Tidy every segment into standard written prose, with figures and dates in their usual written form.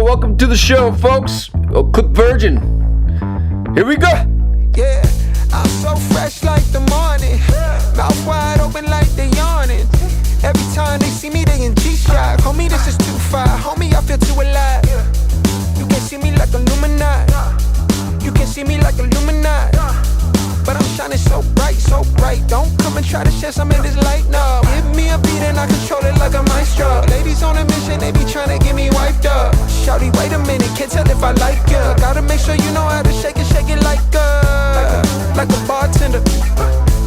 welcome to the show, folks. Clip Virgin. Here we go. Yeah, I'm so fresh like the morning. Mouth wide open like they yawning. Every time they see me, they in G-Shock. Homie, this is too far. Homie, I feel too alive. You can see me like Illuminati. You can see me like Illuminati. But I'm shining so bright, so bright. Don't come and try to share some of this light, no. Give me a beat and I control it like a maestro. Ladies on a mission, they be trying to get me wiped up. Shawty, wait a minute, can't tell if I like ya. Gotta make sure you know how to shake it like a bartender.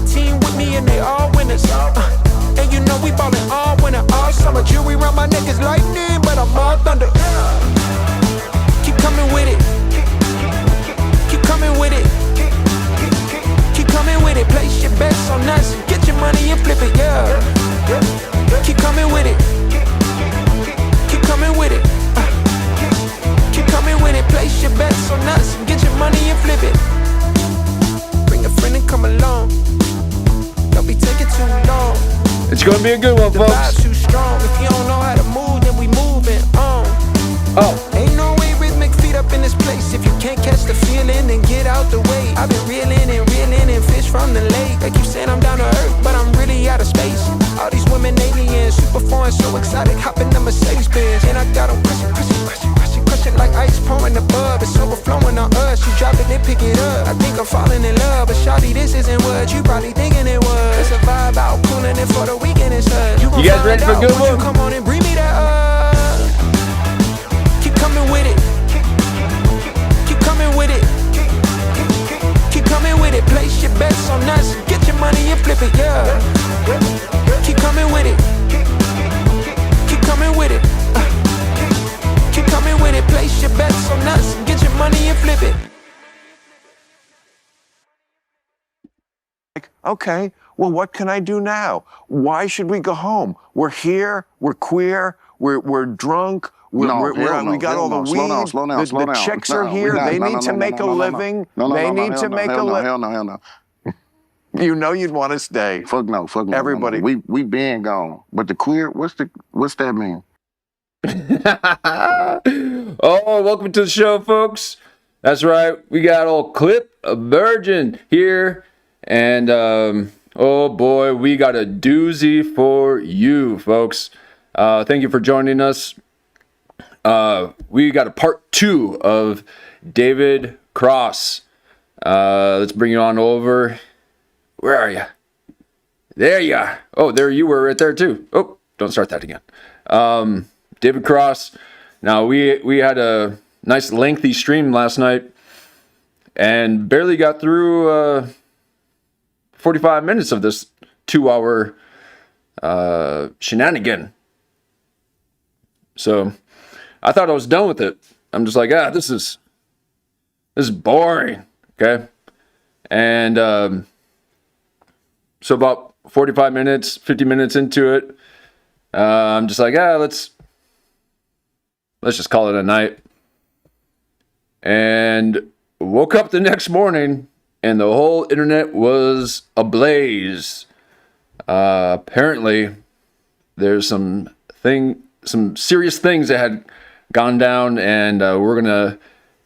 Team with me and they all winners. And you know we ballin' all winter, all summer. Jewelry around my neck is lightning, but I'm all thunder. Keep coming with it. Keep coming with it. Keep coming with it. Place your bets on us. Get your money and flip it, yeah. Keep coming with it. Keep coming with it. Keep coming with it. Place your bets on us. Get your money and flip it. Bring a friend and come along. Don't be taking too long. It's gonna be a good one, the folks. Vibe's too strong. If you don't know how to move, then we moving on. Oh. Ain't no way rhythmic feet up in this place. If you can't catch the feeling, then get out the way. I've been reeling and fish from the lake. They keep saying I'm down to earth, but I'm really out of space. All these women aliens, super foreign, so exotic. Hop in the Mercedes Benz, and I got them crushing like ice pouring above. It's overflowing on us. You drop it, then pick it up. I think I'm falling in love, but shawty, this isn't what you probably thinking it was. It's a vibe out, cooling it for the weekend and such. You guys ready for a good one? Come on and bring me that up. Keep coming with it. Keep coming with it. Keep coming with it. Place your bets on us. Get your money and flip it, yeah. Keep coming with it. Keep coming with it. Keep coming with it. Place your bets on us. Get your money and flip it. Okay, well, what can I do now? Why should we go home? We're here, we're queer, we're drunk, we got all the weed, slow down. The chicks are here, they need to make a living, they need to make a living. Hell no. You know you'd want to stay. Fuck no. Everybody. We been gone. But the queer, what's that mean? Oh, welcome to the show, folks. That's right. We got old Clip Virgin here. And, oh boy, we got a doozy for you, folks. Thank you for joining us. We got a part 2 of David Cross. Let's bring you on over. Where are you? There you are. Oh, there you were right there too. Oh, don't start that again. David Cross. Now, we had a nice lengthy stream last night and barely got through 45 minutes of this 2-hour shenanigan. So I thought I was done with it. I'm just like, this is boring. Okay. And so about 45 minutes, 50 minutes into it, I'm just like, let's just call it a night. And woke up the next morning and the whole internet was ablaze. Apparently, there's some serious things that had gone down, and we're gonna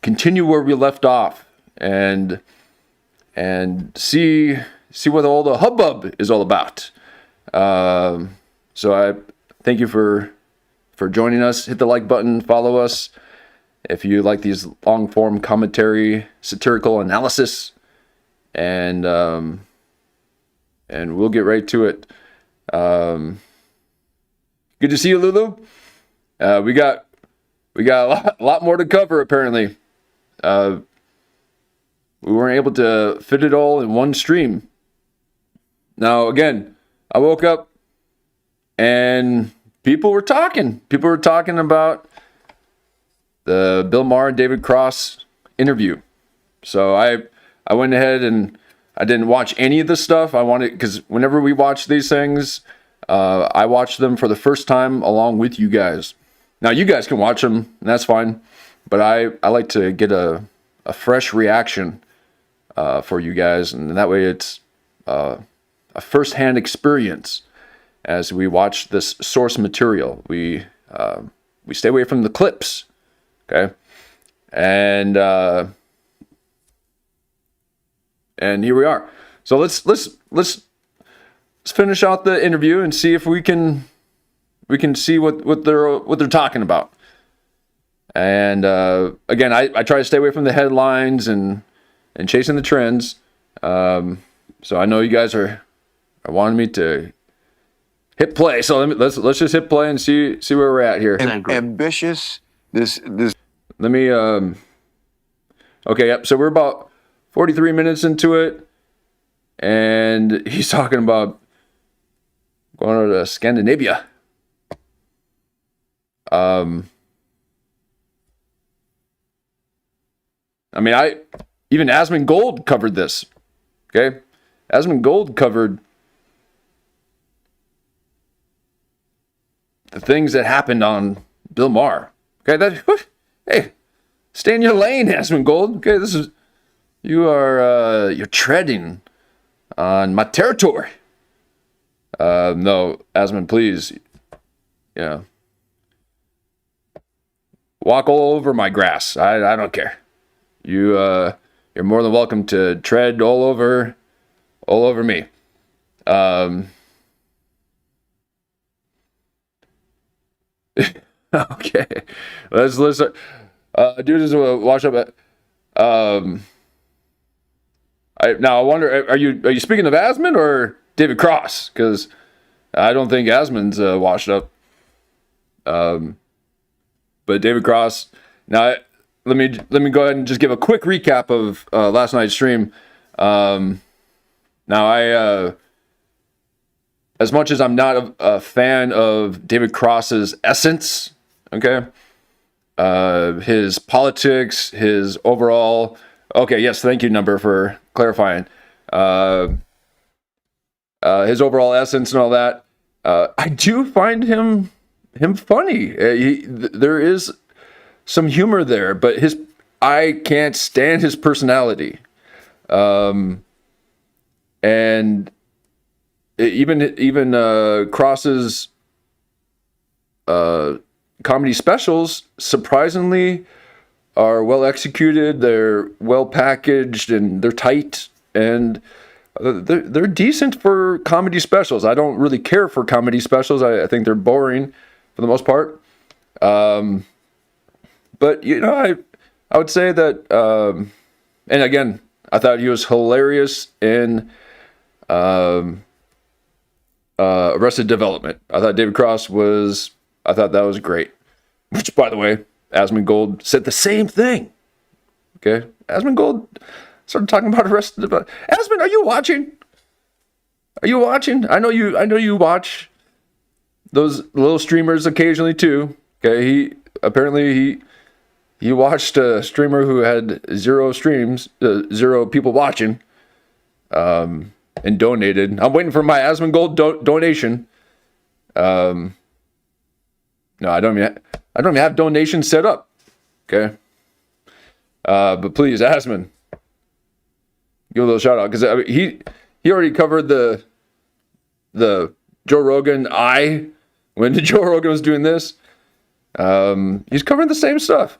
continue where we left off and see what all the hubbub is all about. So I thank you for joining us. Hit the like button, follow us if you like these long form commentary, satirical analysis. And we'll get right to it. Good to see you, Lulu. We got a lot more to cover. Apparently, we weren't able to fit it all in one stream. Now, again, I woke up and people were talking. People were talking about the Bill Maher and David Cross interview. So I went ahead and I didn't watch any of the stuff. I wanted, because whenever we watch these things, I watch them for the first time along with you guys. Now you guys can watch them, and that's fine. But I like to get a fresh reaction for you guys, and that way it's a first-hand experience as we watch this source material. We stay away from the clips Okay. And here we are. So let's finish out the interview and see if we can see what they're talking about. And again, I try to stay away from the headlines and chasing the trends. So I know you guys are wanting me to hit play. So let's just hit play and see where we're at here. Ambitious. This. Let me. Okay. Yep. So we're about 43 minutes into it, and he's talking about going to Scandinavia. I mean, even Asmund Gold covered this. Okay, Asmund Gold covered the things that happened on Bill Maher. Okay, hey, stay in your lane, Asmund Gold. Okay, you're treading on my territory. No, Asmund, please, walk all over my grass. I don't care. You're more than welcome to tread all over me. Okay, let's dude is a wash up. I wonder, are you speaking of Asmund or David Cross? Because I don't think Asmund's washed up. But David Cross. Now let me go ahead and just give a quick recap of last night's stream. Now as much as I'm not a fan of David Cross's essence, okay, his politics, his overall. Okay, yes, thank you, Number, for clarifying. His overall essence and all that. I do find him funny. There is some humor there, but I can't stand his personality. And even Cross's comedy specials surprisingly are well executed. They're well packaged and they're tight, and they're decent for comedy specials. I don't really care for comedy specials. I think they're boring for the most part. But I would say that, and again, I thought he was hilarious in Arrested Development. I thought David Cross I thought that was great. Which, by the way, Asmund Gold said the same thing. Okay, Asmund Gold started talking about Arrested Development. Asmund, are you watching? Are you watching? I know you watch those little streamers occasionally too. Okay, he watched a streamer who had 0 streams, 0 people watching, and donated. I'm waiting for my Asmund Gold donation. No, I don't even have donations set up. Okay. But please, Asmund, give a little shout out, because he already covered the Joe Rogan when Joe Rogan was doing this. He's covering the same stuff.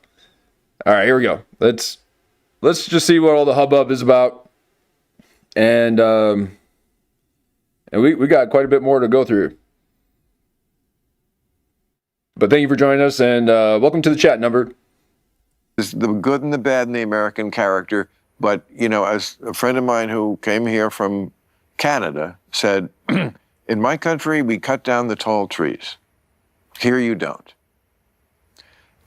All right, here we go. Let's just see what all the hubbub is about, and we got quite a bit more to go through. But thank you for joining us, and welcome to the chat, Number. There's the good and the bad in the American character, but as a friend of mine who came here from Canada said, in my country we cut down the tall trees. Here you don't.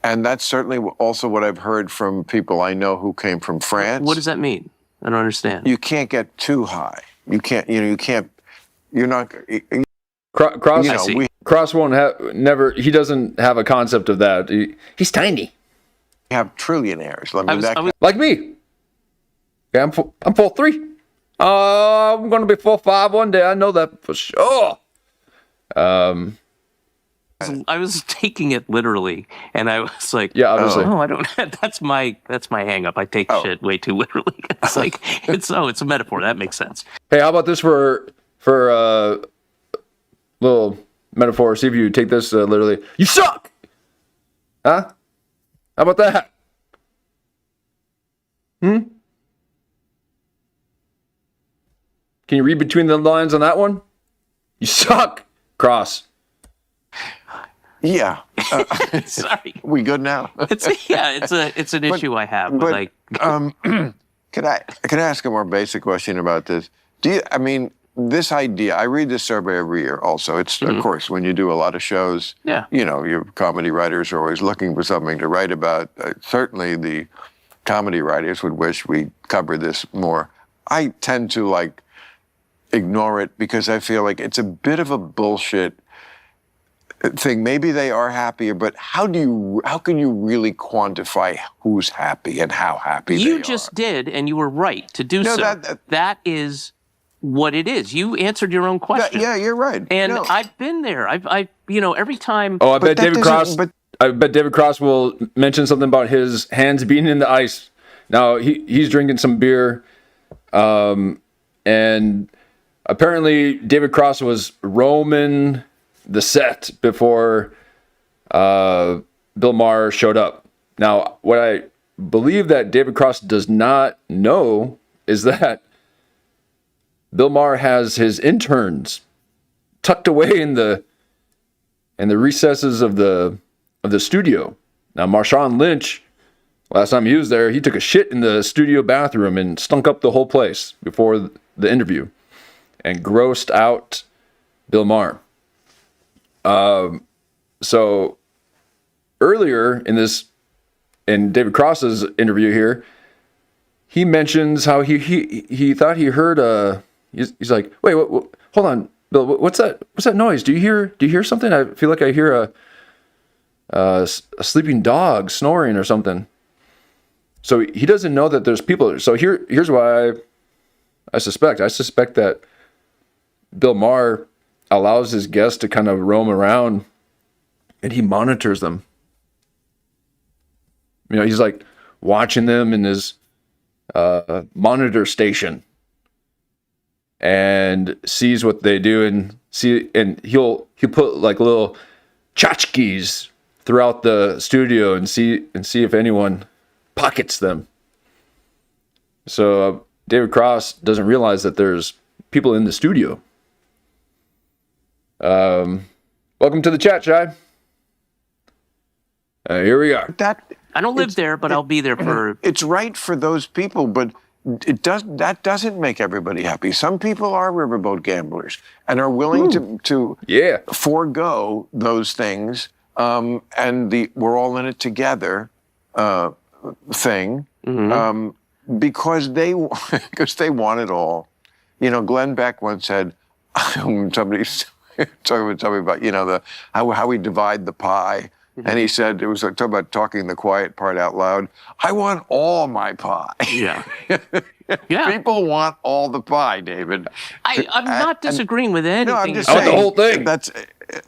And that's certainly also what I've heard from people I know who came from France. What does that mean? I don't understand. You can't get too high. You can't. You're not. Cross. Cross won't have never. He doesn't have a concept of that. He's tiny. Have trillionaires. Like me. Okay, I'm 4'3". I'm going to be 4'5" one day. I know that for sure. I was taking it literally, and I was like, yeah, obviously. Oh, I don't. That's my hang up. I take shit way too literally. It's like it's a metaphor. That makes sense. Hey, how about this for little metaphor? See if you take this literally. You suck. Huh? How about that? Can you read between the lines on that one? You suck, Cross. Yeah. Sorry. We good now? It's an issue I have. But Like, can I ask a more basic question about this? This idea, I read this survey every year also. It's, of course, when you do a lot of shows, your comedy writers are always looking for something to write about. Certainly the comedy writers would wish we covered this more. I tend to, ignore it because I feel like it's a bit of a bullshit thing. Maybe they are happier, but how can you really quantify who's happy and how happy they are? you just did, and you were right to do so. That is what it is. You answered your own question. Yeah, you're right. And I've been there. I every time. Oh, I bet David Cross will mention something about his hands being in the ice. Now he's drinking some beer, and apparently David Cross was roaming the set before Bill Maher showed up. Now, what I believe that David Cross does not know is that Bill Maher has his interns tucked away in the recesses of the studio. Now, Marshawn Lynch, last time he was there, he took a shit in the studio bathroom and stunk up the whole place before the interview and grossed out Bill Maher. So earlier in David Cross's interview here, he mentions how he thought he heard he's like, wait, hold on, Bill, what's that noise? Do you hear something? I feel like I hear a sleeping dog snoring or something. So he doesn't know that there's people there. So here's why I suspect that Bill Maher allows his guests to kind of roam around and he monitors them. He's like watching them in his monitor station and sees what they do and he'll put like little tchotchkes throughout the studio and see if anyone pockets them. So David Cross doesn't realize that there's people in the studio. Welcome to the chat, Shai. Here we are. I don't live there, but I'll be there for. It's right for those people, but that doesn't make everybody happy. Some people are riverboat gamblers and are willing to forego those things, and the "we're all in it together" thing, because they want it all. Glenn Beck once said, somebody's talking about how we divide the pie. And he said, it was like talking about talking the quiet part out loud. I want all my pie. Yeah. People want all the pie, David. I'm not disagreeing with anything. No, I'm just saying. saying. The whole thing.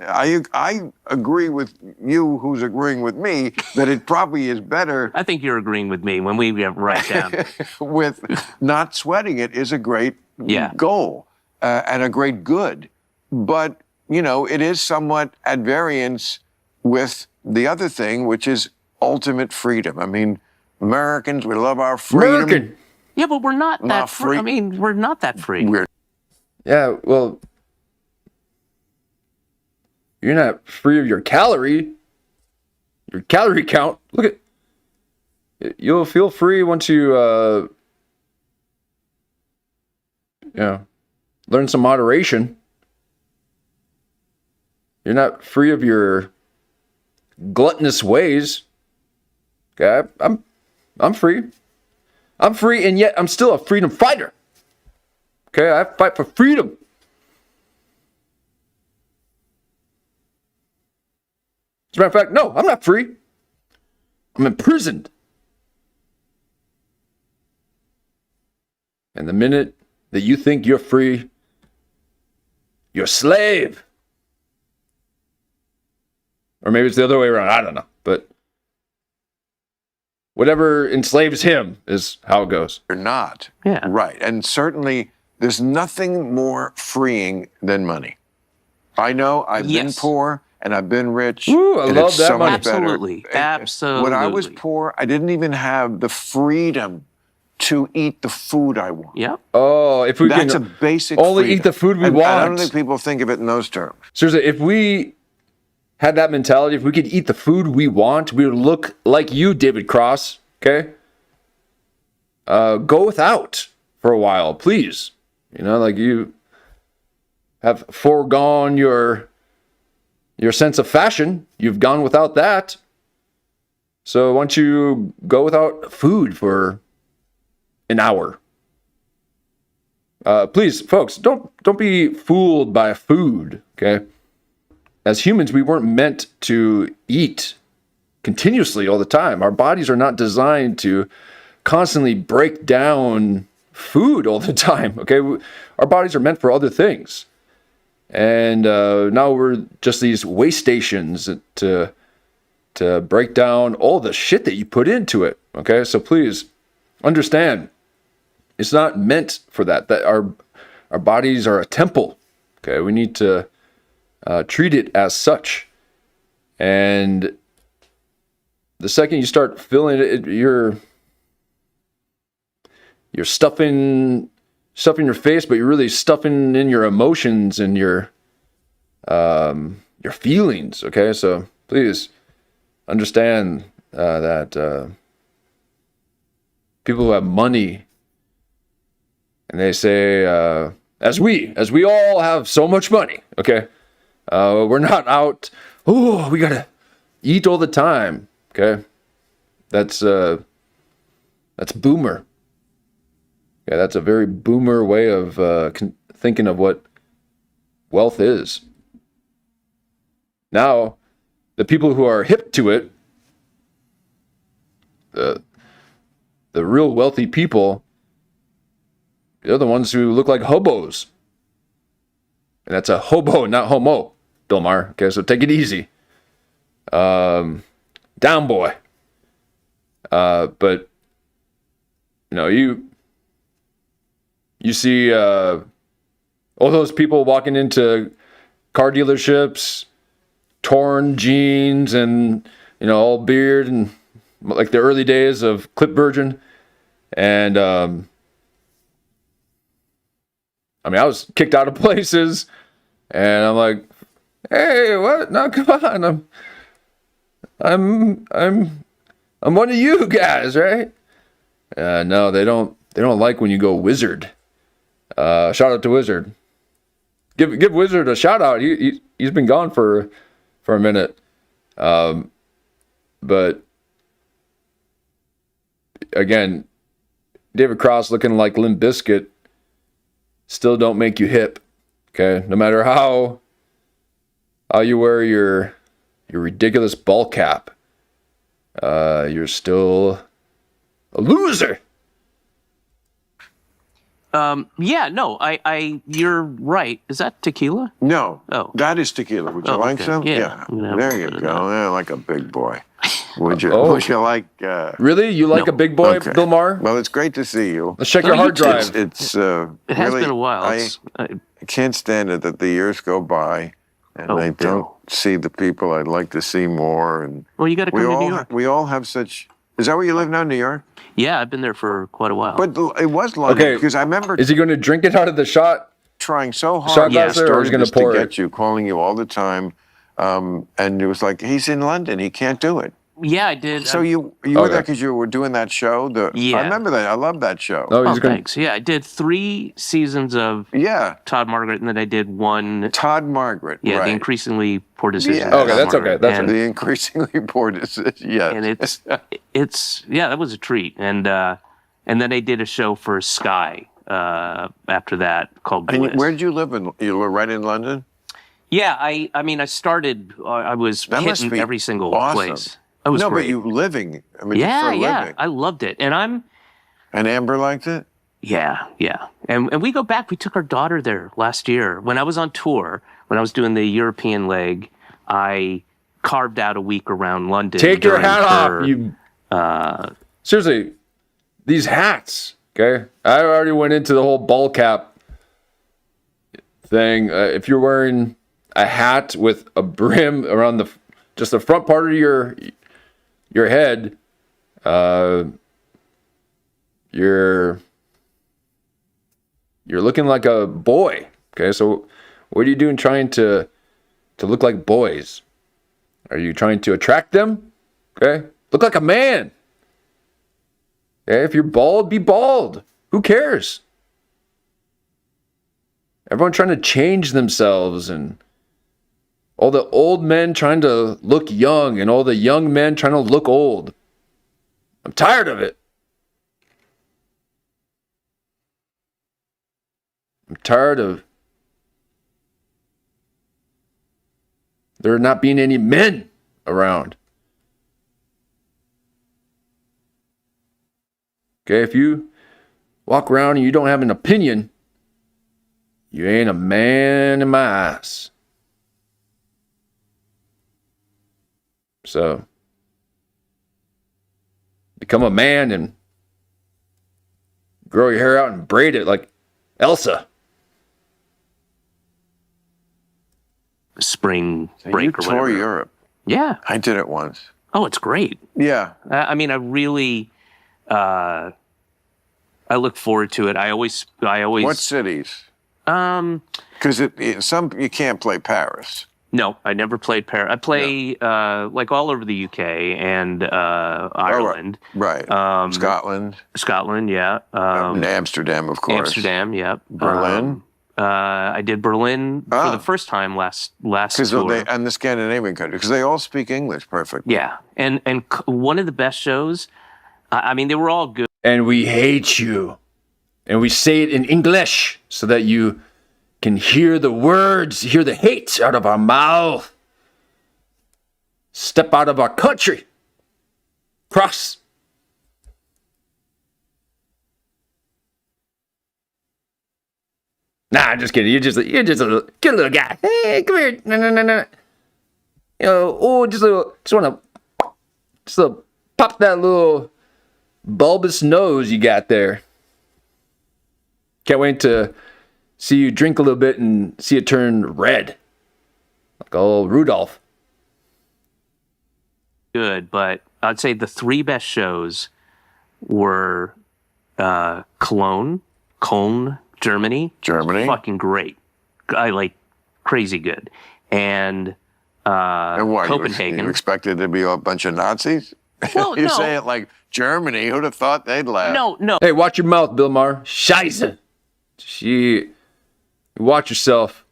I agree with you, who's agreeing with me, that it probably is better. I think you're agreeing with me when we write down. With not sweating it is a great goal and a great good. But, it is somewhat at variance with the other thing, which is ultimate freedom. I mean, Americans, we love our freedom. American. Yeah, but we're not that free. I mean, we're not that free. Yeah, well, you're not free of your calorie count. Look at, you'll feel free once you, learn some moderation. You're not free of your gluttonous ways. Okay, I'm free. I'm free, and yet I'm still a freedom fighter. Okay, I fight for freedom. As a matter of fact, no, I'm not free. I'm imprisoned. And the minute that you think you're free, you're a slave. Or maybe it's the other way around. I don't know. But whatever enslaves him is how it goes. You're not. Yeah. Right. And certainly there's nothing more freeing than money. I know I've been poor and I've been rich. Ooh, I and love it's that so money. much better. Absolutely. Absolutely. When I was poor, I didn't even have the freedom to eat the food I want. Yep. Oh, if we That's a can basic only freedom. eat the food we And want. I don't think people think of it in those terms. Seriously, if we had that mentality, if we could eat the food we want, we would look like you, David Cross. Okay. Go without for a while, please. You know, like you have foregone your sense of fashion. You've gone without that. So why don't you go without food for an hour? Please, folks, don't be fooled by food, okay? As humans, we weren't meant to eat continuously all the time. Our bodies are not designed to constantly break down food all the time, okay? Our bodies are meant for other things. And now we're just these waste stations to break down all the shit that you put into it, okay? So please understand, it's not meant for that. That our bodies are a temple, okay? We need to treat it as such. And the second you start filling it, you're stuffing your face, but you're really stuffing in your emotions and your feelings, okay? So please understand that people who have money, and they say, as we all have so much money, okay? We're not out, oh, we gotta eat all the time, okay? That's boomer. Yeah, that's a very boomer way of thinking of what wealth is. Now, the people who are hip to it, the real wealthy people, they're the ones who look like hobos. And that's a hobo, not homo, Bill Maher. Okay, so take it easy. Down boy. But, you know, you see all those people walking into car dealerships, torn jeans and, you know, all beard and like the early days of Clip Virgin. And, I mean, I was kicked out of places and I'm like, hey, what? No, come on. I'm one of you guys, right? No, they don't like when you go Wizard. Shout out to Wizard. Give Wizard a shout out. He's been gone for a minute. But again, David Cross looking like Limp Bizkit still don't make you hip. Okay, no matter how you wear your ridiculous ball cap, you're still a loser. Yeah, no, you're right. Is that tequila? No. Oh. That is tequila. Would you like okay. some? Yeah. I'm gonna have There a you little bit go. of Yeah, like a big boy. Would you? Oh. Would you like? Really? You like No. a big boy, Okay. Bill Maher? Well, it's great to see you. Let's check No, your you hard too. drive. It's It has really, been a while. I can't stand it that the years go by and Oh, I Bill. don't see the people I'd like to see more. And well, you got to come to New York. we all have such. Is that where you live now, New York? Yeah, I've been there for quite a while. But it was London Okay. because I remember Is he going to drink it out of the shot? trying so Shot hard. glass there, or he's started gonna this to pour get it? you, calling you all the time, and it was like he's in London, he can't do it. yeah, I did. So you were Okay. there because you were doing that show. Yeah. I remember that. I love that show. No, Oh, he's going. thanks. Yeah, I did 3 seasons of Yeah, Todd Margaret, and then I did one. Todd Margaret. Yeah, right. the increasingly poor decisions. Yeah. of Okay, Todd that's okay, Margaret. that's and, The increasingly poor decision. Yes. and it's yeah, that was a treat. And then I did a show for Sky after that called And Bliss. where did you live? You were right in London. Yeah, I mean, I started. I was That must hitting be every single awesome. place. It was No, great. but you living. I mean, yeah, for yeah, living. I loved it, and I'm. And Amber liked it. Yeah, yeah. And we go back. We took our daughter there last year. When I was on tour, when I was doing the European leg, I carved out a week around London. Take your during hat her, off. You seriously, these hats. Okay, I already went into the whole ball cap thing. If you're wearing a hat with a brim around just the front part of your head, you're looking like a boy. Okay, so what are you doing trying to look like boys? Are you trying to attract them? Okay, look like a man. Okay, if you're bald, be bald. Who cares? Everyone trying to change themselves, and all the old men trying to look young, and all the young men trying to look old. I'm tired of it. I'm tired of there not being any men around. Okay, if you walk around and you don't have an opinion, you ain't a man in my eyes. So, become a man and grow your hair out and braid it like Elsa. Spring You break or tour whatever. Europe. Yeah. I did it once. Oh, it's great. Yeah. I mean, I really, I look forward to it. I always. What cities? Because some you can't play Paris. No, I never played Paris. I play like all over the UK and Ireland. Right. Scotland. Scotland, yeah. And Amsterdam, of course. Amsterdam, yeah. Berlin. I did Berlin for the first time last tour. And the Scandinavian countries, because they all speak English perfectly. Yeah, and one of the best shows. I mean, they were all good. And we hate you. And we say it in English so that you can hear the words, hear the hate out of our mouth. Step out of our country. Cross. Nah, I'm just kidding. You're just a good little guy. Hey, come here. No. You know, just want to pop that little bulbous nose you got there. Can't wait to see you drink a little bit and see it turn red. Like old Rudolph. Good, but I'd say the three best shows were Cologne, Germany. Fucking great. I like crazy good. And what, Copenhagen. You expected to be a bunch of Nazis? Well, You no. say it like Germany. Who'd have thought they'd laugh? No. Hey, watch your mouth, Bill Maher. Scheiße. Watch yourself.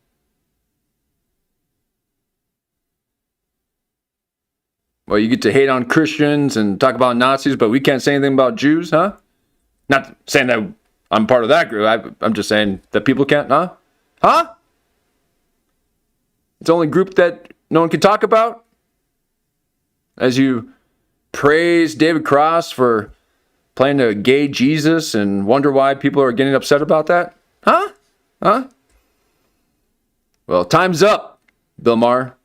Well, you get to hate on Christians and talk about Nazis, but we can't say anything about Jews, huh? Not saying that I'm part of that group. I'm just saying that people can't, huh? Huh? It's the only group that no one can talk about? As you praise David Cross for playing a gay Jesus and wonder why people are getting upset about that? Huh? Well, time's up, Bill Maher.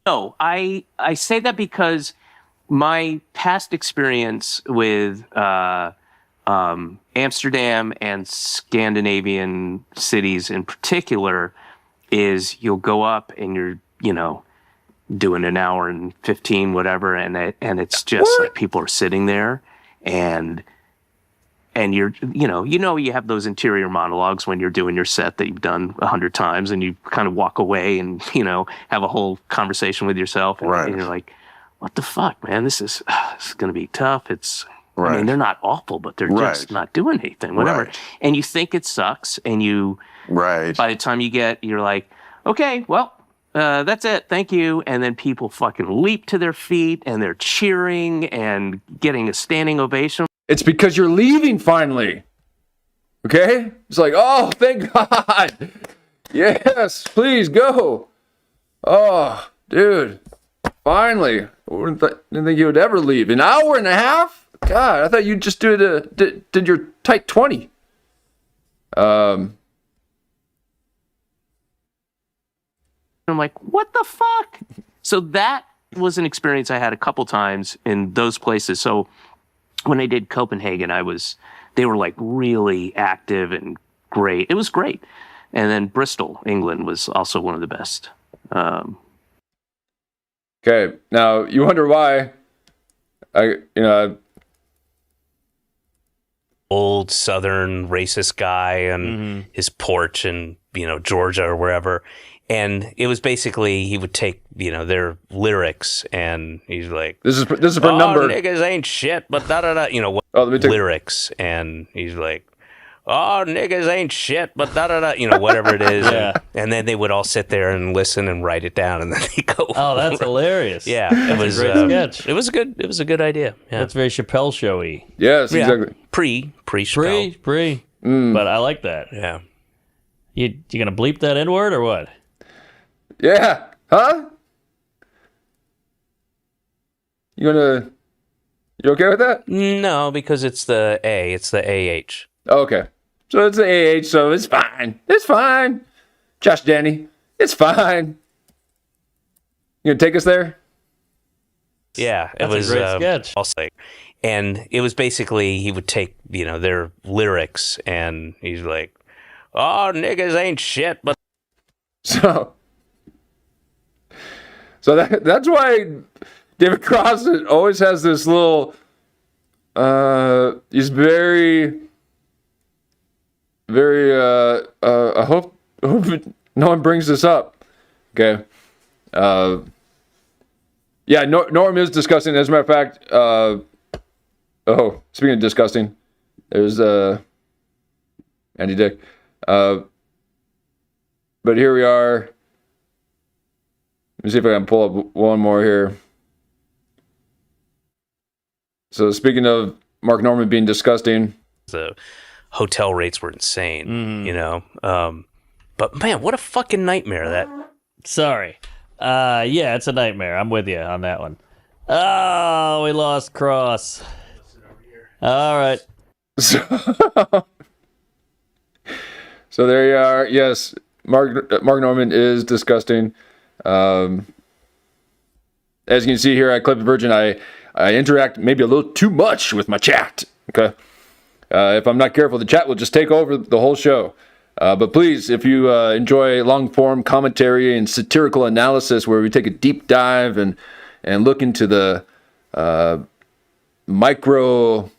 No, I say that because my past experience with Amsterdam and Scandinavian cities in particular is you'll go up and you're, doing an hour and 15, whatever, and it's just like people are sitting there and you're, you have those interior monologues when you're doing your set that you've done 100 times and you kind of walk away and, have a whole conversation with yourself. And, Right. and you're like, what the fuck, man? This is going to be tough. It's, I Right. mean, they're not awful, but they're just not doing anything, whatever. Right. And you think it sucks. And Right. by the time you're like, okay, well, that's it. Thank you. And then people fucking leap to their feet and they're cheering and getting a standing ovation. It's because you're leaving finally. Okay? It's like, oh, thank God. Yes, please go. Oh, dude. Finally. I didn't think you would ever leave. An hour and a half? God, I thought you just did your tight 20. I'm like, what the fuck? So that was an experience I had a couple times in those places. So when I did Copenhagen, they were like really active and great. It was great. And then Bristol, England, was also one of the best. Okay, now you wonder why. Old Southern racist guy on his porch in Georgia or wherever, and it was basically he would take their lyrics and he's like, This is for number. Niggas ain't shit, but da da da. Let me take Lyrics, and he's like, oh, niggas ain't shit, but da da da. Whatever it is. Yeah. And then they would all sit there and listen and write it down, and then they go. Oh, that's hilarious. Yeah, it was a great sketch. It was a good idea. Yeah. That's very Chappelle showy. Yes, Yeah. exactly. Pre Chappelle. Pre. But I like that. Yeah. You gonna bleep that N-word or what? Yeah. Huh? You okay with that? No, because it's the A. It's the AH. Okay. So it's the AH, so it's fine. It's fine. Josh Danny, it's fine. You gonna take us there? Yeah, That's a great sketch. I'll say. And it was basically he would take their lyrics and he's like, oh, niggas ain't shit, but So that's why David Cross always has this little. He's very. I hope no one brings this up. Okay. Yeah, Norm is disgusting. As a matter of fact, speaking of disgusting, there's Andy Dick. But here we are. Let me see if I can pull up one more here. So speaking of Mark Norman being disgusting, the hotel rates were insane, But man, what a fucking nightmare that. Sorry. Yeah, it's a nightmare. I'm with you on that one. Oh, we lost Cross. All right. So there you are. Yes, Mark Norman is disgusting. As you can see here at Clip Virgin, I interact maybe a little too much with my chat. Okay. If I'm not careful, the chat will just take over the whole show. But please, if you enjoy long-form commentary and satirical analysis where we take a deep dive and look into the micro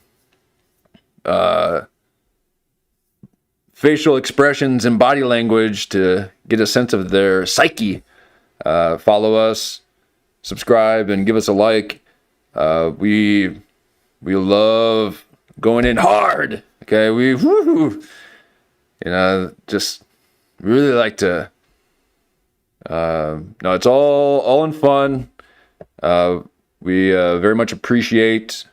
facial expressions and body language to get a sense of their psyche, follow us, subscribe, and give us a like. We love going in hard. Okay, just really like to. No, it's all in fun. We very much appreciate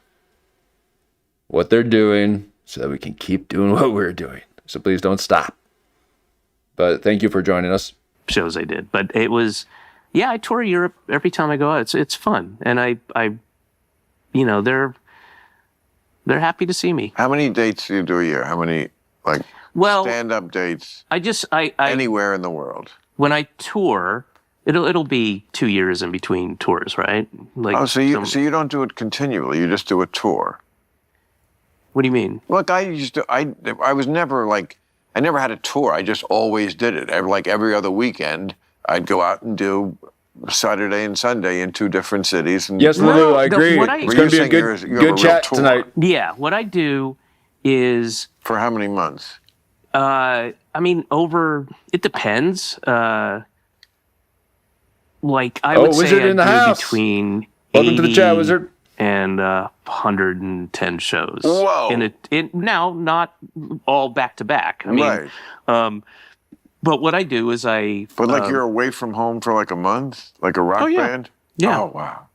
what they're doing so that we can keep doing what we're doing. So please don't stop. But thank you for joining us. Shows I did, but it was, I tour Europe every time I go out. It's fun, and I they're happy to see me. How many dates do you do a year? How many stand-up dates? I Anywhere in the world. When I tour, it'll be 2 years in between tours, right? So you don't do it continually. You just do a tour. What do you mean? Look, I was never I never had a tour. I just always did it. Every other weekend, I'd go out and do Saturday and Sunday in 2 different cities. And Yes, Lulu, I agree. It's going to be a good chat tonight. Yeah, what I do is... For how many months? It depends. I would Wizard say in the I do house. between Welcome 80 to the chat, Wizard. and 110 shows. Whoa! And it now not all back to back. I mean, Right. But what I do is But you're away from home for a month, like a rock band. Yeah. Oh wow.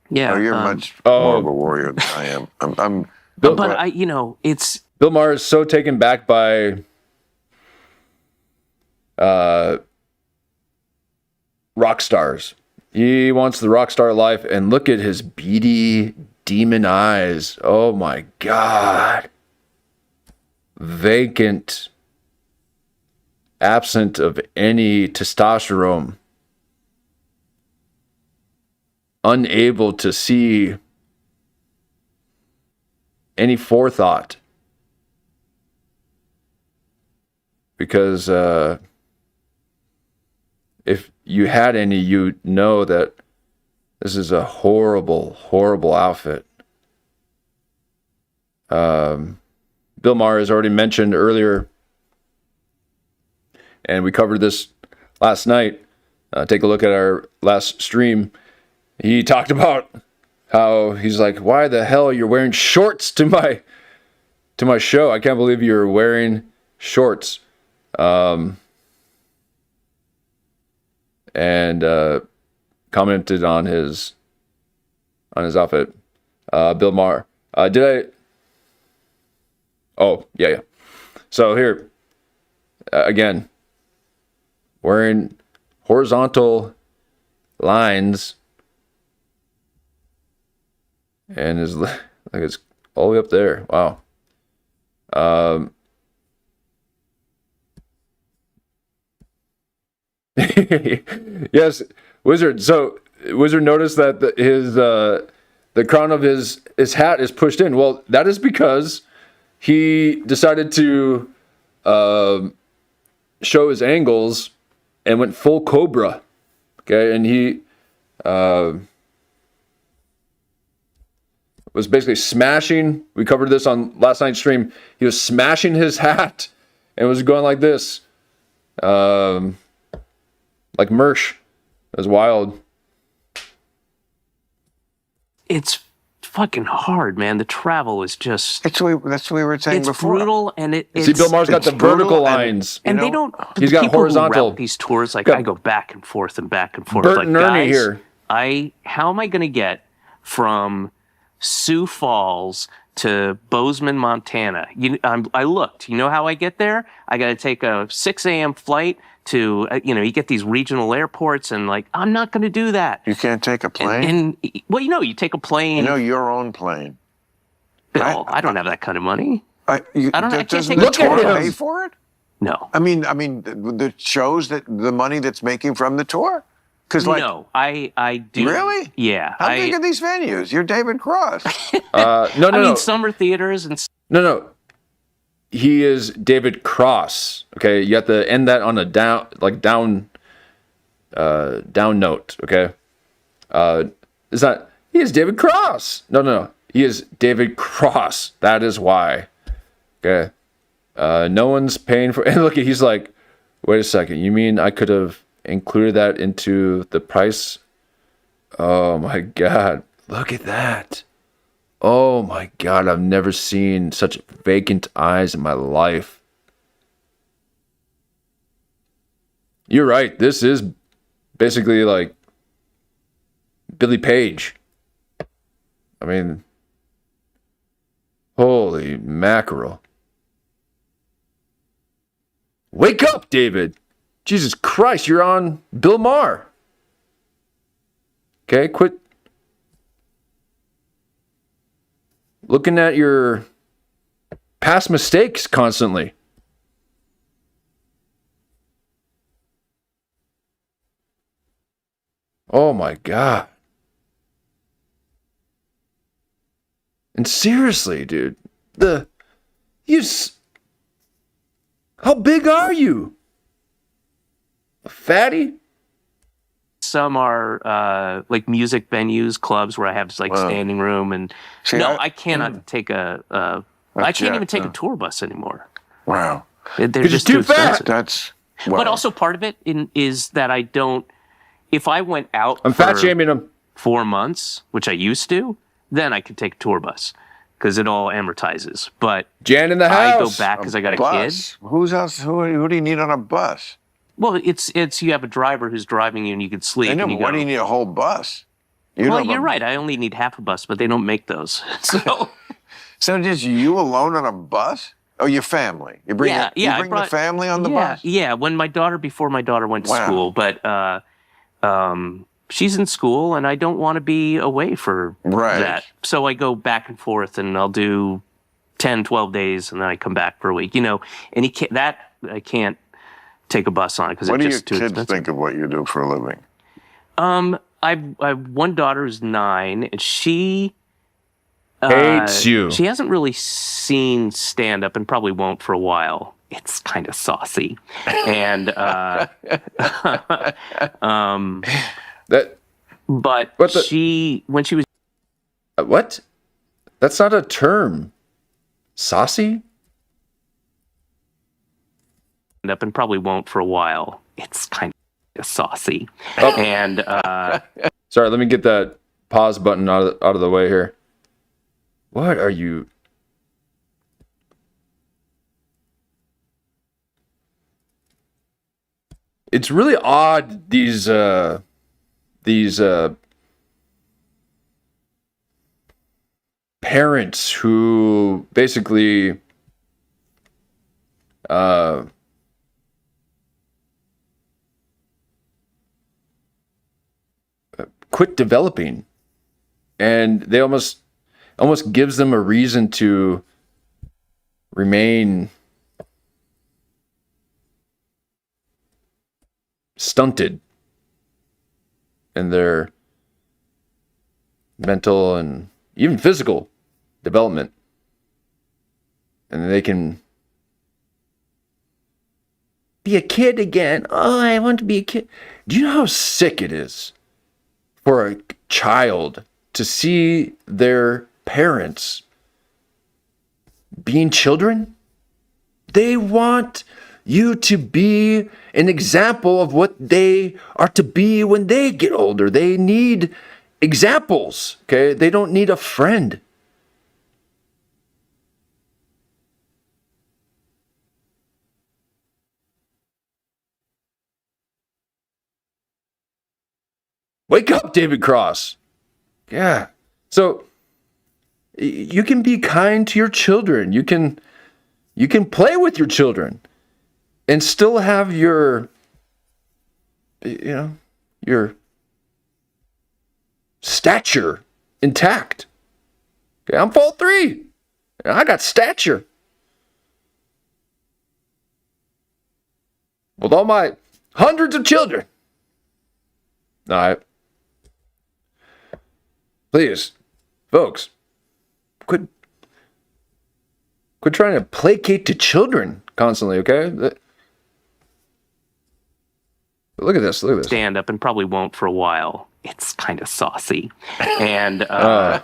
Yeah. Oh, you're much more of a warrior than I am. I'm it's Bill Maher is so taken back by rock stars. He wants the rock star life, and look at his beady demon eyes. Oh my God. Vacant, absent of any testosterone, unable to see any forethought, because if you had any, you know that this is a horrible, horrible outfit. Bill Maher has already mentioned earlier, and we covered this last night. Take a look at our last stream. He talked about how he's like, why the hell are you wearing shorts to my show? I can't believe you're wearing shorts. And commented on his outfit. Bill Maher. Oh, yeah. So here, again, wearing horizontal lines, and his like it's all the way up there. Wow. Yes, Wizard. So Wizard noticed that the crown of his hat is pushed in. Well, that is because he decided to show his angles and went full cobra. Okay, and he was basically smashing. We covered this on last night's stream. He was smashing his hat and was going like this, like Mersh. It was wild. It's fucking hard, man. The travel is just... That's what we were saying it's before. brutal, and it's... See, Bill Maher's got the vertical lines. And they don't... He's got people horizontal. who route these tours, like, I go back and forth and back and forth. Bert like, and Ernie guys, here. how am I going to get from Sioux Falls to Bozeman, Montana? I looked. You know how I get there? I got to take a 6 a.m. flight to, you get these regional airports, and like, I'm not going to do that. You can't take a plane? Well, you take a plane. Your own plane. Bill, I don't have that kind of money. I don't know. I can't doesn't take the a tour tour. pay for it? No. I mean, the shows that the money that's making from the tour? Because no, I do. Really? Yeah. How big are these venues? You're David Cross. No. I mean, summer theaters and... No. He is David Cross. Okay, you have to end that on a down note. Okay, it's not. He is David Cross. No. He is David Cross. That is why. Okay. No one's paying for. And look, he's like, wait a second. You mean I could have included that into the price? Oh my God! Look at that. Oh my God, I've never seen such vacant eyes in my life. You're right. This is basically like Billy Page. I mean, holy mackerel. Wake up, David. Jesus Christ, you're on Bill Maher. Okay, quit looking at your past mistakes constantly. Oh my God. And seriously, dude, how big are you? A fatty? Some are like music venues, clubs where I have like standing room, and I cannot take I can't even take a tour bus anymore. Wow, they're just too fat. That's But also part of it is that I don't. If I went out, I'm fat shaming them. 4 months, which I used to, then I could take a tour bus because it all amortizes. But Jan in the house. I go back because I got a kid. Who's else? Who do you need on a bus? Well, it's you have a driver who's driving you and you can sleep. I know, but why do you need a whole bus? You're right. I only need half a bus, but they don't make those. So just you alone on a bus? Oh, your family. You bring the family on the bus? Yeah, before my daughter went to school, but she's in school and I don't want to be away for that. So I go back and forth and I'll do 10, 12 days and then I come back for a week, and I can't take a bus on it because it's just too expensive. What do your kids think of what you do for a living? I've one daughter who's 9, and she hates you. She hasn't really seen stand up and probably won't for a while. it's kind of saucy. And That but What the- she, when she was what? That's not a term. Saucy? up and probably won't for a while, it's kind of saucy. Oh. And Sorry, let me get that pause button out of the way here. What are you? It's really odd, these parents who basically quit developing, and they almost gives them a reason to remain stunted in their mental and even physical development, and they can be a kid again. Oh, I want to be a kid. Do you know how sick it is for a child to see their parents being children? They want you to be an example of what they are to be when they get older. They need examples, okay? They don't need a friend. Wake up, David Cross. Yeah. So you can be kind to your children. You can play with your children and still have your stature intact. Okay, I'm 4'3", and I got stature. With all my hundreds of children. All right. Please, folks, quit trying to placate to children constantly, okay? Look at this. stand up and probably won't for a while, it's kind of saucy. And Oh,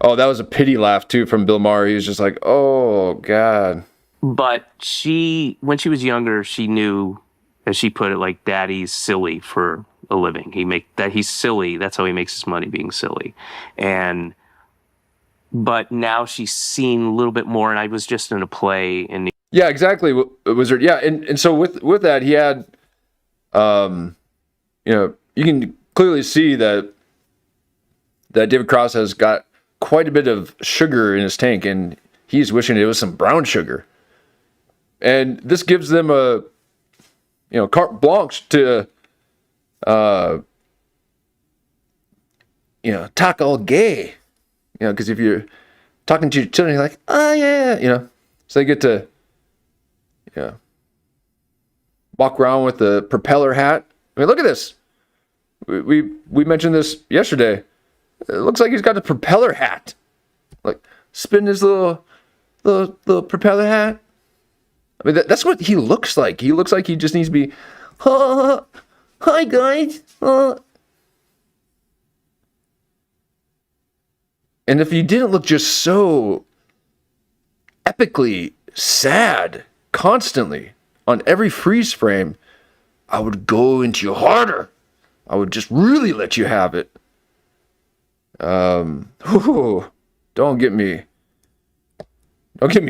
that was a pity laugh too from Bill Maher. He was just like, "Oh God." but she, when she was younger, she knew, as she put it, like, daddy's silly for a living. He's silly. That's how he makes his money, being silly. But now she's seen a little bit more, and I was just in a play in Yeah, exactly, Wizard. Yeah, and so with that, he had, you can clearly see that David Cross has got quite a bit of sugar in his tank, and he's wishing it was some brown sugar. And this gives them a, carte blanche to, talk all gay. Because if you're talking to your children, you're like, oh yeah, so they get to, walk around with the propeller hat. I mean, look at this. We mentioned this yesterday. It looks like he's got a propeller hat, like spin his little propeller hat. I mean, that's what he looks like. He looks like he just needs to be, hi guys. And if he didn't look just so epically sad constantly on every freeze frame, I would go into you harder. I would just really let you have it. Don't get me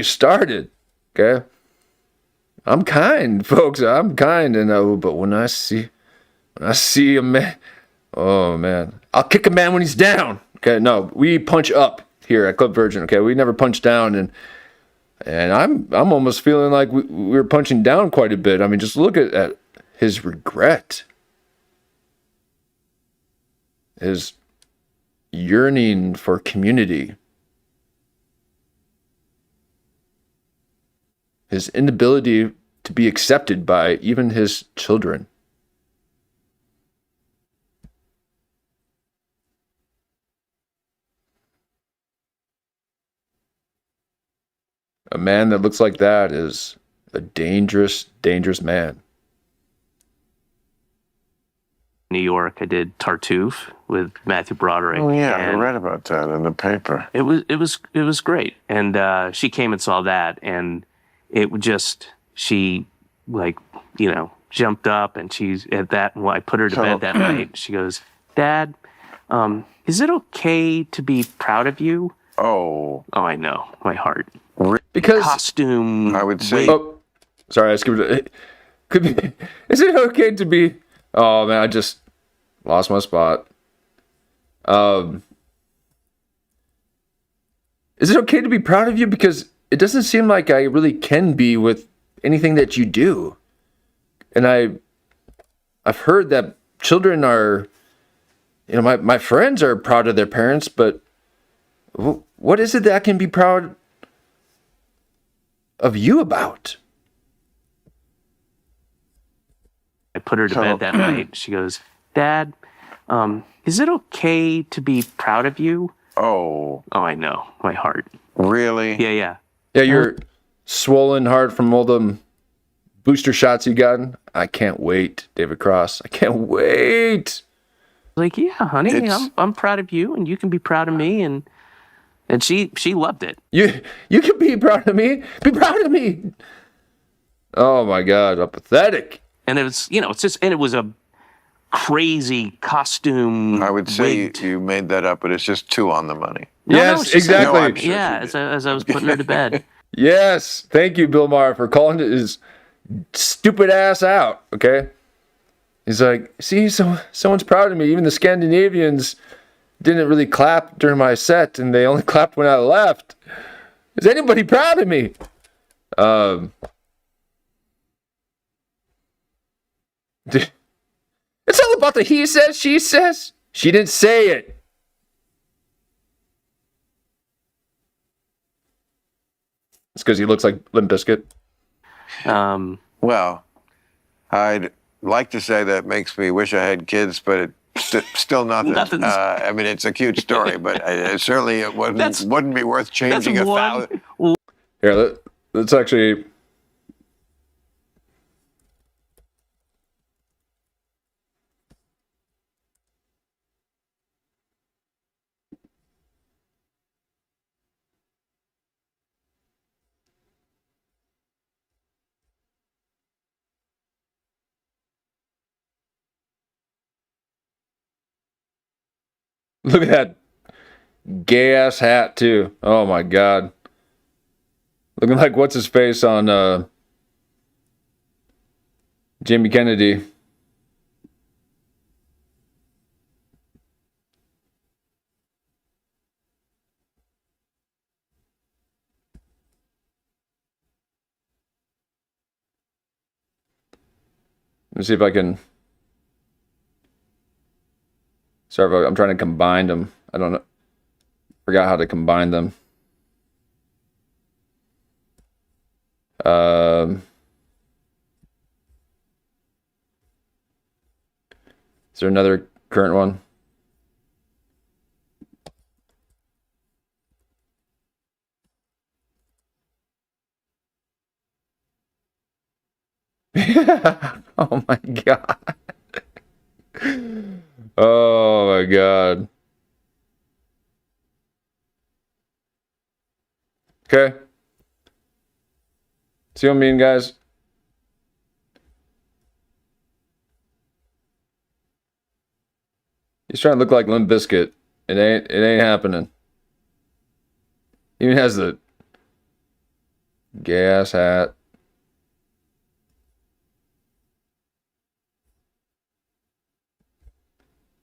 started, okay? I'm kind, folks. I'm kind, but when I see a man, oh man, I'll kick a man when he's down. Okay, no, we punch up here at Club Virgin. Okay, we never punch down, and I'm almost feeling like we're punching down quite a bit. I mean, just look at his regret, his yearning for community, his inability to be accepted by even his children. A man that looks like that is a dangerous, dangerous man. New York, I did Tartuffe with Matthew Broderick. Oh yeah, I and read about that in the paper. It was great, and she came and saw that, and it just she jumped up, and she's at that. Well, I put her to bed that night. She goes, "Dad, is it okay to be proud of you?" Oh, I know, my heart. Because Costume. I would say. oh, sorry, I skipped it. Could be. Is it okay to be? Oh man, I just lost my spot. Is it okay to be proud of you? Because it doesn't seem like I really can be with anything that you do. And I've heard that children are, my friends are proud of their parents, but what is it that I can be proud of you about? I put her to bed that night. She goes, "Dad, is it okay to be proud of you?" Oh, I know, my heart. really? Yeah. Yeah, you're swollen hard from all them booster shots you gotten. I can't wait, David Cross. I can't wait. Like, yeah, honey, It's- I'm proud of you, and you can be proud of me, and she loved it. You can be proud of me. Be proud of me. Oh my God, I'm pathetic. And it was, it was a crazy costume. I would say wigged- you made that up, but it's just two on the money. No, Yes, she said- exactly. No, I'm sure Yeah, she as I was putting her to bed. Yes, thank you, Bill Maher, for calling his stupid ass out. Okay, he's like, see, someone's proud of me. Even the Scandinavians didn't really clap during my set, and they only clapped when I left. Is anybody proud of me? It's all about the he says, she says. She didn't say it. It's because he looks like Limp Bizkit. Well, I'd like to say that makes me wish I had kids, but it's still nothing. Nothing's- I mean, it's a cute story, but certainly it wouldn't be worth changing that's 1,000. Here, let's actually. Look at that gay ass hat too. Oh my God. Looking like what's his face on Jamie Kennedy. Let me see if I can. Sorry, I'm trying to combine them. I don't know. Forgot how to combine them. Is there another current one? Oh my God. Oh my God. Okay. See what I mean, guys? He's trying to look like Limp Bizkit. It ain't happening. He even has the gay ass hat.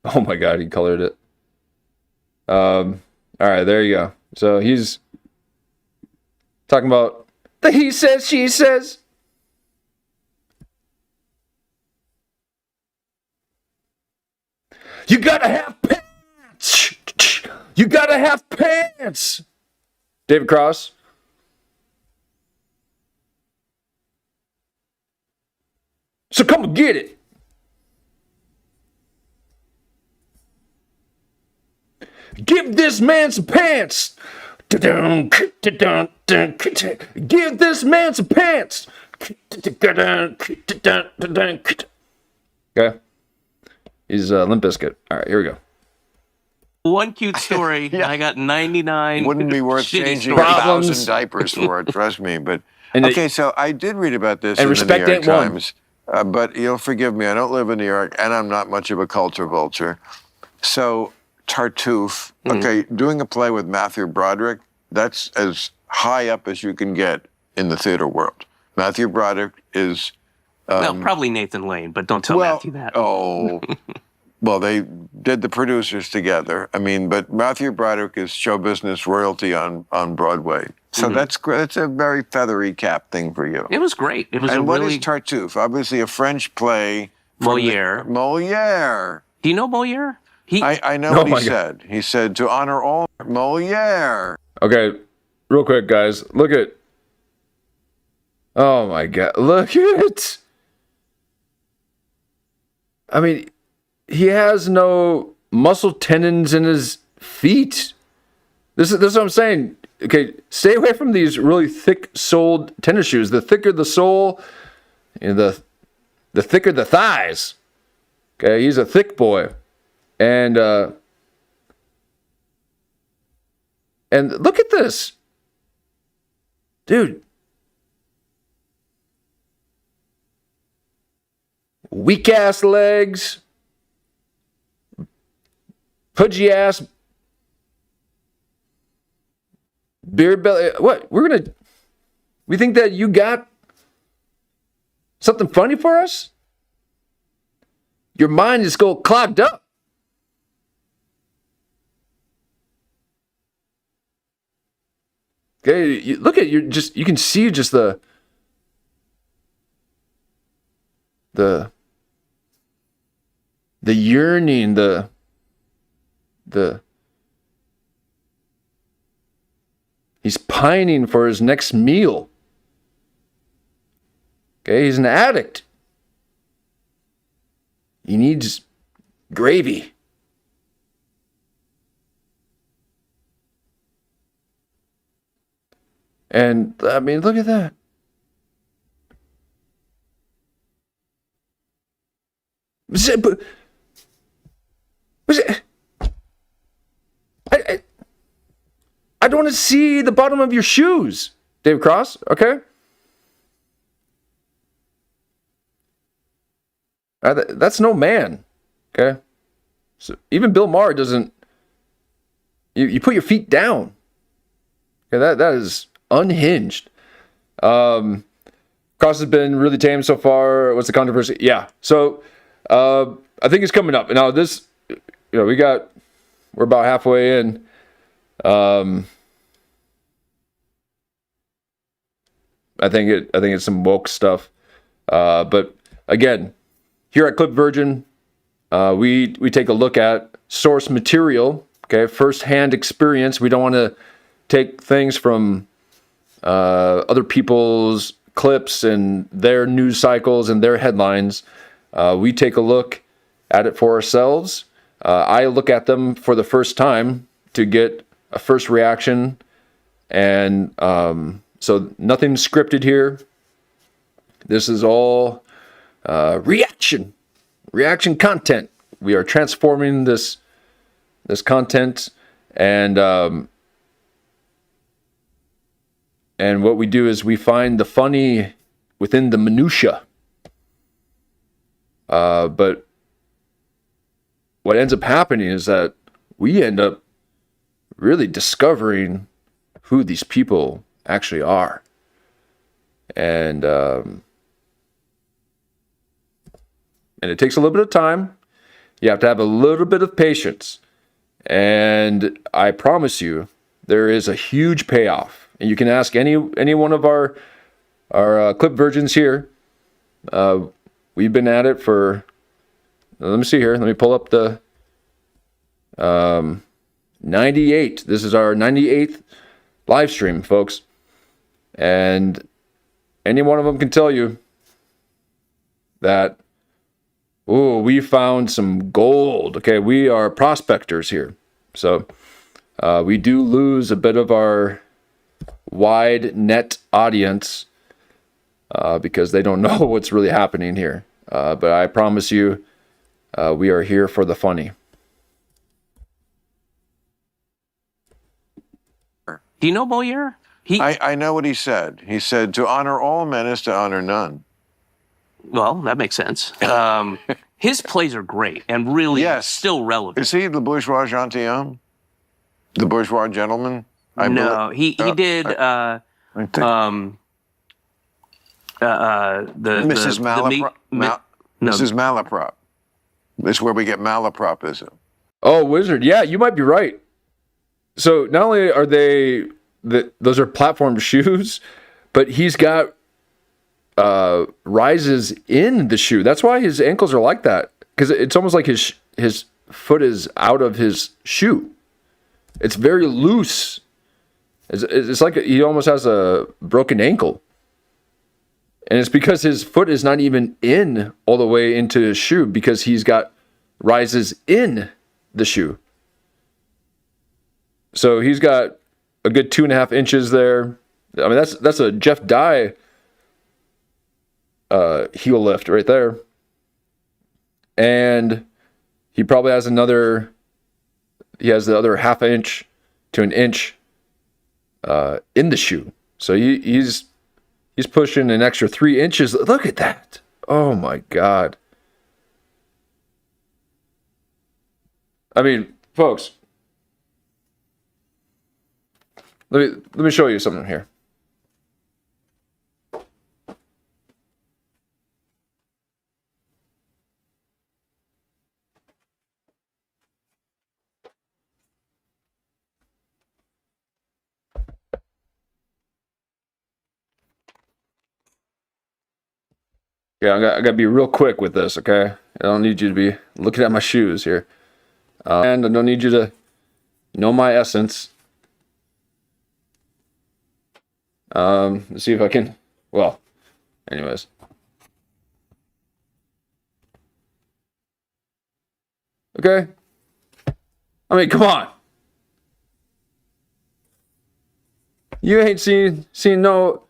Oh my God, he colored it. All right, there you go. So he's talking about the he says, she says. You gotta have pants. You gotta have pants. David Cross. So come and get it. Give this man some pants. Give this man some pants. Okay. He's Limp Bizkit. All right, here we go. One cute story. I got 99. Wouldn't be worth shitty changing stories. 1,000 diapers for it, trust me. But okay, so I did read about this in the respect New York ain't one. Times. But you'll forgive me, I don't live in New York, and I'm not much of a culture vulture. So Tartuffe, okay, doing a play with Matthew Broderick, that's as high up as you can get in the theater world. Matthew Broderick is... well, probably Nathan Lane, but don't tell Matthew that. Oh, well, they did the producers together. I mean, but Matthew Broderick is show business royalty on Broadway. So that's a very feathery cap thing for you. It was great. It was and a what really... is Tartuffe? Obviously a French play. Moliere. Moliere. Do you know Moliere? I know what he said. He said, to honor all Moliere. Okay, real quick, guys. Look at... Oh, my God. Look at it. I mean, he has no muscle tendons in his feet. This is what I'm saying. Okay, stay away from these really thick-soled tennis shoes. The thicker the sole, the thicker the thighs. Okay, he's a thick boy. And look at this. Dude. Weak-ass legs. Pudgy-ass beer belly. What? We think that you got something funny for us? Your mind is all clogged up. Okay, look at you can see just the yearning, the he's pining for his next meal. Okay, he's an addict. He needs gravy. And I mean, look at that. I don't want to see the bottom of your shoes, Dave Cross, okay? That's no man, okay? So even Bill Maher doesn't... You put your feet down. Okay, that is unhinged. Cross has been really tame so far. What's the controversy? Yeah, so I think it's coming up. Now this, we're about halfway in. I think it's some woke stuff. But again, here at Clip Virgin, we take a look at source material, okay, first-hand experience. We don't want to take things from other people's clips and their news cycles and their headlines. We take a look at it for ourselves. I look at them for the first time to get a first reaction, and so nothing scripted here. This is all reaction content. We are transforming this content, and what we do is we find the funny within the minutia. But what ends up happening is that we end up really discovering who these people actually are. And it takes a little bit of time. You have to have a little bit of patience. And I promise you, there is a huge payoff. And you can ask any one of our Clip Virgins here. We've been at it for, let me see here. Let me pull up the 98. This is our 98th live stream, folks. And any one of them can tell you that, we found some gold. Okay, we are prospectors here. So We do lose a bit of our wide net audience because they don't know what's really happening here. But I promise you, we are here for the funny. Do you know Maher? I know what he said. He said, to honor all men is to honor none. Well, that makes sense. His plays are great and really still relevant. Is he the bourgeois gentilhomme? The bourgeois gentleman? No, he did I think. Mrs. Mrs. Malaprop. This is where we get malapropism. Oh, Wizard. Yeah, you might be right. So not only are those are platform shoes, but he's got rises in the shoe. That's why his ankles are like that, because it's almost like his foot is out of his shoe. It's very loose. It's like he almost has a broken ankle. And it's because his foot is not even in all the way into his shoe, because he's got rises in the shoe. So he's got a good 2.5 inches there. I mean, that's a Jeff Dye heel lift right there. And he probably has the other 1/2 inch to 1 inch in the shoe. So he's pushing an extra 3 inches. Look at that. Oh my God. I mean, folks, let me show you something here. Yeah, I gotta be real quick with this, okay? I don't need you to be looking at my shoes here. And I don't need you to know my essence. Let's see if I can, well, anyways. Okay? I mean, come on. You ain't seen no...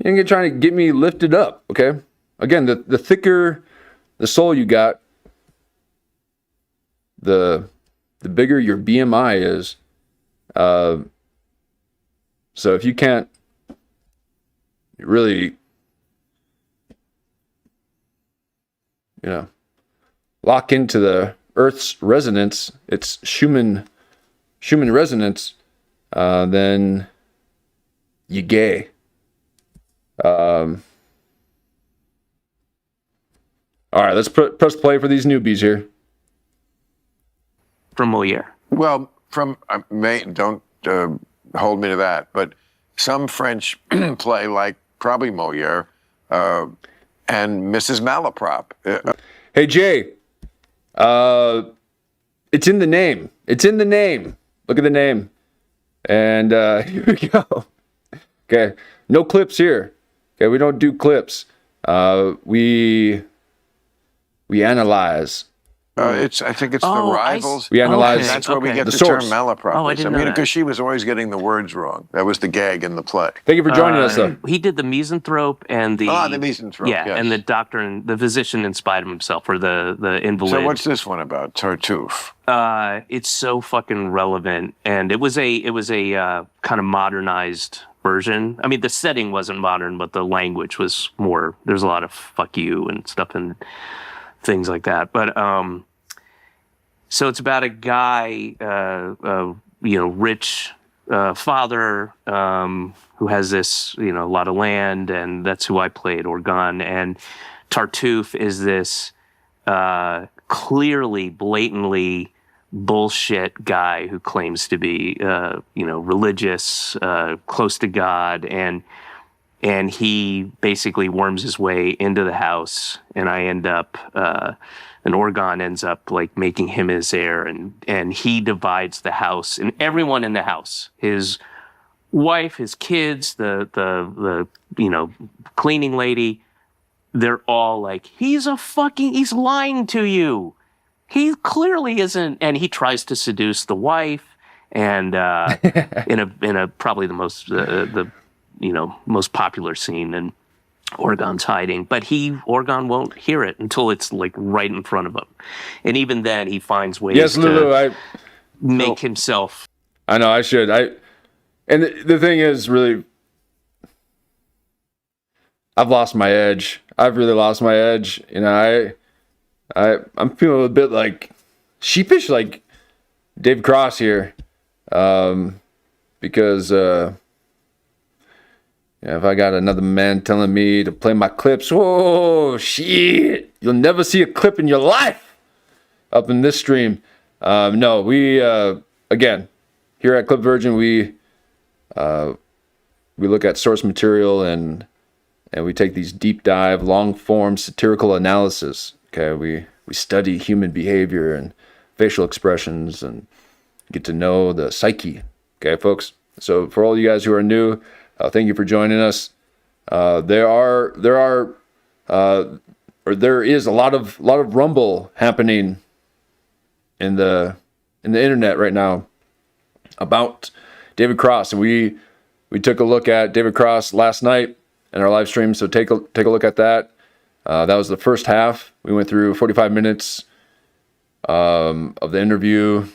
You ain't trying to get me lifted up, okay? Again, the thicker the sole you got, the bigger your BMI is. So if you can't really, lock into the Earth's resonance, its Schumann resonance, then you gay. All right, let's press play for these newbies here. From Maher. Well, from don't hold me to that, but some French play like probably Maher and Mrs. Malaprop. Hey Jay, it's in the name. It's in the name. Look at the name. And here we go. Okay, no clips here. Okay, we don't do clips. We analyze. I think it's the rivals. We analyze. Okay. That's where we get the source. term malaprop. Oh, I didn't know that. Because she was always getting the words wrong. That was the gag in the play. Thank you for joining us, though. He did the misanthrope and the misanthrope. Yeah, yes. and the doctor and the physician in spite of himself, or the invalid. So what's this one about? Tartuffe. It's so fucking relevant, and it was a kind of modernized version. I mean, the setting wasn't modern, but the language was more. There's a lot of fuck you and stuff and things like that. But so it's about a guy, rich father who has this, a lot of land, and that's who I played, Organ. And Tartuffe is this clearly, blatantly bullshit guy who claims to be, religious, close to God, and he basically worms his way into the house, and I end up, and Organ ends up like making him his heir, and he divides the house, and everyone in the house, his wife, his kids, the cleaning lady, they're all like, he's lying to you. he clearly isn't, and he tries to seduce the wife, and in a probably the most most popular scene in Orgon's hiding, but Orgon won't hear it until it's like right in front of him, and even then he finds ways to make himself. I know I should. And the thing is, really, I've lost my edge. I've really lost my edge. You know, I'm feeling a bit like sheepish, like Dave Cross here, because if I got another man telling me to play my clips, oh shit, you'll never see a clip in your life up in this stream. No, we again here at Clip Virgin, we look at source material and we take these deep dive, long form satirical analysis. Okay, we study human behavior and facial expressions and get to know the psyche. Okay, folks. So for all you guys who are new, thank you for joining us. There is a lot of rumble happening in the internet right now about David Cross, and we took a look at David Cross last night in our live stream. So take a look at that. That was the first half. We went through 45 minutes of the interview.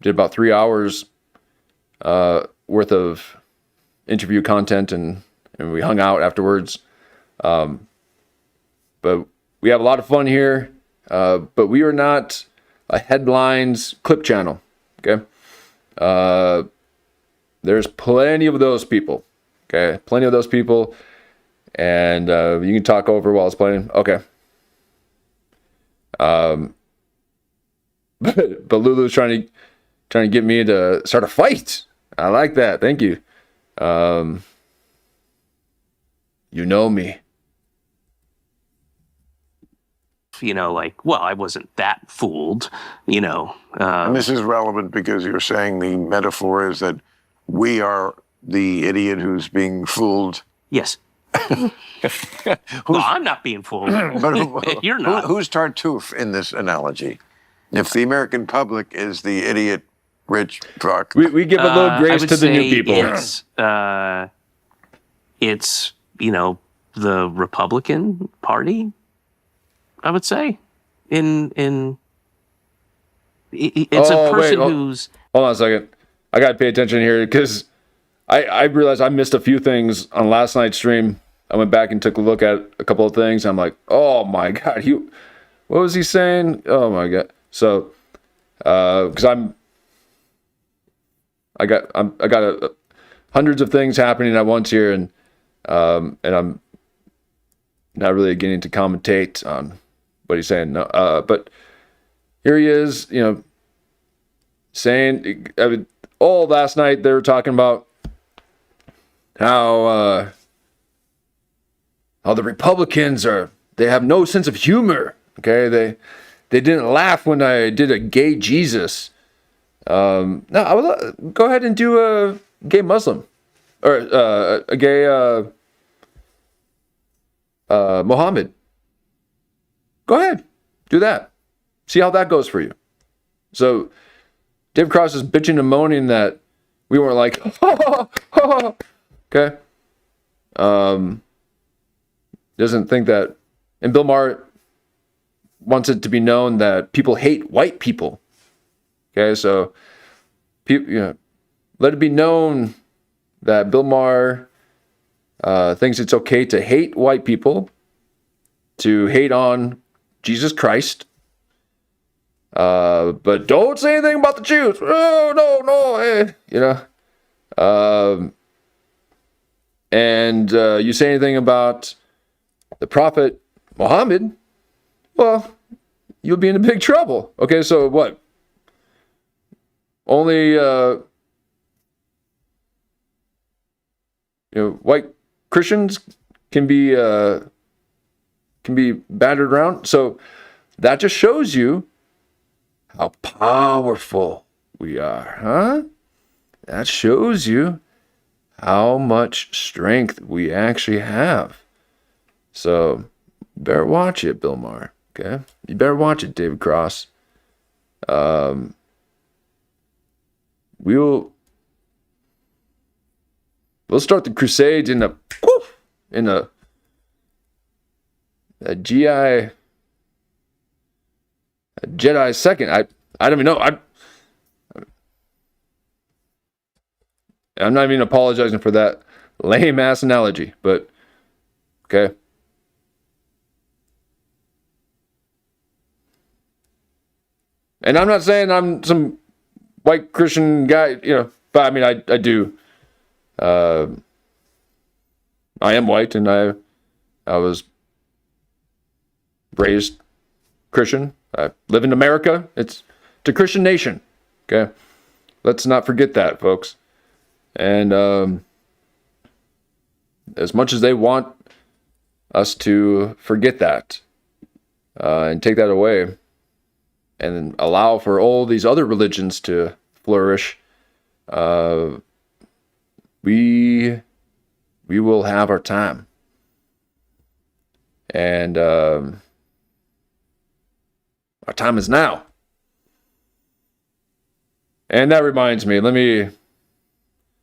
Did about 3 hours worth of interview content, and we hung out afterwards. But we have a lot of fun here. But we are not a headlines clip channel. Okay. There's plenty of those people. Okay. Plenty of those people. And you can talk over while it's playing. Okay. But Lulu's trying to get me to start a fight. I like that. Thank you. You know me. I wasn't that fooled, And this is relevant because you're saying the metaphor is that we are the idiot who's being fooled. Yes. Well, I'm not being fooled. But You're not. Who's Tartuffe in this analogy? If the American public is the idiot, rich fuck. We give a little grace to the new people. It's the Republican Party, I would say. It's a person who's... Hold on a second. I got to pay attention here because I realized I missed a few things on last night's stream. I went back and took a look at a couple of things. I'm like, oh my God, what was he saying? Oh my God. So, because I got hundreds of things happening at once here, and I'm not really getting to commentate on what he's saying. No, but here he is, saying, all last night they were talking about how the Republicans they have no sense of humor. Okay, they didn't laugh when I did a gay Jesus. No, I would go ahead and do a gay Muslim or a gay Muhammad. Go ahead, do that. See how that goes for you. So Dave Cross is bitching and moaning that we weren't like, okay. Doesn't think that, and Bill Maher wants it to be known that people hate white people. Okay, so let it be known that Bill Maher thinks it's okay to hate white people, to hate on Jesus Christ, but don't say anything about the Jews. Oh, no, and you say anything about the Prophet Muhammad, well, you'll be in big trouble. Okay, so what? Only white Christians can be battered around. So that just shows you how powerful we are, huh? That shows you how much strength we actually have. So better watch it, Bill Maher. Okay, you better watch it, David Cross. We'll start the Crusades in a Jedi second. I don't even know. I'm not even apologizing for that lame ass analogy, but okay. And I'm not saying I'm some white Christian guy, but I mean, I do. I am white, and I was raised Christian. I live in America. It's a Christian nation. Okay, let's not forget that, folks. And as much as they want us to forget that and take that away and allow for all these other religions to flourish, we will have our time. And our time is now. And that reminds me,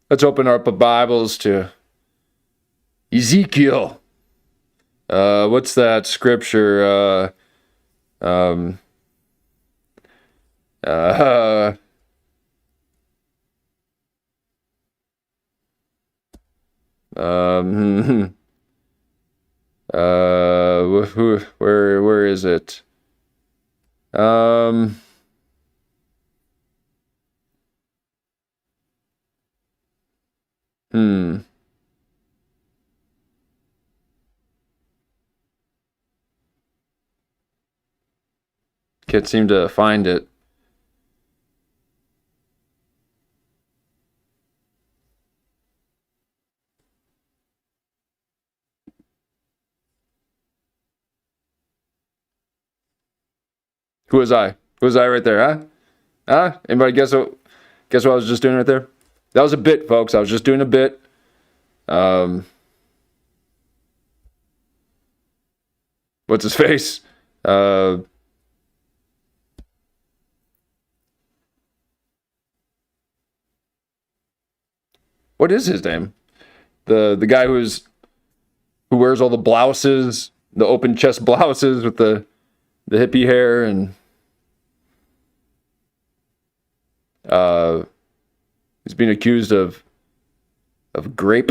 let's open up our Bibles to Ezekiel. What's that scripture? Where is it? Can't seem to find it. Who was I? Who was I right there, huh? Huh? Anybody guess what I was just doing right there? That was a bit, folks. I was just doing a bit. What's his face? What is his name? The guy who wears all the blouses, the open chest blouses with the hippie hair, and he's being accused of grape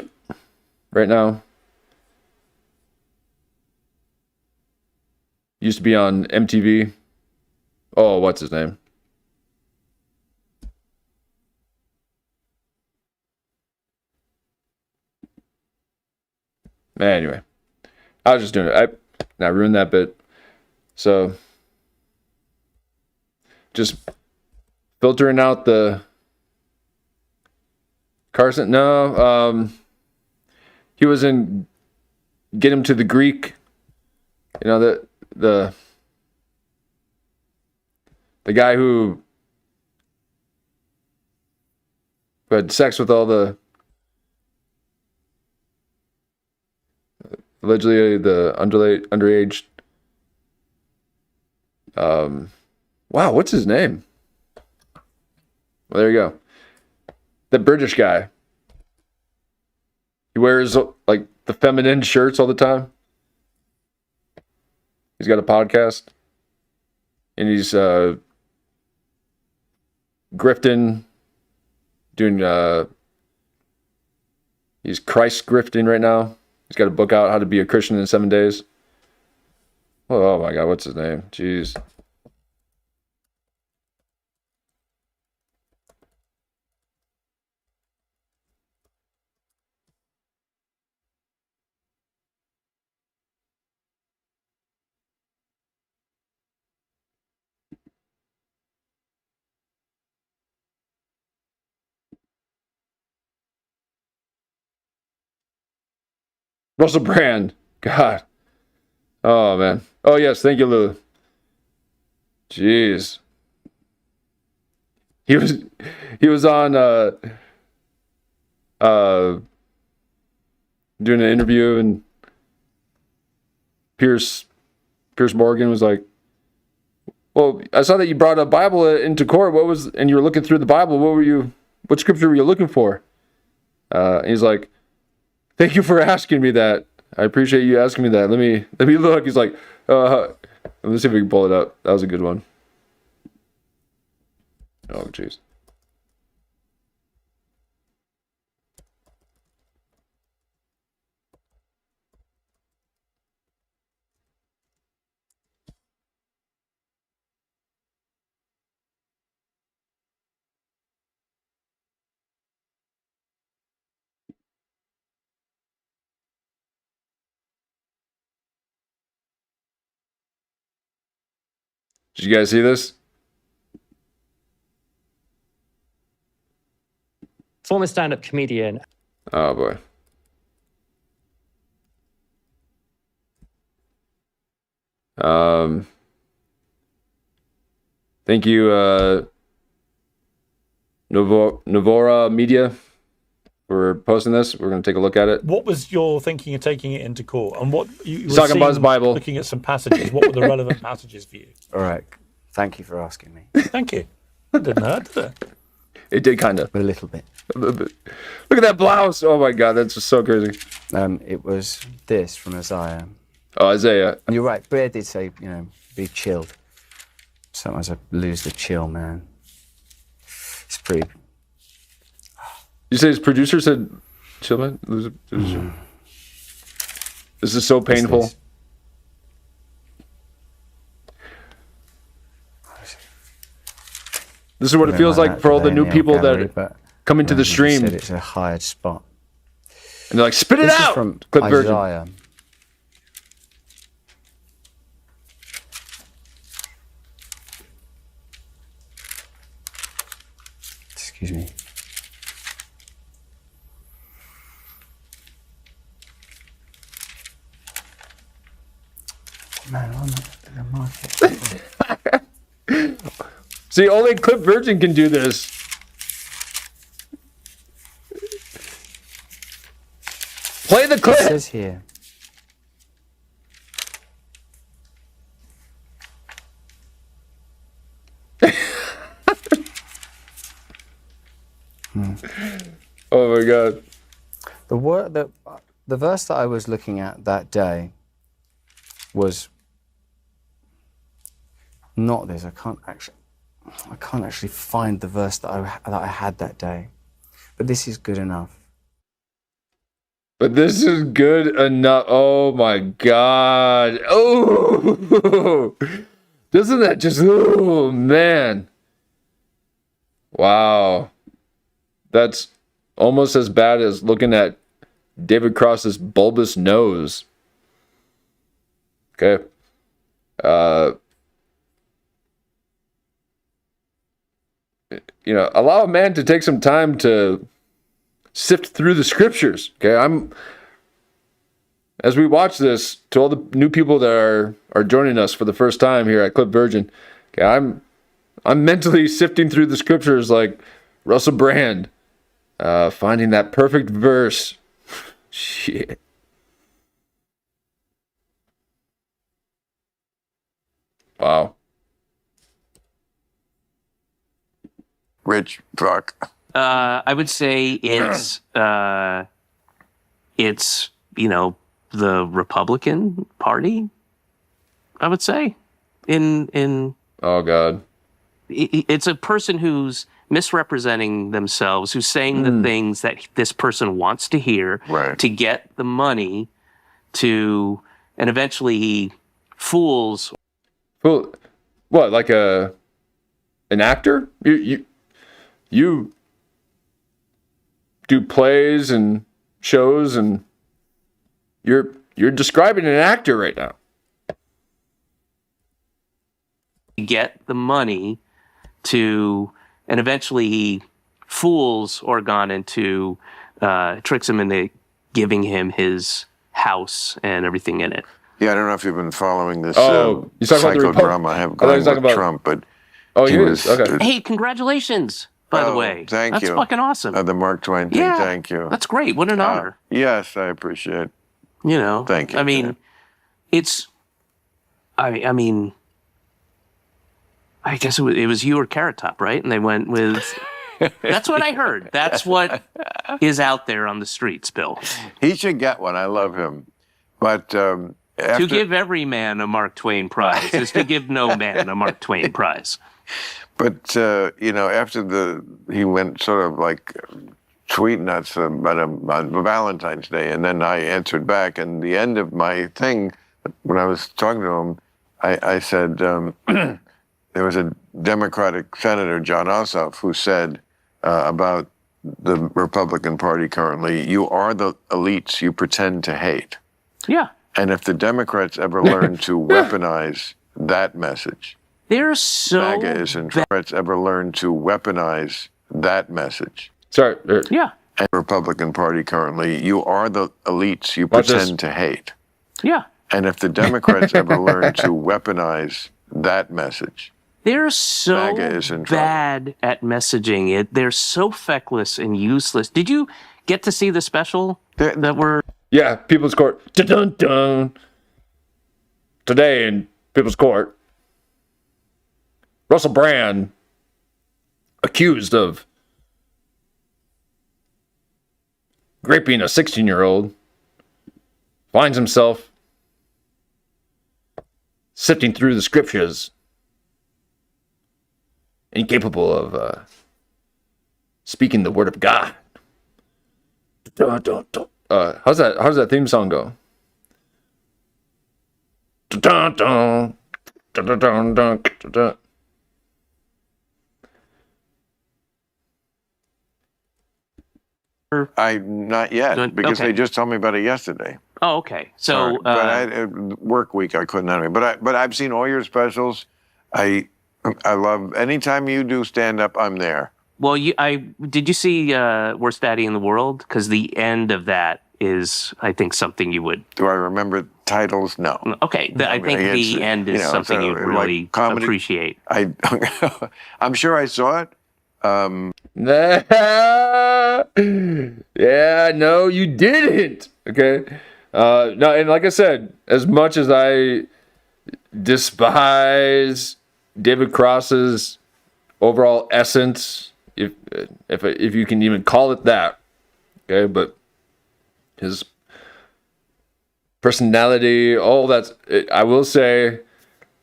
right now. Used to be on MTV. Oh, what's his name? Anyway, I was just doing it. I ruined that bit. So, just filtering out the Carson. No, he was in Get Him to the Greek. The guy who had sex with all the allegedly the underage. Wow, what's his name? Well, there you go. The British guy. He wears like the feminine shirts all the time. He's got a podcast, and he's grifting, doing. He's Christ grifting right now. He's got a book out, How to Be a Christian in 7 Days. Oh my God, what's his name? Jeez. Russell Brand. God. Oh, man. Oh, yes. Thank you, Lou. Jeez. He was on doing an interview, and Pierce Morgan was like, Well, I saw that you brought a Bible into court. And you were looking through the Bible. What scripture were you looking for? And he's like, thank you for asking me that. I appreciate you asking me that. Let me look. He's like, let me see if we can pull it up. That was a good one. Oh, jeez. Did you guys see this? Former stand-up comedian. Oh boy. Thank you, Novora Media, for posting this. We're going to take a look at it. What was your thinking of taking it into court? And what you were talking about his Bible. Looking at some passages. What were the relevant passages for you? All right. Thank you for asking me. Thank you. That didn't hurt, did it? It did kind of. A little bit. Look at that blouse. Oh my God, that's just so crazy. It was this from Isaiah. Oh, Isaiah. And you're right. Blair did say, be chilled. Sometimes I lose the chill, man. It's pretty. You say his producer said, chill, man? Lose it. This is so painful. This is what it feels like for all the new people that come into the stream. Said it's a hired spot. And they're like, spit it out! From Clip Isaiah. version. Excuse me. Man, I'm not in the market. See, only Clip Virgin can do this. Play the clip. It says here. Oh my God. The verse that I was looking at that day was not this. I can't actually find the verse that I had that day. But this is good enough. But this is good enough. Oh my God. Oh, doesn't that just, oh man. Wow. That's almost as bad as looking at David Cross's bulbous nose. Okay. Allow a man to take some time to sift through the scriptures. Okay, as we watch this, to all the new people that are joining us for the first time here at Clip Virgin, okay, I'm mentally sifting through the scriptures like Russell Brand, finding that perfect verse. Shit. Wow. Rich, fuck. I would say it's the Republican Party. I would say in Oh God. It's a person who's misrepresenting themselves, who's saying the things that this person wants to hear to get the money to, and eventually he fools. Well, what, like an actor? You do plays and shows, and you're describing an actor right now. Get the money to, and eventually he fools Orgon into, tricks him into giving him his house and everything in it. Yeah, I don't know if you've been following this he's talking about the psychodrama I have going with Trump, but he was okay. Hey, congratulations, by the way. Thank you. That's fucking awesome. The Mark Twain thing, Yeah, thank you. That's great. What an honor. Yes, I appreciate it. Thank you. I mean, it's, I mean, I guess it was you or Carrot Top, right? And they went with. That's what I heard. That's what is out there on the streets, Bill. He should get one. I love him. But to give every man a Mark Twain prize is to give no man a Mark Twain prize. But after he went sort of like tweet nuts on Valentine's Day, and then I answered back. And the end of my thing, when I was talking to him, I said there was a Democratic Senator, John Ossoff, who said about the Republican Party currently, "You are the elites you pretend to hate." Yeah. And if the Democrats ever learn to weaponize that message, they're so MAGA is in trouble. Ever learn to weaponize that message? Sorry. Yeah. And the Republican Party currently, you are the elites you pretend to hate. Yeah. And if the Democrats ever learn to weaponize that message, they're so MAGA is in bad at messaging it. They're so feckless and useless. Did you get to see the special that were? Yeah, People's Court. Dun-dun-dun. Today in People's Court, Russell Brand, accused of raping a 16-year-old, finds himself sifting through the scriptures, incapable of speaking the word of God. How's that theme song go? Not yet, because they just told me about it yesterday. Oh, okay. So, work week, I couldn't anyway. But I've seen all your specials. I love anytime you do stand up, I'm there. Well, did you see Worst Daddy in the World? Because the end of that is, I think, something you would. Do I remember titles? No. Okay, I think the end is something you'd really appreciate. I'm sure I saw it. Yeah, no, you didn't. Okay. No, and like I said, as much as I despise David Cross's overall essence, if you can even call it that, okay, but his personality, all that's, I will say,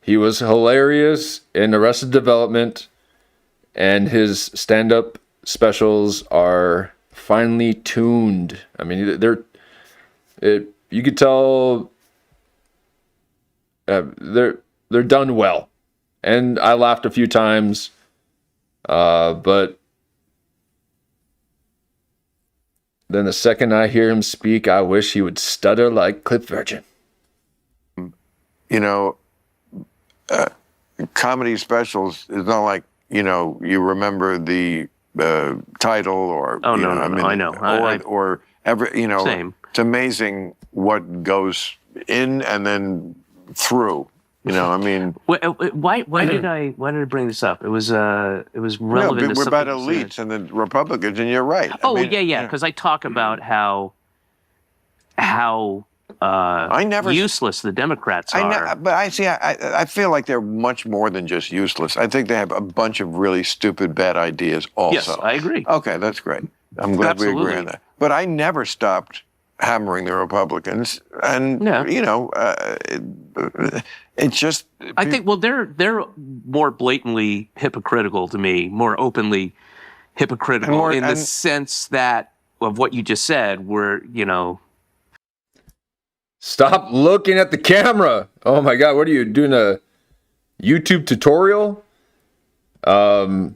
he was hilarious in Arrested Development, and his stand-up specials are finely tuned. I mean, you could tell they're done well, and I laughed a few times, but then the second I hear him speak, I wish he would stutter like Clipception. Comedy specials is not like, you remember the title or. Oh, no, I know. Or ever, Same. It's amazing what goes in and then through. I mean. Why did I bring this up? It was relevant. No, we're about elites and the Republicans, and you're right. Oh, yeah, because I talk about how useless the Democrats are. But I feel like they're much more than just useless. I think they have a bunch of really stupid, bad ideas also. Yes, I agree. Okay, that's great. I'm glad we agree on that. But I never stopped hammering the Republicans, and it's just. I think they're more blatantly hypocritical to me, more openly hypocritical in the sense that of what you just said, where Stop looking at the camera. Oh my God, what are you doing, a YouTube tutorial? But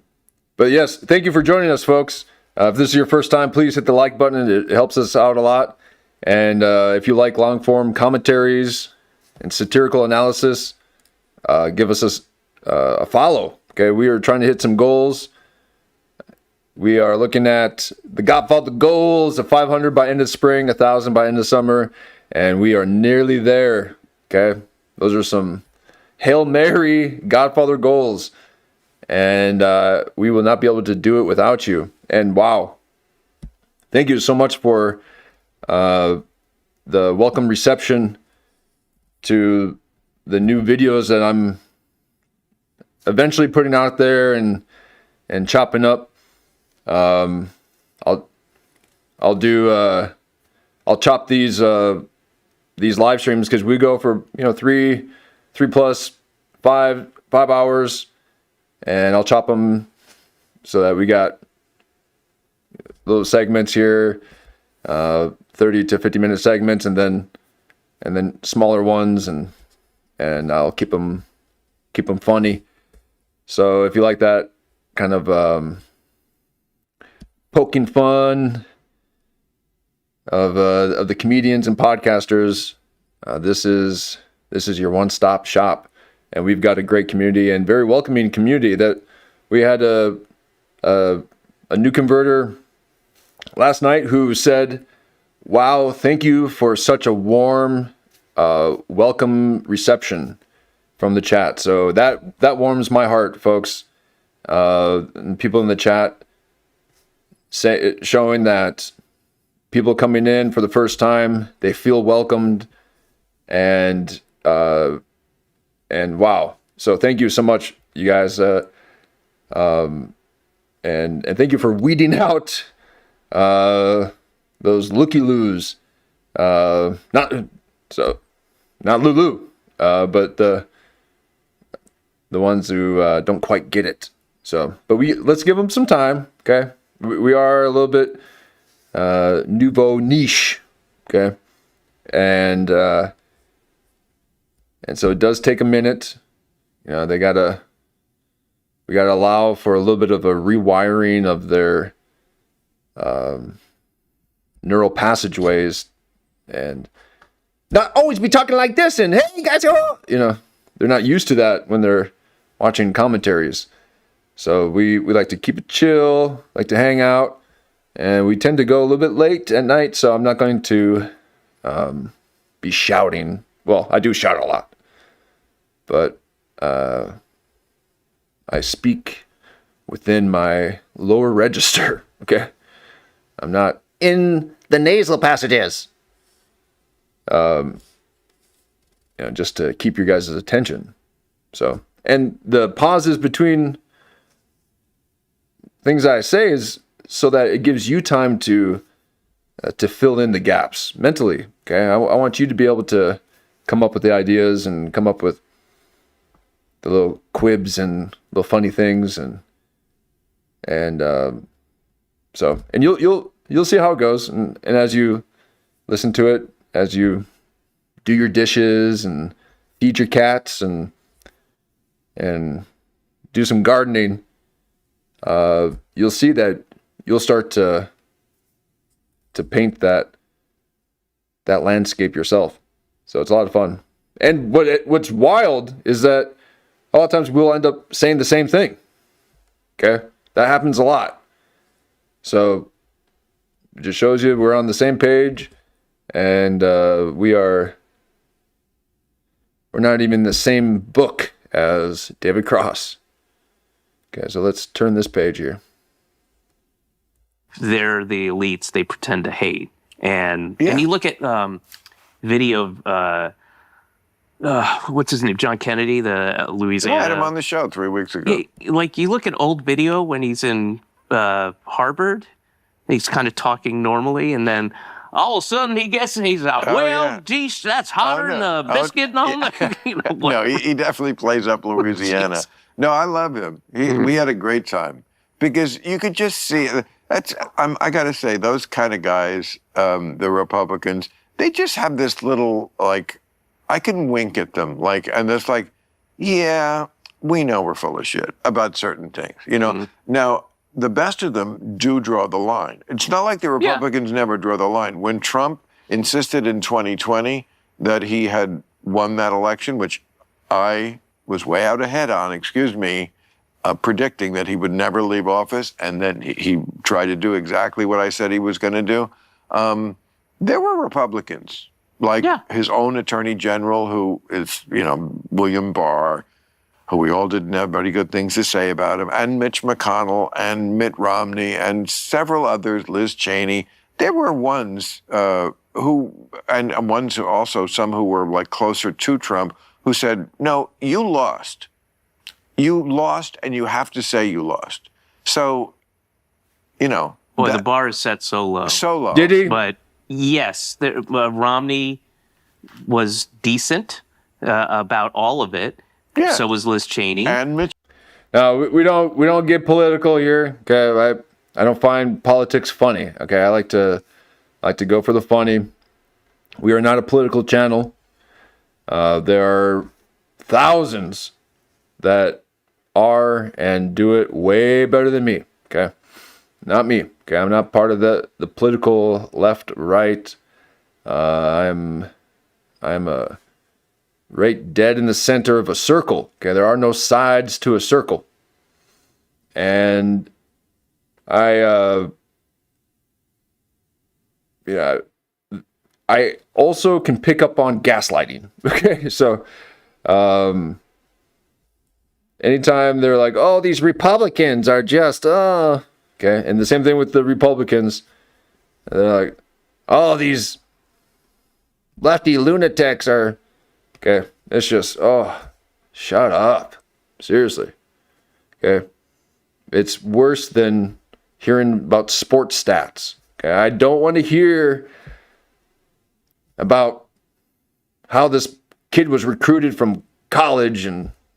yes, thank you for joining us, folks. If this is your first time, please hit the like button. It helps us out a lot. And if you like long form commentaries and satirical analysis, give us a follow. Okay, we are trying to hit some goals. We are looking at the Godfather goals of 500 by end of spring, 1,000 by end of summer. And we are nearly there, okay? Those are some Hail Mary Godfather goals. And we will not be able to do it without you. And wow, thank you so much for the welcome reception to the new videos that eventually putting out there and chopping up. I'll chop these live streams because we go for 3 plus 5 hours, and I'll chop them so that we got little segments here, 30 to 50 minute segments, and then smaller ones, and I'll keep them funny. So if you like that kind of poking fun of the comedians and podcasters, this is your one-stop shop, and we've got a great community and very welcoming community. That we had a new converter last night who said, "Wow, thank you for such a warm, welcome reception from the chat." So that warms my heart, folks. And people in the chat showing that people coming in for the first time, they feel welcomed, and wow. So thank you so much, you guys, and thank you for weeding out those looky-loos, not Lulu, but the ones who don't quite get it. So, but let's give them some time, okay? We are a little bit nouveau niche, okay, and so it does take a minute. We gotta allow for a little bit of a rewiring of their neural passageways, and not always be talking like this and, hey, you guys, they're not used to that when they're watching commentaries. So we like to keep it chill, like to hang out, and we tend to go a little bit late at night, so I'm not going to be shouting. Well, I do shout a lot, but I speak within my lower register, okay? I'm not in the nasal passages. Just to keep your guys' attention. So, and the pauses between things I say is so that it gives you time to fill in the gaps mentally. Okay, I want you to be able to come up with the ideas and come up with the little quibs and little funny things, and you'll see how it goes, and as you listen to it, as you do your dishes and feed your cats and do some gardening, you'll see that you'll start to paint that landscape yourself. So it's a lot of fun. And what's wild is that a lot of times we'll end up saying the same thing. Okay? That happens a lot. So it just shows you we're on the same page, and we're not even in the same book as David Cross. Okay, so let's turn this page here. They're the elites they pretend to hate. And you look at video of what's his name, John Kennedy, the Louisiana. I had him on the show 3 weeks ago. Like, you look at old video when he's in Harvard, he's kind of talking normally, and then all of a sudden he gets and he's out. Geez, that's hotter than a biscuit and all that. No, he definitely plays up Louisiana. No, I love him. We had a great time because you could just see I got to say, those kind of guys, the Republicans, they just have this little, like, I can wink at them, like, and it's like, yeah, we know we're full of shit about certain things, Now, the best of them do draw the line. It's not like the Republicans never draw the line. When Trump insisted in 2020 that he had won that election, which I was way out ahead on, predicting that he would never leave office, and then he tried to do exactly what I said he was going to do. There were Republicans, like his own Attorney General, who is, William Barr, who we all didn't have very good things to say about him, and Mitch McConnell, and Mitt Romney, and several others, Liz Cheney. There were ones ones who also, some who were like closer to Trump, who said, no, you lost. you lost, and you have to say you lost. So, you know. Boy, the bar is set so low. So low. Did he? But yes, Romney was decent about all of it. Yeah. So was Liz Cheney. And Mitch. No, we don't get political here. Okay, I don't find politics funny. Okay, I like to go for the funny. We are not a political channel. There are thousands that are and do it way better than me. Okay, not me. Okay, I'm not part of the political left right. I'm right dead in the center of a circle. Okay, there are no sides to a circle. And I also can pick up on gaslighting. Okay, so anytime they're like, oh, these Republicans are just, okay, and the same thing with the Republicans. They're like, oh, these lefty lunatics are, okay, it's just, oh, shut up. Seriously. Okay. It's worse than hearing about sports stats. Okay. I don't want to hear about how this kid was recruited from college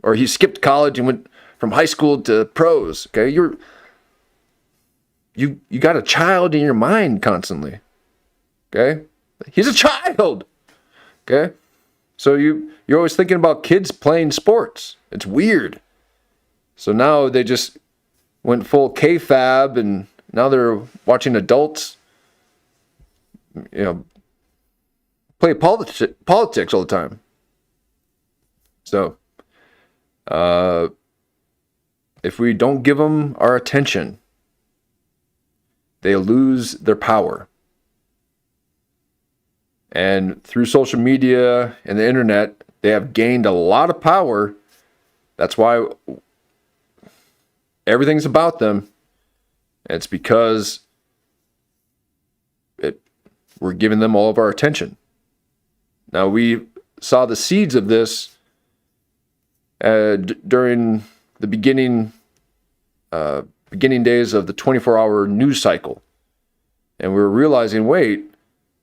or he skipped college and went from high school to pros. Okay. You got a child in your mind constantly. Okay. He's a child. Okay. So you're always thinking about kids playing sports. It's weird. So now they just went full kayfabe, and now they're watching adults, play politics all the time. So, if we don't give them our attention, they lose their power. And through social media and the internet, they have gained a lot of power. That's why everything's about them. It's because we're giving them all of our attention. Now, we saw the seeds of this during the beginning days of the 24-hour news cycle. And we were realizing, wait,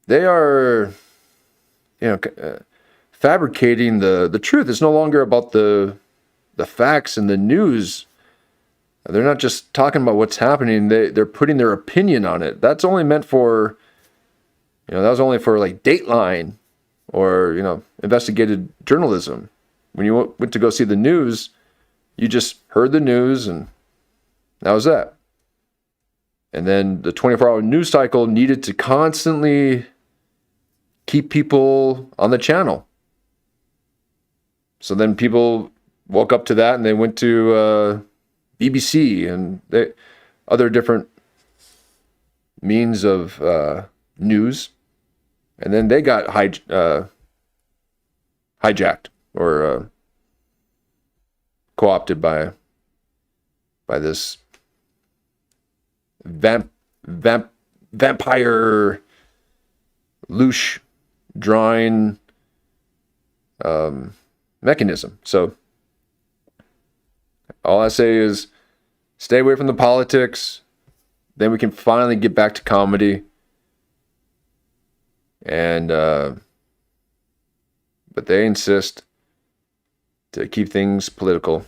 they are, fabricating the truth. It's no longer about the facts and the news. They're not just talking about what's happening. They're putting their opinion on it. That's only meant for, that was only for like Dateline or, investigative journalism. When you went to go see the news, you just heard the news and that was that. And then the 24-hour news cycle needed to constantly keep people on the channel. So then people woke up to that and they went to BBC and other different means of news. And then they got hijacked or co-opted by this vampire louche drawing mechanism. So all I say is stay away from the politics. Then we can finally get back to comedy. And but they insist to keep things political.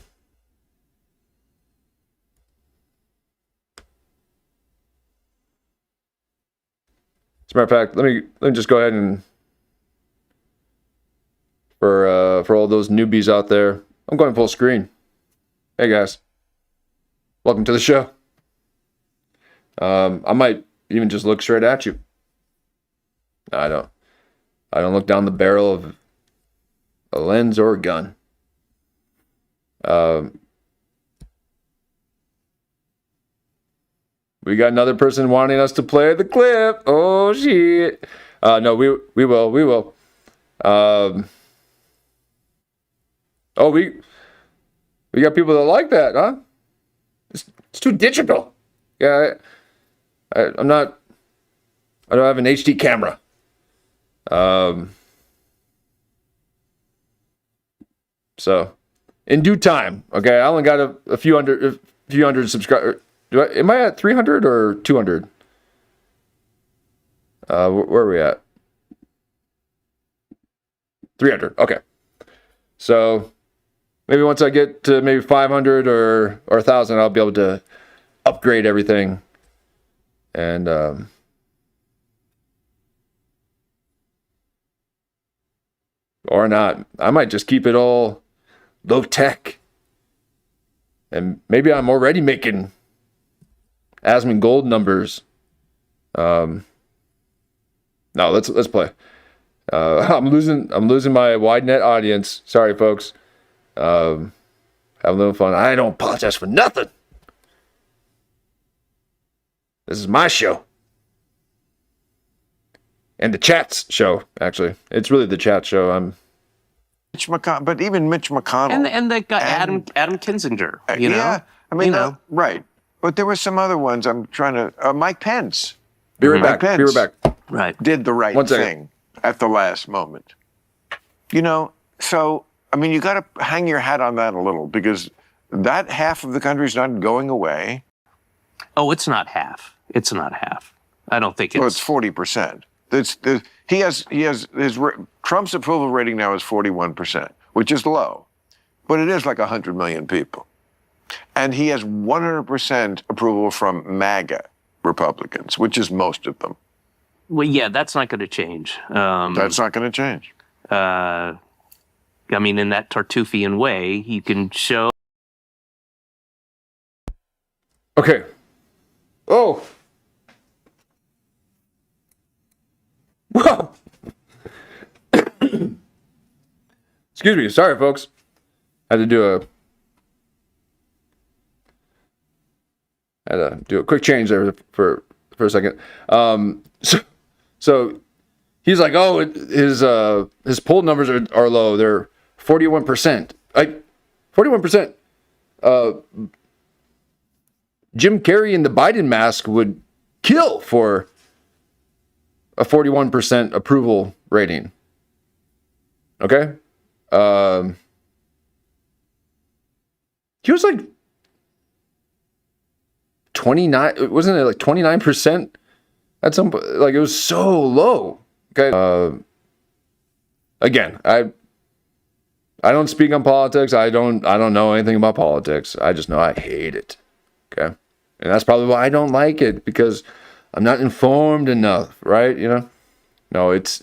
As a matter of fact, let me just go ahead and for all those newbies out there, I'm going full screen. Hey guys, welcome to the show. I might even just look straight at you. No, I don't look down the barrel of a lens or a gun. We got another person wanting us to play the clip. Oh shit! No, we will. We got people that like that, huh? It's too digital. Yeah, I don't have an HD camera. So in due time. Okay, I only got a few hundred subscribers. Am I at 300 or 200? Where are we at? 300. Okay. So maybe once I get to maybe 500 or 1,000, I'll be able to upgrade everything. And or not. I might just keep it all low tech. And maybe I'm already making Asmon Gold numbers. No, let's play. I'm losing my wide net audience. Sorry, folks. Have a little fun. I don't apologize for nothing. This is my show. And the chat's show, actually. It's really the chat show. Mitch McConnell, but even Mitch McConnell. And that guy, Adam Kinzinger, you know? Yeah, I mean, you know? Right. But there were some other ones I'm trying to... Mike Pence. Be right Mike back. Pence Be right back. Right. did the right thing at the last moment. You know, so, I mean, you got to hang your hat on that a little, because that half of the country's not going away. Oh, it's not half. It's not half. I don't think it's... Well, it's 40%. Trump's approval rating now is 41%, which is low, but it is like 100 million people. And he has 100% approval from MAGA Republicans, which is most of them. Well, yeah, that's not going to change. That's not going to change. I mean, in that Tartuffian way, you can show... Okay. Oh! Whoa! Excuse me. Sorry, folks. I had to do a quick change there for a second. So he's like, oh, his poll numbers are low. They're 41%. 41%. Jim Carrey in the Biden mask would kill for a 41% approval rating. Okay? He was like 29, wasn't it like 29% at some point? Like, it was so low. Okay? Again, I don't speak on politics. I don't know anything about politics. I just know I hate it. Okay? And that's probably why I don't like it, because I'm not informed enough, right? You know? No, it's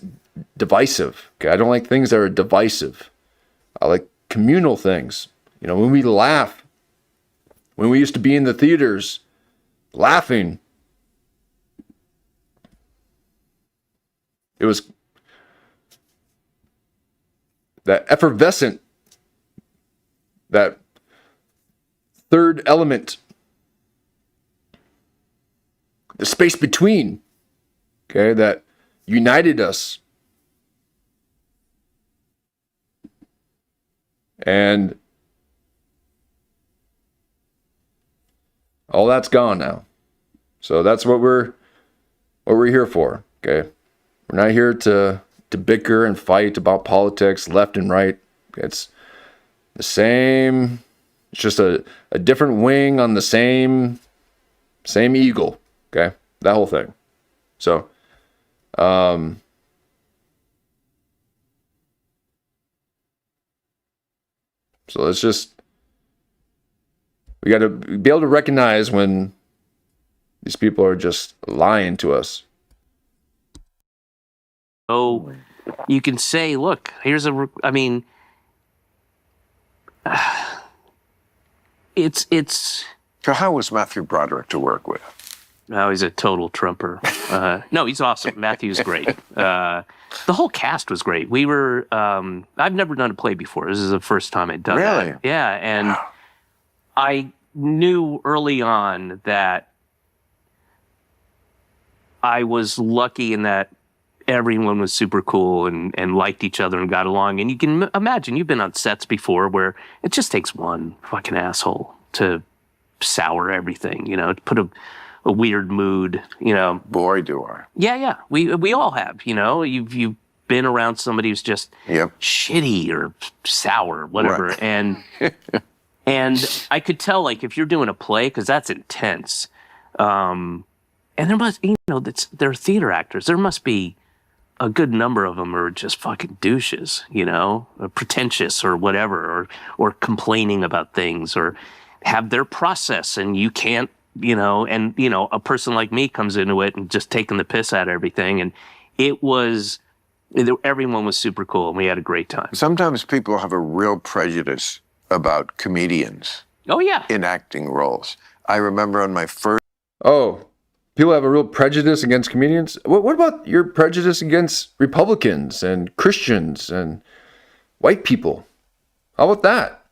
divisive. Okay? I don't like things that are divisive. I like communal things. You know, when we laugh, when we used to be in the theaters laughing, it was that effervescent, that third element, the space between, okay, that united us. And all that's gone now. So that's what we're here for, okay? We're not here to bicker and fight about politics left and right. It's the same, it's just a different wing on the same eagle, okay? That whole thing. So, so let's just, we got to be able to recognize when these people are just lying to us. Oh, you can say, look, here's I mean, it's. So how was Matthew Broderick to work with? No, he's a total Trumper. No, he's awesome. Matthew's great. The whole cast was great. We were, I've never done a play before. This is the first time I'd done Really? that. Yeah, and I knew early on that I was lucky in that everyone was super cool and liked each other and got along. And you can imagine, you've been on sets before where it just takes one fucking asshole to sour everything, you know, to put a weird mood, you know. Boy, do I. Yeah. We all have, you know, you've been around somebody who's just shitty or sour, whatever. Right. And I could tell, like, if you're doing a play, because that's intense, and there must, they're theater actors. There must be a good number of them are just fucking douches, or pretentious or whatever, or complaining about things, or have their process, and you can't, a person like me comes into it and just taking the piss out of everything, and everyone was super cool, and we had a great time. Sometimes people have a real prejudice about comedians. Oh, yeah. In acting roles. I remember on my first... Oh, people have a real prejudice against comedians? What about your prejudice against Republicans and Christians and white people? How about that?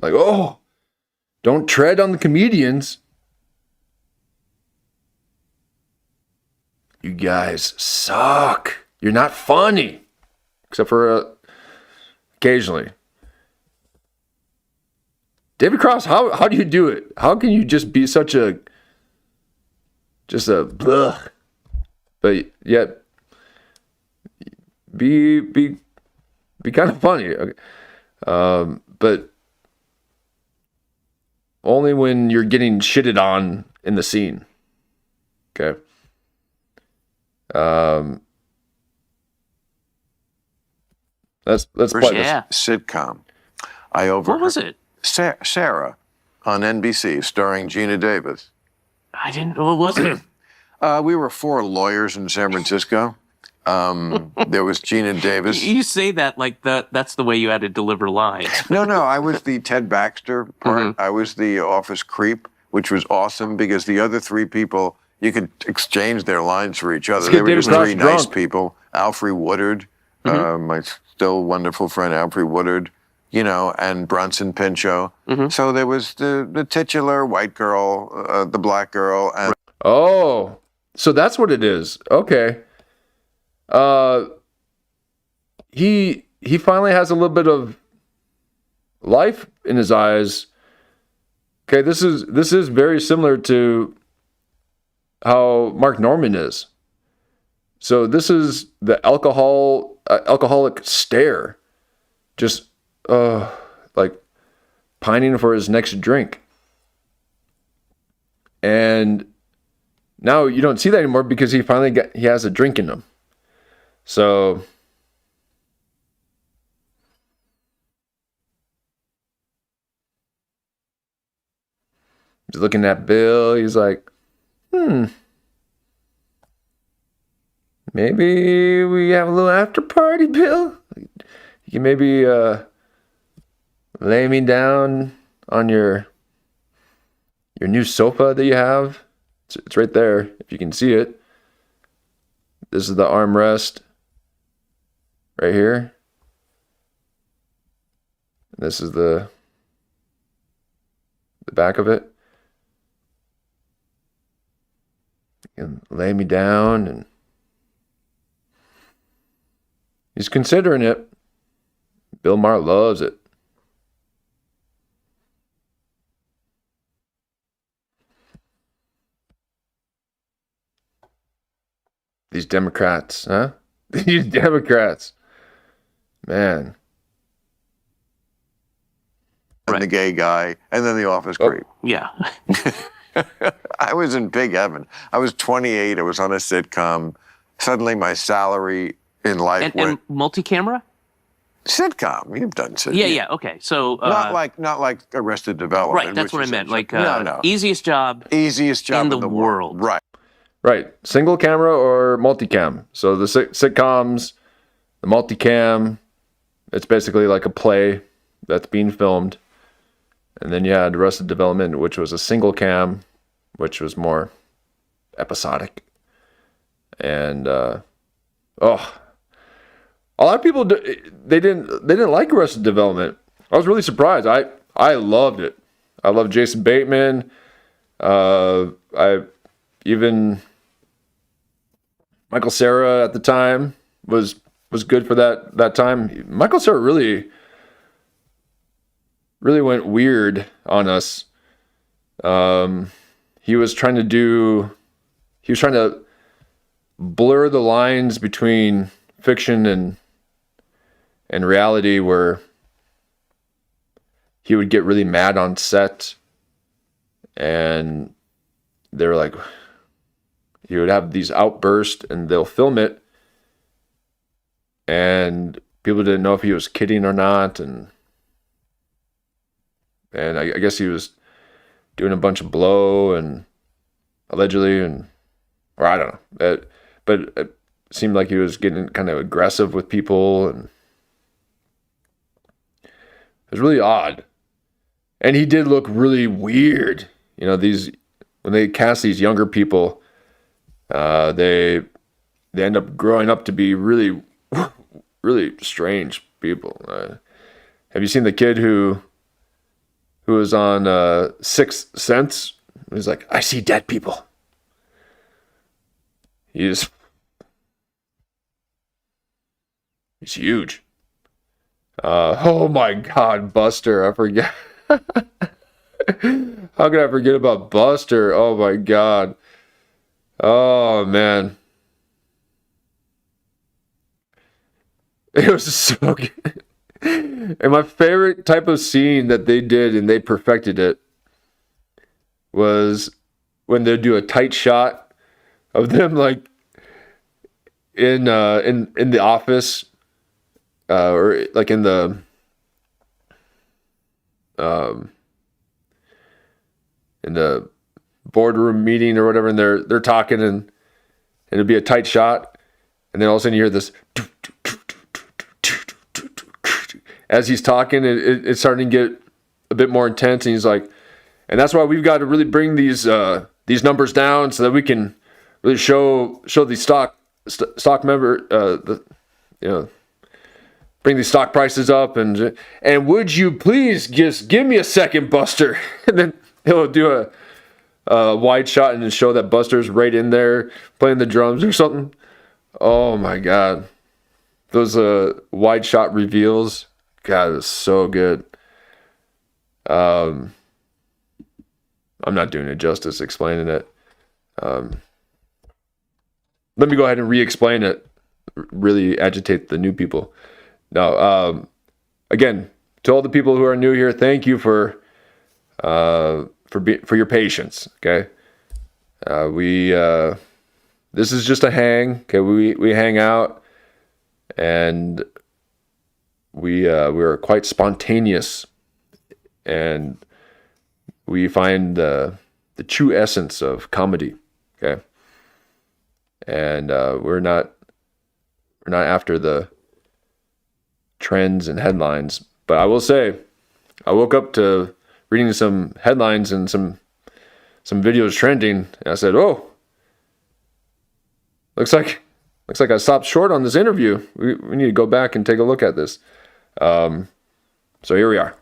Like, oh, don't tread on the comedians. You guys suck. You're not funny. Except for occasionally. David Cross, how do you do it? How can you just be such a blech, but yet be kind of funny? Okay. But only when you're getting shitted on in the scene. Okay. Let's play this. Sitcom. What was it? Sarah on NBC, starring Gina Davis. I didn't know. What was it? We were 4 lawyers in San Francisco. There was Gina Davis. You say that like that's the way you had to deliver lines. No, I was the Ted Baxter part. Mm-hmm. I was the office creep, which was awesome because the other 3 people, you could exchange their lines for each other. They were just 3 nice people. Alfre Woodard, my still wonderful friend Alfre Woodard, and Bronson Pinchot. Mm-hmm. So there was the titular white girl, the black girl, and oh, so that's what it is. Okay. He finally has a little bit of life in his eyes. Okay, this is very similar to how Mark Norman is. So this is the alcoholic stare, just like pining for his next drink. And now you don't see that anymore because he has a drink in him. So he's looking at Bill. He's like, maybe we have a little after party, Bill. You can maybe lay me down on your new sofa that you have. It's right there, if you can see it. This is the armrest right here. This is the back of it. You can lay me down, and he's considering it. Bill Maher loves it. These Democrats, huh? These Democrats. Man. And the gay guy, and then the office creep. Yeah. I was in big heaven. I was 28. I was on a sitcom. Suddenly my salary in life went... And multi-camera? Sitcom. You've done sitcom. Yeah. Okay. So not like Arrested Development. Right. That's what I meant. Like no. Easiest job in the world. Right. Single camera or multicam. So the sitcoms, the multicam, it's basically like a play that's being filmed. And then you had Arrested Development, which was a single cam, which was more episodic. And a lot of people they didn't like Arrested Development. I was really surprised. I loved it. I love Jason Bateman. I even Michael Cera at the time was good for that time. Michael Cera really went weird on us. He was trying to do he was trying to blur the lines between fiction and reality, where he would get really mad on set, and they were like, he would have these outbursts and they'll film it, and people didn't know if he was kidding or not, and I guess he was doing a bunch of blow and allegedly, or I don't know, but it seemed like he was getting kind of aggressive with people, and it was really odd. And he did look really weird. You know, when they cast these younger people, they end up growing up to be really, really strange people. Have you seen the kid who was on Sixth Sense? He's like, I see dead people. He's huge. Oh my God, Buster! I forget. How could I forget about Buster? Oh my God. Oh man. It was so good. And my favorite type of scene that they did, and they perfected it, was when they do a tight shot of them like in the office, or like in the boardroom meeting or whatever, and they're talking, and it'll be a tight shot, and then all of a sudden you hear this as he's talking, it's starting to get a bit more intense, and he's like, and that's why we've got to really bring these numbers down so that we can really show the stock member, bring these stock prices up, and would you please just give me a second, Buster? And then he'll do a wide shot and show that Buster's right in there playing the drums or something. Oh my God, those wide shot reveals, God, it was so good. I'm not doing it justice explaining it. Let me go ahead and re-explain it. Really agitate the new people. No, again, to all the people who are new here, thank you for your patience. Okay, this is just a hang. Okay, we hang out, and we're quite spontaneous, and we find the true essence of comedy. Okay, and we're not after the trends and headlines. But I will say, I woke up to reading some headlines and some videos trending, and I said, "Oh, looks like I stopped short on this interview. We need to go back and take a look at this." So here we are.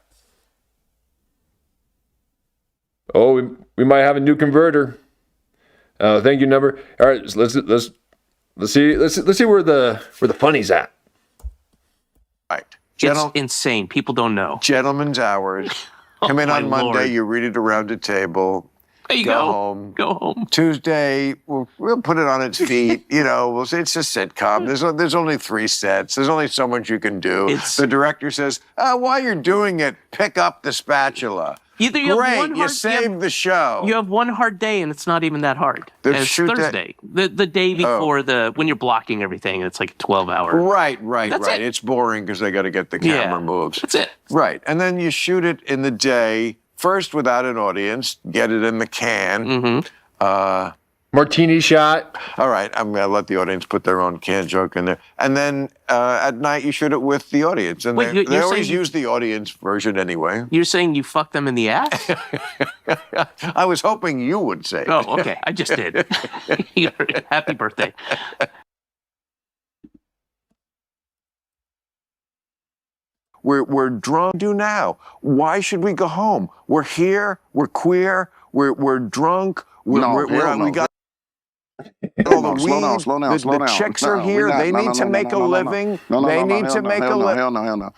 Oh, we might have a new converter. Thank you, number. All right, so let's see where the funny's at. Right. It's insane. People don't know. Gentlemen's hours. Come in on Monday, Lord. you read it around a table. There you go go. home. Go home. Tuesday, we'll put it on its feet. We'll say it's a sitcom. There's only 3 sets. There's only so much you can do. The director says, while you're doing it, pick up the spatula. Either you Great, have one you hard, saved the show. You have one hard day, and it's not even that hard. The And it's shoot Thursday, the day before when you're blocking everything. It's like a 12-hour. Right. That's it. It's boring because they got to get the camera moves. That's it. Right, and then you shoot it in the day, first without an audience, get it in the can. Mm-hmm. Martini shot. All right, I'm going to let the audience put their own can joke in there. And then at night, you shoot it with the audience. And Wait, they you're always saying- use the audience version anyway. You're saying you fucked them in the ass? I was hoping you would say it. Oh, okay. I just did. Happy birthday. We're drunk. Do now. Why should we go home? We're here. We're queer. We're drunk. We got all the weed. Slow down. The chicks are here. They need to make a living. They need to make a living. Hell no.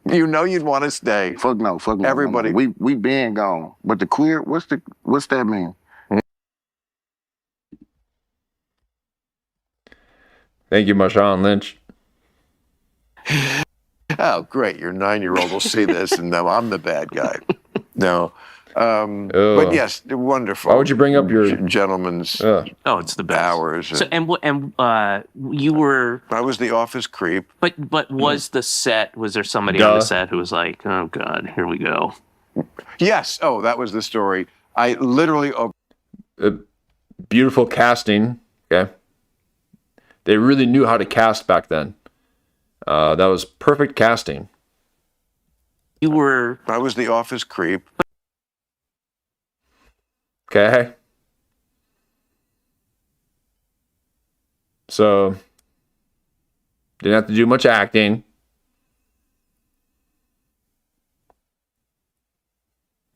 You know you'd want to stay. Fuck no. Everybody. We been gone. But the queer, what's that mean? Thank you, Marshawn Lynch. Oh, great. Your 9-year-old will see this, and now I'm the bad guy. No. But yes, wonderful. Why would you bring up your gentleman's Oh, it's the best. hours? So you were. I was the office creep. But was the set? Was there somebody on the set who was like, "Oh God, here we go"? Yes. Oh, that was the story. I literally. Beautiful casting. Okay. They really knew how to cast back then. That was perfect casting. You were. I was the office creep. Okay. So, didn't have to do much acting.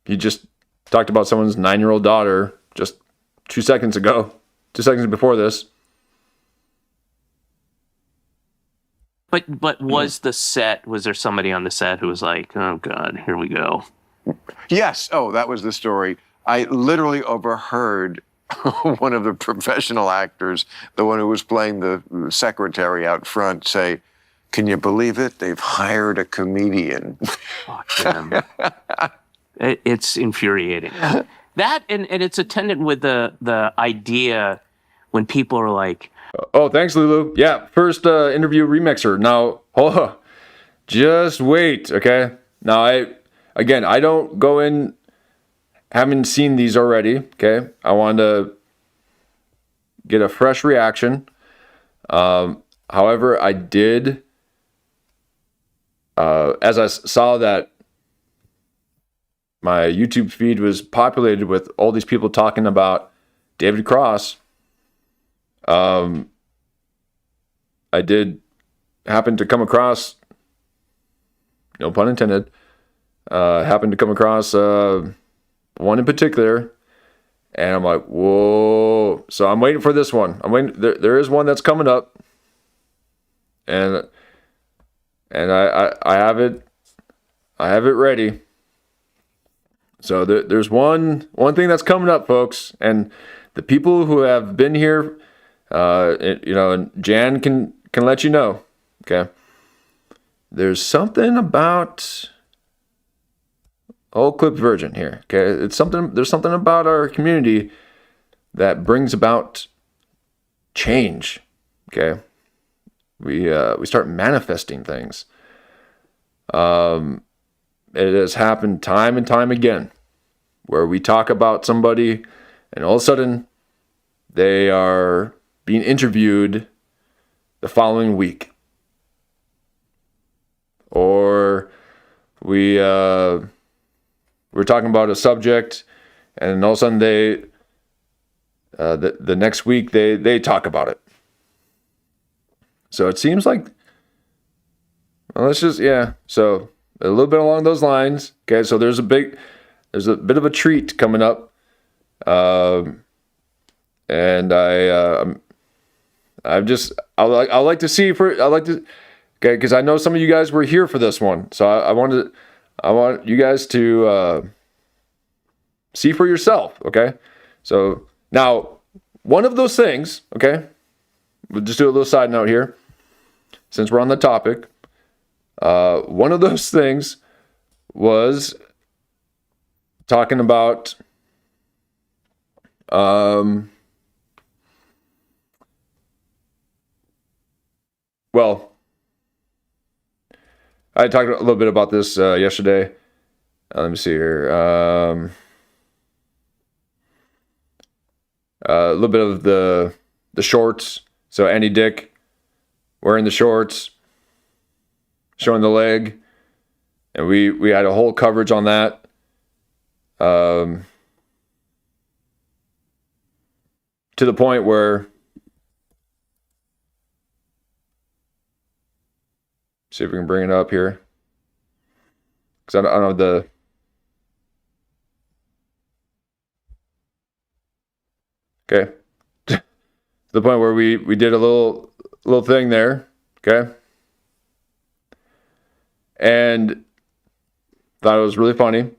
He just talked about someone's 9-year-old daughter just 2 seconds ago. 2 seconds before this. But was the set? Was there somebody on the set who was like, "Oh God, here we go"? Yes. Oh, that was the story. I literally overheard one of the professional actors, the one who was playing the secretary out front, say, "Can you believe it? They've hired a comedian." Fuck them. It's infuriating. That and it's attendant with the idea when people are like, "Oh, thanks, Lulu. Yeah, first interview remixer. Now, hold on. Just wait, okay? Now, I don't go in having seen these already, okay? I wanted to get a fresh reaction. However, I did, as I saw that my YouTube feed was populated with all these people talking about David Cross, I did happen to come across, no pun intended, happened to come across one in particular, and I'm like, whoa. So I'm waiting for this one. I'm waiting. There is one that's coming up, and I have it ready. So there's one thing that's coming up, folks, and the people who have been here, and Jan can let you know. Okay, there's something about old clip virgin here. Okay, there's something about our community that brings about change. Okay, we start manifesting things. It has happened time and time again where we talk about somebody and all of a sudden they are being interviewed the following week. Or we're talking about a subject and all of a sudden they the next week they talk about it. So it seems like, well, so a little bit along those lines. Okay, so there's a bit of a treat coming up, and I like to see okay, because I know some of you guys were here for this one, so I want you guys to see for yourself. Okay, so now one of those things. Okay, we'll just do a little side note here, since we're on the topic. One of those things was talking about I talked a little bit about this yesterday. Let me see here. A little bit of the shorts. So Andy Dick wearing the shorts, showing the leg, and we had a whole coverage on that. To the point where, see if we can bring it up here, because I don't know okay. To the point where we did a little thing there, okay, and thought it was really funny.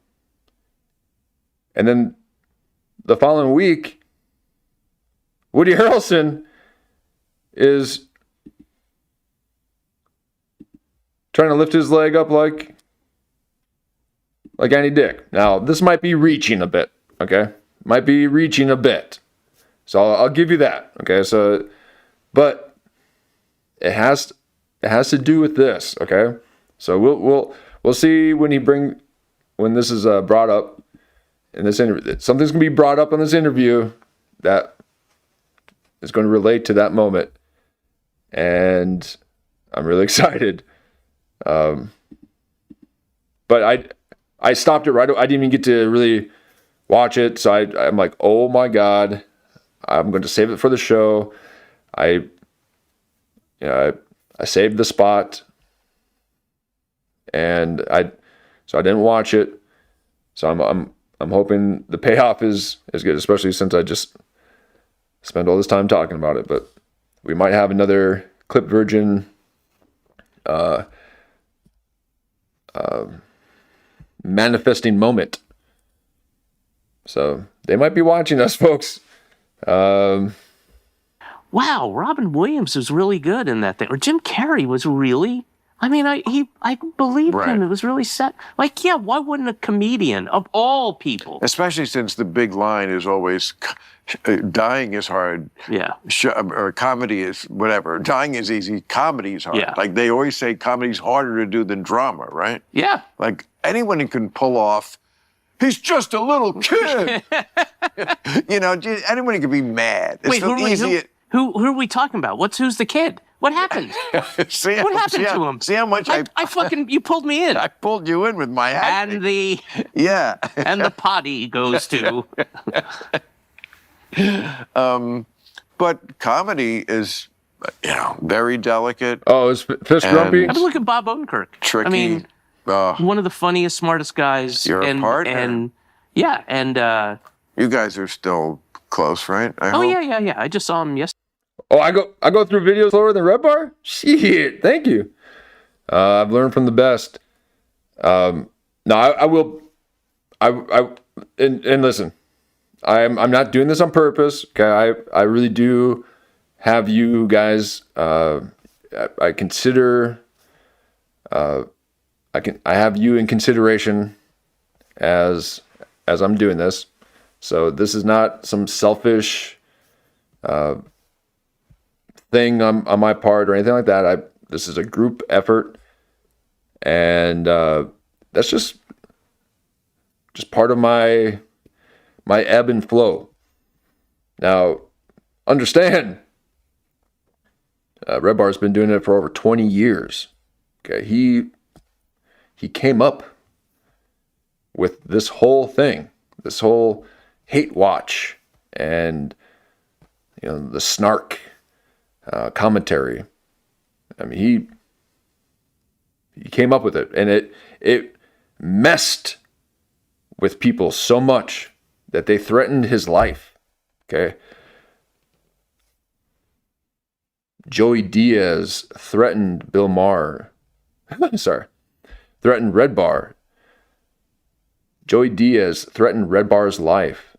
And then the following week, Woody Harrelson is trying to lift his leg up like Andy Dick. Now, this might be reaching a bit, okay? Might be reaching a bit. So I'll give you that, okay? So, but it has to do with this, okay? So we'll see when this is brought up in this interview. Something's gonna be brought up in this interview that is going to relate to that moment, and I'm really excited. But I stopped it right away. I didn't even get to really watch it, so I'm like, oh my god, I'm going to save it for the show. I saved the spot, and I didn't watch it. So I'm hoping the payoff is good, especially since I just spent all this time talking about it. But we might have another Clip Virgin manifesting moment. So they might be watching us, folks. Wow, Robin Williams was really good in that thing. Or Jim Carrey was really... I mean, I believed him. It was really set. Like, yeah, why wouldn't a comedian, of all people... Especially since the big line is always, dying is hard. Yeah. Or comedy is whatever. Dying is easy, comedy is hard. Yeah. Like, they always say comedy's harder to do than drama, right? Yeah. Like, anyone who can pull off, he's just a little kid. Anyone who can be mad. It's Wait, so easy. who are we talking about? Who's the kid? What happened? What happened to him? See how much I fucking, you pulled me in. I pulled you in with my acting. And the... Yeah. And the potty goes to... But comedy is, very delicate. Oh, is Fish grumpy? I mean, look at Bob Odenkirk. Tricky. I mean, one of the funniest, smartest guys. You're a partner. And you guys are still close, right? I hope. Yeah. I just saw him yesterday. Oh, I go through videos slower than Redbar? Shit, thank you. I've learned from the best. No, I will. And listen, I'm not doing this on purpose. Okay, I really do have you guys. I consider. I have you in consideration as I'm doing this. So this is not some selfish thing on my part or anything like that. This is a group effort, and that's just part of my ebb and flow. Now, understand, Redbar's been doing it for over 20 years. Okay, he came up with this whole thing, this whole hate watch, and the snark commentary. I mean, he came up with it, and it messed with people so much that they threatened his life. Okay, Joey Diaz threatened Bill Maher. Threatened Redbar. Joey Diaz threatened Redbar's life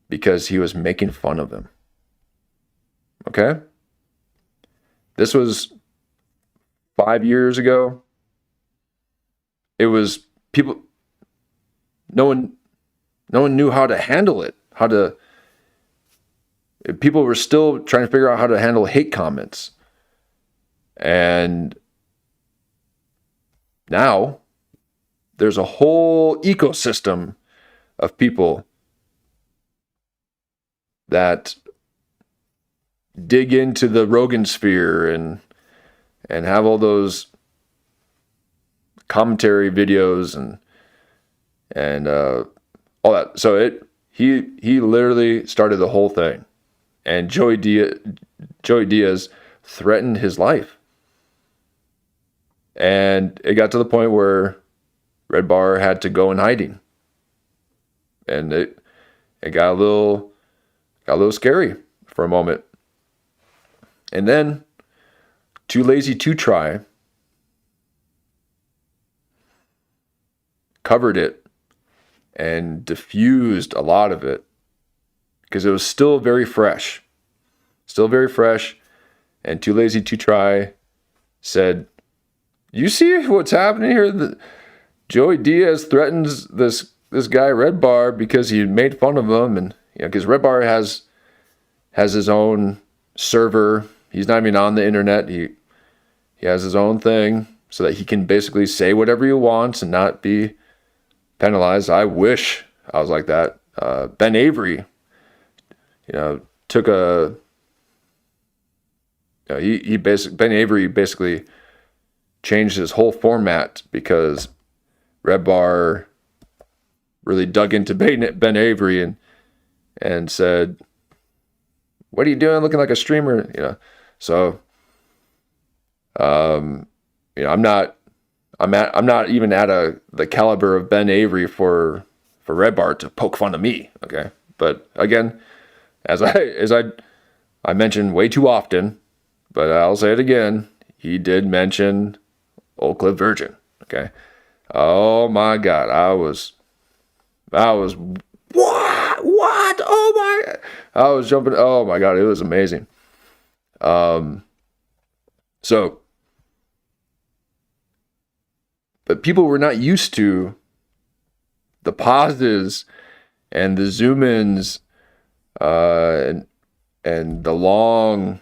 because he was making fun of him. Okay? This was 5 years ago. It was people, no one knew how to handle it. People were still trying to figure out how to handle hate comments. And now there's a whole ecosystem of people that dig into the Rogan sphere and have all those commentary videos and all that. So he literally started the whole thing, and Joey Diaz threatened his life, and it got to the point where Redbar had to go in hiding, and it got a little scary for a moment. And then Too Lazy to Try covered it and diffused a lot of it because it was still very fresh. And Too Lazy to Try said, you see what's happening here? Joey Diaz threatens this guy Redbar because he made fun of him, and because Redbar has his own server. He's not even on the internet. He has his own thing so that he can basically say whatever he wants and not be penalized. I wish I was like that. Ben Avery, took a. Ben Avery basically changed his whole format because Redbar really dug into Ben Avery and said, "What are you doing? Looking like a streamer?" So, I'm not even at the caliber of Ben Avery for Redbar to poke fun of me. Okay, but again, as I mentioned way too often, but I'll say it again. He did mention Old Cliff Virgin. Okay. Oh my God, I was what? Oh my! I was jumping. Oh my God, it was amazing. So, but people were not used to the pauses and the zoom ins, and the long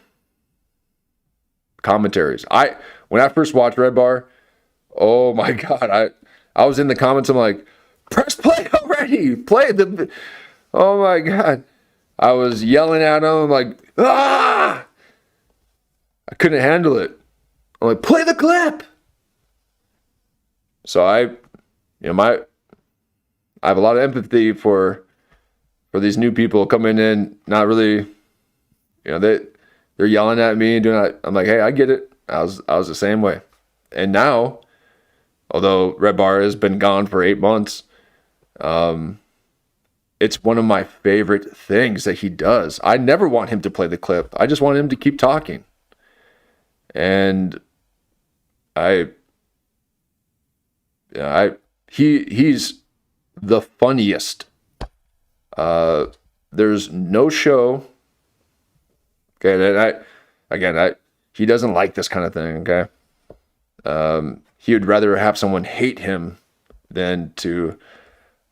commentaries. When I first watched Redbar, oh my God, I was in the comments. I'm like, press play already. Play the. Oh my God, I was yelling at him like, ah! I couldn't handle it. I'm like, play the clip. So I have a lot of empathy for these new people coming in, not really, they're yelling at me and doing that. I'm like, hey, I get it. I was the same way. And now, although Redbar has been gone for 8 months, it's one of my favorite things that he does. I never want him to play the clip. I just want him to keep talking. And he's the funniest. There's no show. Okay, he doesn't like this kind of thing. Okay, he would rather have someone hate him than to,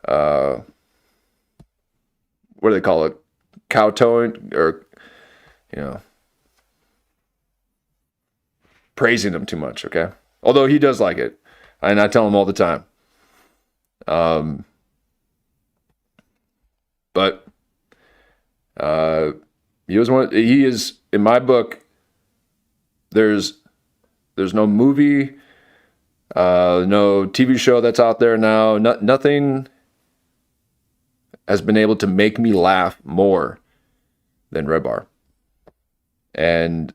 what do they call it? Kowtowing, or praising him too much. Okay, although he does like it, and I tell him all the time. But he is, in my book, there's no movie, no TV show that's out there now. Nothing has been able to make me laugh more than Redbar. And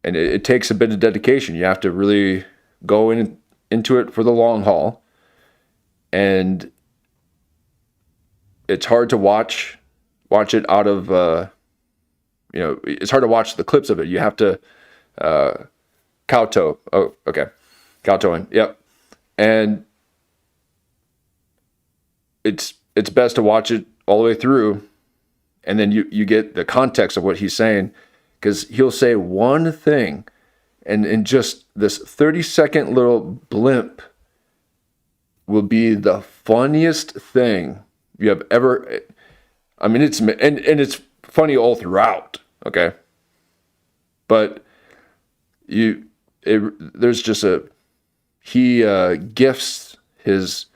it takes a bit of dedication. You have to really go into it for the long haul. And it's hard to watch it out of, it's hard to watch the clips of it. You have to kowtow. Oh, okay. Kowtowing. Yep. And it's best to watch it all the way through, and then you get the context of what he's saying, because he'll say one thing, and in just this 30-second little blimp will be the funniest thing you have ever. I mean, it's funny all throughout. Okay, but there's just he gifts his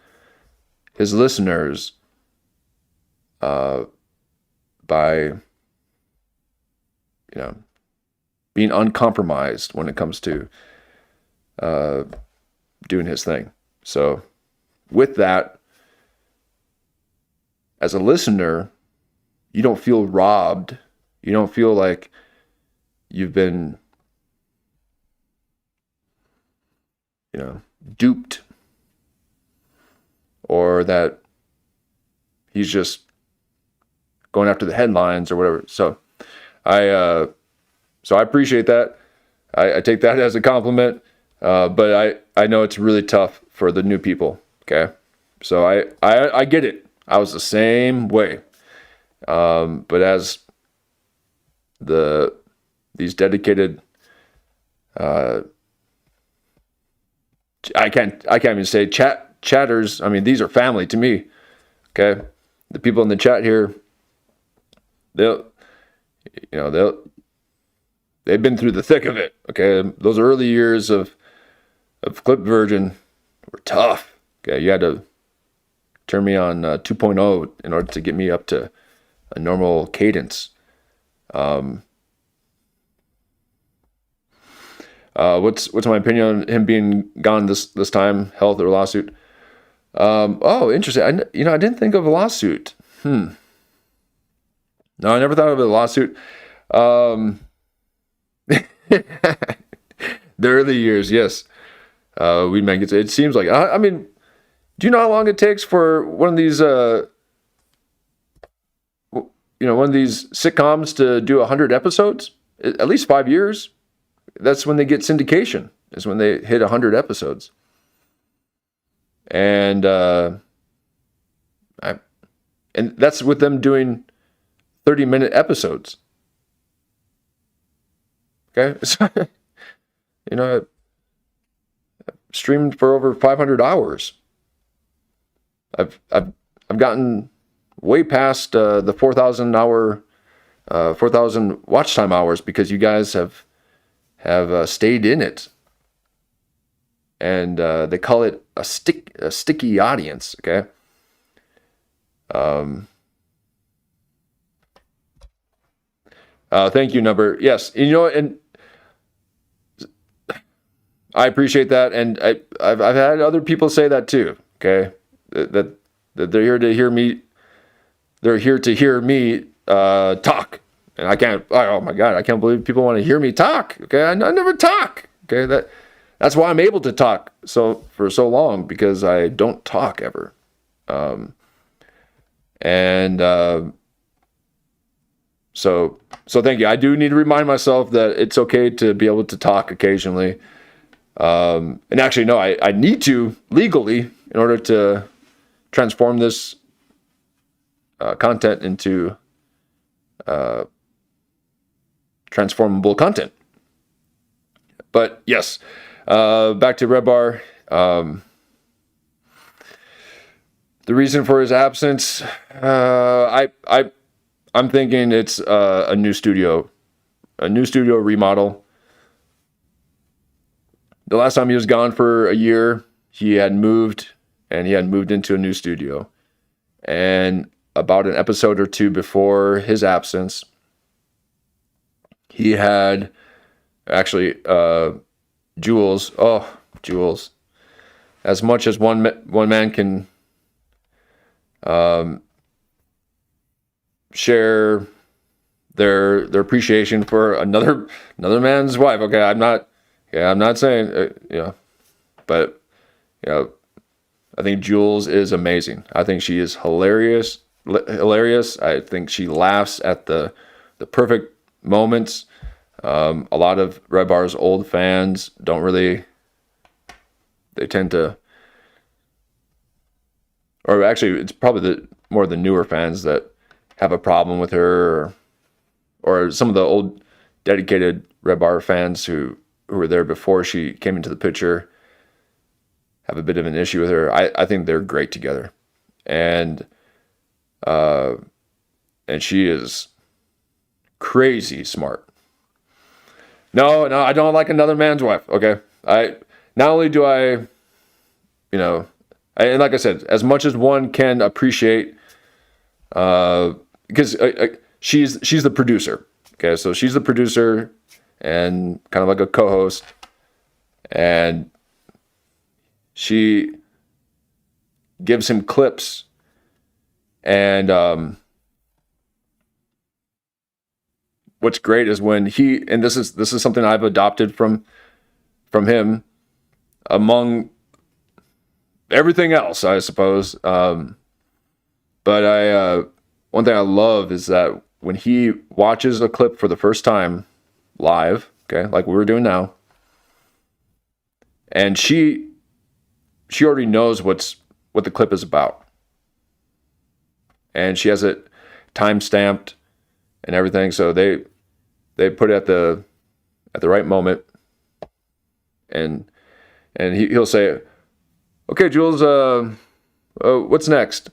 listeners by being uncompromised when it comes to doing his thing. So with that, as a listener, you don't feel robbed. You don't feel like you've been duped, or that he's just going after the headlines or whatever. So I appreciate that. I take that as a compliment. But I know it's really tough for the new people. Okay. So I get it. I was the same way. But as these dedicated I can't even say chatters. I mean, these are family to me. Okay, the people in the chat here, they've been through the thick of it. Okay, those early years of Clip Virgin were tough. Okay, you had to turn me on 2.0 in order to get me up to a normal cadence. What's my opinion on him being gone this time? Health or lawsuit? Oh, interesting. I didn't think of a lawsuit. No, I never thought of a lawsuit. The early years, yes. Weed Man gets. It seems like. I mean, do you know how long it takes for one of these? One of these sitcoms to do 100 episodes? At least 5 years. That's when they get syndication. Is when they hit 100 episodes. And that's with them doing 30-minute episodes. Okay, so, I've streamed for over 500 hours. I've gotten way past the 4,000 watch time hours because you guys have stayed in it, and they call it a sticky audience. Okay. Thank you, Number. Yes, and I appreciate that, and I've had other people say that too. Okay, that they're here to hear me. They're here to hear me talk, and I can't. Oh my God, I can't believe people want to hear me talk. Okay, I never talk. Okay, that's why I'm able to talk for so long, because I don't talk ever. So thank you. I do need to remind myself that it's okay to be able to talk occasionally. And actually, no, I need to legally in order to transform this content into transformable content. But yes, back to Redbar. The reason for his absence, I'm thinking it's a new studio remodel. The last time he was gone for a year, he had moved into a new studio. And about an episode or two before his absence, he had actually Jules. Oh, Jules! As much as one man can share their appreciation for another man's wife. Okay, I'm not saying but I think Jules is amazing. I think she is hilarious. I think she laughs at the perfect moments. A lot of Redbar's old fans don't really. They tend to, or actually, it's probably more the newer fans that have a problem with her, or some of the old dedicated Redbar fans who were there before she came into the picture have a bit of an issue with her. I think they're great together, and she is crazy smart. No, I don't like another man's wife. Okay, not only do I, and like I said, as much as one can appreciate, because she's the producer. Okay, so she's the producer and kind of like a co-host, and she gives him clips, and what's great is when and this is something I've adopted from him, among everything else, I suppose. But one thing I love is that when he watches a clip for the first time live, okay, like we were doing now, and she already knows what the clip is about, and she has it time stamped and everything, so they put it at the right moment, and and he'll say, "Okay, Jules, what's next?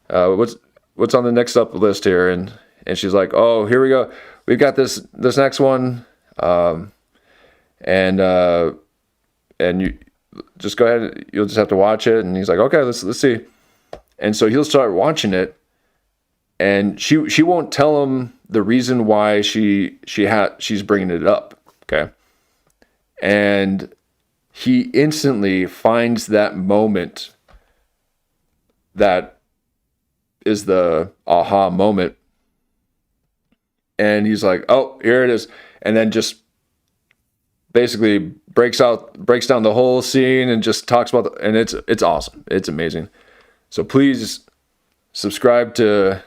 What's on the next up list here?" And she's like, "Oh, here we go. We've got this next one, and you just go ahead. You'll just have to watch it." And he's like, "Okay, let's see." And so he'll start watching it, and she won't tell him the reason why she's bringing it up. Okay, and he instantly finds that moment that is the aha moment, and he's like, "Oh, here it is," and then just basically breaks down the whole scene and just talks about and it's awesome. It's amazing. So please subscribe to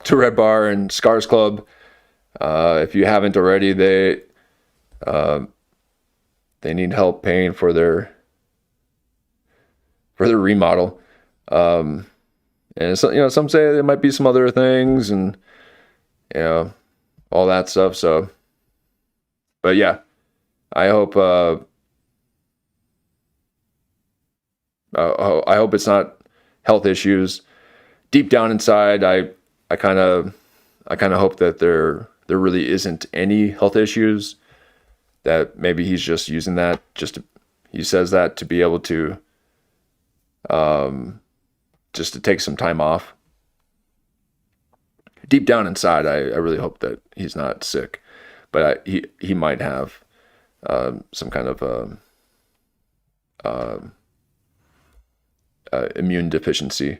Redbar and Scars Club if you haven't already. They need help paying for their remodel. And so, some say there might be some other things and all that stuff. So, but yeah, I hope it's not health issues. Deep down inside, I kind of hope that there really isn't any health issues. That maybe he's just using that he says that to be able to just to take some time off. Deep down inside, I really hope that he's not sick, but he might have some kind of immune deficiency,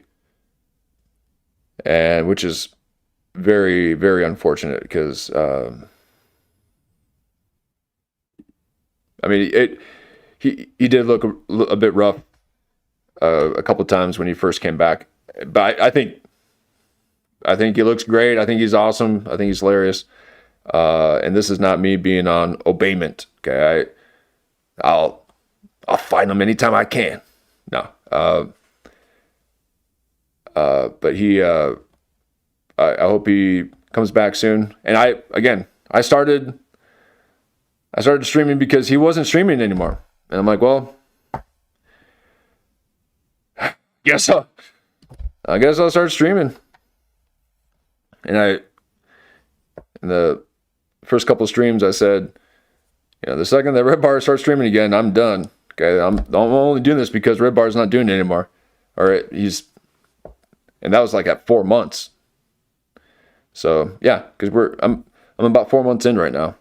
and which is very, very unfortunate because he did look a bit rough a couple of times when he first came back, but I think he looks great. I think he's awesome. I think he's hilarious. And this is not me being on obeyment. Okay, I'll find him anytime I can. No, but I hope he comes back soon. And I started streaming because he wasn't streaming anymore, and I'm like, well, I guess I'll start streaming. And in the first couple of streams, I said, the second that Redbar starts streaming again, I'm done. Okay, I'm only doing this because Redbar's not doing it anymore, and that was like at 4 months. So yeah, because I'm about 4 months in right now.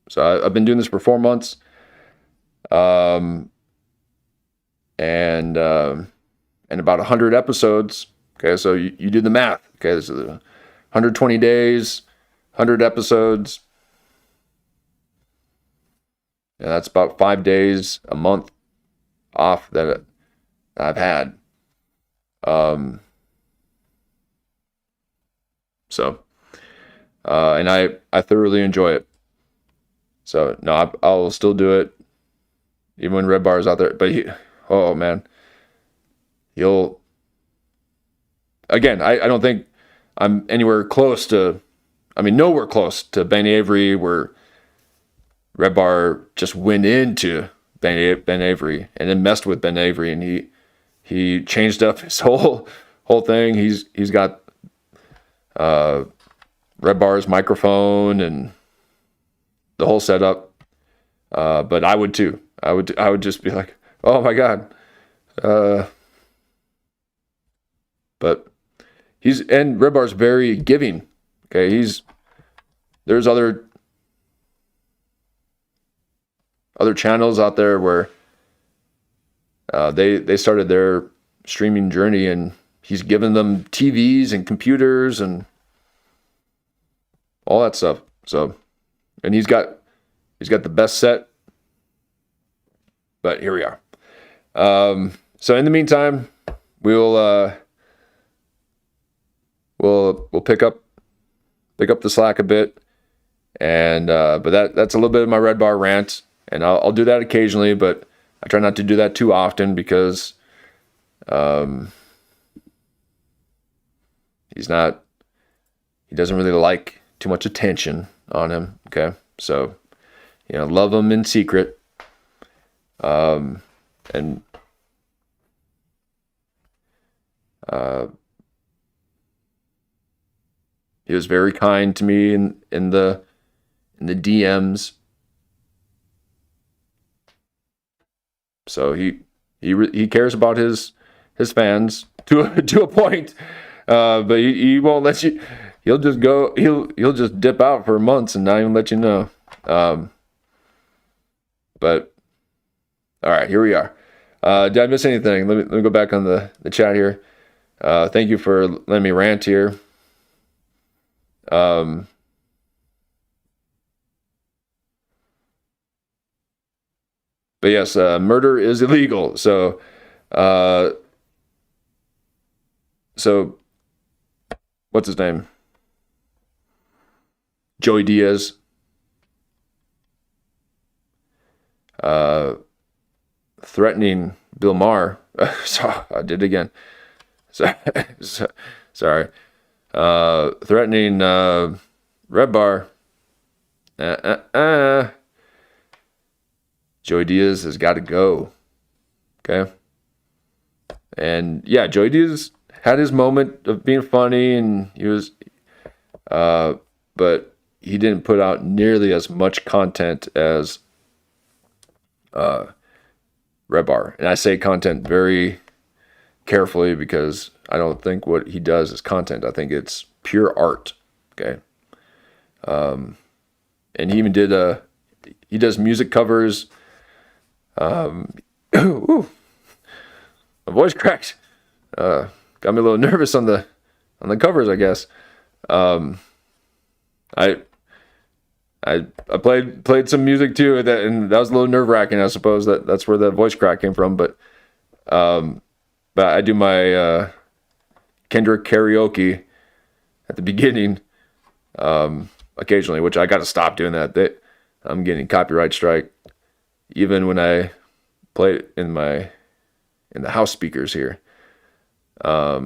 So I've been doing this for 4 months, and about 100 episodes. Okay, so you do the math. Okay, this is 120 days, 100 episodes. And that's about 5 days a month off that I've had. And I thoroughly enjoy it. So no, I'll still do it, even when Redbar is out there. But oh man, I don't think I'm anywhere close to. Nowhere close to Ben Avery, where Redbar just went into Ben Avery and then messed with Ben Avery, and he changed up his whole thing. He's got Redbar's microphone and the whole setup. But I would too. I would just be like, oh my God. But Redbar's very giving. Okay, there's other channels out there where they started their streaming journey, and he's given them TVs and computers and all that stuff. So, and he's got the best set. But here we are. So in the meantime, we'll pick up the slack a bit, and but that's a little bit of my Redbar rant, and I'll do that occasionally, but I try not to do that too often because he doesn't really like too much attention on him. Okay, so love him in secret. And he was very kind to me in the DMs. So he cares about his fans to a point, but he won't let you. He'll just go. He'll just dip out for months and not even let you know. But all right, here we are. Did I miss anything? Let me go back on the chat here. Thank you for letting me rant here. But yes, murder is illegal. So what's his name? Joey Diaz. Threatening Bill Maher. So I did it again. Sorry. Threatening Redbar. Joey Diaz has got to go. Okay. And yeah, Joey Diaz had his moment of being funny, and he was, but he didn't put out nearly as much content as Redbar. And I say content very carefully because I don't think what he does is content. I think it's pure art. Okay. And he even did he does music covers. Ooh, my voice cracked. Got me a little nervous on the covers, I guess. I played some music too, and that was a little nerve wracking. I suppose that's where the voice crack came from. But I do my Kendrick karaoke at the beginning occasionally, which I got to stop doing that. I'm getting copyright strike even when I play it in the house speakers here. I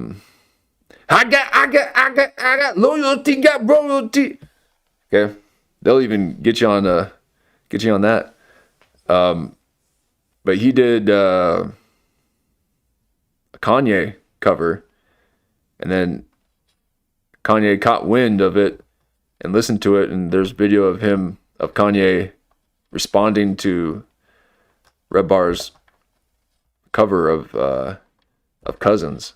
got loyalty, got royalty. Okay. They'll even get you on that. But he did a Kanye cover, and then Kanye caught wind of it and listened to it, and there's video of Kanye responding to Redbar's cover of Cousins.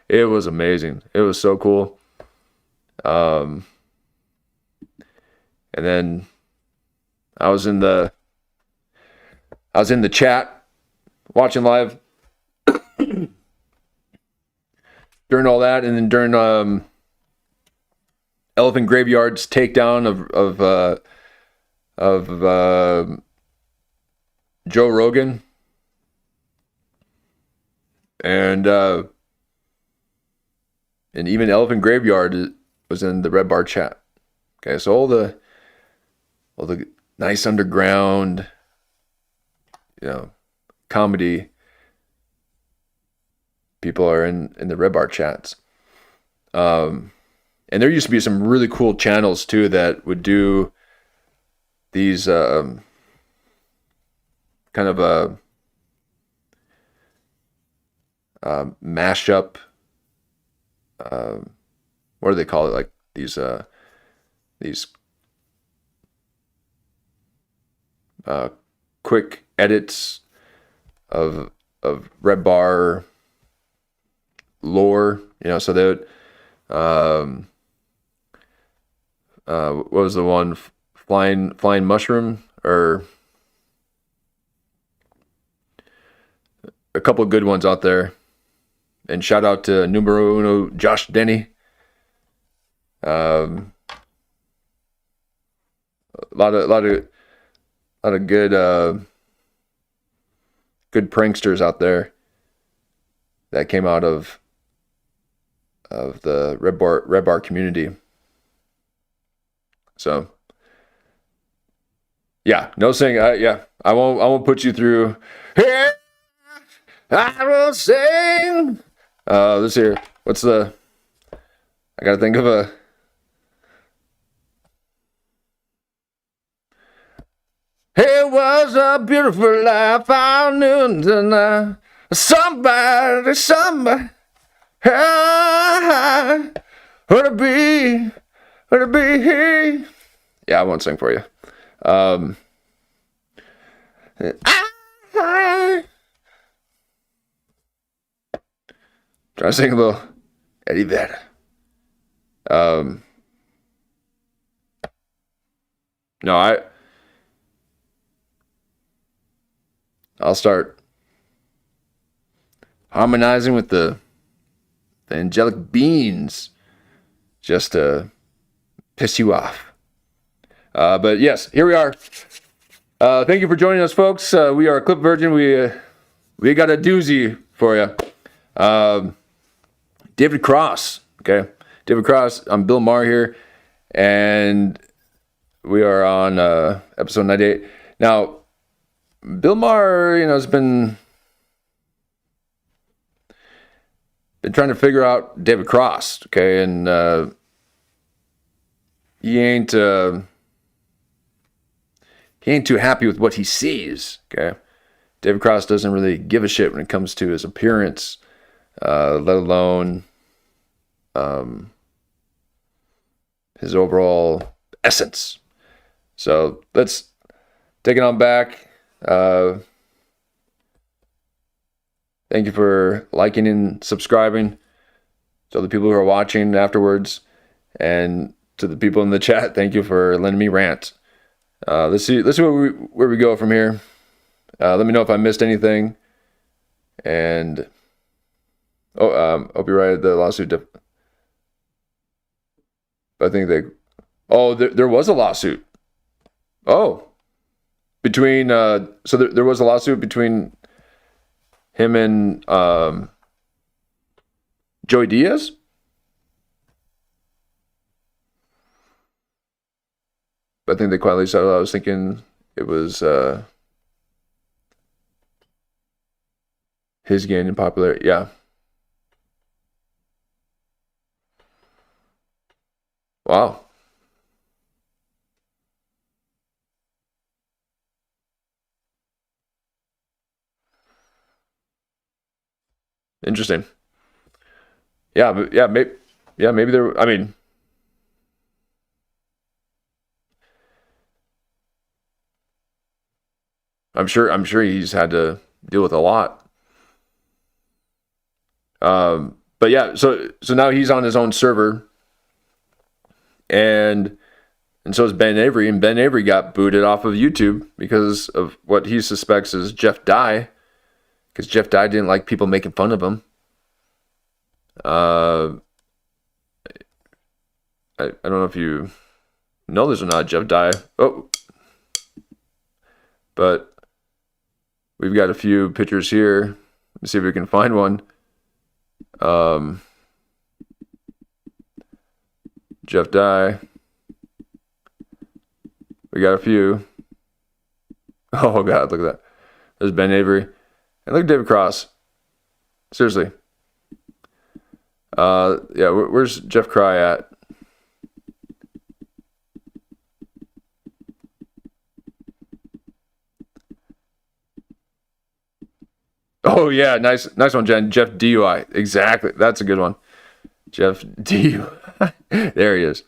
It was amazing. It was so cool. And then I was in the chat watching live during all that, and then during Elephant Graveyard's takedown of Joe Rogan, and even Elephant Graveyard was in the Redbar chat. Okay, so all the nice underground, comedy people are in the Redbar chats. And there used to be some really cool channels too that would do these kind of mashup. What do they call it? Like these quick edits of Redbar lore, so they would, what was the one, flying mushroom, or a couple of good ones out there. And shout out to numero uno Josh Denny. A lot of good pranksters out there that came out of the Redbar community. So yeah, no saying. I won't put you through. Here I will sing. Let's hear. I gotta think of a. It was a beautiful life I knew tonight. Somebody, would it be? Yeah, I won't sing for you. Try to sing a little Eddie Vedder. No, I'll start harmonizing with the angelic beings just to piss you off. But yes, here we are. Thank you for joining us, folks. We are Clip Virgin. We got a doozy for you. David Cross. Okay, David Cross. I'm Bill Maher here, and we are on episode 98. Now, Bill Maher, has been trying to figure out David Cross. Okay, and he ain't too happy with what he sees. Okay, David Cross doesn't really give a shit when it comes to his appearance, let alone his overall essence. So let's take it on back. Thank you for liking and subscribing to the people who are watching afterwards, and to the people in the chat, thank you for lending me Rant. Let's see where we go from here. Let me know if I missed anything. And hope you're right. The lawsuit. I think there was a lawsuit. Oh, between so there was a lawsuit between him and Joey Diaz. I think they quietly settled. I was thinking it was his gaining popularity. Yeah. Wow. Interesting. Yeah, but maybe there. I mean, I'm sure he's had to deal with a lot. But yeah, so now he's on his own server, and so is Ben Avery, and Ben Avery got booted off of YouTube because of what he suspects is Jeff Dye, because Jeff Dye didn't like people making fun of him. I don't know if you know this or not, Jeff Dye. Oh, but we've got a few pictures here. Let's see if we can find one. Jeff Dye. We got a few. Oh God, look at that. There's Ben Avery. And look at David Cross. Seriously. Yeah, where's Jeff Cry at? Oh yeah, nice one, Jen. Jeff DUI. Exactly. That's a good one. Jeff DUI. There he is.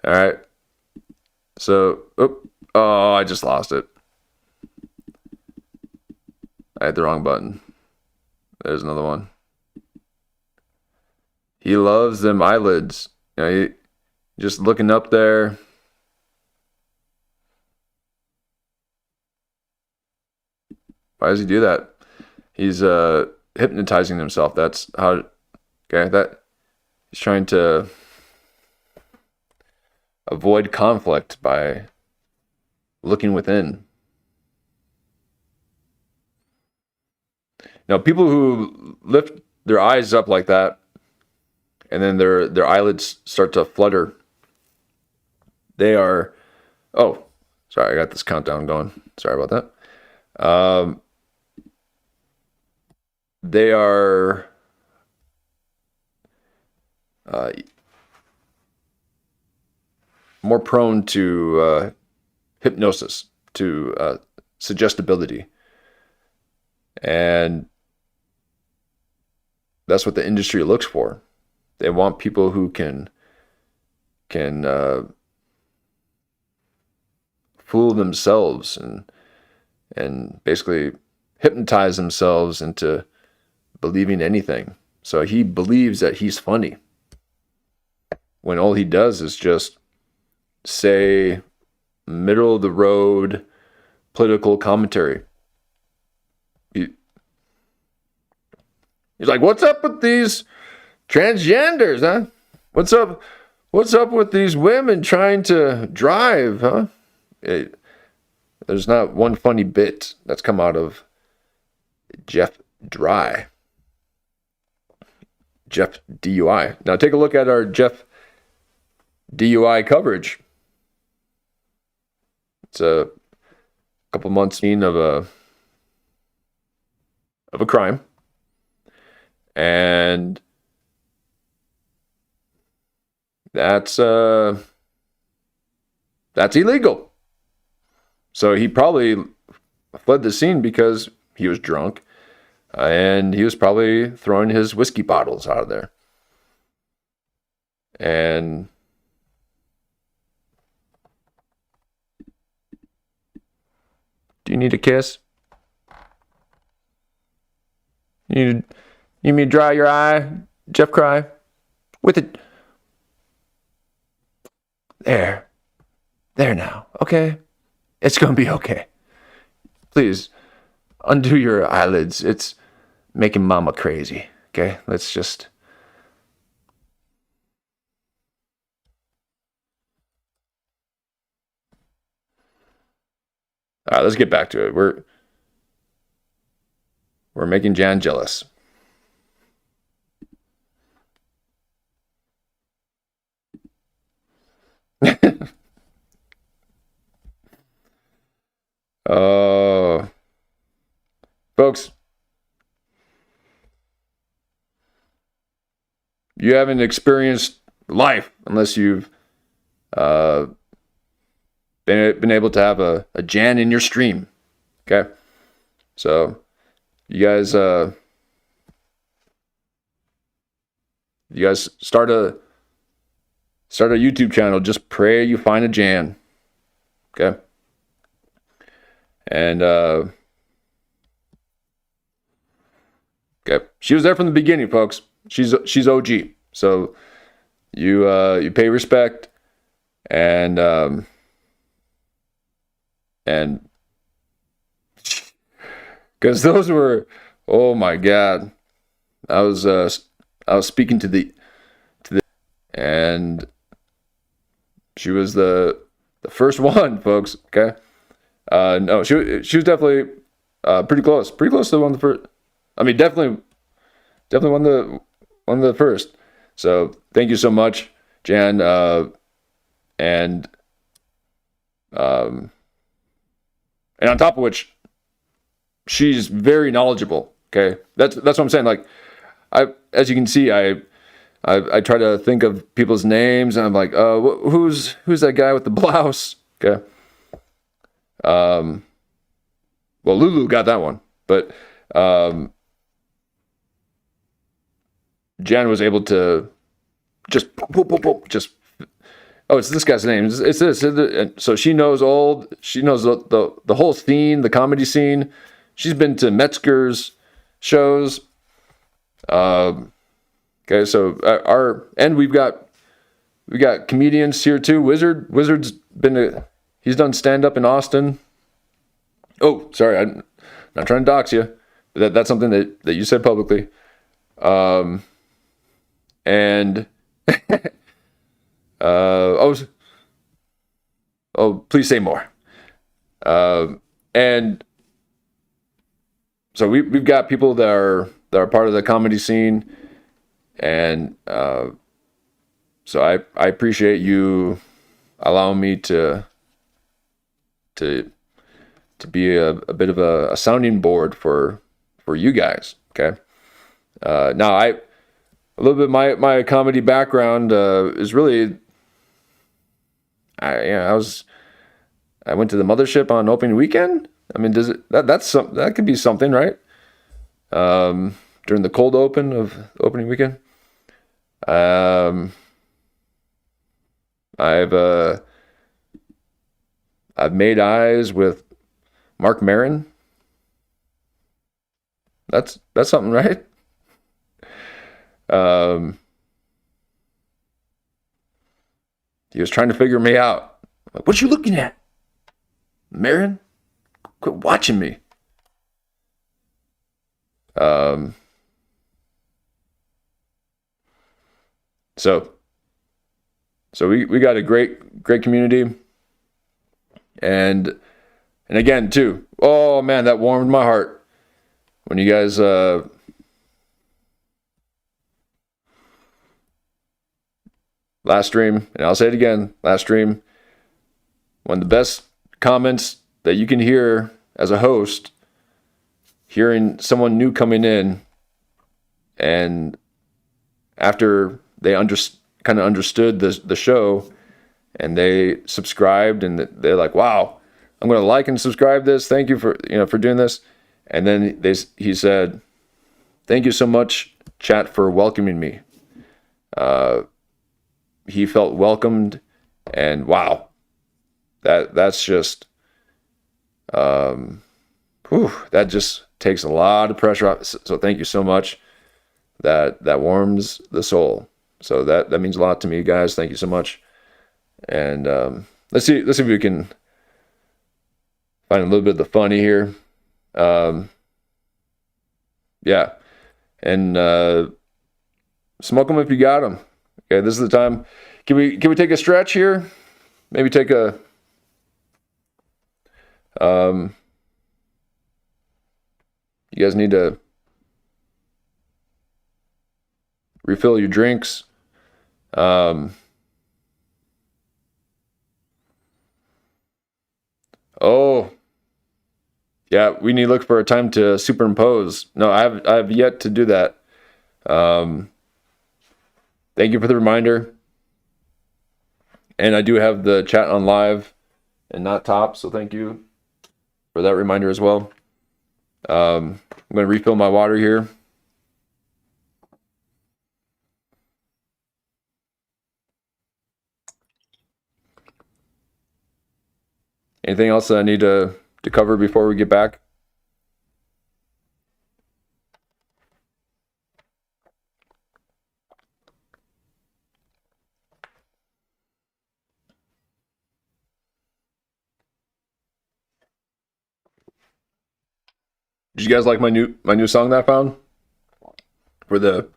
All right. So, I just lost it. I hit the wrong button. There's another one. He loves them eyelids. He just looking up there. Why does he do that? He's hypnotizing himself. That's how. Okay, that he's trying to avoid conflict by looking within. Now, people who lift their eyes up like that, and then their eyelids start to flutter, they are. Oh, sorry, I got this countdown going. Sorry about that. They are more prone to hypnosis. suggestibility. And that's what the industry looks for. They want people who can fool themselves and basically hypnotize themselves into believing anything. So he believes that he's funny when all he does is just say middle of the road political commentary. He's like, what's up with these transgenders, huh? What's up with these women trying to drive, huh? There's not one funny bit that's come out of Jeff DUI. Jeff DUI. Now take a look at our Jeff DUI coverage. It's a couple months of a crime. And that's illegal. So he probably fled the scene because he was drunk, and he was probably throwing his whiskey bottles out of there. And do you need a kiss? You mean to dry your eye, Jeff Cry? With it. There now, okay? It's gonna be okay. Please, undo your eyelids. It's making mama crazy, okay? Let's just... All right, let's get back to it. We're making Jan jealous. Folks, you haven't experienced life unless you've been able to have a Jan in your stream. Okay, so you guys start a YouTube channel. Just pray you find a Jan. Okay, and okay, she was there from the beginning, folks. She's OG. So you pay respect, and because those were, oh my God, I was speaking to the and she was the first one, folks. Okay, no, she was definitely pretty close to one of the first. I mean, definitely one of the first. So thank you so much, Jan, and on top of which, she's very knowledgeable. Okay, that's what I'm saying. Like, as you can see, I try to think of people's names, and I'm like, who's that guy with the blouse? Okay. Well, Lulu got that one, but Jan was able to just oh, it's this guy's name. It's this. So she knows the whole scene, the comedy scene. She's been to Metzger's shows. Okay, so we've got comedians here too. Wizard's he's done stand up in Austin. Oh, sorry, I'm not trying to dox you. That's something that you said publicly. And please say more. And so we've got people that are part of the comedy scene, and so I appreciate you allowing me to be a bit of a sounding board for you guys. Okay. Now a little bit my comedy background is really I I went to the mothership on opening weekend. I mean, does it that could be something, right? During the cold open of opening weekend. I've made eyes with Mark Maron. That's something, right? He was trying to figure me out. Like, what you looking at, Maron? Quit watching me. So we got a great community, and again too. Oh man, that warmed my heart when you guys last stream, and I'll say it again, last stream, one of the best comments that you can hear as a host, hearing someone new coming in, and after they kind of understood the show, and they subscribed, and they're like, "Wow, I'm going to like and subscribe this. Thank you for doing this." And then he said, "Thank you so much, chat, for welcoming me." He felt welcomed, and wow, that's just that just takes a lot of pressure off. So thank you so much. That warms the soul. So that means a lot to me, guys. Thank you so much. And let's see if we can find a little bit of the funny here. Yeah, and smoke them if you got them. Okay, this is the time. Can we take a stretch here? Maybe take a you guys need to refill your drinks. Oh, yeah, we need to look for a time to superimpose. No, I have yet to do that. Thank you for the reminder. And I do have the chat on live and not top, so thank you for that reminder as well. I'm going to refill my water here. Anything else that I need to cover before we get back? Did you guys like my new song that I found for the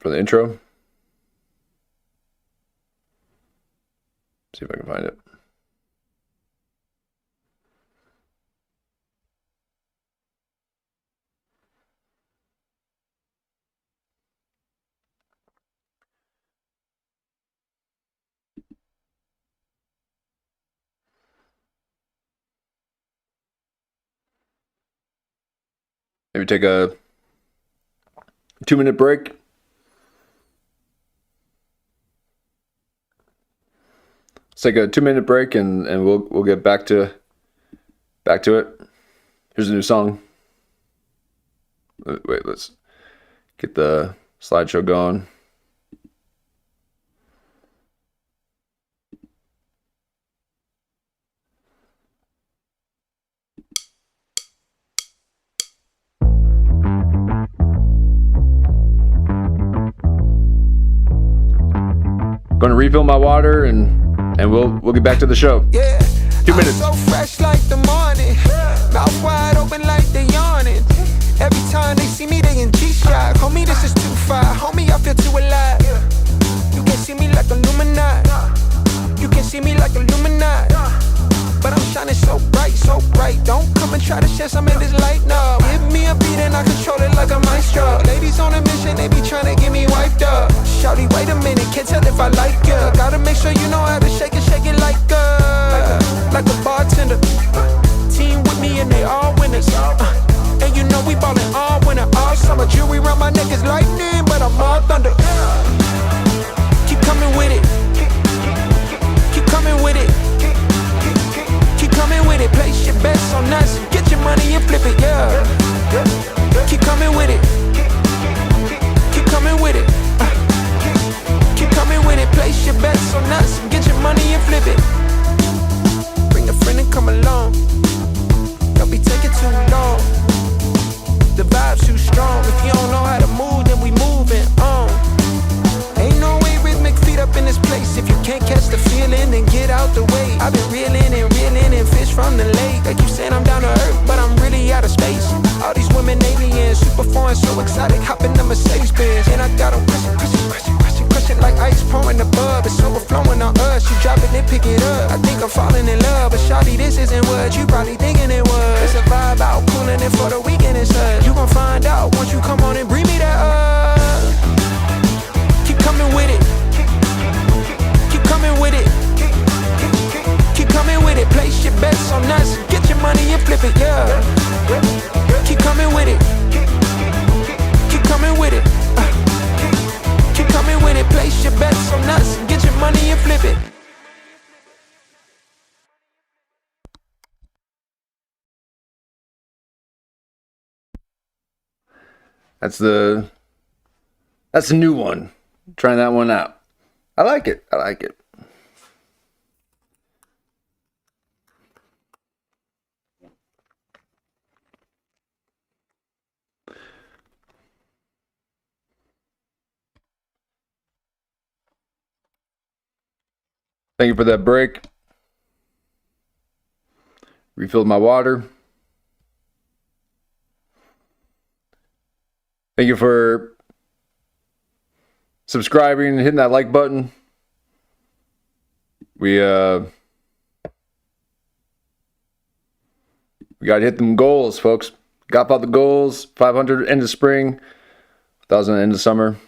intro? See if I can find it. Maybe take a 2-minute break. Let's take a 2-minute break and we'll get back to it. Here's a new song. Wait, let's get the slideshow going. Going to refill my water and we'll get back to the show. Yeah, 2 minutes. I'm so fresh like the morning, mouth wide open like they yawning. Every time they see me, they in G-Shock. Homie, this is too far. Homie, I feel too alive. You can see me like Illuminati. You can see me like Illuminati. But I'm shining so bright, so bright. Don't come and try to share some of this light, no. Give me a beat and I control it like a maestro. Ladies on a mission, they be trying to get me wiped up. Shawty, wait a minute, can't tell if I like ya. Gotta make sure you know how to shake it like a bartender. Team with me and they all winners. And you know we ballin' all winter, all summer. Jewelry around my neck is lightning, but I'm all thunder. Keep coming with it. Keep coming with it. Keep coming with it. Place your bets on us. Get your money and flip it, yeah. Keep coming with it. Keep coming with it. Keep coming with it. Place your bets on us. Get your money and flip it. Bring a friend and come along. Don't be taking too long. The vibe's too strong. If you don't know how to move, then we moving on. Ain't no way rhythmic feet up in this place. If you can't catch the feeling, then get out the way. I've been reeling and fish from the lake. Like you saying I'm down to earth, but I'm really out of space. All these women aliens, super foreign, so exotic. Hop in the Mercedes Benz, and I got them crushing like ice pouring above. It's overflowing on us. You drop it, then pick it up. I think I'm falling in love, but shawty, this isn't what you probably thinking it was. It's a vibe out, cooling it for the weekend and such. You gon' find out once you come on and bring me that up. Keep coming with it. Keep coming with it. Keep coming with it. Place your bets on us. Get your money and flip it, yeah. Keep coming with it. Keep coming with it. Keep coming with it. Place your bets on us. Get your money and flip it. That's the new one. Trying that one out. I like it. I like it. Thank you for that break. Refilled my water. Thank you for subscribing and hitting that like button. We got to hit them goals, folks. Got out the goals. 500 end of spring, 1,000 end of summer.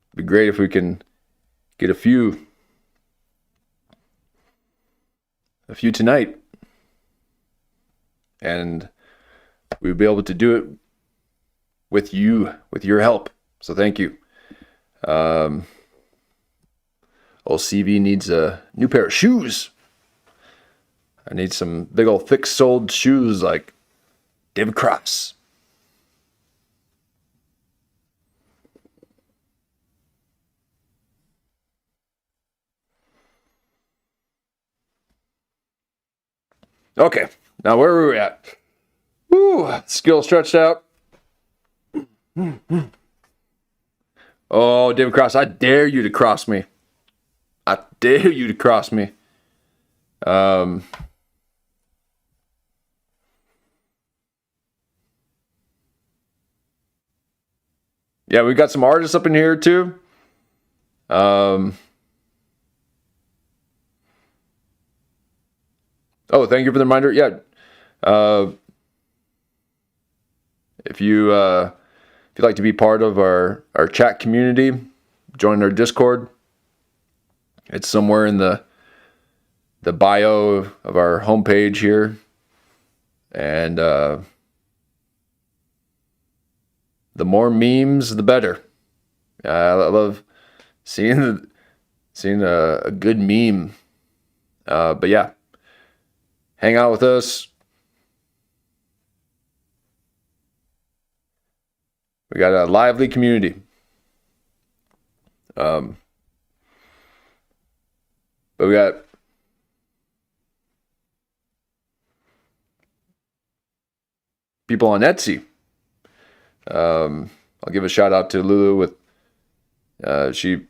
It'd be great if we can get a few tonight, and we'll be able to do it with you, with your help. So thank you. Old CV needs a new pair of shoes. I need some big old thick-soled shoes like David Cross. Okay, now where are we at? Woo, skill stretched out. Oh, David Cross, I dare you to cross me. I dare you to cross me. Yeah, we got some artists up in here too. Oh, thank you for the reminder. Yeah. If you like to be part of our chat community, join our Discord. It's somewhere in the bio of our homepage here. And the more memes, the better. I love seeing a good meme. But yeah, hang out with us. We got a lively community. But we got people on Etsy. I'll give a shout out to Lulu with she's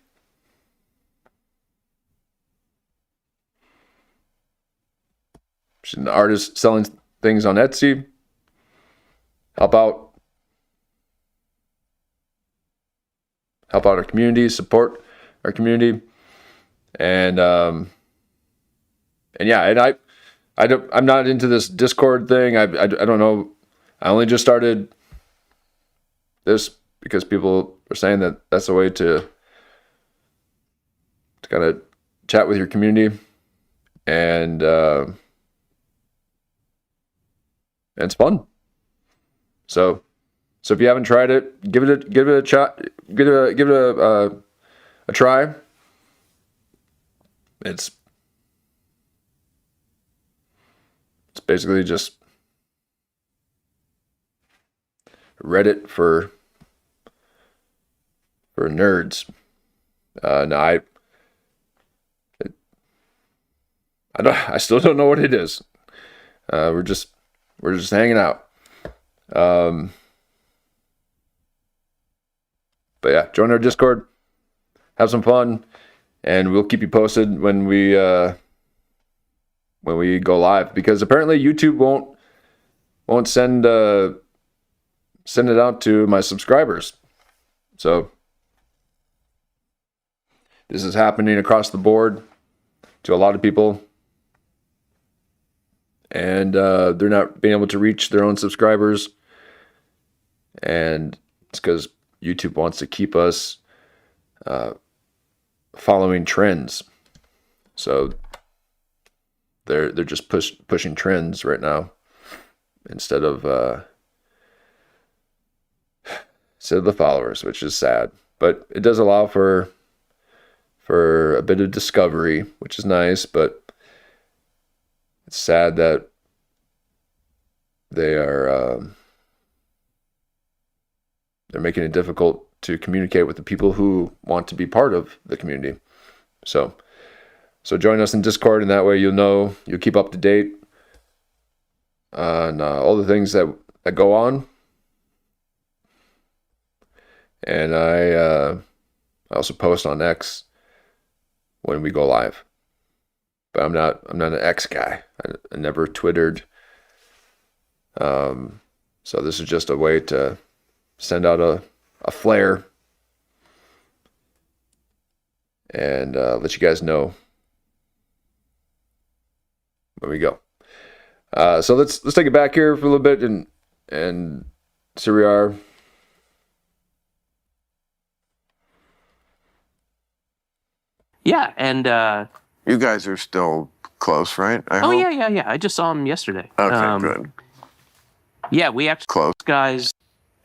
an artist selling things on Etsy. Help out our community, support our community, and yeah, and I'm not into this Discord thing. I don't know. I only just started this because people are saying that that's a way to kind of chat with your community, and it's fun. So if you haven't tried it, give it a shot. Give it a try. It's basically just Reddit for nerds. No, I still don't know what it is. We're just hanging out. But yeah, join our Discord, have some fun, and we'll keep you posted when we go live, because apparently YouTube won't send it out to my subscribers. So this is happening across the board to a lot of people, and they're not being able to reach their own subscribers, and it's because YouTube wants to keep us following trends. So they're just pushing trends right now instead of the followers, which is sad. But it does allow for a bit of discovery, which is nice, but it's sad that they're making it difficult to communicate with the people who want to be part of the community. So join us in Discord, and that way you'll keep up to date on all the things that go on. And I also post on X when we go live. But I'm not an X guy. I never Twittered. So this is just a way to send out a flare and let you guys know when we go. So let's take it back here for a little bit and see where we are. Yeah, and you guys are still close, right? I hope? Yeah. I just saw him yesterday. Okay, good. Yeah, we actually Close. Guys.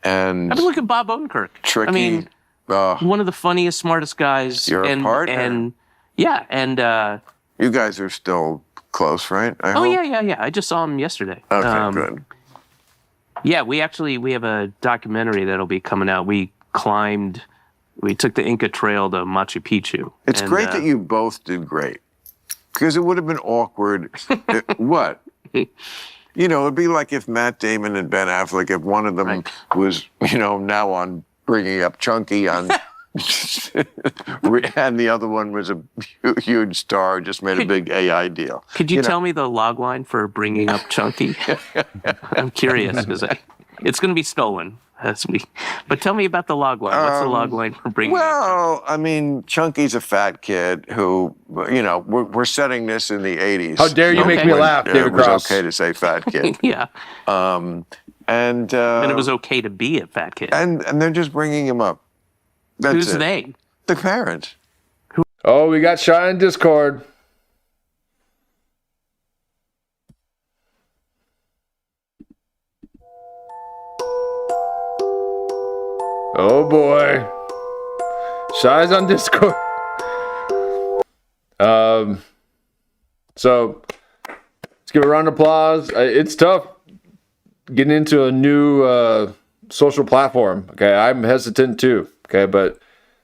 And I mean, look at Bob Odenkirk. Tricky. I mean, one of the funniest, smartest guys. You're a partner. And you guys are still close, right? I hope? Yeah. I just saw him yesterday. Okay, good. Yeah, we have a documentary that'll be coming out. We took the Inca Trail to Machu Picchu. It's great that you both did great, because it would have been awkward. What? You know, it'd be like if Matt Damon and Ben Affleck, if one of them was, now on Bringing Up Chunky on, and the other one was a huge star, just made a big AI deal. Could you tell me the log line for Bringing Up Chunky? I'm curious, because it's going to be stolen. But tell me about the log line. What's the log line for Bringing Up Chunky? Well, I mean, Chunky's a fat kid who, we're setting this in the 80s. How dare you make me laugh, David Cross. It was okay to say fat kid. Yeah. And it was okay to be a fat kid. And they're just bringing him up. That's Who's it. they? The parents. Oh, we got Shy in Discord. Oh boy. Shy's on Discord. So let's give a round of applause. It's tough getting into a new social platform. Okay, I'm hesitant too. Okay, but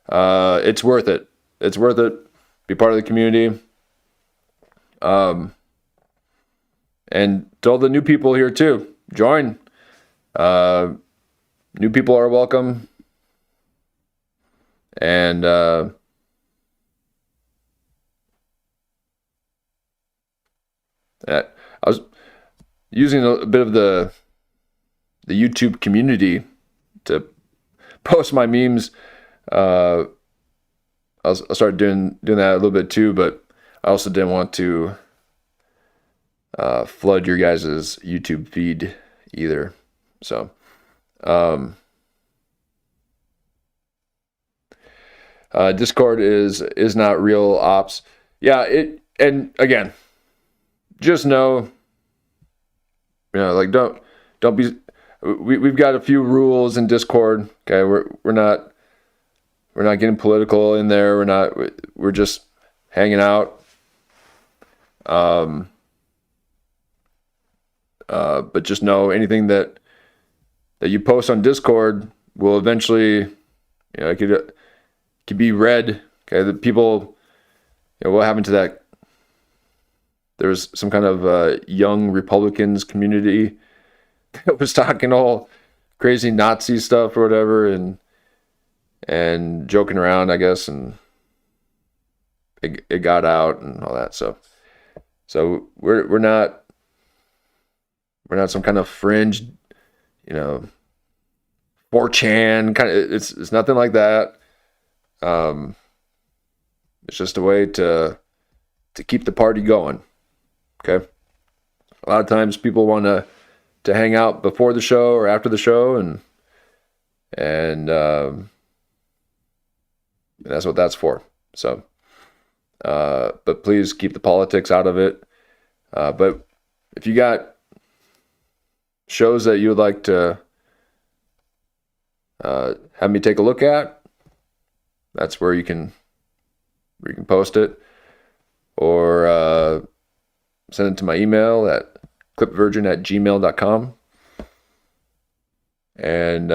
it's worth it. It's worth it. Be part of the community. And to all the new people here too, join. New people are welcome. And I was using a bit of the YouTube community to post my memes. I'll start doing that a little bit too, but I also didn't want to flood your guys' YouTube feed either. So, Discord is not real ops. Yeah, and again, just know, like don't be. We've got a few rules in Discord. Okay, we're not getting political in there. We're just hanging out, But just know anything that you post on Discord will eventually, it could be read. Okay, the people, what happened to that? There was some kind of young Republicans community that was talking all crazy Nazi stuff or whatever, and joking around, I guess, and it got out and all that. So we're not some kind of fringe, 4chan kind of. It's nothing like that. It's just a way to keep the party going. Okay. A lot of times people want to hang out before the show or after the show, and that's what that's for. So, but please keep the politics out of it. But if you got shows that you would like to have me take a look at, that's where you can post it, or send it to my email at clipvirgin@gmail.com. And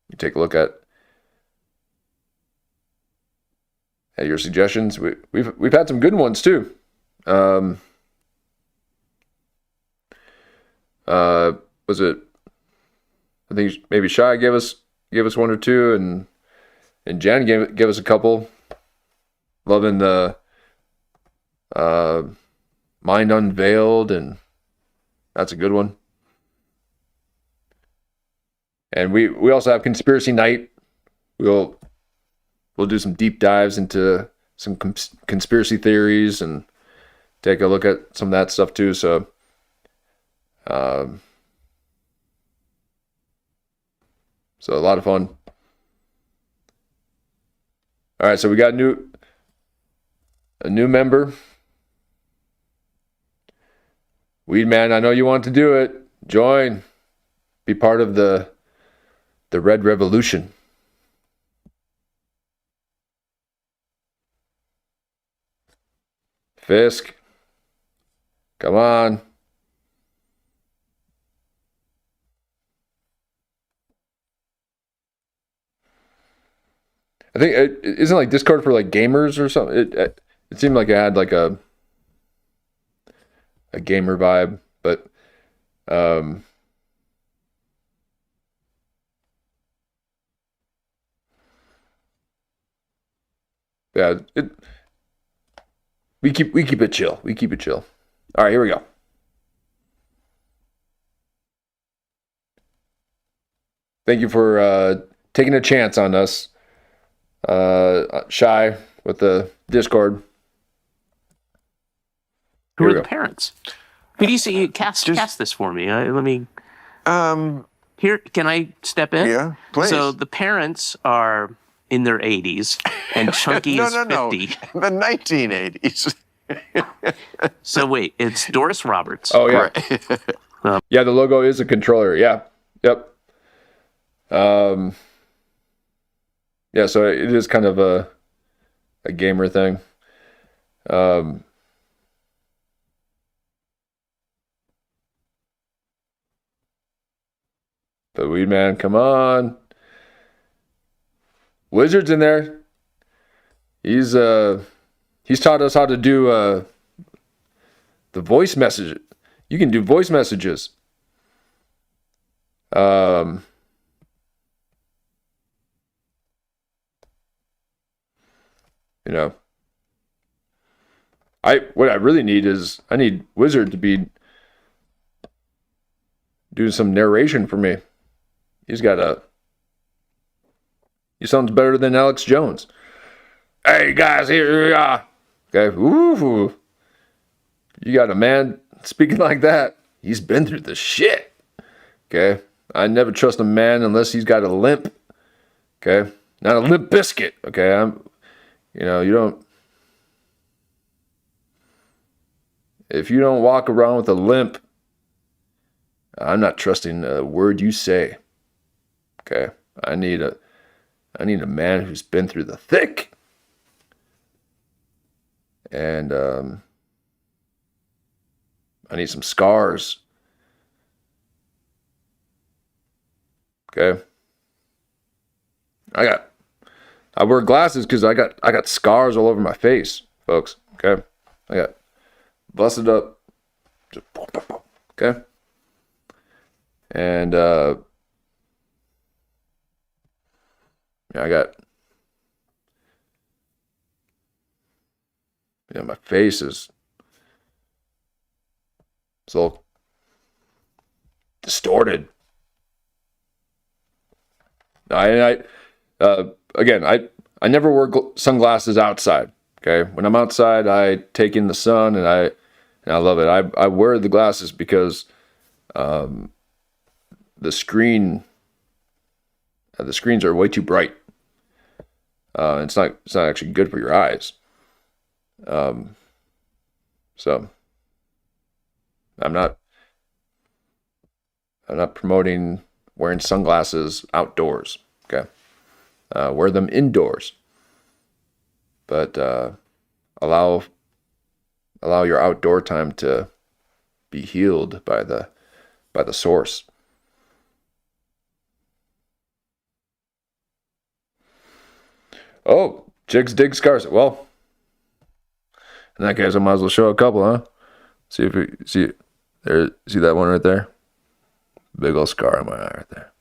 you take a look at your suggestions. We've had some good ones too. Was it? I think maybe Shy gave us one or two, and Jen gave us a couple. Loving the Mind Unveiled, and that's a good one. And we also have Conspiracy Night. We'll do some deep dives into some conspiracy theories and take a look at some of that stuff too. So, so a lot of fun. All right, so we got a new member. Weed Man, I know you want to do it. Join. Be part of the Red Revolution. Fisk. Come on. I think it isn't like Discord for like gamers or something. It seemed like it had like a gamer vibe, but yeah, we keep it chill. We keep it chill. All right, here we go. Thank you for taking a chance on us, Shy, with the Discord. Who are the parents? Who do you see? Cast this for me. Let me. Here, can I step in? Yeah, please. So the parents are in their 80s, and Chunky is 50. No, the 1980s. So wait, it's Doris Roberts. Oh yeah, yeah. The logo is a controller. Yeah, yep. Yeah, so it is kind of a gamer thing. But Weed Man, come on. Wizard's in there. He's taught us how to do the voice message. You can do voice messages. What I really need is I need Wizard to be doing some narration for me. He sounds better than Alex Jones. Hey guys, here we are. Okay, ooh, you got a man speaking like that. He's been through the shit. Okay, I never trust a man unless he's got a limp. Okay, not a limp biscuit. Okay, you don't. If you don't walk around with a limp, I'm not trusting a word you say. Okay, I need a man who's been through the thick. And I need some scars. Okay. I wear glasses because I got scars all over my face, folks. Okay. I got busted up. Just boom, boom, boom. Okay. And I got my face is it's all distorted. Again, I never wear sunglasses outside. Okay, when I'm outside, I take in the sun, and I love it. I wear the glasses because the screens are way too bright. It's not actually good for your eyes. So I'm not promoting wearing sunglasses outdoors. Okay. Wear them indoors, but allow your outdoor time to be healed by the source. Oh, chicks dig scars. Well, in that case, I might as well show a couple, huh? See if you see there. See that one right there? Big old scar on my eye right there.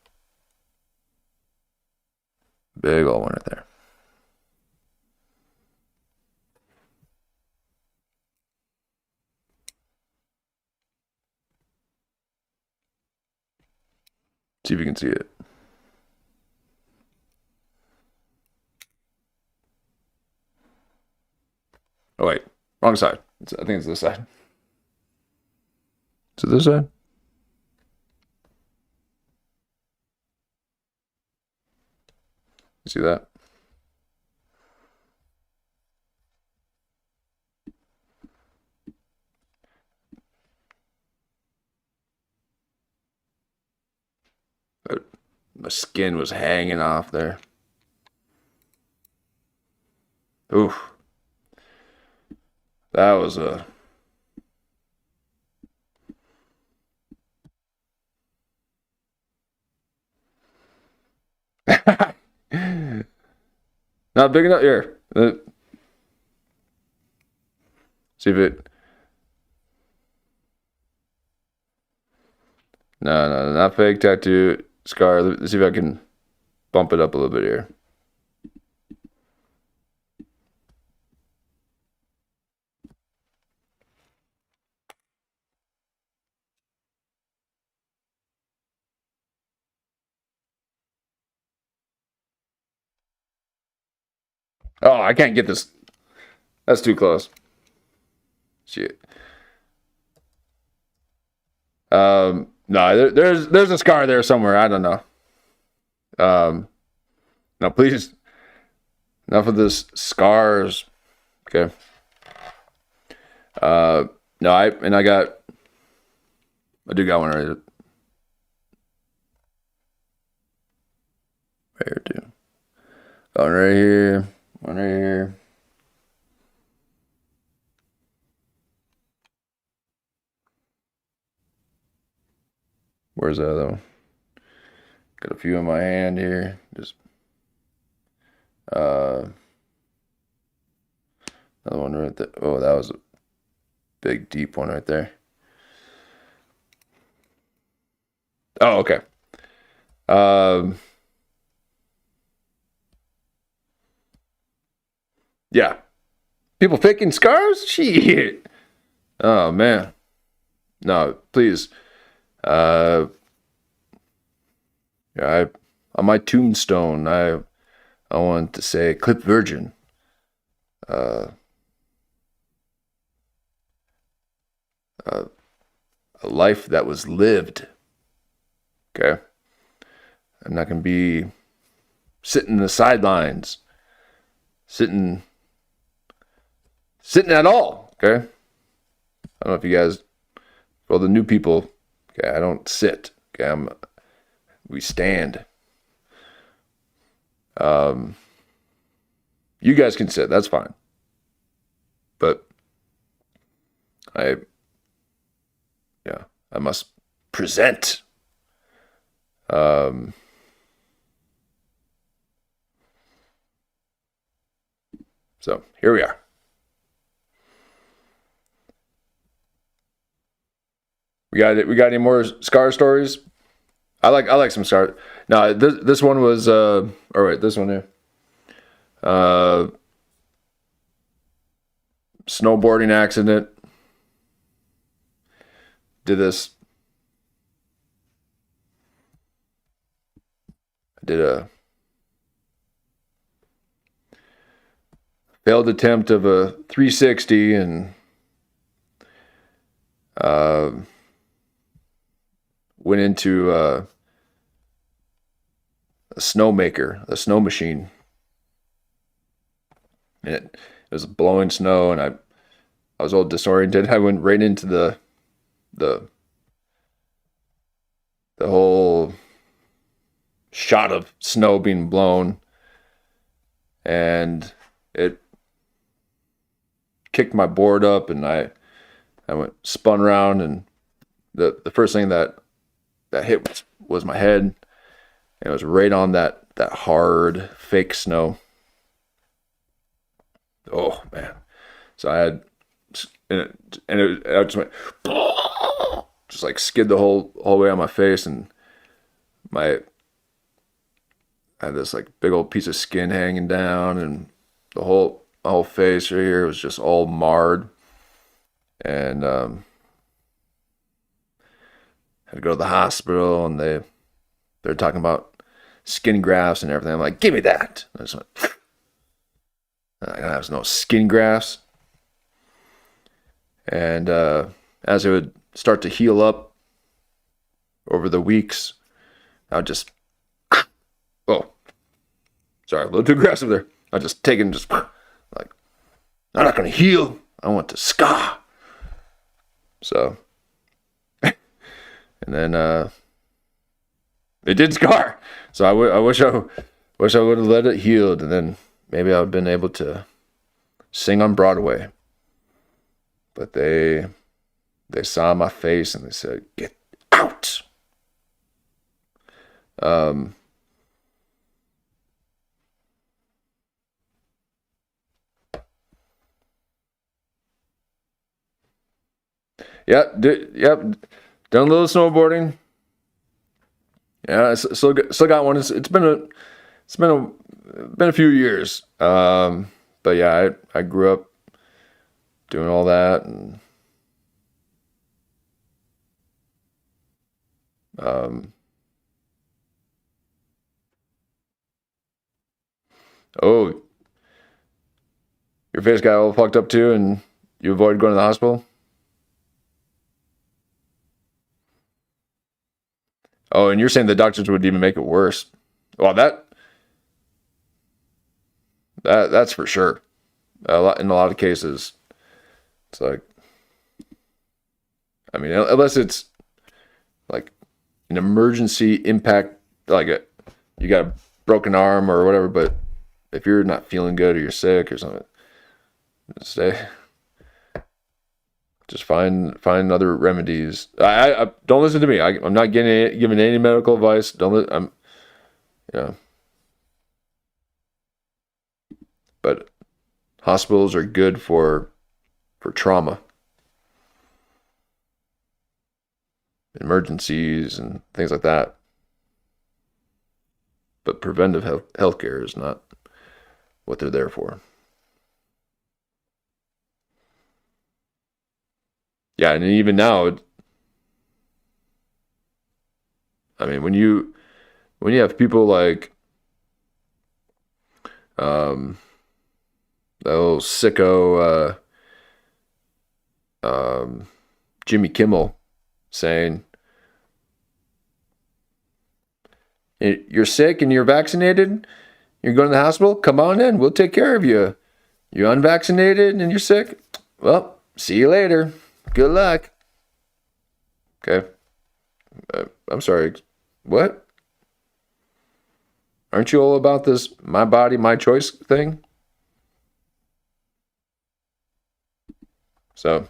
Big old one right there. See if you can see it. Oh wait, wrong side. I think it's this side. Is it this side? See that? My skin was hanging off there. Oof. That was a... Not big enough here. See if it... No, not fake tattoo scar. Let's see if I can bump it up a little bit here. Oh, I can't get this. That's too close. Shit. No, there's a scar there somewhere. I don't know. No, please. Enough of this scars. Okay. No, I do got one right here too. One right here. One right here. Where's the other one? Got a few in my hand here. Just another one right there. Oh, that was a big deep one right there. Oh, okay. Yeah. People faking scars? Shit. Oh man. No, please. Yeah, on my tombstone, I want to say clip virgin. A life that was lived. Okay. I'm not gonna be sitting in the sidelines. Sitting at all. Okay. I don't know if you guys, well, the new people, okay, I don't sit. Okay, we stand. You guys can sit, that's fine. but I must present. So here we are. We got any more scar stories? I like some scar. No, this one was all right. This one here. Snowboarding accident. Did this. I did a failed attempt of a 360 and went into a snowmaker, a snow machine. And it was blowing snow, and I was all disoriented. I went right into the whole shot of snow being blown, and it kicked my board up, and I went spun around, and the first thing that hit was my head, and it was right on that hard fake snow. Oh man! So I had, I just went, just like skid the whole way on my face, and I had this like big old piece of skin hanging down, and my whole face right here was just all marred, and had to go to the hospital, and they're talking about skin grafts and everything. I'm like, give me that. I just went, I have no skin grafts. And as it would start to heal up over the weeks, I would just, oh, sorry, a little too aggressive there. I just take it and just like, I'm not going to heal. I want to scar. So, and then it did scar. So I wish I would have let it healed, and then maybe I would have been able to sing on Broadway. But they saw my face and they said, "Get out." Yep, done a little snowboarding. Yeah, I still got one. It's been a few years. But yeah, I grew up doing all that, and oh, your face got all fucked up too, and you avoided going to the hospital? Oh, and you're saying the doctors would even make it worse. Well, that's for sure. In a lot of cases, it's like, I mean, unless it's like an emergency impact, like you got a broken arm or whatever. But if you're not feeling good or you're sick or something, just find other remedies. I don't listen to me. I'm not giving any medical advice. But hospitals are good for trauma, emergencies, and things like that. But preventive healthcare is not what they're there for. Yeah, and even now, I mean, when you have people like that little sicko Jimmy Kimmel saying, "You're sick and you're vaccinated, you're going to the hospital, come on in, we'll take care of you. You're unvaccinated and you're sick, well, see you later. Good luck." Okay. I'm sorry. What? Aren't you all about this my body, my choice thing? So,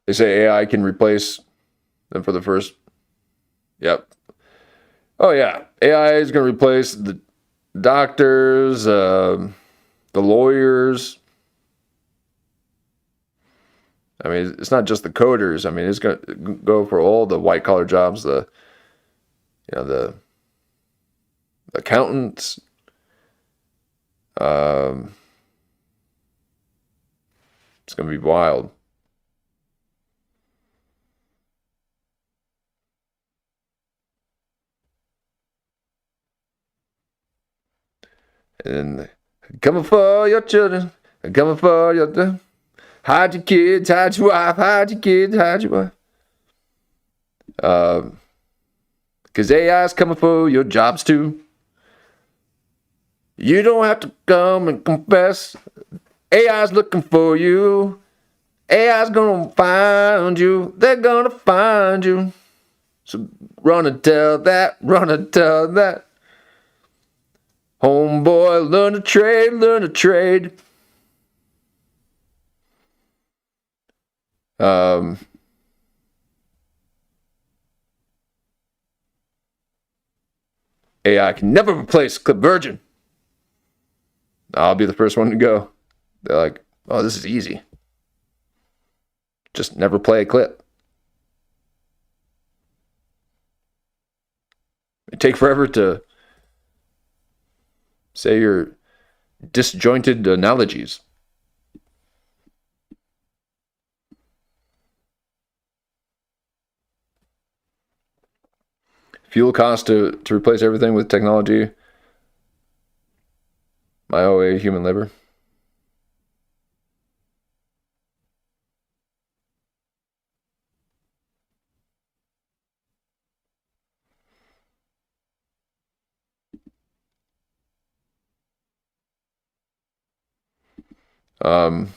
they say AI can replace them for the first. Yep. Oh yeah, AI is going to replace the doctors, the lawyers. I mean, it's not just the coders. I mean, it's going to go for all the white collar jobs. The accountants. It's going to be wild. And coming for your children, coming for your hide your kids, hide your wife, hide your kids, hide your wife. Cause AI's coming for your jobs too. You don't have to come and confess. AI's looking for you. AI's gonna find you. They're gonna find you. So run and tell that. Run and tell that. Homeboy, learn to trade, learn to trade. AI can never replace Clip Virgin. I'll be the first one to go. They're like, oh, this is easy. Just never play a clip. It take forever to say your disjointed analogies. Fuel cost to replace everything with technology. My OA, human labor.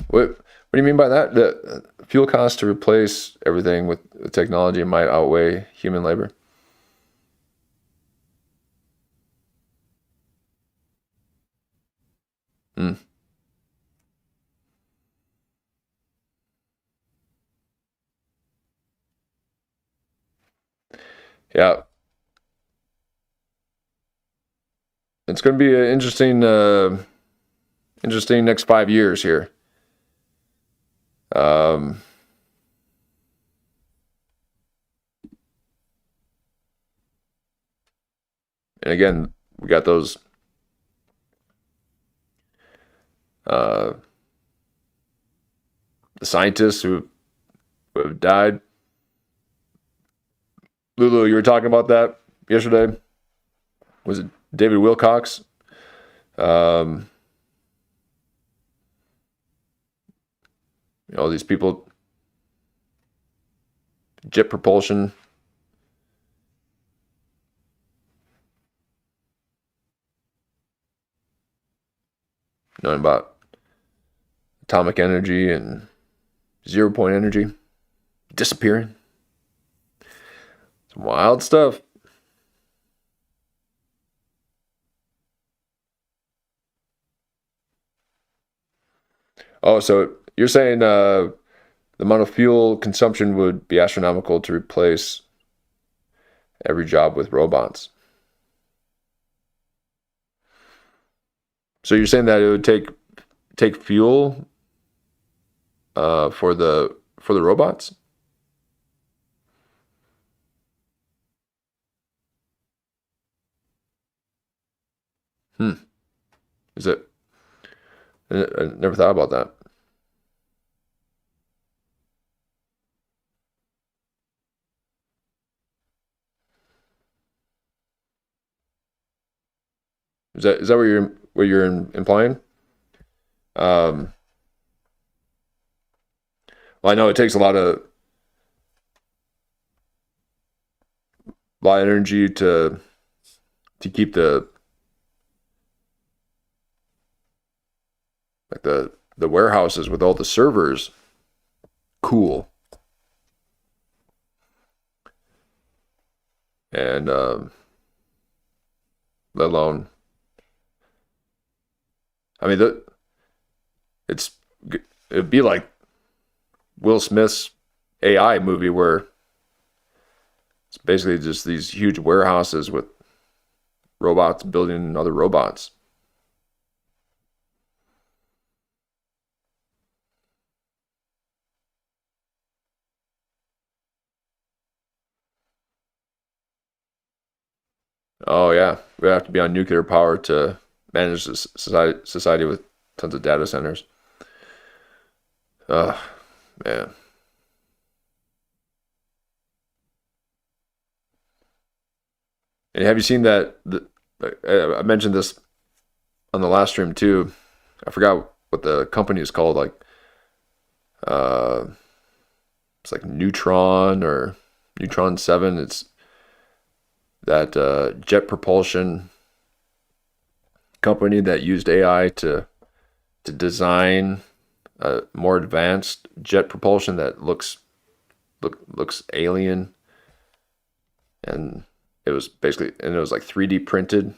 What do you mean by that? The fuel cost to replace everything with technology might outweigh human labor. Yeah. It's going to be an interesting next 5 years here. And again, we got those the scientists who have died. Lulu, you were talking about that yesterday. Was it David Wilcox? All these people, jet propulsion. Knowing about atomic energy and 0 point energy disappearing. Some wild stuff. Oh, so you're saying the amount of fuel consumption would be astronomical to replace every job with robots. So you're saying that it would take fuel for the robots? Is it? I never thought about that. Is that what you're implying? Well, I know it takes a lot of energy to keep the warehouses with all the servers cool. And let alone. I mean, it'd be like Will Smith's AI movie where it's basically just these huge warehouses with robots building other robots. Oh yeah, we have to be on nuclear power to manage this society with tons of data centers. Oh man. And have you seen that? I mentioned this on the last stream too. I forgot what the company is called. Like, it's like Neutron or Neutron 7. It's that jet propulsion company that used AI to design a more advanced jet propulsion that looks alien, and it was like 3D printed,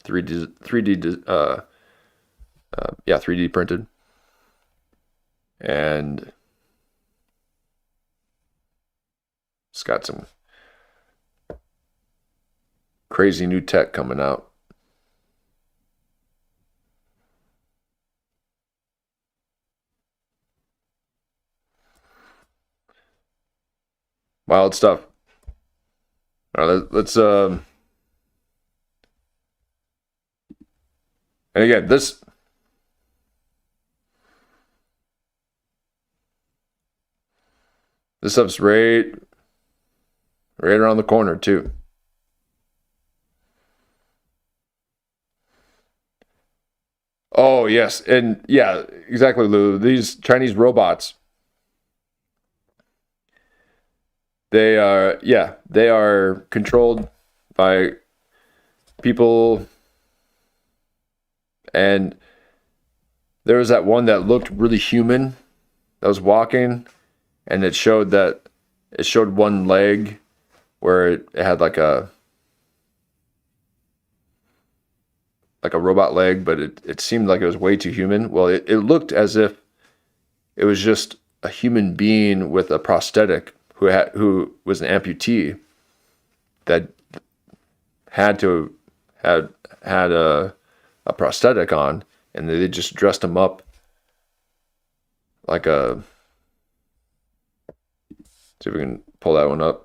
3D printed, and it's got some crazy new tech coming out. Wild stuff. All right, let's and again, this stuff's right around the corner too. Oh yes, and yeah, exactly, Lou. These Chinese robots, they are controlled by people, and there was that one that looked really human that was walking, and it showed one leg where it had like a robot leg, but it seemed like it was way too human. Well, it looked as if it was just a human being with a prosthetic who was an amputee that had a prosthetic on, and they just dressed him up like a. See if we can pull that one up.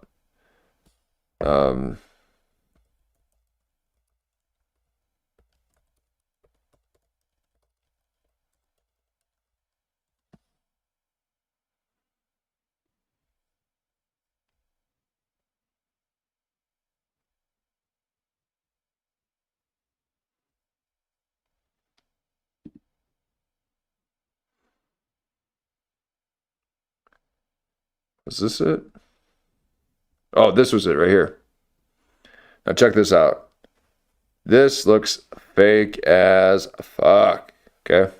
Was this it? Oh, this was it right here. Now check this out. This looks fake as fuck. Okay.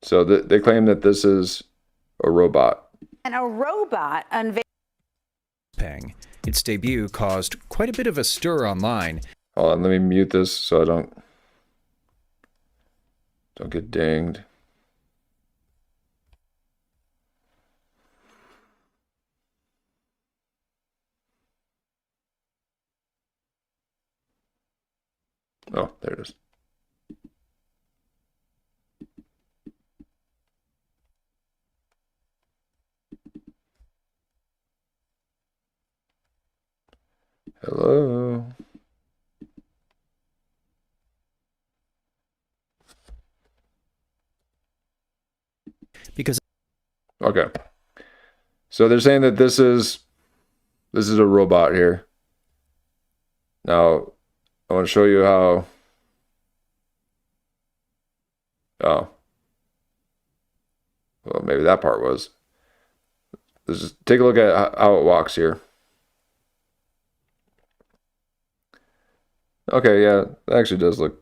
So they claim that this is a robot. And a robot unveiled. Peng. Its debut caused quite a bit of a stir online. Hold on, let me mute this so I don't get dinged. Oh, there it is. Hello. Because okay. So they're saying that this is a robot here. Now, I want to show you how. Oh. Well, maybe that part was. Let's just take a look at how it walks here. Okay, yeah, that actually does look.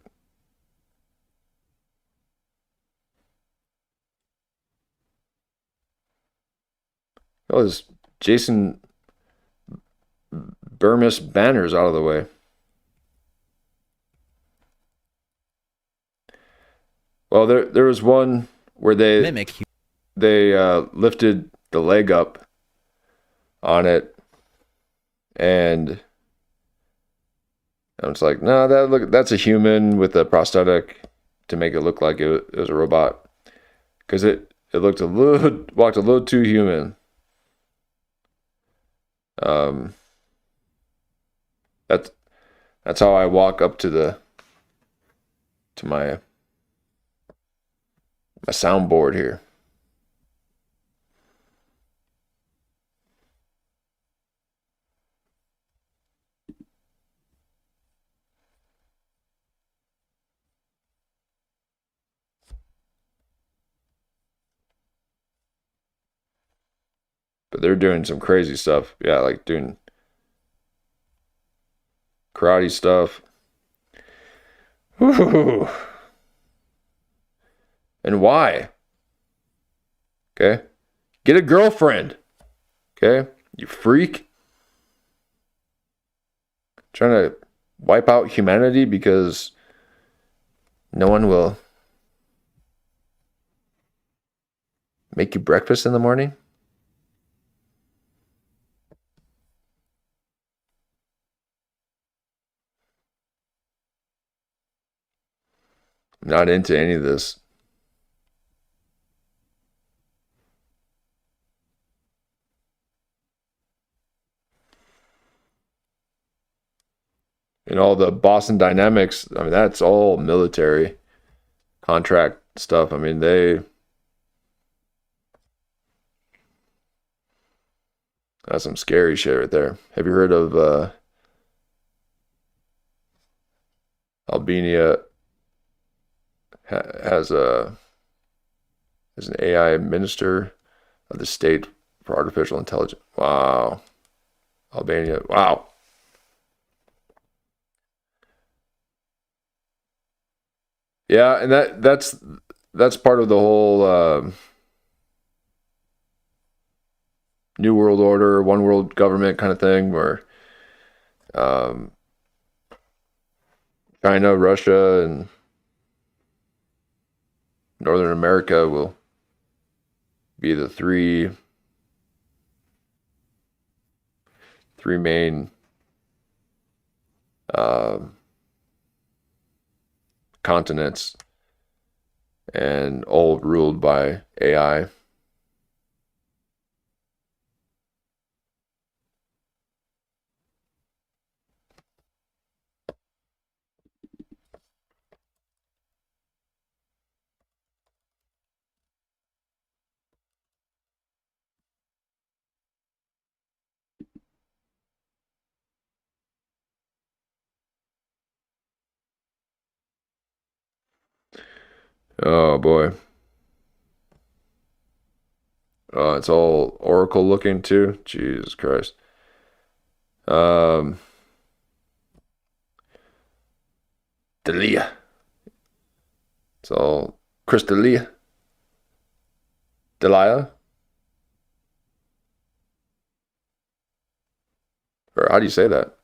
Oh, this Jason Burmis banner's out of the way. Well, there was one where they lifted the leg up on it, and I was like, no, that's a human with a prosthetic to make it look like it was a robot, because it walked a little too human. That's how I walk up to my soundboard here. But they're doing some crazy stuff. Yeah, like doing karate stuff. Whew. And why? Okay? Get a girlfriend. Okay? You freak. Trying to wipe out humanity because no one will make you breakfast in the morning? I'm not into any of this. And all the Boston Dynamics, I mean, that's all military contract stuff. I mean, that's some scary shit right there. Have you heard of Albania has an AI minister of the state for artificial intelligence? Wow. Albania. Wow. Yeah, and that's part of the whole New World Order, one world government kind of thing, where China, Russia, and Northern America will be the three main continents, and all ruled by AI. Oh boy. Oh, it's all Oracle looking too. Jesus Christ. Delia. It's all Crystalia. Delia. Or how do you say that?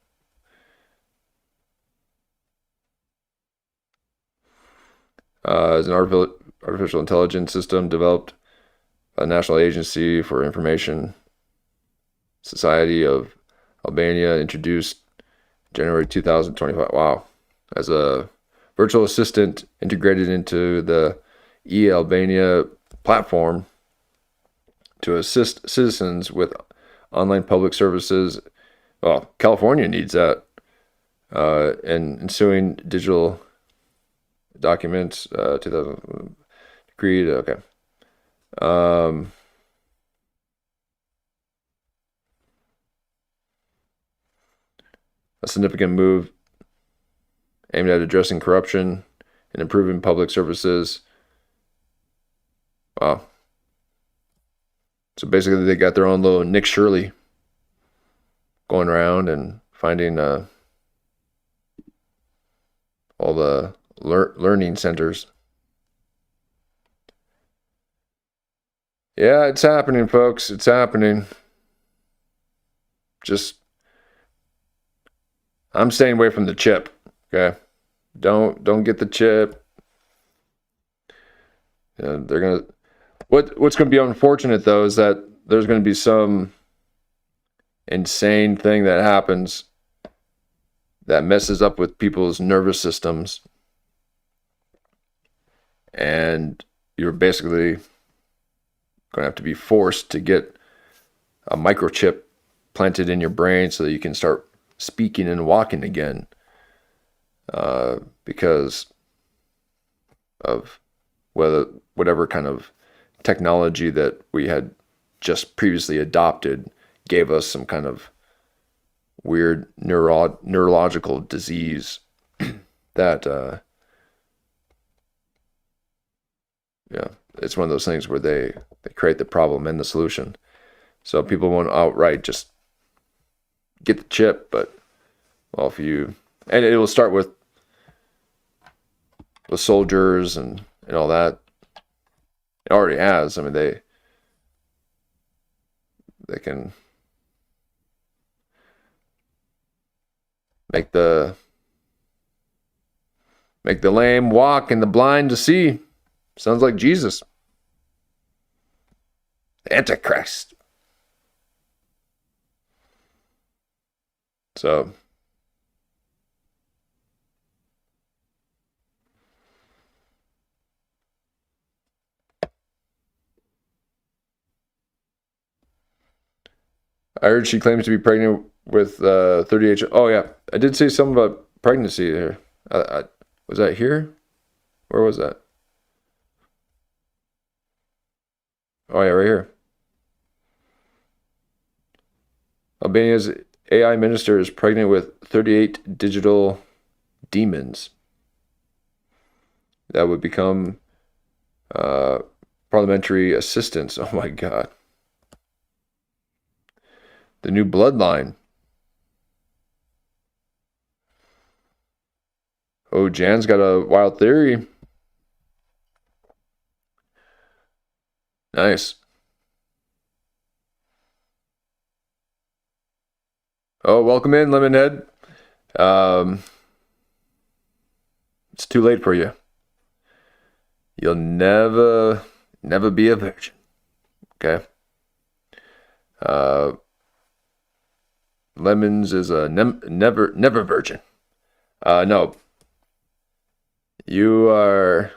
Is an artificial intelligence system developed by the National Agency for Information Society of Albania, introduced January 2025. Wow. As a virtual assistant integrated into the e-Albania platform to assist citizens with online public services. Well, California needs that. And ensuing digital documents, 2000 decreed. Okay. A significant move aimed at addressing corruption and improving public services. Wow. So basically they got their own little Nick Shirley going around and finding all the learning centers. Yeah, it's happening, folks. It's happening. Just, I'm staying away from the chip. Okay, don't get the chip. Yeah, they're gonna. What's gonna be unfortunate though is that there's gonna be some insane thing that happens that messes up with people's nervous systems, and you're basically going to have to be forced to get a microchip planted in your brain so that you can start speaking and walking again, because of whatever kind of technology that we had just previously adopted gave us some kind of weird neurological disease that yeah, it's one of those things where they create the problem and the solution. So people won't outright just get the chip, but well, and it will start with soldiers and all that. It already has. I mean, they can make the lame walk and the blind to see. Sounds like Jesus. Antichrist. So I heard she claims to be pregnant with 38. Oh yeah, I did say something about pregnancy here. Was that here? Where was that? Oh yeah, right here. Albania's AI minister is pregnant with 38 digital demons that would become parliamentary assistants. Oh my God. The new bloodline. Oh, Jan's got a wild theory. Nice. Oh, welcome in, Lemonhead. It's too late for you. You'll never be a virgin. Okay. Lemons is a never virgin. No. You are.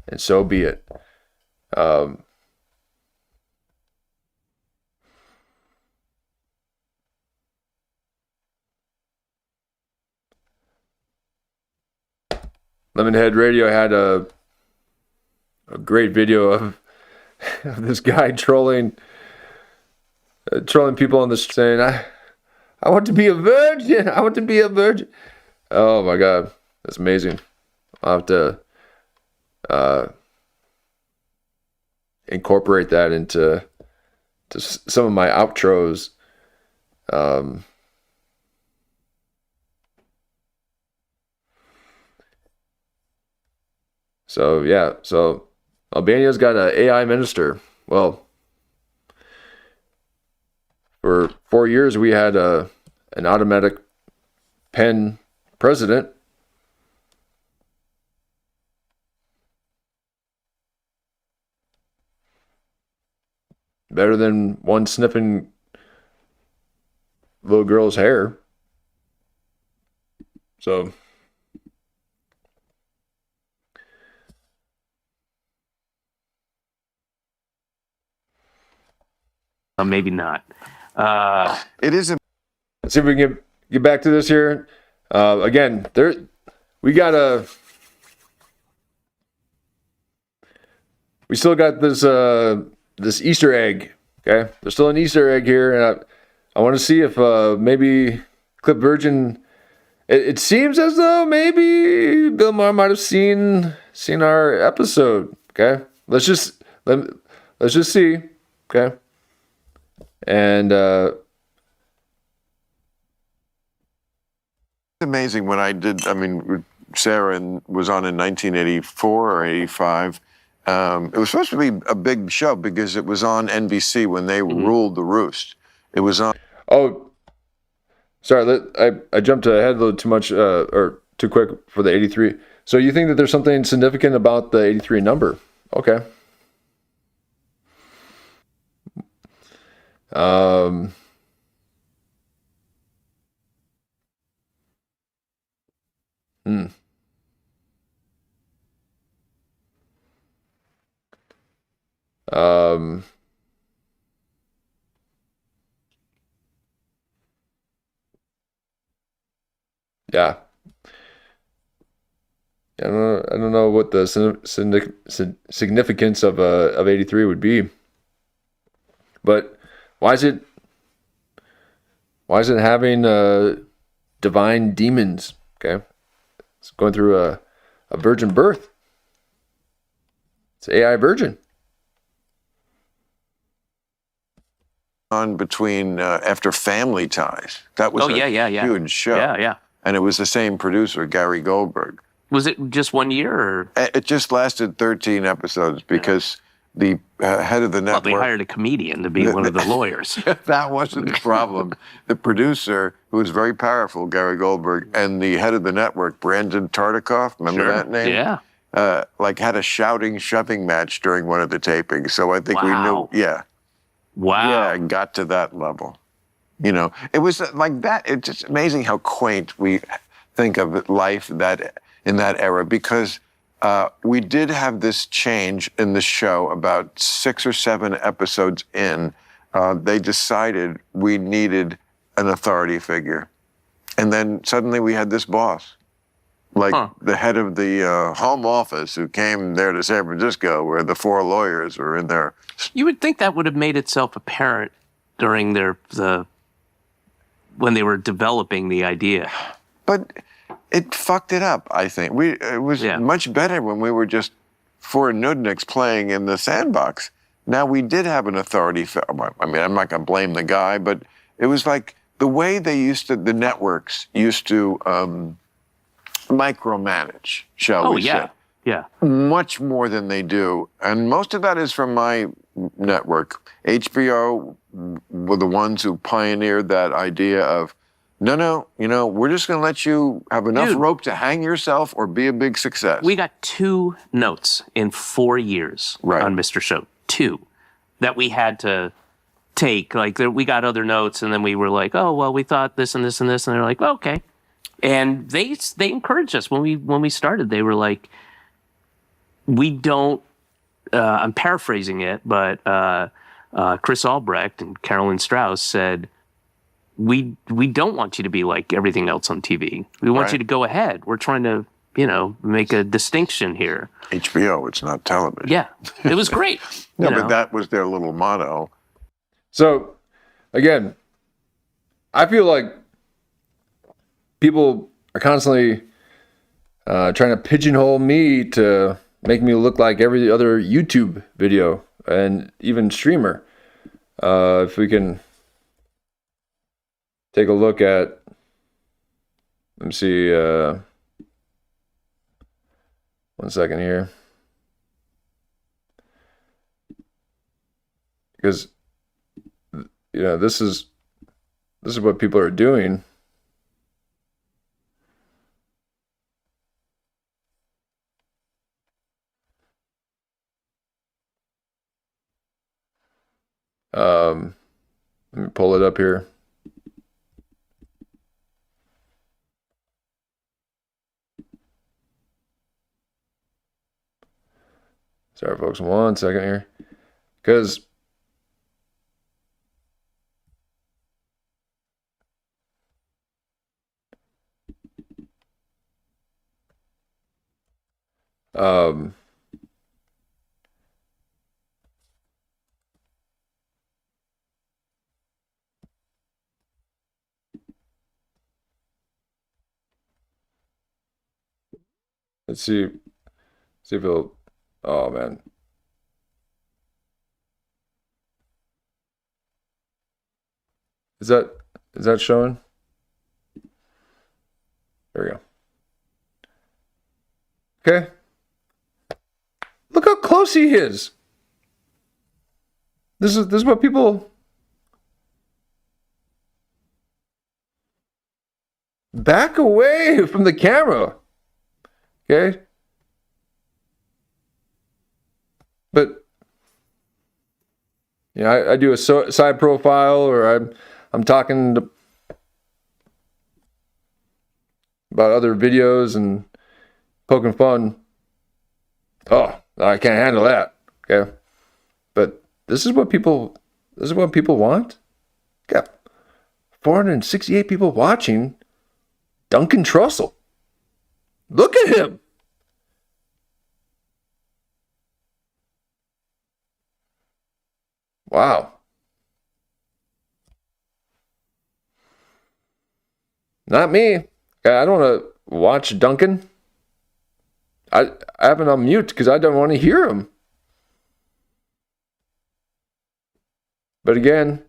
And so be it. Lemonhead Radio had a great video of this guy trolling people on the street saying, I want to be a virgin. I want to be a virgin. Oh my God. That's amazing. I'll have to incorporate that into some of my outros. So yeah, so Albania's got an AI minister. Well, for 4 years we had an automatic pen president. Better than one sniffing little girl's hair. So maybe not. It isn't. Let's see if we can get back to this here. Again, we still got this Easter egg. Okay, there's still an Easter egg here, and I want to see if maybe Clip Virgin. It seems as though maybe Bill Maher might have seen our episode. Okay, let's just see. Okay, and amazing when I did. I mean, Sarah was on in 1984 or 85. It was supposed to be a big show because it was on NBC when they ruled the roost. It was on. Oh, sorry, I jumped ahead a little too much or too quick for the 83. So you think that there's something significant about the 83 number? Okay. Hmm. Yeah. I don't know what the significance of 83 would be, but why is it having divine demons? Okay, it's going through a virgin birth. It's AI virgin. On between after Family Ties. That was huge show. Yeah. And it was the same producer, Gary Goldberg. Was it just 1 year, or? It just lasted 13 episodes because the head of the network... Well, they hired a comedian to be one of the lawyers. That wasn't the problem. The producer, who was very powerful, Gary Goldberg, and the head of the network, Brandon Tartuffe, remember that name? Yeah. Had a shouting, shoving match during one of the tapings. So I think we knew, Wow. Yeah, it got to that level. You know, it was like that. It's just amazing how quaint we think of life in that era, because we did have this change in the show about 6 or 7 episodes in. They decided we needed an authority figure. And then suddenly we had this boss, the head of the home office, who came there to San Francisco where the 4 lawyers were in there. You would think that would have made itself apparent during when they were developing the idea. But it fucked it up, I think. It was much better when we were just 4 nudniks playing in the sandbox. Now we did have an authority. I mean, I'm not going to blame the guy, but it was like the way the networks used to micromanage, shall we say. Yeah. Much more than they do. And most of that is from my network. HBO were the ones who pioneered that idea of, no, we're just going to let you have enough rope to hang yourself or be a big success. We got 2 notes in 4 years on Mr. Show. 2 that we had to take. Like, we got other notes, and then we were like, oh, well, we thought this and this and this. And they're like, well, okay. And they encouraged us when we started. They were like, we don't, I'm paraphrasing it, but Chris Albrecht and Carolyn Strauss said, we don't want you to be like everything else on TV. We want you to go ahead. We're trying to, make a distinction here. HBO, it's not television. Yeah, it was great. But that was their little motto. So, again, I feel like people are constantly trying to pigeonhole me to make me look like every other YouTube video and even streamer. If we can take a look at, let me see, 1 second here. Because, this is what people are doing. Let me pull it up here. Sorry, folks, 1 second here. Because let's see if it'll, oh man. Is that showing? There we go. Okay? Look how close he is. This is what people back away from the camera. Okay? But I do a side profile, or I'm talking about other videos and poking fun. Oh, I can't handle that. Okay, but this is what people want. Got 468 people watching. Duncan Trussell. Look at him. Wow. Not me. I don't want to watch Duncan. I have him on mute because I don't want to hear him. But again,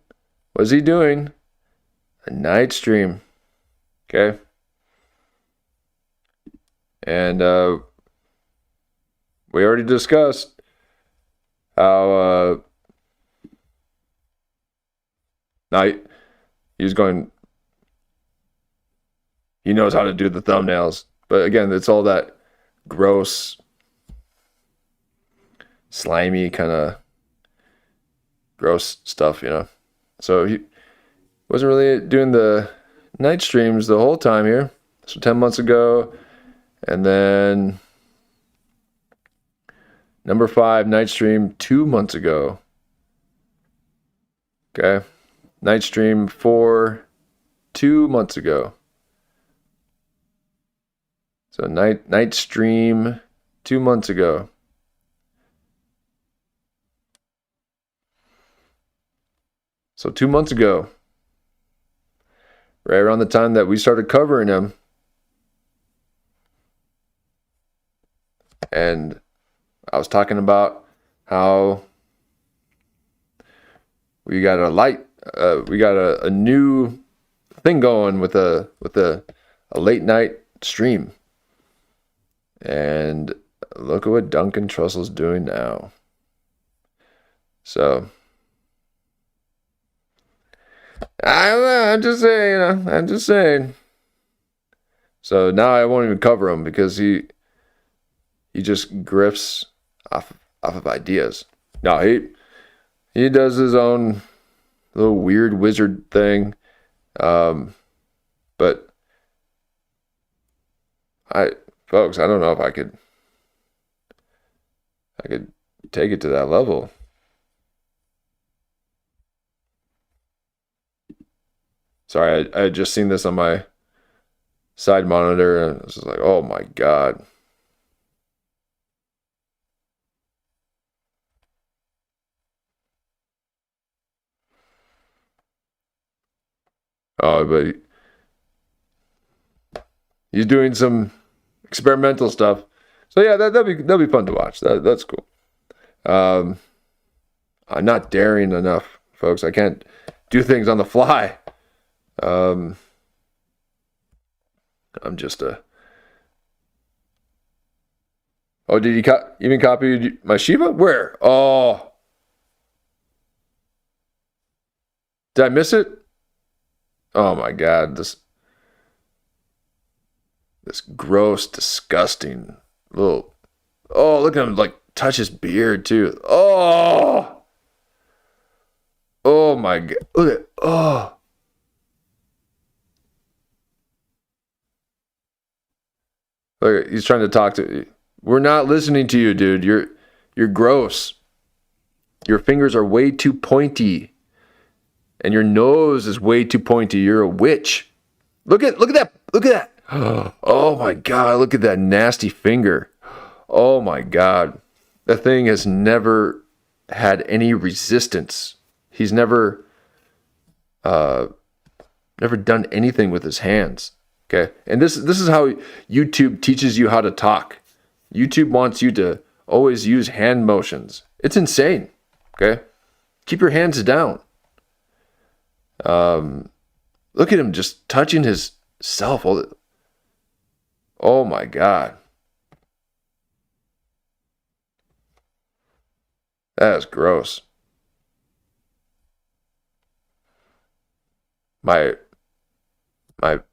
what's he doing? A night stream. Okay. And we already discussed how he knows how to do the thumbnails. But again, it's all that gross, slimy kind of gross stuff, So he wasn't really doing the night streams the whole time here. So 10 months ago. And then number 5 night stream 2 months ago. Okay. Night stream 4 2 months ago. So night stream 2 months ago. So 2 months ago, right around the time that we started covering him, and I was talking about how we got a new thing going with a late night stream. And look at what Duncan Trussell's doing now. So I'm just saying. So now I won't even cover him because he just grifts off of ideas. No, he does his own little weird wizard thing. But folks, I don't know if I could take it to that level. Sorry, I had just seen this on my side monitor, and I was just like, oh my God. Oh, but he's doing some experimental stuff. So yeah, that'll be fun to watch. That's cool. I'm not daring enough, folks. I can't do things on the fly. I'm just a. Oh, did he even copy my Shiba? Where? Oh, did I miss it? Oh my God, this gross, disgusting little. Oh, look at him touch his beard too. Oh my God, look at Look, he's trying to talk to. We're not listening to you, dude. You're gross. Your fingers are way too pointy. And your nose is way too pointy. You're a witch. Look at that. Look at that. Oh my God. Look at that nasty finger. Oh my God. That thing has never had any resistance. He's never done anything with his hands. Okay. And this is how YouTube teaches you how to talk. YouTube wants you to always use hand motions. It's insane. Okay. Keep your hands down. Look at him just touching his self. Oh my God. That is gross. My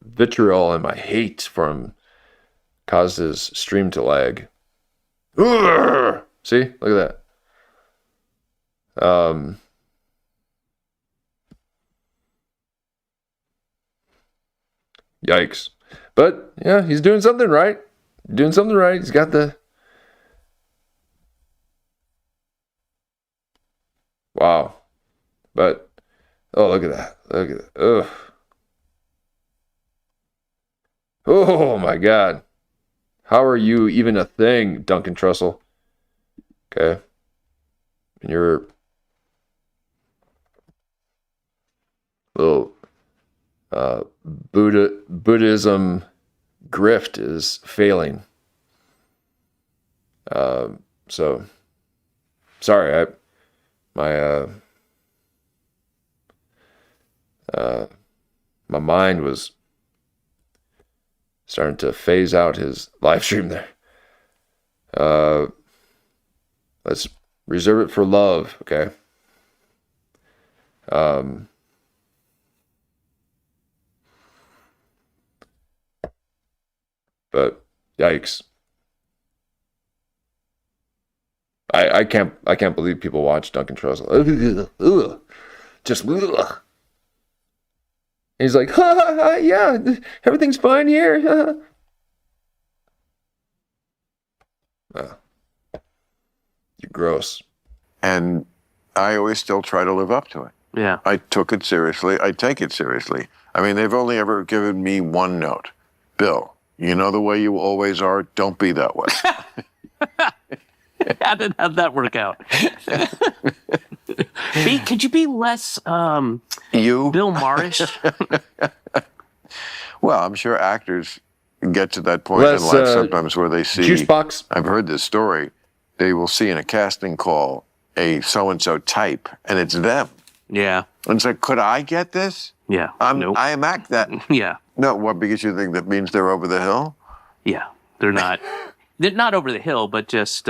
vitriol and my hate for him caused his stream to lag. Urgh! See? Look at that. Yikes. But yeah, he's doing something right. Doing something right. He's got the... Wow. But, oh, look at that. Look at that. Ugh. Oh, my God. How are you even a thing, Duncan Trussell? Okay. And your little Buddhism grift is failing. So, sorry, my mind was starting to phase out his live stream there. Let's reserve it for love, okay? But yikes. I can't believe people watch Duncan Trussell. Ugh. Just ugh. He's like, ha, ha, ha, yeah, everything's fine here. You're gross. And I always still try to live up to it. Yeah. I took it seriously. I take it seriously. I mean, they've only ever given me one note. Bill, you know the way you always are? Don't be that way. How did that work out? Could you be less Bill Maherish? Well, I'm sure actors get to that point in life sometimes where they see... Juice box. I've heard this story. They will see in a casting call a so-and-so type, and it's them. Yeah. And it's like, could I get this? Yeah. Nope. I am act that. Yeah. No, what, because you think that means they're over the hill? Yeah. They're not. They're not over the hill, but just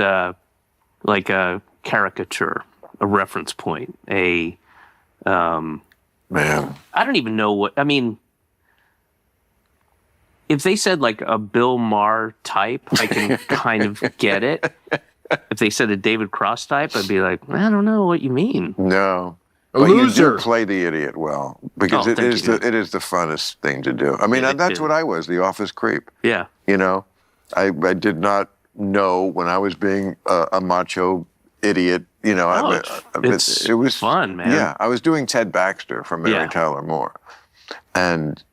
like a caricature, a reference point, a... Man. I don't even know what... I mean, if they said like a Bill Maher type, I can kind of get it. If they said a David Cross type, I'd be like, I don't know what you mean. No. A but loser. You do play the idiot well, because it is the funnest thing to do. I mean, that's what I was, the office creep. Yeah. You know, I did not know when I was being a macho idiot. You know, it was fun, man. Yeah, I was doing Ted Baxter from Mary Tyler Moore, and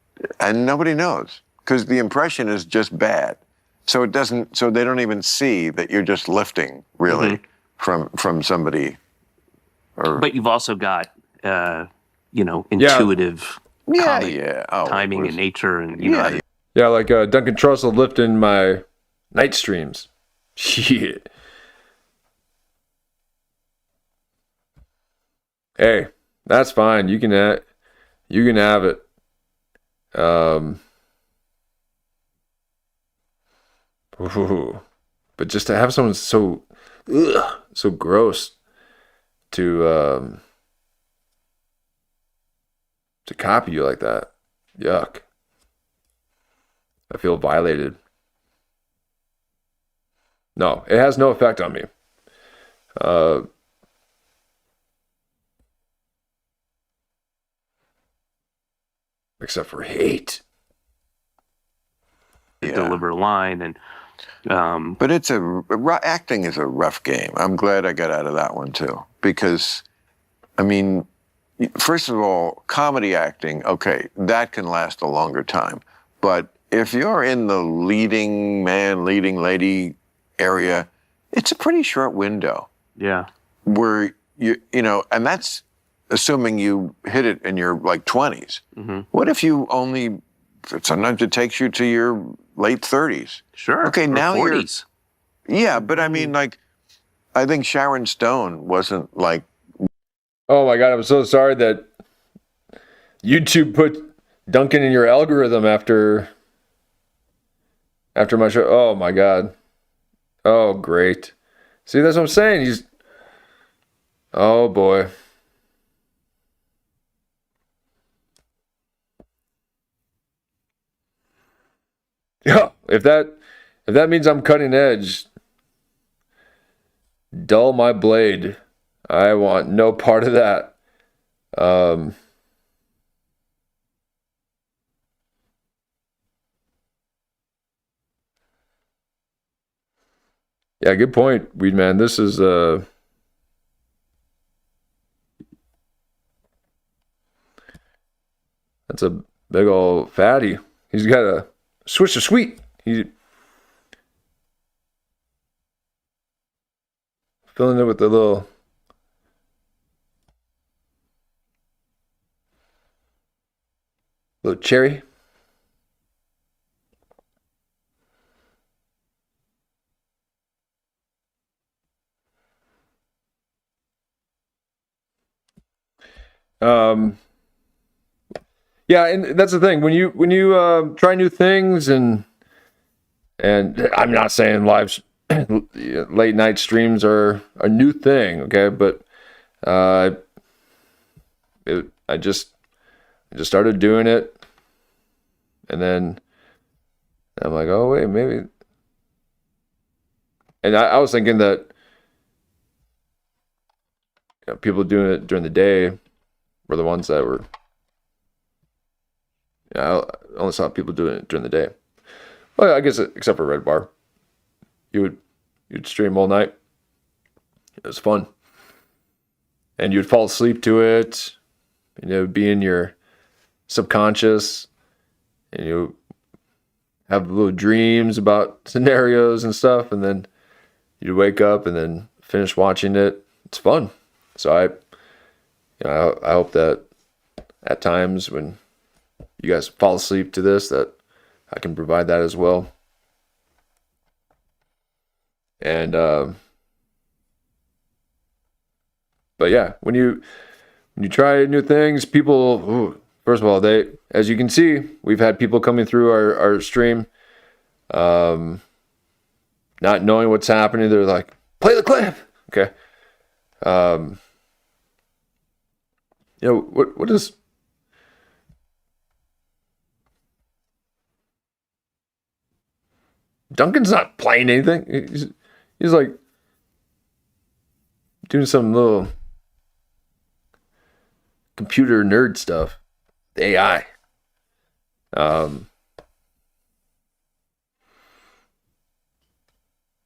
nobody knows because the impression is just bad. So it doesn't. So they don't even see that you're just lifting really from somebody. But you've also got intuitive timing and nature and yeah, like Duncan Trussell lifting my night streams. Shit. Hey, that's fine. You can have it. But just to have someone so gross to copy you like that, yuck. I feel violated. No, it has no effect on me. Except for hate. Deliver a line and. But acting is a rough game. I'm glad I got out of that one too, because, I mean, first of all, comedy acting, okay, that can last a longer time. But if you're in the leading man, leading lady area, it's a pretty short window. Yeah. Where and that's assuming you hit it in your like 20s. Mm-hmm. What if you sometimes it takes you to your late 30s. Sure. Okay, now 40s. Yeah, but I mean, like, I think Sharon Stone wasn't like... Oh my God, I'm so sorry that YouTube put Duncan in your algorithm after my show. Oh my God. Oh, great. See, that's what I'm saying. Oh boy. Yeah, if that means I'm cutting edge, dull my blade. I want no part of that. Yeah, good point, Weed Man. This is that's a big old fatty. He's got a swish of sweet. He's filling it with a little cherry. Yeah, and that's the thing. When you try new things and I'm not saying late night streams are a new thing, okay? But I just started doing it, and then I'm like, oh wait, maybe. And I was thinking that people doing it during the day were the ones that were. I only saw people doing it during the day. Well, I guess except for Redbar, you'd stream all night. It was fun, and you'd fall asleep to it, and it would be in your subconscious, and you have little dreams about scenarios and stuff, and then you'd wake up and then finish watching it. It's fun. So I hope that at times when you guys fall asleep to this, that I can provide that as well. And but yeah, when you try new things, people, first of all, as you can see, we've had people coming through our stream, not knowing what's happening. They're like, play the clip. Okay. What is Duncan's not playing anything. He's like doing some little computer nerd stuff. The AI. But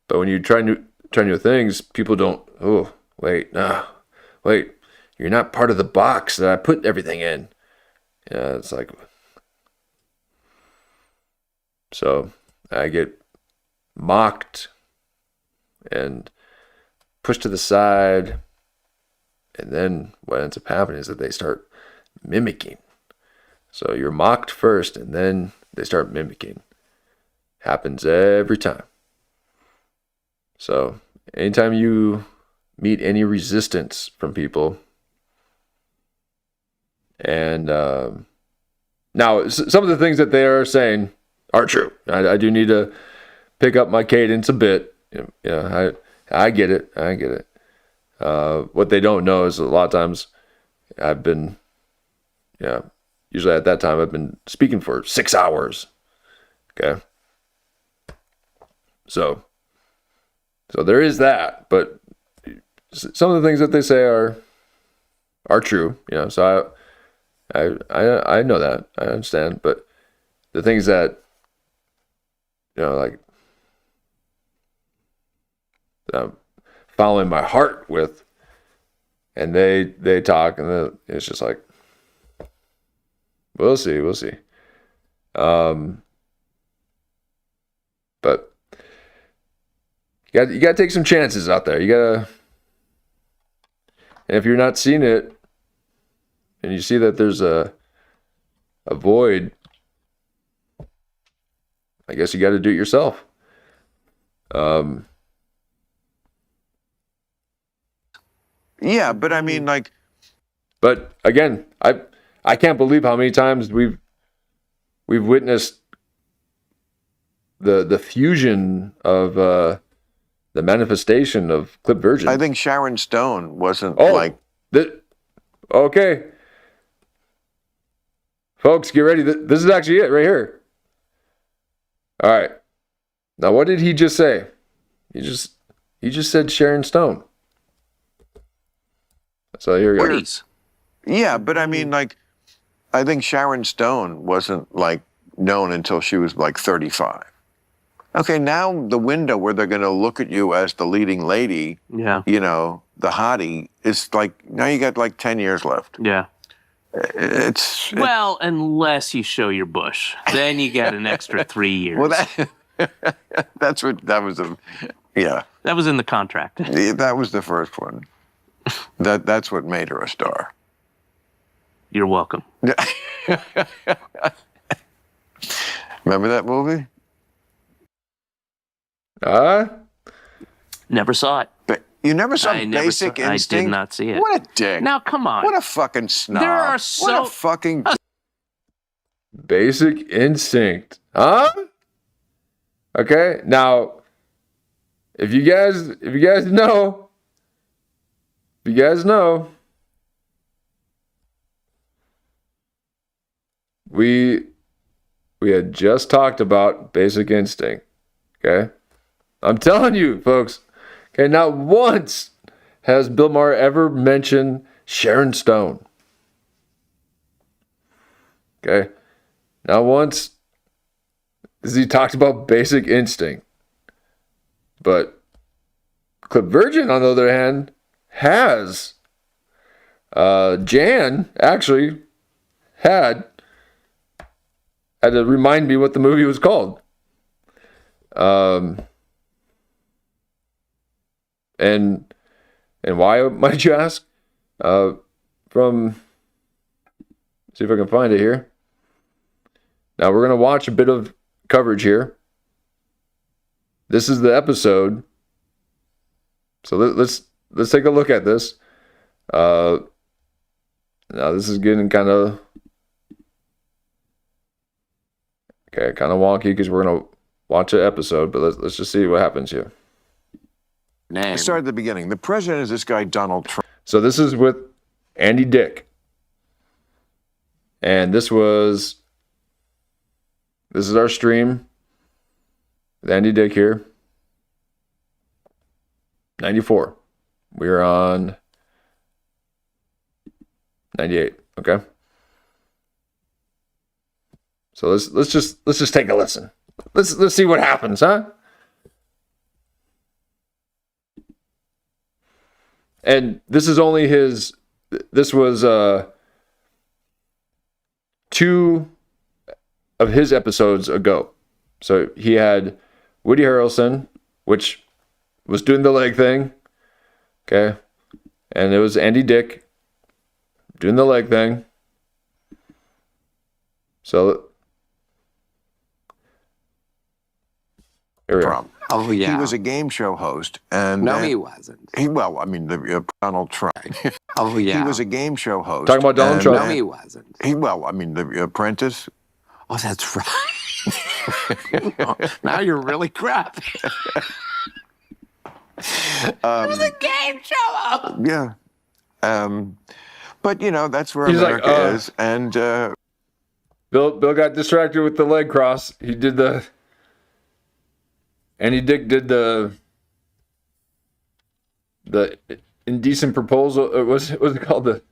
when you try new things, people don't. Oh, wait, you're not part of the box that I put everything in. Yeah, it's like. So I get mocked and pushed to the side, and then what ends up happening is that they start mimicking. So you're mocked first, and then they start mimicking. Happens every time. So anytime you meet any resistance from people, and now some of the things that they are saying are true. I do need to pick up my cadence a bit. I get it. What they don't know is a lot of times I've been, usually at that time I've been speaking for 6 hours. Okay. So there is that, but some of the things that they say are true. So I know that, I understand, but the things that like following my heart with, and they talk, and it's just like, we'll see. But you gotta take some chances out there. And if you're not seeing it, and you see that there's a void, I guess you got to do it yourself. Yeah, but I mean, like. But again, I can't believe how many times we've witnessed the fusion of the manifestation of Clip Virgin. I think Sharon Stone wasn't okay. Folks, get ready. This is actually it right here. All right. Now, what did he just say? He just said Sharon Stone. So here we go. Yeah, but I mean, like, I think Sharon Stone wasn't, like, known until she was, like, 35. Okay, now the window where they're going to look at you as the leading lady, you know, the hottie, is like, now you got, like, 10 years left. Yeah. Well, unless you show your bush, then you get an extra 3 years. Well, that was That was in the contract. That was the first one. That's what made her a star. You're welcome. Remember that movie? Never saw it. But you never saw Basic Instinct? I did not see it. What a dick. Now, come on. What a fucking snob. There are What a fucking... Basic Instinct. Huh? Okay, now, if you guys know, we had just talked about Basic Instinct. Okay? I'm telling you, folks. Okay, not once has Bill Maher ever mentioned Sharon Stone. Okay? Not once has he talked about Basic Instinct. But Clip Virgin, on the other hand, has. Jan actually had to remind me what the movie was called. And why, might you ask? See if I can find it here. Now we're gonna watch a bit of coverage here. This is the episode. So let's take a look at this. Now this is getting kind of wonky because we're gonna watch an episode, but let's just see what happens here. Let's start at the beginning. The president is this guy Donald Trump. So this is with Andy Dick, and this is our stream with Andy Dick here. 94. We're on 98. Okay. So let's just take a listen. Let's see what happens, huh? And this is only his. This was 2 of his episodes ago. So he had Woody Harrelson, which was doing the leg thing. Okay. And it was Andy Dick doing the leg thing. So here we go. Oh, yeah. He was a game show host. And no, he wasn't. Donald Trump. Oh, yeah. He was a game show host. Talking about Donald Trump? No, he wasn't. The Apprentice. Oh, that's right. Now you're really crap. It was a game show. Yeah. But, that's where America is. And Bill got distracted with the leg cross. He did the... Andy Dick did the indecent proposal. What's it called? The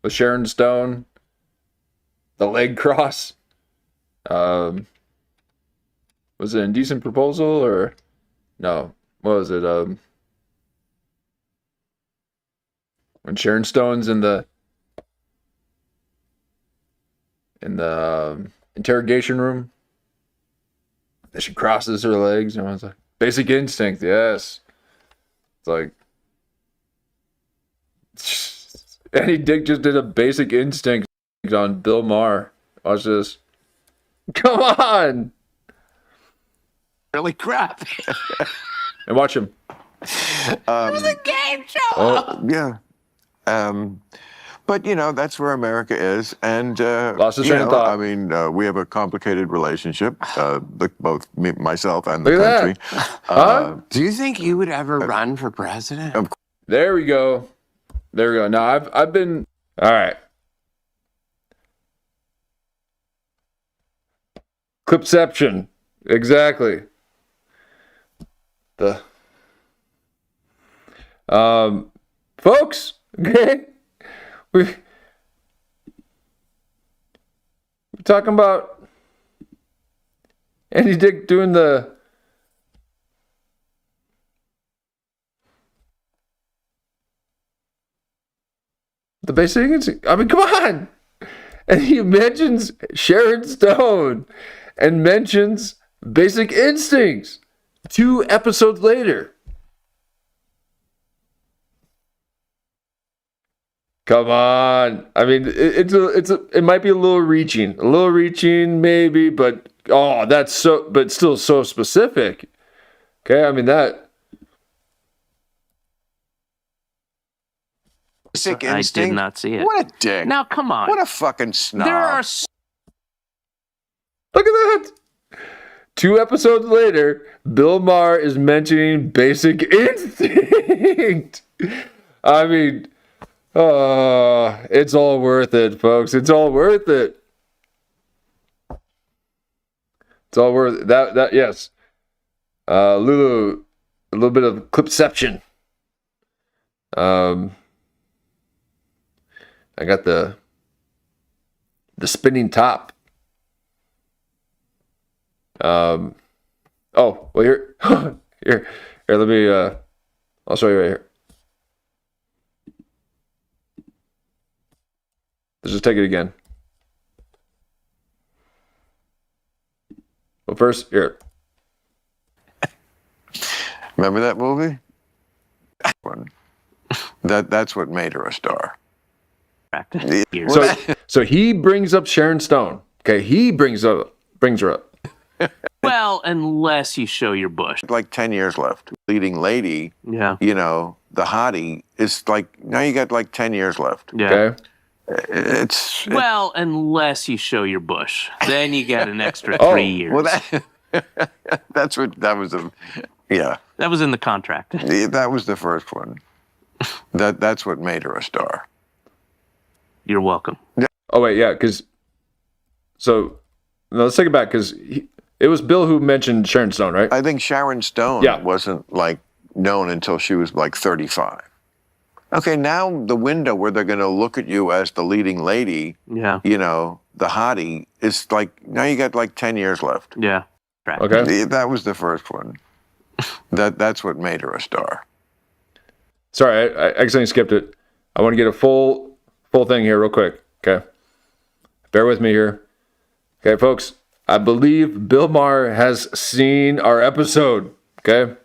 with Sharon Stone, the leg cross. Was it indecent proposal or no? What was it? When Sharon Stone's in the interrogation room. She crosses her legs, and I was like, Basic Instinct, yes. It's like, Andy Dick just did a Basic Instinct on Bill Maher. Watch this. Come on! Really crap. And watch him. It was a game show. Yeah. But that's where America is, and Lost his train of thought. I mean, we have a complicated relationship, both myself and the Look at country. that. Huh? Do you think you would ever run for president? There we go. There we go. Now I've been all right. Clipception, exactly. The folks, okay, we're talking about Andy Dick doing the basic instinct. I mean, come on. And he mentions Sharon Stone and mentions Basic Instincts 2 episodes later. Come on. I mean, it might be a little reaching maybe, but but still so specific. Okay, I mean that. Basic I Instinct. did not see it. What a dick! Now, come on. What a fucking snob! There are Look at that. 2 episodes later, Bill Maher is mentioning Basic Instinct. I mean, it's all worth it, folks. It's all worth it. It's all worth it. That yes. Lulu, a little bit of Clipception. I got the spinning top. Oh, well here, here, let me, I'll show you right here. Let's just take it again. Well, first, here. Remember that movie? That's what made her a star. So he brings up Sharon Stone. Okay, he brings her up. Well, unless you show your bush. Like 10 years left. Leading lady, Yeah. The hottie is like, now you got like 10 years left. Yeah. Okay. Well, unless you show your bush, then you get an extra 3 years. Well, that was yeah. That was in the contract. That was the first one. That's what made her a star. You're welcome. Oh wait, yeah, because no, let's take it back because it was Bill who mentioned Sharon Stone, right? I think Sharon Stone wasn't like known until she was like 35. Okay, now the window where they're going to look at you as the leading lady, Yeah. the hottie, is like, now you got like 10 years left. Yeah. Okay. That was the first one. That's what made her a star. Sorry, I accidentally skipped it. I want to get a full thing here real quick. Okay. Bear with me here. Okay, folks. I believe Bill Maher has seen our episode. Okay.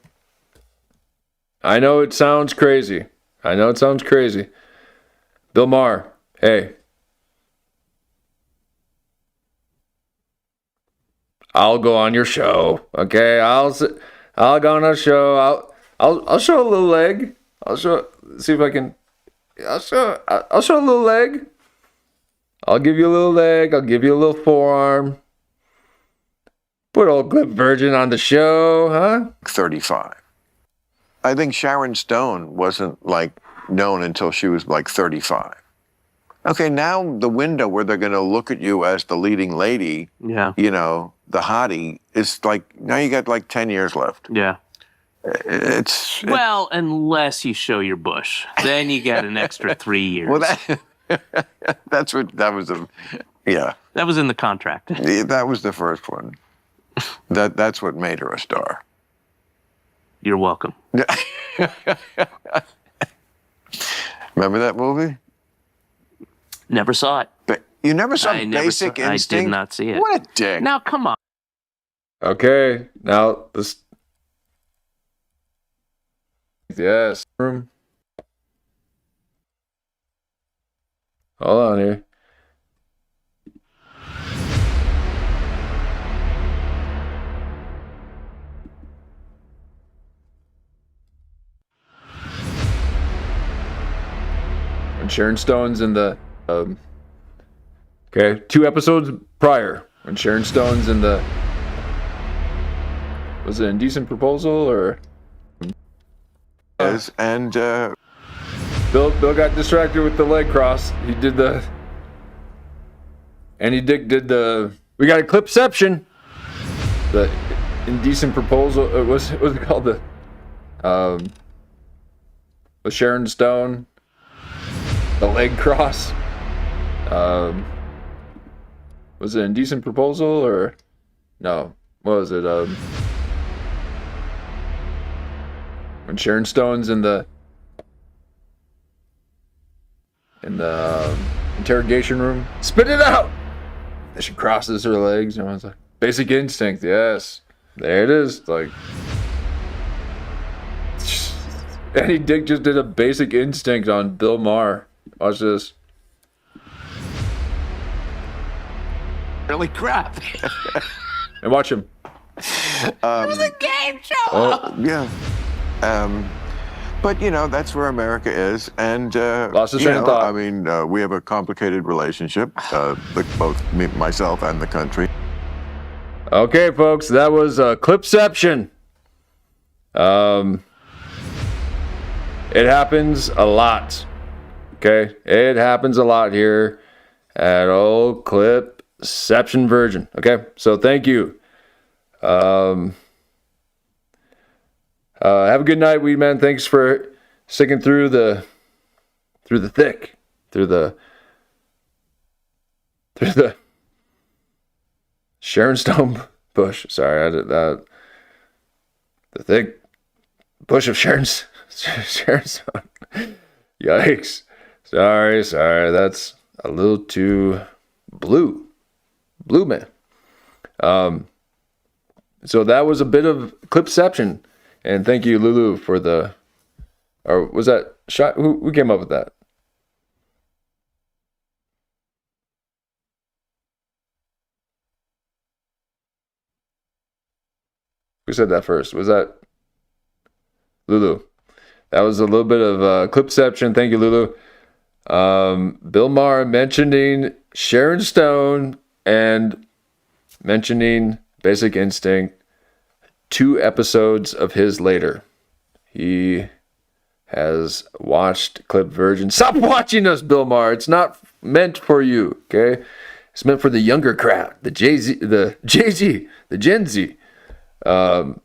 I know it sounds crazy. Bill Maher, hey. I'll go on your show. Okay. I'll go on a show. I'll show a little leg. I'll show a little leg. I'll give you a little leg. I'll give you a little forearm. Put old Clip Virgin on the show, huh? 35. I think Sharon Stone wasn't like known until she was like 35. Okay, now the window where they're going to look at you as the leading lady, Yeah. The hottie, is like, now you got like 10 years left. Yeah. Well, unless you show your bush, then you get an extra 3 years. Well, that was yeah. That was in the contract. That was the first one. That's what made her a star. You're welcome. Remember that movie? Never saw it. You never saw I Basic Instinct? I did not see it. What a dick. Now, come on. Okay. Now this. Yes. Hold on here. Sharon Stone's in the 2 episodes prior, when Sharon Stone's in the, was it Indecent Proposal or? And Bill got distracted with the leg cross. He did the, and he did the. We got a Clipception. The Indecent Proposal. What's it called? The with Sharon Stone. The leg cross. Was it Indecent Proposal or no? What was it? When Sharon Stone's in the interrogation room, spit it out. And she crosses her legs. You know, it's like Basic Instinct. Yes, there it is. Like, Andy Dick just did a Basic Instinct on Bill Maher. Watch this. Really crap. And watch him. It was a game show. Oh, yeah. But, you know, that's where America is. And, lost his train of thought. I mean, we have a complicated relationship, both myself and the country. Okay, folks, that was Clipception. It happens a lot. Okay? It happens a lot here at old Clipception Virgin. Okay? So thank you. Have a good night, Weed Man. Thanks for sticking through the thick, through the Sharon Stone bush. Sorry, I did that. The thick bush of Sharon Stone. Yikes. Sorry. That's a little too blue, man. So that was a bit of Clipception. And thank you, Lulu, for the... Or was that shot? Who came up with that? Who said that first? Was that Lulu? That was a little bit of Clipception. Thank you, Lulu. Bill Maher mentioning Sharon Stone and mentioning Basic Instinct 2 episodes of his later. He has watched Clip Virgin. Stop watching us, Bill Maher. It's not meant for you, okay? It's meant for the younger crowd, the Gen Z. No,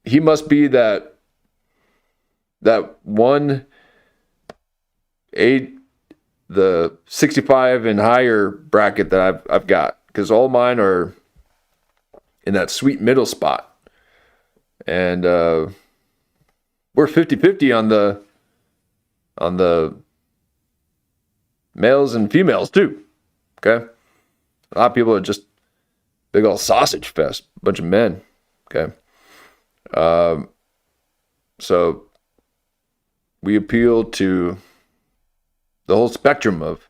he must be that one the 65 and higher bracket that I've got, because all mine are in that sweet middle spot, and we're 50-50 on the males and females too. Okay, a lot of people are just big old sausage fest, bunch of men. Okay, so we appeal to the whole spectrum of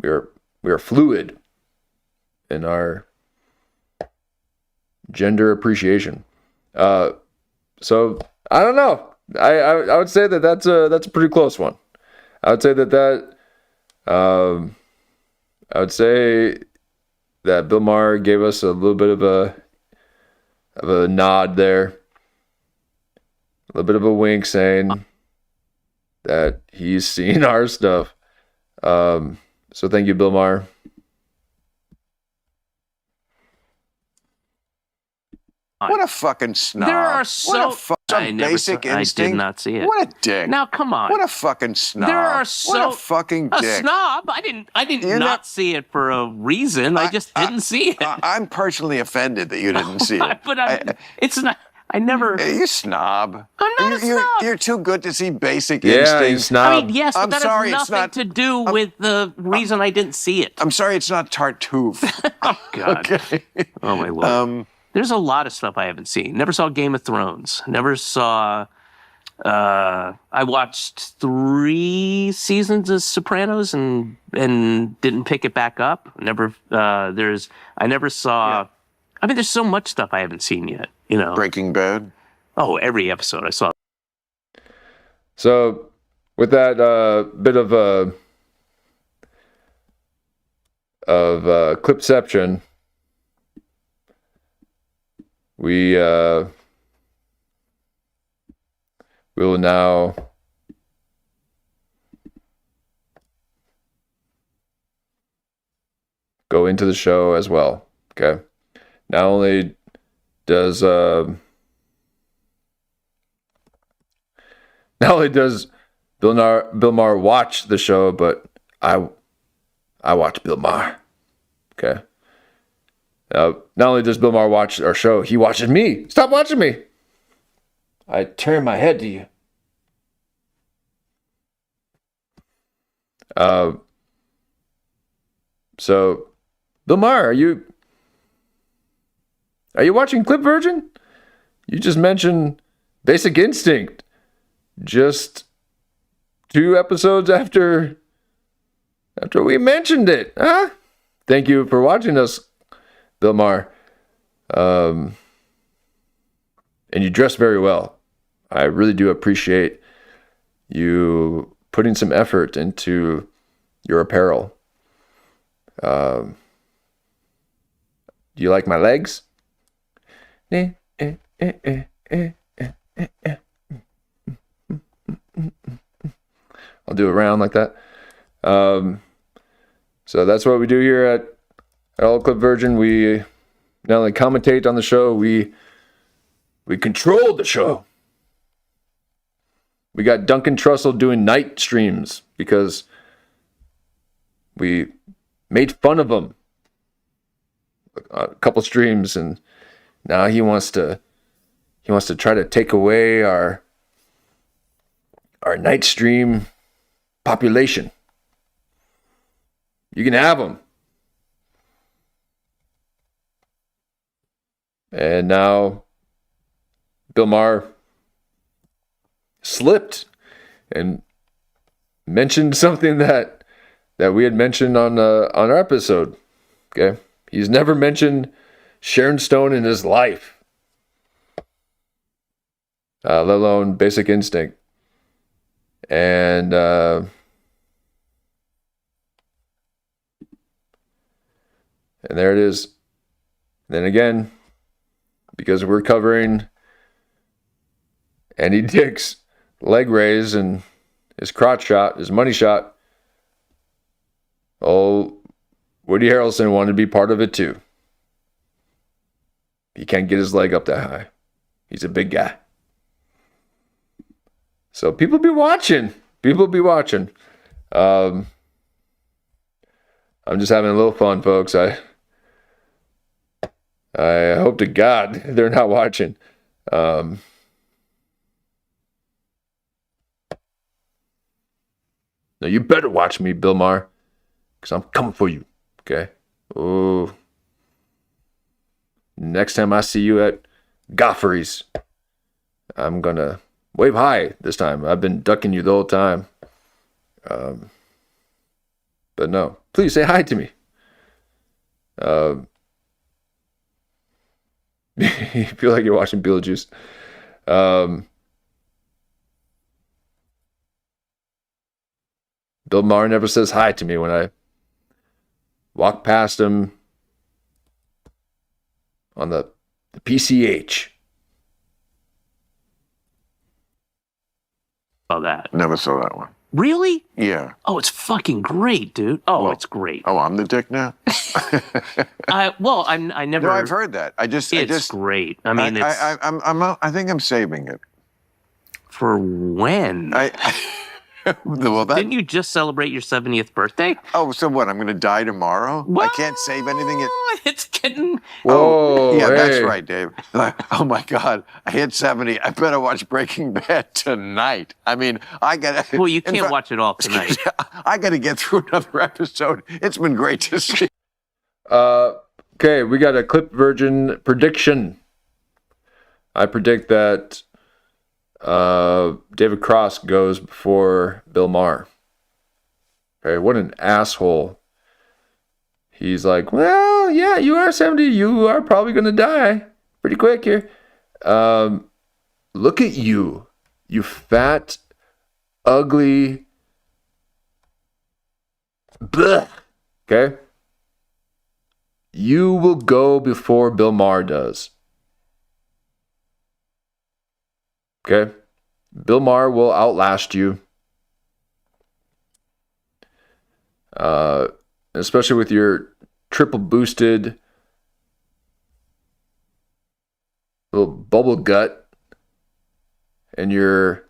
we are fluid in our gender appreciation. So I don't know. I would say that's a pretty close one. I would say that I would say that Bill Maher gave us a little bit of a nod there, a little bit of a wink, saying that he's seen our stuff. So thank you, Bill Maher. What a fucking snob. There are so... What a Basic Instinct. I did not see it. What a dick. Now, come on. What a fucking snob. There are so... What a fucking dick. A snob? I didn't not see it for a reason. I just didn't see it. I'm personally offended that you didn't see it. But it's not... I never... You snob. I'm not a snob. You're too good to see Basic Instinct. Yeah, you snob. I mean, yes, but that has nothing to do with the reason I didn't see it. I'm sorry it's not Tartuffe. Oh, God. Okay. Oh, my Lord. There's a lot of stuff I haven't seen. Never saw Game of Thrones. Never saw... I watched 3 seasons of Sopranos and didn't pick it back up. I never saw... Yeah. I mean, there's so much stuff I haven't seen yet. You know, Breaking Bad. Oh, every episode I saw. So, with that bit of Clipception, we will now go into the show as well. Okay. Not only does Bill Maher watch the show, but I watch Bill Maher. Okay. Not only does Bill Maher watch our show, he watches me. Stop watching me. I turn my head to you. So, Bill Maher, are you watching Clip Virgin? You just mentioned Basic Instinct just 2 episodes after we mentioned it, huh? Thank you for watching us, Bill Maher. And you dress very well. I really do appreciate you putting some effort into your apparel. Do you like my legs? I'll do a round like that. So that's what we do here at All Clip Virgin. We not only commentate on the show, we control the show. We got Duncan Trussell doing night streams because we made fun of him a couple streams, and now he wants to try to take away our night stream population. You can have them. And now Bill Maher slipped and mentioned something that we had mentioned on our episode. Okay, he's never mentioned Sharon Stone in his life, let alone Basic Instinct. And there it is. Then again, because we're covering Andy Dick's leg raise and his crotch shot, his money shot, Woody Harrelson wanted to be part of it too. He can't get his leg up that high. He's a big guy. So people be watching. I'm just having a little fun, folks. I hope to God they're not watching. No, you better watch me, Bill Maher, because I'm coming for you. Okay? Oh. Next time I see you at Goffrey's, I'm gonna wave hi this time. I've been ducking you the whole time. But no, please say hi to me. You feel like you're watching Beetlejuice. Bill Maher never says hi to me when I walk past him on the PCH. Saw that. Never saw that one. Really? Yeah. Oh, it's fucking great, dude. Oh, it's great. Oh, I'm the dick now? I never. No, I've heard that. It's great. I mean, I think I'm saving it. For when? Didn't you just celebrate your 70th birthday? Oh, so what? I'm going to die tomorrow? Well, I can't save anything. It's getting... Whoa, yeah, hey. That's right, Dave. Like, oh my God, I hit 70. I better watch Breaking Bad tonight. I mean, I got to... Well, you can't watch it all tonight. I got to get through another episode. It's been great to see. Okay, we got a Clip Virgin prediction. I predict that David Cross goes before Bill Maher. Okay, what an asshole. He's like, well, yeah, you are 70. You are probably going to die pretty quick here. look at you, you fat, ugly. Blech. Okay? You will go before Bill Maher does. Okay? Bill Maher will outlast you. Especially with your triple boosted little bubble gut and your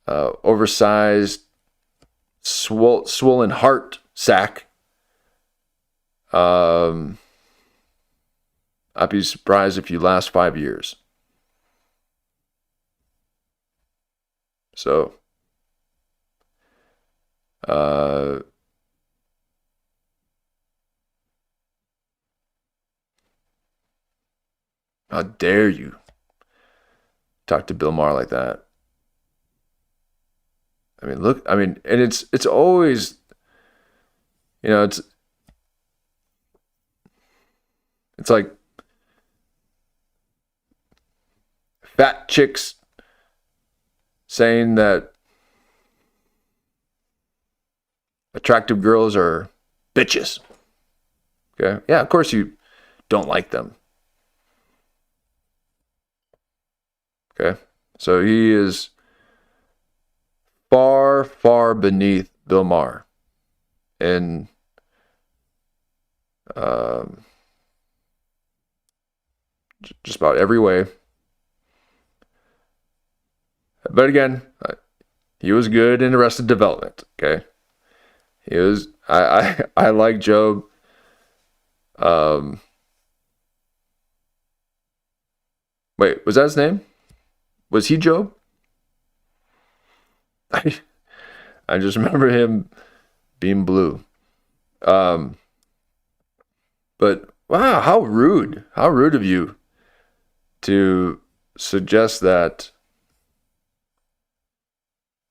oversized swollen heart sack. I'd be surprised if you last 5 years. So, how dare you talk to Bill Maher like that? I mean, look, and it's always, it's like fat chicks saying that attractive girls are bitches. Okay? Yeah, of course you don't like them. Okay? So he is far, far beneath Bill Maher in just about every way. But again, he was good in Arrested Development. Okay, he was. I like Job. Wait, was that his name? Was he Job? I just remember him being blue. But wow, how rude! How rude of you to suggest that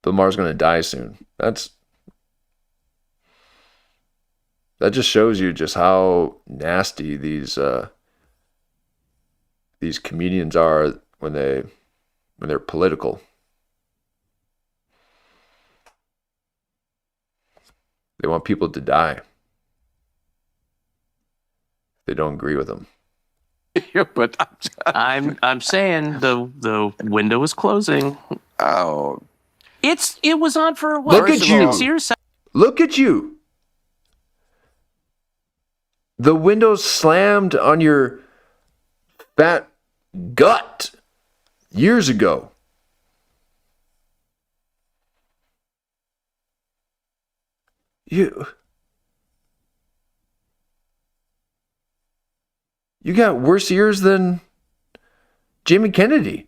Bill Maher's going to die soon. That just shows you just how nasty these comedians are when they're political. They want people to die. They don't agree with them. Yeah, but I'm saying the window is closing. Oh, it was on for what? Look at you. 6 years. Look at you. The window slammed on your fat gut years ago. You got worse ears than Jamie Kennedy.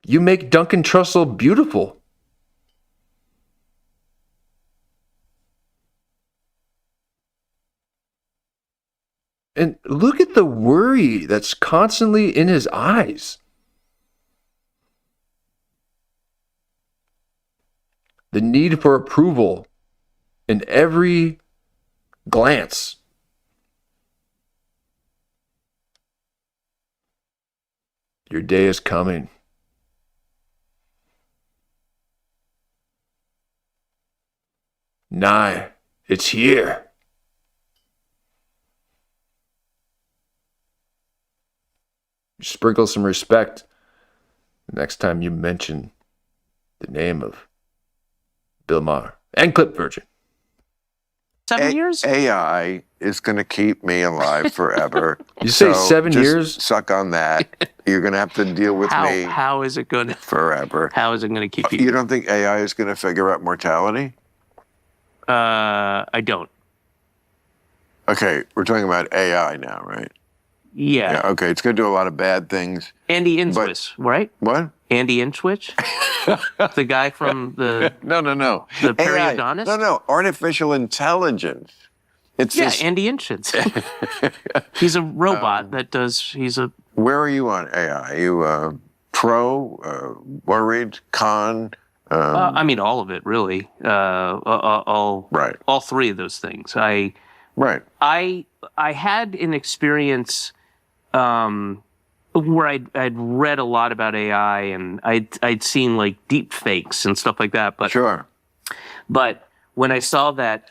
You make Duncan Trussell beautiful. And look at the worry that's constantly in his eyes. The need for approval in every glance. Your day is coming. Nigh, it's here. Sprinkle some respect next time you mention the name of Bill Maher and Clip Virgin. 7 years? AI is going to keep me alive forever. You say 7 just years? Suck on that. You're going to have to deal with me How is it going to forever. How is it going to keep you? You don't think AI is going to figure out mortality? I don't. Okay, we're talking about AI now, right? Yeah. Okay, it's going to do a lot of bad things. Andy Inchwich, right? What? Andy Inchwich? The guy from the... No. The AI. periodontist? No, artificial intelligence. It's Andy Inchwich. He's a robot that does... He's a... Where are you on AI? Are you pro, worried, con? I mean, all of it, really. All three of those things. I had an experience where I'd read a lot about AI, and I'd seen like deep fakes and stuff like that. But But when I saw that,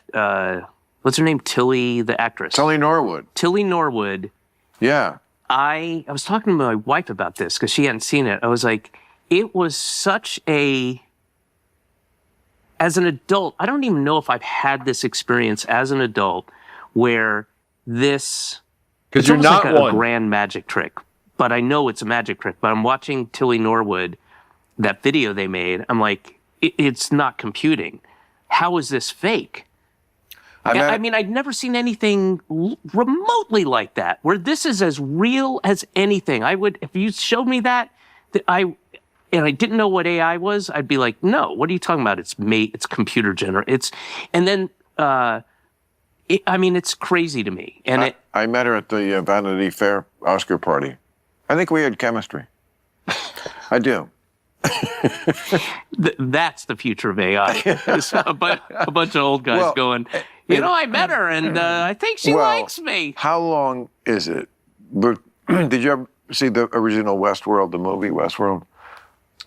what's her name? Tilly, the actress. Tilly Norwood. Tilly Norwood. Yeah. I was talking to my wife about this because she hadn't seen it. I was like, it was such a... As an adult, I don't even know if I've had this experience as an adult where this... Because you're not like one. A grand magic trick. But I know it's a magic trick. But I'm watching Tilly Norwood, that video they made. I'm like, it's not computing. How is this fake? I mean, I'd never seen anything remotely like that, where this is as real as anything. I would, if you showed me that, and I didn't know what AI was, I'd be like, no, what are you talking about? It's computer generated. And then, I mean, it's crazy to me. And I met her at the Vanity Fair Oscar party. I think we had chemistry. I do. That's the future of AI. a bunch of old guys going, I met her and I think she likes me. How long is it? Did you ever see the original Westworld, the movie Westworld?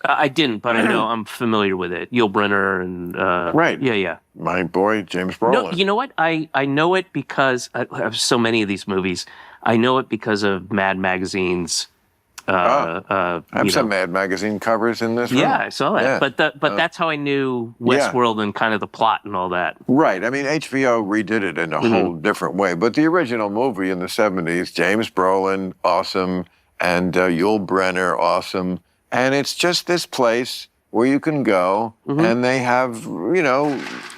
I didn't, but I know I'm familiar with it. Yul Brynner and right. Yeah. My boy James Brolin. No, you know what? I know it because I have so many of these movies. I know it because of Mad Magazine's. I have some Mad Magazine covers in this room. Yeah, I saw that. Yeah. But that's how I knew Westworld and kind of the plot and all that. Right. I mean, HBO redid it in a whole different way. But the original movie in the 70s, James Brolin, awesome, and Yul Brynner, awesome. And it's just this place where you can go, and they have,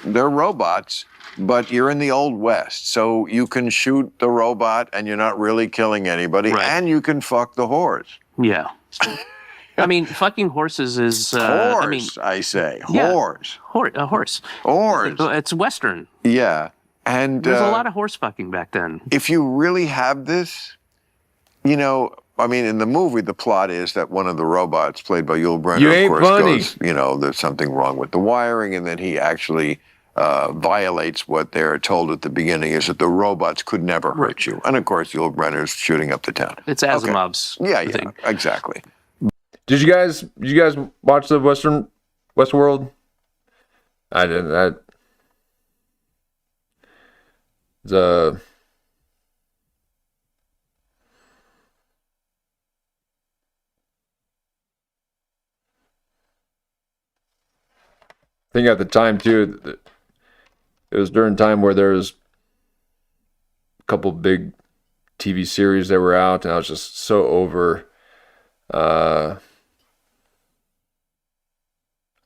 they're robots, but you're in the Old West. So you can shoot the robot, and you're not really killing anybody, and you can fuck the whores. Yeah. I mean, fucking horses is... Whores, I say. Whores. A horse. Whores. It's Western. Yeah. And there's a lot of horse fucking back then. If you really have this, I mean, in the movie, the plot is that one of the robots, played by Yul Brynner, of course, goes, there's something wrong with the wiring, and then he actually violates what they're told at the beginning, is that the robots could never hurt you. And of course, Yul Brynner's shooting up the town. It's Asimov's thing. Exactly. Did you guys watch the Westworld? I didn't. I think at the time too, it was during a time where there was a couple big TV series that were out, and I was just so over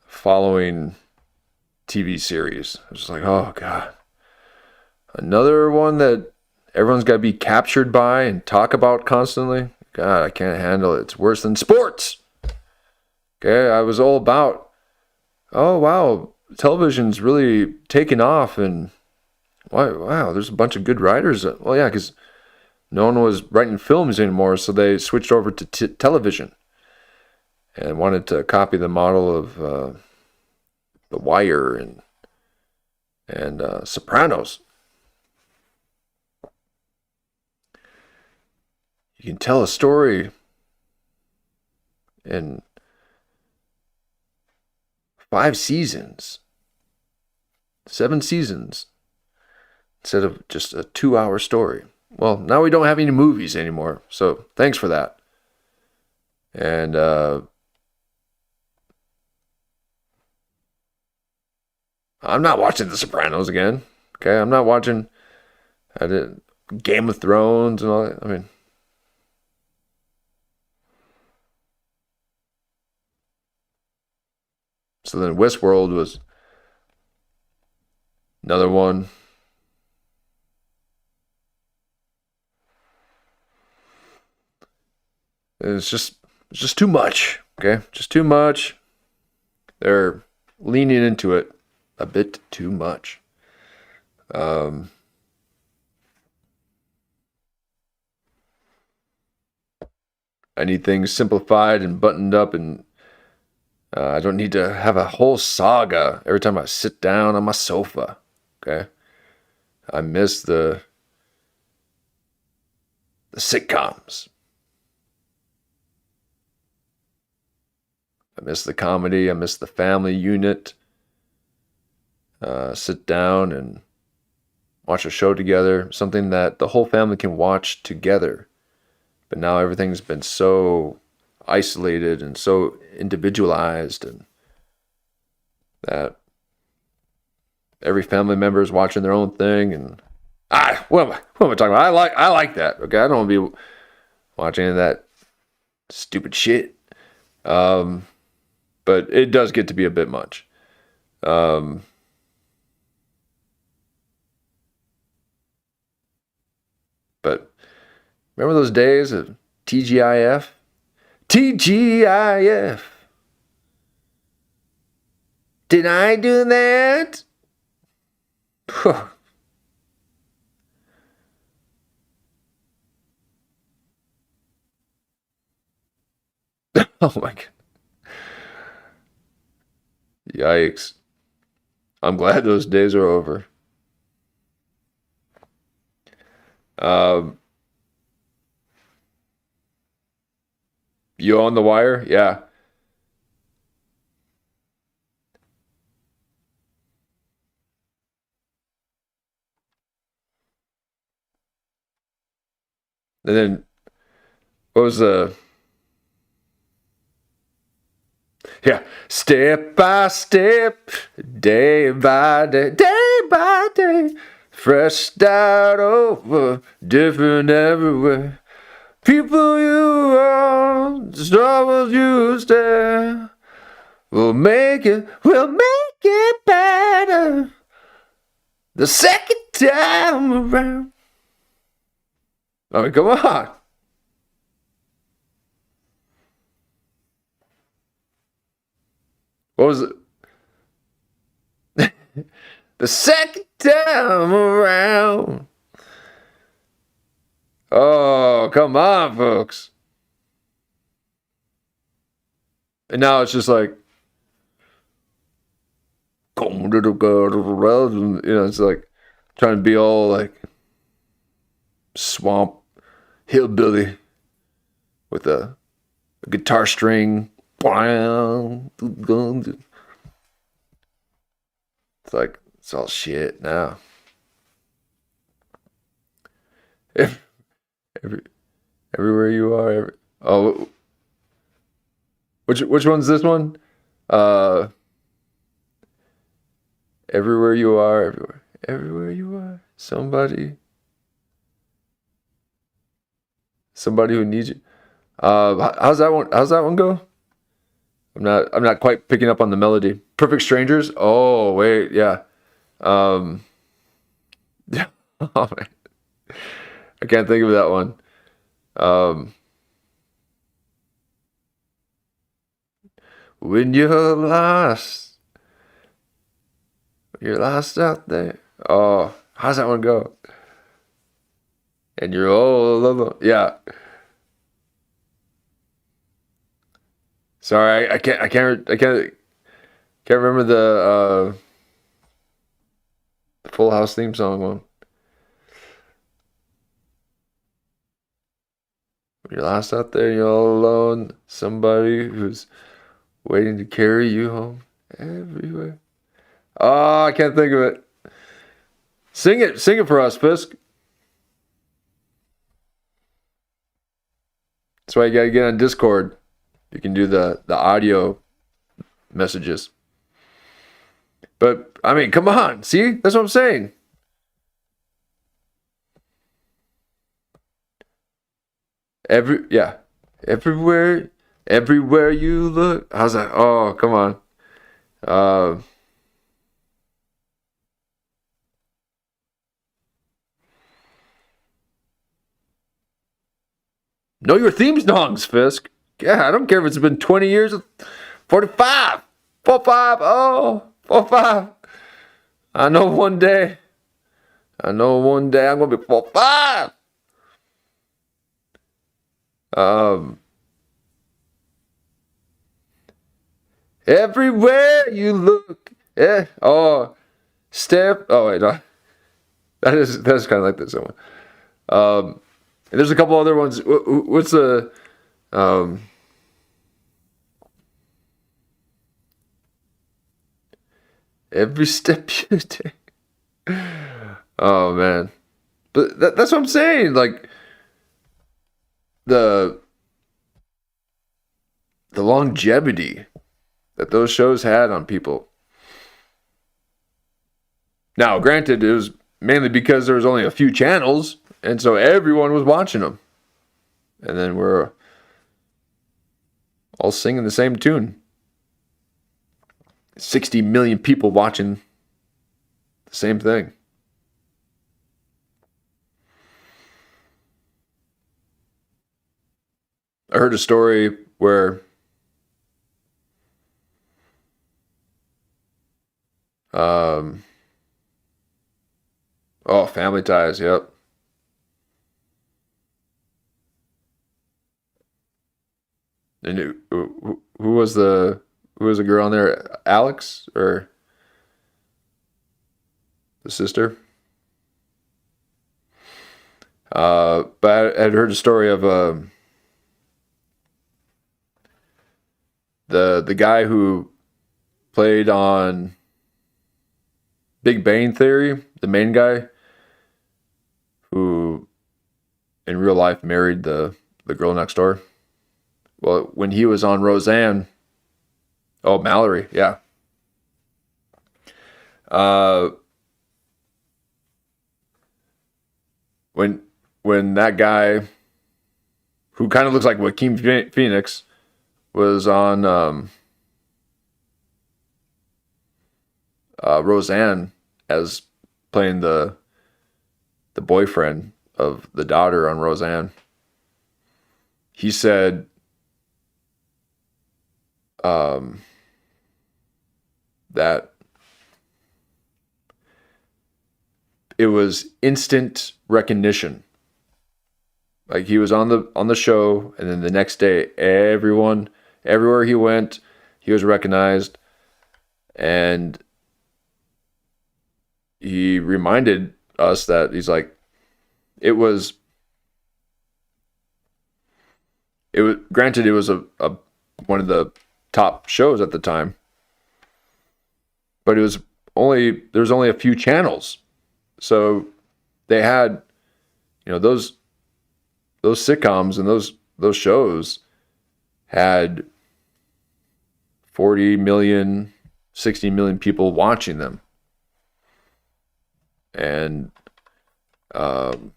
following TV series. I was just like, oh God, another one that everyone's got to be captured by and talk about constantly. God, I can't handle it. It's worse than sports. Okay, I was all about, oh wow, television's really taken off, and wow, there's a bunch of good writers. Well, yeah, because no one was writing films anymore, so they switched over to television and wanted to copy the model of The Wire and Sopranos. You can tell a story in 5 seasons, 7 seasons, instead of just a 2-hour story. Well, now we don't have any movies anymore, so thanks for that. And I'm not watching The Sopranos again. Okay, I'm not watching Game of Thrones and all that. I mean, so then Westworld was another one. It's just too much, okay? Just too much. They're leaning into it a bit too much. I need things simplified and buttoned up, and I don't need to have a whole saga every time I sit down on my sofa. Okay? I miss the sitcoms. I miss the comedy. I miss the family unit. Sit down and watch a show together, something that the whole family can watch together. But now everything's been so isolated and so individualized, and that every family member is watching their own thing. And what am I talking about? I like that. Okay, I don't want to be watching any of that stupid shit. But it does get to be a bit much. But remember those days of TGIF? TGIF. Did I do that? Oh my God. Yikes. I'm glad those days are over. You on the wire? Yeah. And then, what was the... Yeah. Step by step, day by day, fresh start over, different everywhere. People you are, struggles you stare. We'll make it better the second time around. I mean, come on. What was it? The second time around. Oh, come on, folks. And now it's just like, you know, it's like trying to be all like swamp hillbilly with a guitar string. It's like, it's all shit now. Everywhere you are. Which one's this one? Everywhere you are, everywhere you are. Somebody who needs you. How's that one go? I'm not quite picking up on the melody. Perfect Strangers? Oh, wait, yeah. Yeah. Oh, man. I can't think of that one. When you're lost out there. Oh, how's that one go? And you're all alone. Yeah. Sorry, I can't remember the Full House theme song one. When you're lost out there, you're all alone. Somebody who's waiting to carry you home everywhere. Oh, I can't think of it. Sing it for us, Fisk. That's why you gotta get on Discord. You can do the audio messages. But I mean, come on, see? That's what I'm saying. Everywhere you look. How's that? Oh, come on. Know your theme songs, Fisk. Yeah, I don't care if it's been 20 years. 45. 45. Oh, 45. I know one day I'm going to be 45. Everywhere you look. Oh, step. Oh, wait, no. That's kind of like this one. And there's a couple other ones. What's the every step you take? Oh man, but that's what I'm saying. Like the longevity that those shows had on people. Now, granted, it was mainly because there was only a few channels, and so everyone was watching them. And then we're all singing the same tune. 60 million people watching the same thing. I heard a story where Family Ties, yep. And who was the girl on there? Alex or the sister? But I had heard a story of the guy who played on Big Bang Theory, the main guy who in real life married the girl next door. Well, when he was on Roseanne, Mallory, yeah. When that guy, who kind of looks like Joaquin Phoenix, was on Roseanne as playing the boyfriend of the daughter on Roseanne, he said that it was instant recognition. Like he was on the show, and then the next day, everywhere he went, he was recognized, and he reminded us that he's like, it was granted it was a one of the top shows at the time, but there was only a few channels, so they had, those sitcoms and those shows had 40 million, 60 million people watching them. And man,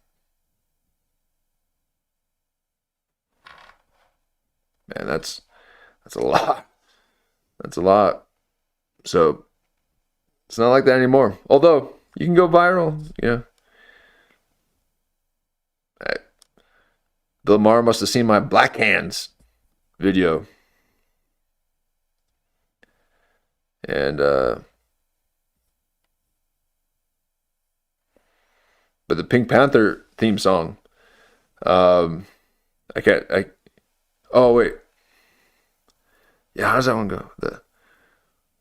that's a lot. That's a lot. So it's not like that anymore. Although you can go viral, Bill Maher must have seen my Black Hands video. And but the Pink Panther theme song, oh wait. Yeah, how does that one go? The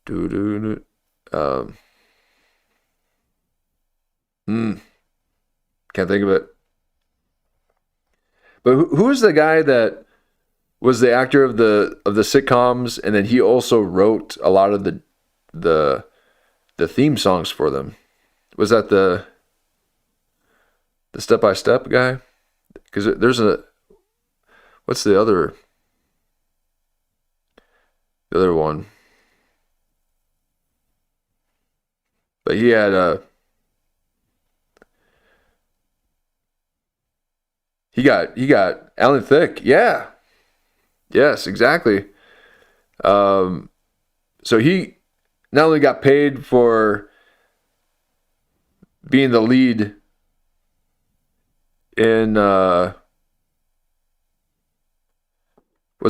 do can't think of it. But who was the guy that was the actor of the sitcoms, and then he also wrote a lot of the theme songs for them? Was that the Step by Step guy? Because there's what's the other one? But he had he got Alan Thicke, yeah, yes, exactly. So he not only got paid for being the lead in was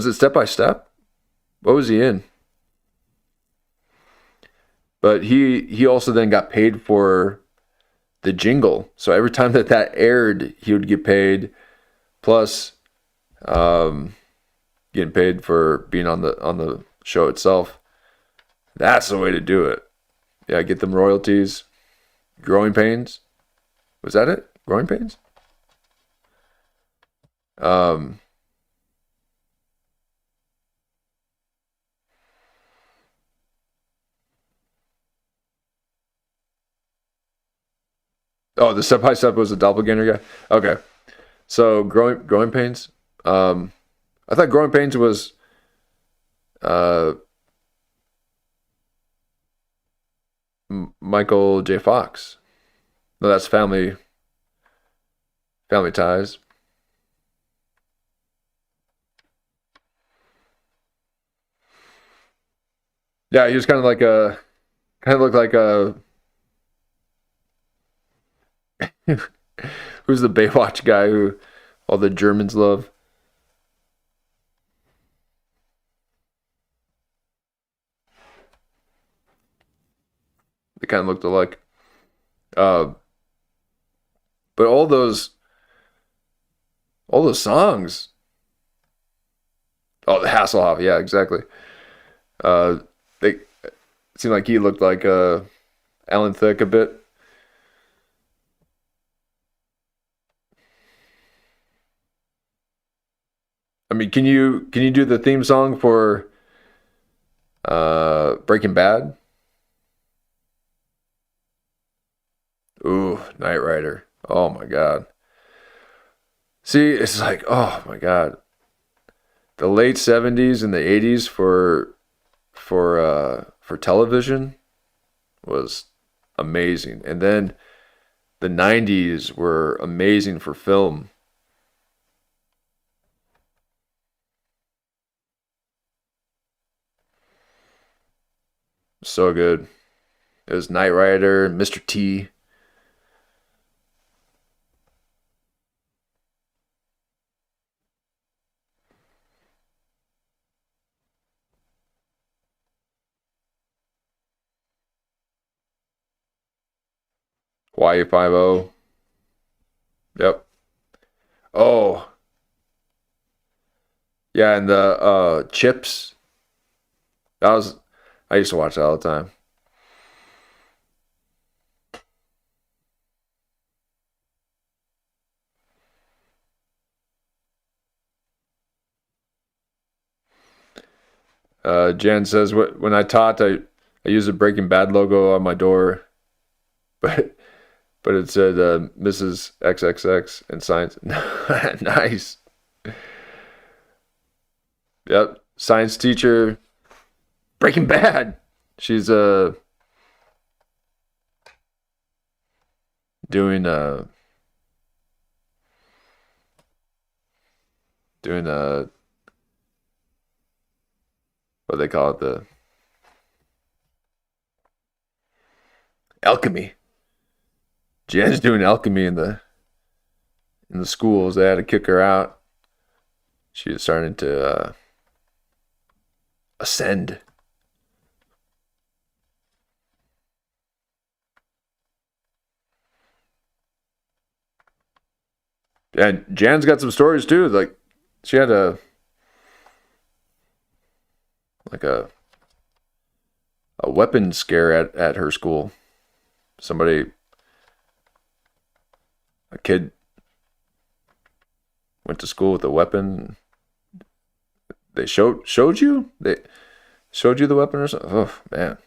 it Step by Step? What was he in? But he also then got paid for the jingle. So every time that aired, he would get paid, plus getting paid for being on the show itself. That's the way to do it. Yeah, get them royalties. Growing Pains. Was that it? Growing Pains? Oh, the Step by Step was the doppelganger guy? Okay. So growing Pains. I thought Growing Pains was Michael J. Fox. No, that's Family Ties. Yeah, he was kind of looked like a who's the Baywatch guy who all the Germans love? They kind of looked alike. But all those songs. Oh, the Hasselhoff. Yeah, exactly. They it seemed like he looked like Alan Thicke a bit. I mean, can you do the theme song for Breaking Bad? Ooh, Knight Rider. Oh my God. See, it's like, oh my God. The late 70s and the 80s for television was amazing. And then the 90s were amazing for film. So good. It was Knight Rider, Mr. T. YA50. Yep. Oh. Yeah, and the Chips. I used to watch that all the time. Jan says, when I taught, I used a Breaking Bad logo on my door, but it said Mrs. XXX and science. Nice. Yep, science teacher. Breaking Bad. She's doing what do they call it, the alchemy. Jan's doing alchemy in the schools. They had to kick her out. She was starting to ascend. And Jan's got some stories too. Like she had a weapon scare at her school. A kid went to school with a weapon. They showed you? They showed you the weapon or something? Oh, man.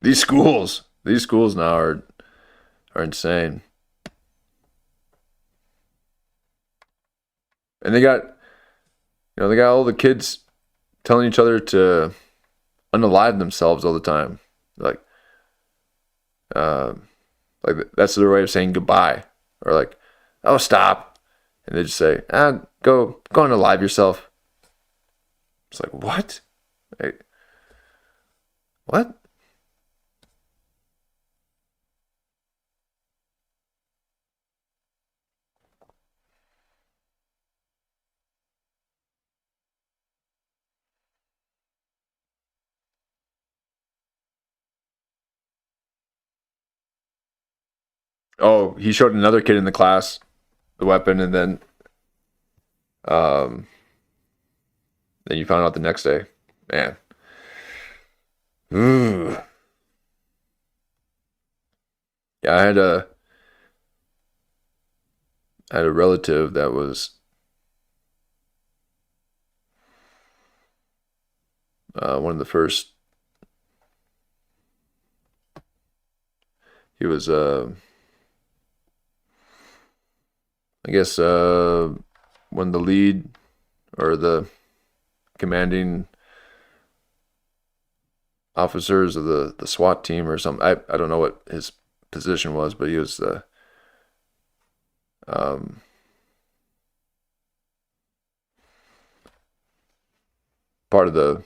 These schools now are insane. And they got all the kids telling each other to unalive themselves all the time. Like that's their way of saying goodbye. Or like, oh, stop. And they just say, go unalive yourself. It's like, what? Like, what? Oh, he showed another kid in the class the weapon, and then you found out the next day. Man. Ooh. Yeah, I had a relative that was one of the first. He was I guess one of the lead or the commanding officers of the SWAT team or something. I don't know what his position was, but he was the part of the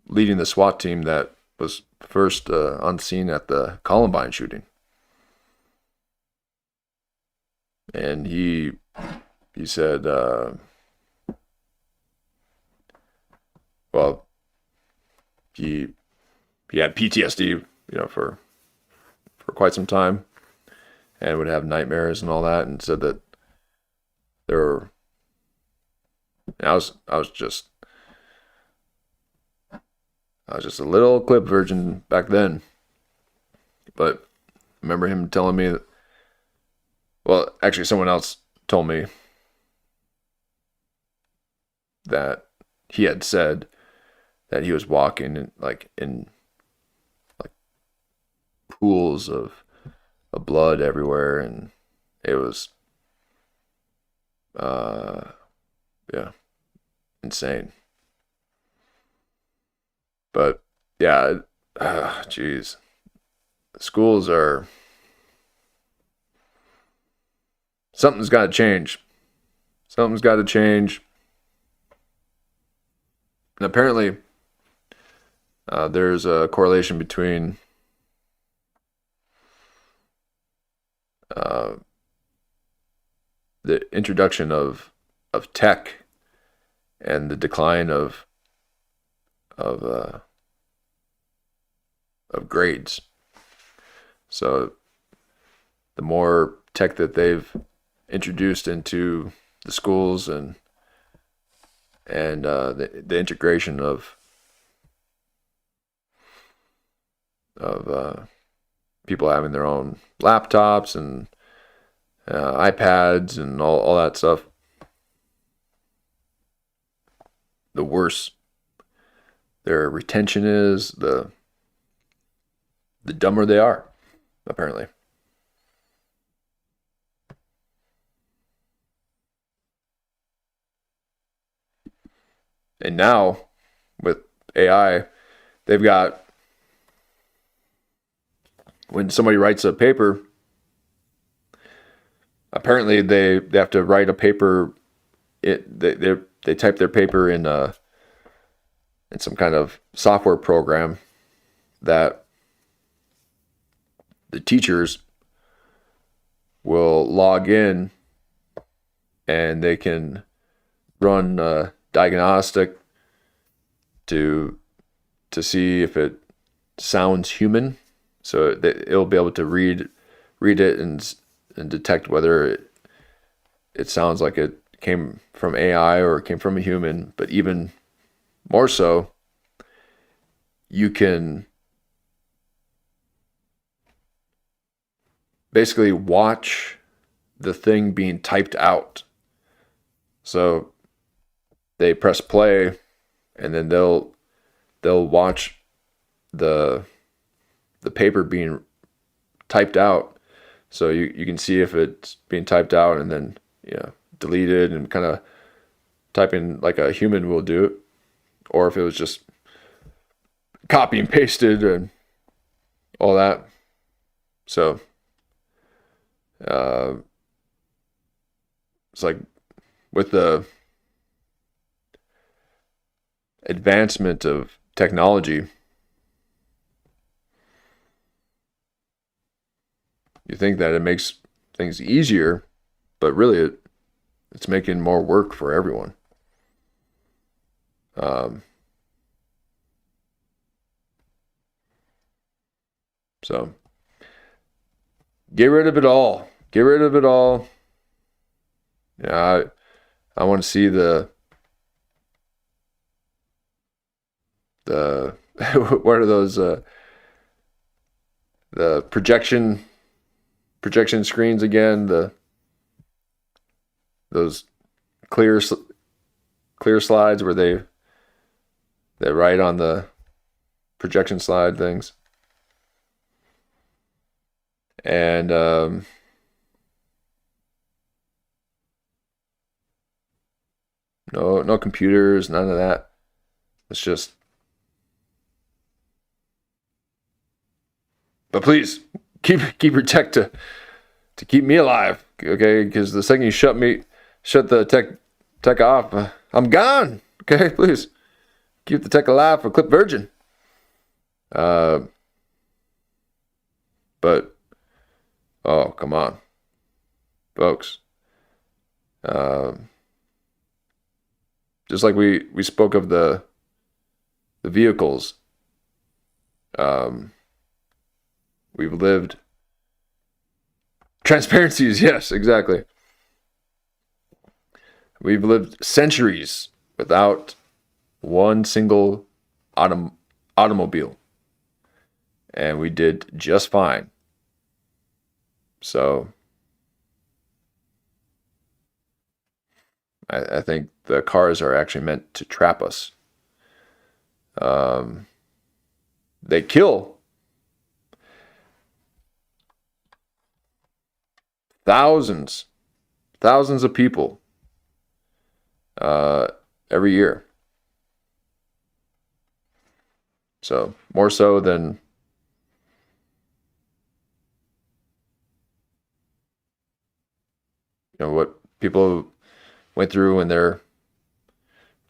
leading the SWAT team that was first on scene at the Columbine shooting. And he said, well, he had PTSD, for quite some time, and would have nightmares and all that, and said that there were. I was just a little clip virgin back then, but I remember him telling me that. Well, actually, someone else told me that he had said that he was walking in pools of blood everywhere, and it was insane. But yeah, geez, schools are. Something's got to change. Something's got to change. And apparently, there's a correlation between the introduction of tech and the decline of grades. So the more tech that they've introduced into the schools and the integration of people having their own laptops and iPads and all that stuff, the worse their retention is, the dumber they are, apparently. And now, with AI, they've got, when somebody writes a paper, apparently they have to write a paper. They type their paper in some kind of software program that the teachers will log in, and they can run diagnostic to see if it sounds human. So it'll be able to read it and detect whether it sounds like it came from AI or it came from a human. But even more so, you can basically watch the thing being typed out. So they press play, and then they'll watch the paper being typed out. So you can see if it's being typed out and then deleted and kind of typing like a human will do it, or if it was just copy and pasted and all that. So it's like with the advancement of technology, you think that it makes things easier, but really it's making more work for everyone. So Get rid of it all. Get rid of it all. Yeah, I want to see the what are those the projection screens again, those clear slides where they write on the projection slide things. And no computers, none of that. It's just, but please keep your tech to keep me alive, okay? Because the second you shut the tech off, I'm gone. Okay, please keep the tech alive for Clip Virgin. But oh, come on, folks. Just like we spoke of the vehicles, we've lived transparencies. Yes, exactly. We've lived centuries without one single automobile, and we did just fine. So I think the cars are actually meant to trap us. They kill thousands of people every year. So more so than what people went through when they're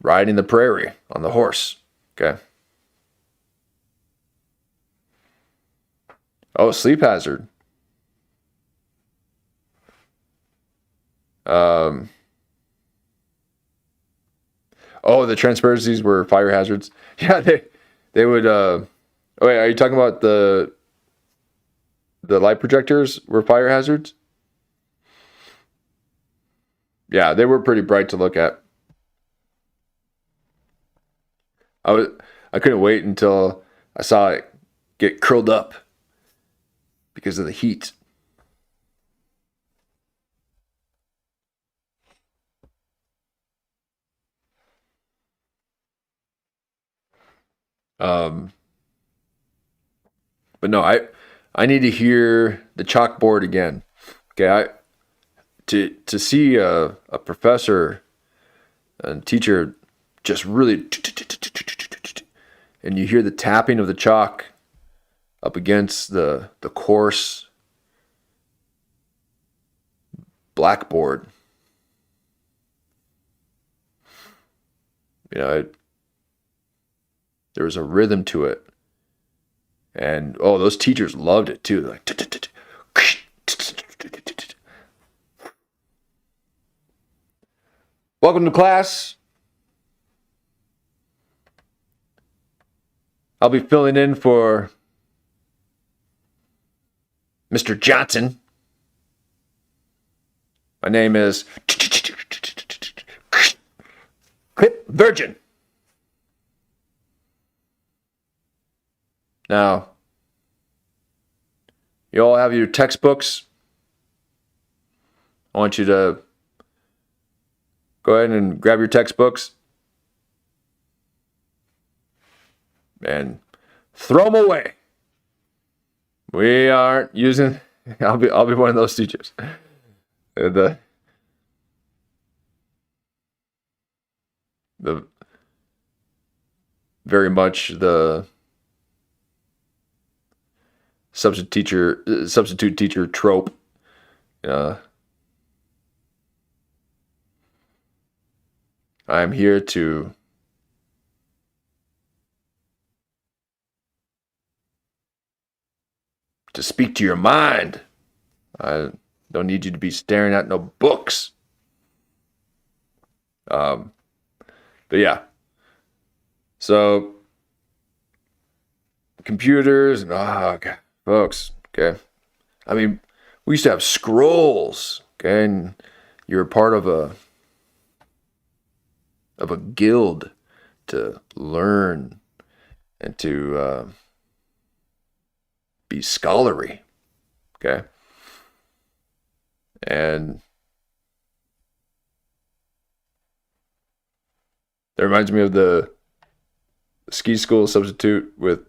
riding the prairie on the horse. Okay. Oh, sleep hazard. Oh, the transparencies were fire hazards. Yeah, they would. Oh wait, are you talking about the light projectors were fire hazards? Yeah, they were pretty bright to look at. I couldn't wait until I saw it get curled up because of the heat. But no, I need to hear the chalkboard again. Okay, to see a professor and teacher just really, and you hear the tapping of the chalk up against the coarse blackboard. There was a rhythm to it. And oh, those teachers loved it too. Like, welcome to class. I'll be filling in for Mr. Johnson. My name is Clip Virgin. Now, you all have your textbooks. I want you to go ahead and grab your textbooks and throw them away. We aren't using. I'll be one of those teachers. The very much the substitute teacher trope. I'm here to speak to your mind. I don't need you to be staring at no books. But yeah. So computers and God, folks, okay. I mean, We used to have scrolls, okay, and you were part of a guild to learn and to be scholarly, okay? And that reminds me of the ski school substitute with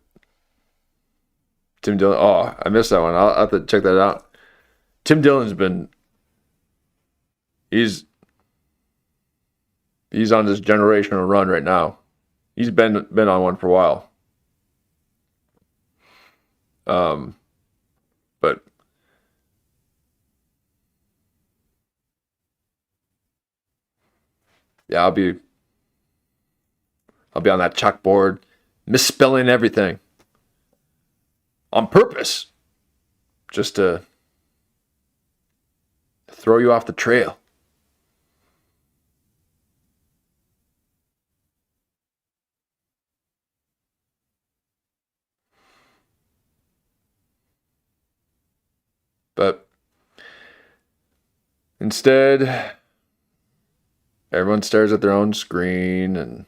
Tim Dillon. Oh, I missed that one. I'll have to check that out. Tim Dillon's been, he's on this generational run right now. He's been on one for a while. But yeah, I'll be on that chalkboard, misspelling everything on purpose, just to throw you off the trail. But instead, everyone stares at their own screen, and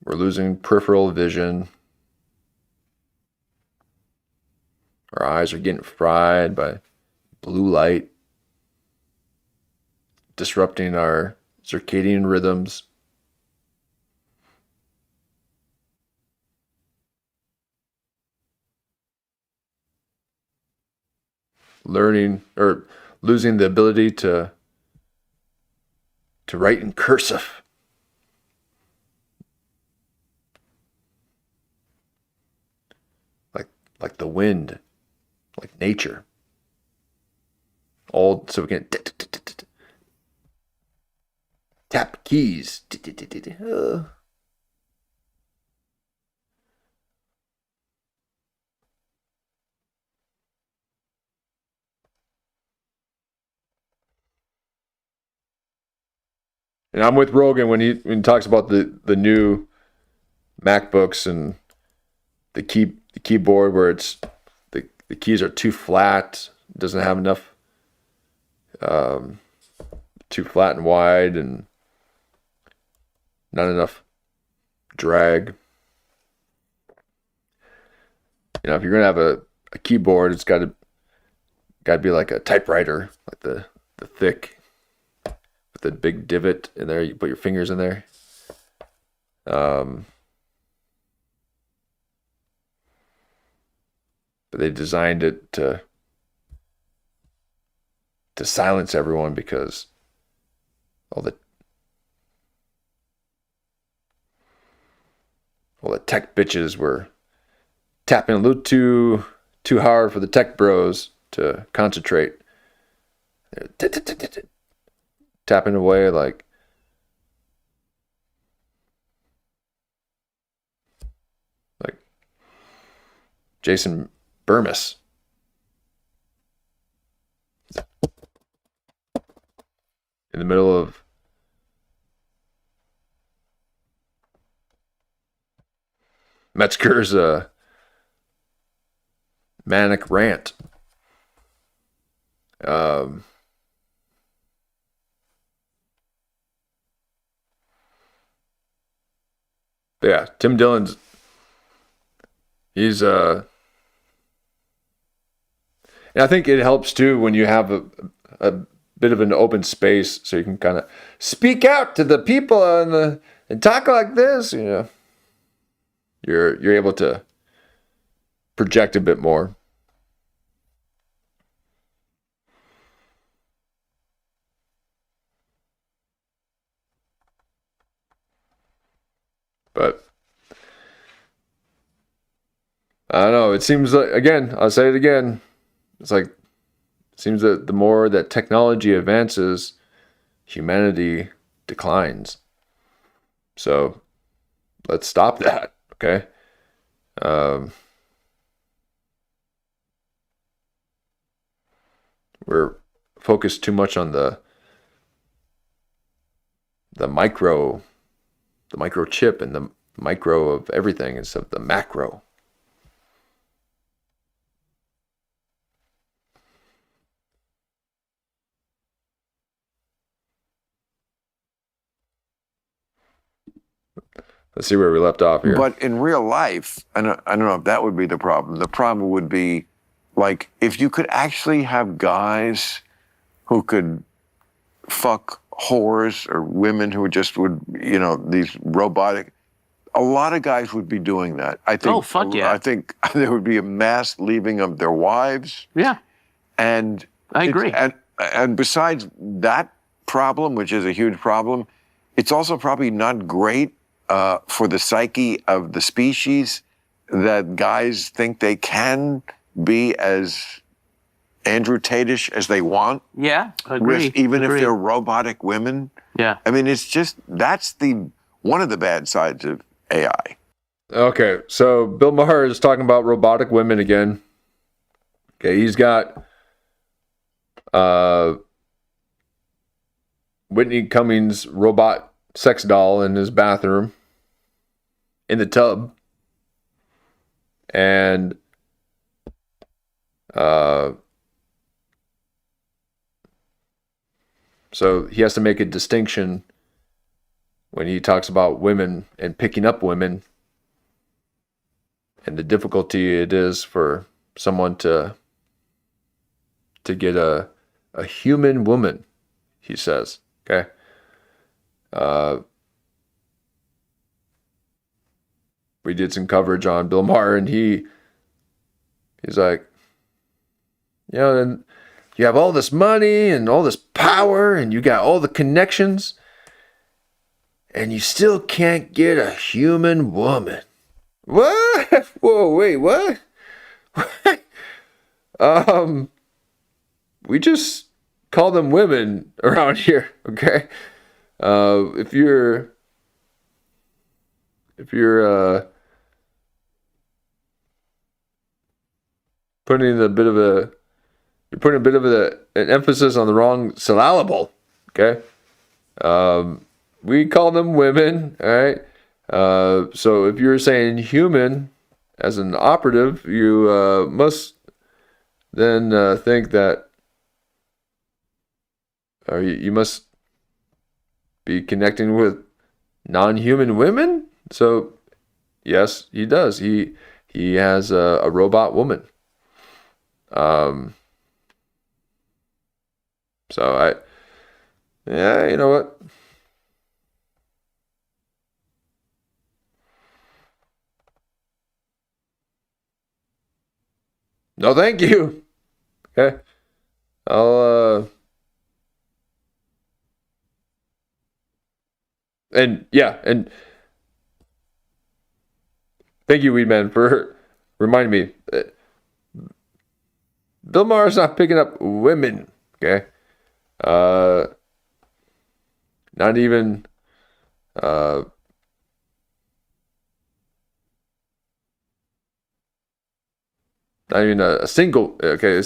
we're losing peripheral vision. Our eyes are getting fried by blue light, disrupting our circadian rhythms. Learning or losing the ability to write in cursive. Like the wind, like nature. All so we can tap keys. And I'm with Rogan when he talks about the new MacBooks and the keyboard where it's the keys are too flat, doesn't have enough, too flat and wide, and not enough drag. You know, if you're gonna have a keyboard, it's got to be like a typewriter, like the thick, with the big divot in there. You put your fingers in there. But they designed it to silence everyone because all the tech bitches were tapping a little too hard for the tech bros to concentrate. Tapping away like Jason Burmis. In the middle of Metzger's manic rant. Yeah, Tim Dillon's he's and I think it helps too when you have a bit of an open space so you can kind of speak out to the people and talk like this, you know. You're able to project a bit more. But I don't know, it seems like, again, I'll say it again, it's like, it seems that the more that technology advances, humanity declines. So let's stop that, okay? We're focused too much on the microchip and the micro of everything instead of the macro. let's see where we left off here. But in real life, I don't know if that would be the problem. The problem would be, like, if you could actually have guys who could fuck whores or women who just would, these robotic. A lot of guys would be doing that. I think. Oh, fuck yeah. I think there would be a mass leaving of their wives. Yeah. And I agree. And besides that problem, which is a huge problem, it's also probably not great for the psyche of the species that guys think they can be as Andrew Tate-ish as they want. Yeah, agree. Even if they're robotic women. Yeah. I mean, it's just, that's one of the bad sides of AI. Okay, so Bill Maher is talking about robotic women again. Okay, he's got Whitney Cummings' robot sex doll in his bathroom in the tub. And so he has to make a distinction when he talks about women and picking up women and the difficulty it is for someone to get a human woman, he says. Okay. We did some coverage on Bill Maher, and he's like, and you have all this money and all this power and you got all the connections and you still can't get a human woman. What? Whoa, wait, what? We just call them women around here, okay? If you're putting a bit of an emphasis on the wrong syllable, okay? We call them women, all right? So if you're saying human as an operative, you must then think that, or you must be connecting with non-human women. So yes, he does. He has a robot woman. So you know what? No, thank you. Okay. And thank you, Weedman, for reminding me that Bill Maher's not picking up women, okay? Not even a single. Okay,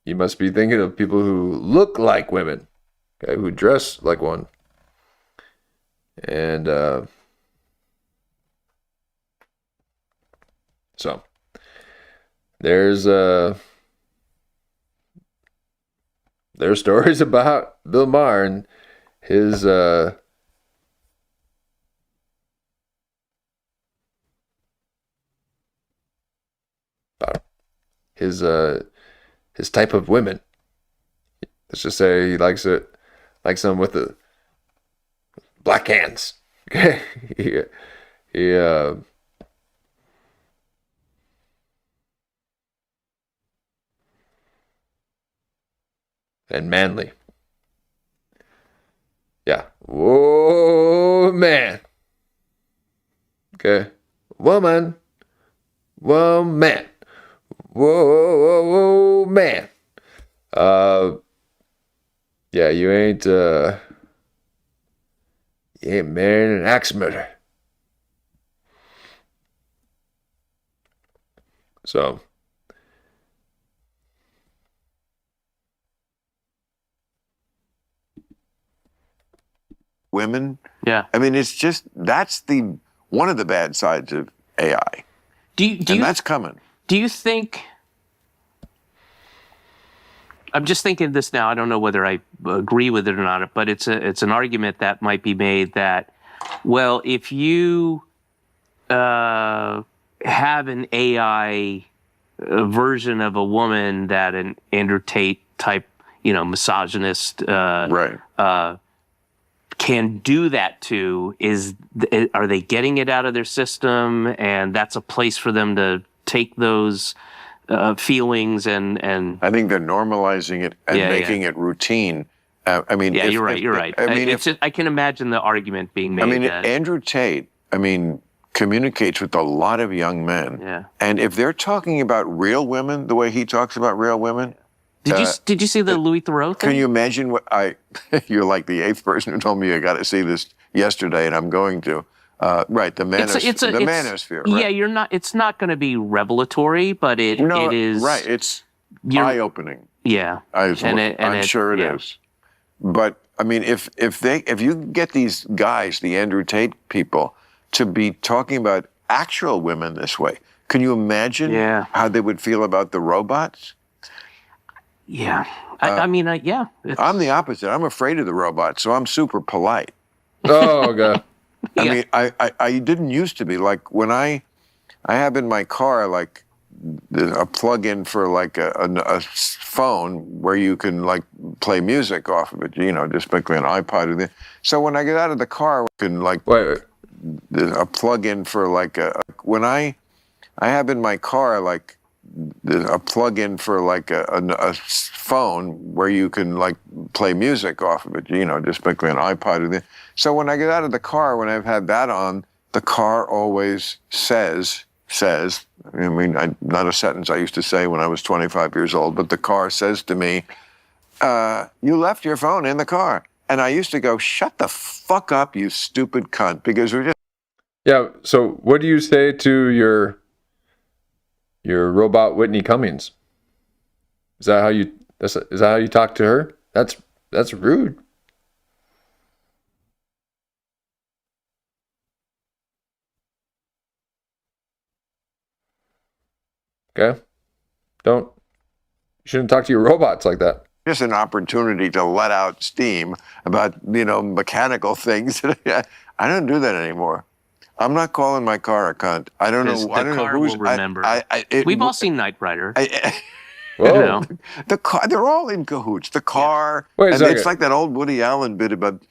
you must be thinking of people who look like women, okay, who dress like one, and so there's stories about Bill Maher and his about his type of women. Let's just say he likes them with the black hands. Okay, he and manly. Yeah. Whoa, man. Okay. Woman. Whoa, man. Whoa, man. Yeah, you ain't marrying an axe murderer. So women. Yeah. I mean, it's just, that's one of the bad sides of AI. And that's coming. Do you think I'm just thinking this now. I don't know whether I agree with it or not, but it's an argument that might be made that, well, if you have an AI version of a woman that an Andrew Tate type, misogynist, can do that to, are they getting it out of their system, and that's a place for them to take those feelings and I think they're normalizing it and making it routine. You're right. I can imagine the argument being made. Andrew Tate, communicates with a lot of young men. Yeah. And if they're talking about real women the way he talks about real women, did you see the Louis Theroux thing? Can you imagine what you're like the 8th person who told me I got to see this yesterday, and I'm going to. Right, the manosphere. Right? Yeah, it's not going to be revelatory, but it is. Right, it's eye-opening. Yeah. I'm sure it is. But, if you get these guys, the Andrew Tate people, to be talking about actual women this way, can you imagine how they would feel about the robots? Yeah. I'm the opposite. I'm afraid of the robots, so I'm super polite. Oh, God. I didn't used to be. Like, when I have in my car, like, a plug-in for, like, a phone where you can, like, play music off of it, just basically an iPod. So when I get out of the car, I can, like, a plug-in for, like, when I have in my car, like, a plug-in for, like, a phone where you can, like, play music off of it, just basically an iPod. So when I get out of the car, when I've had that on, the car always says, not a sentence I used to say when I was 25 years old, but the car says to me, you left your phone in the car. And I used to go, shut the fuck up, you stupid cunt, because we're just... Yeah, so what do you say to your robot Whitney Cummings? Is that how you talk to her? That's rude. Okay? You shouldn't talk to your robots like that. Just an opportunity to let out steam about, mechanical things. I don't do that anymore. I'm not calling my car a cunt. I don't know. I don't know who's. Will remember. We've all seen Knight Rider. Whoa. The car. They're all in cahoots. The car. Wait a second. It's like that old Woody Allen bit about.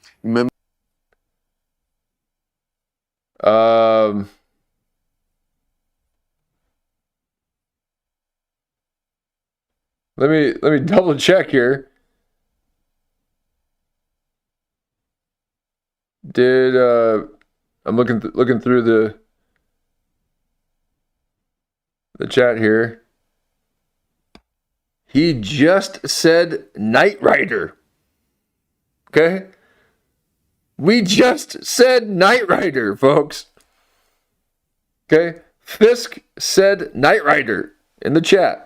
Let me double check here. I'm looking through the chat here. He just said Knight Rider. Okay? We just said Knight Rider, folks. Okay? Fisk said Knight Rider in the chat.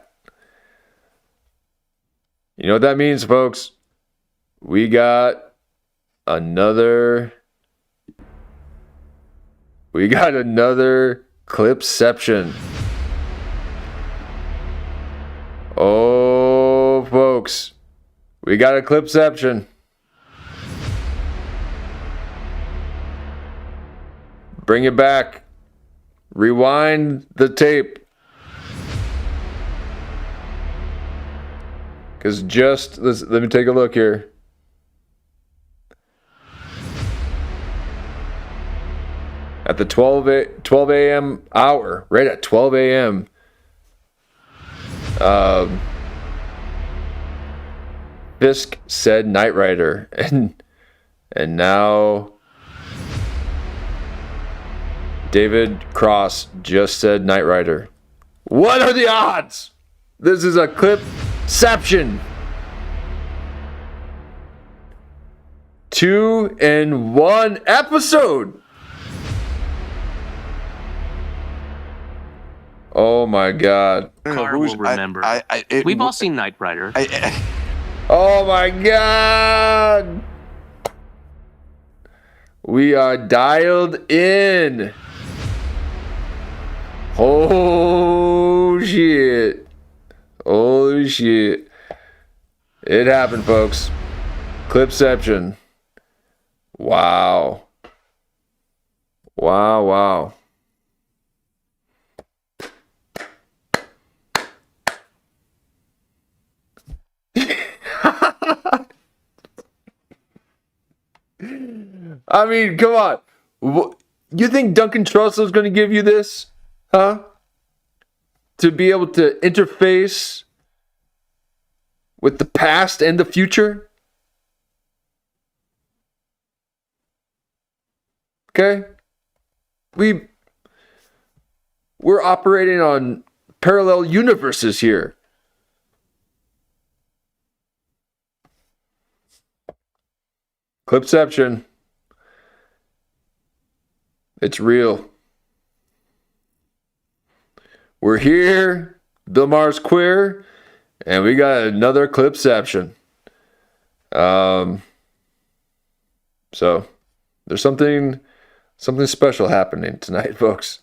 You know what that means, folks? We got another Clipception. Oh, folks. We got a Clipception. Bring it back. Rewind the tape. Because let me take a look here. At the 12 a.m. hour, right at 12 a.m., Fisk said Knight Rider, and now David Cross just said Knight Rider. What are the odds? This is a Clipception. 2-in-1 episode. Oh my God. Car will remember. We've all seen Knight Rider. Oh my God. We are dialed in. Oh shit. Oh shit. It happened, folks. Clipception. Wow. Wow. I mean, come on. You think Duncan Trussell's going to give you this? Huh? To be able to interface with the past and the future? Okay? We're operating on parallel universes here. Clipception. It's real. We're here. Bill Maher's queer. And we got another Clipception. So there's something special happening tonight, folks.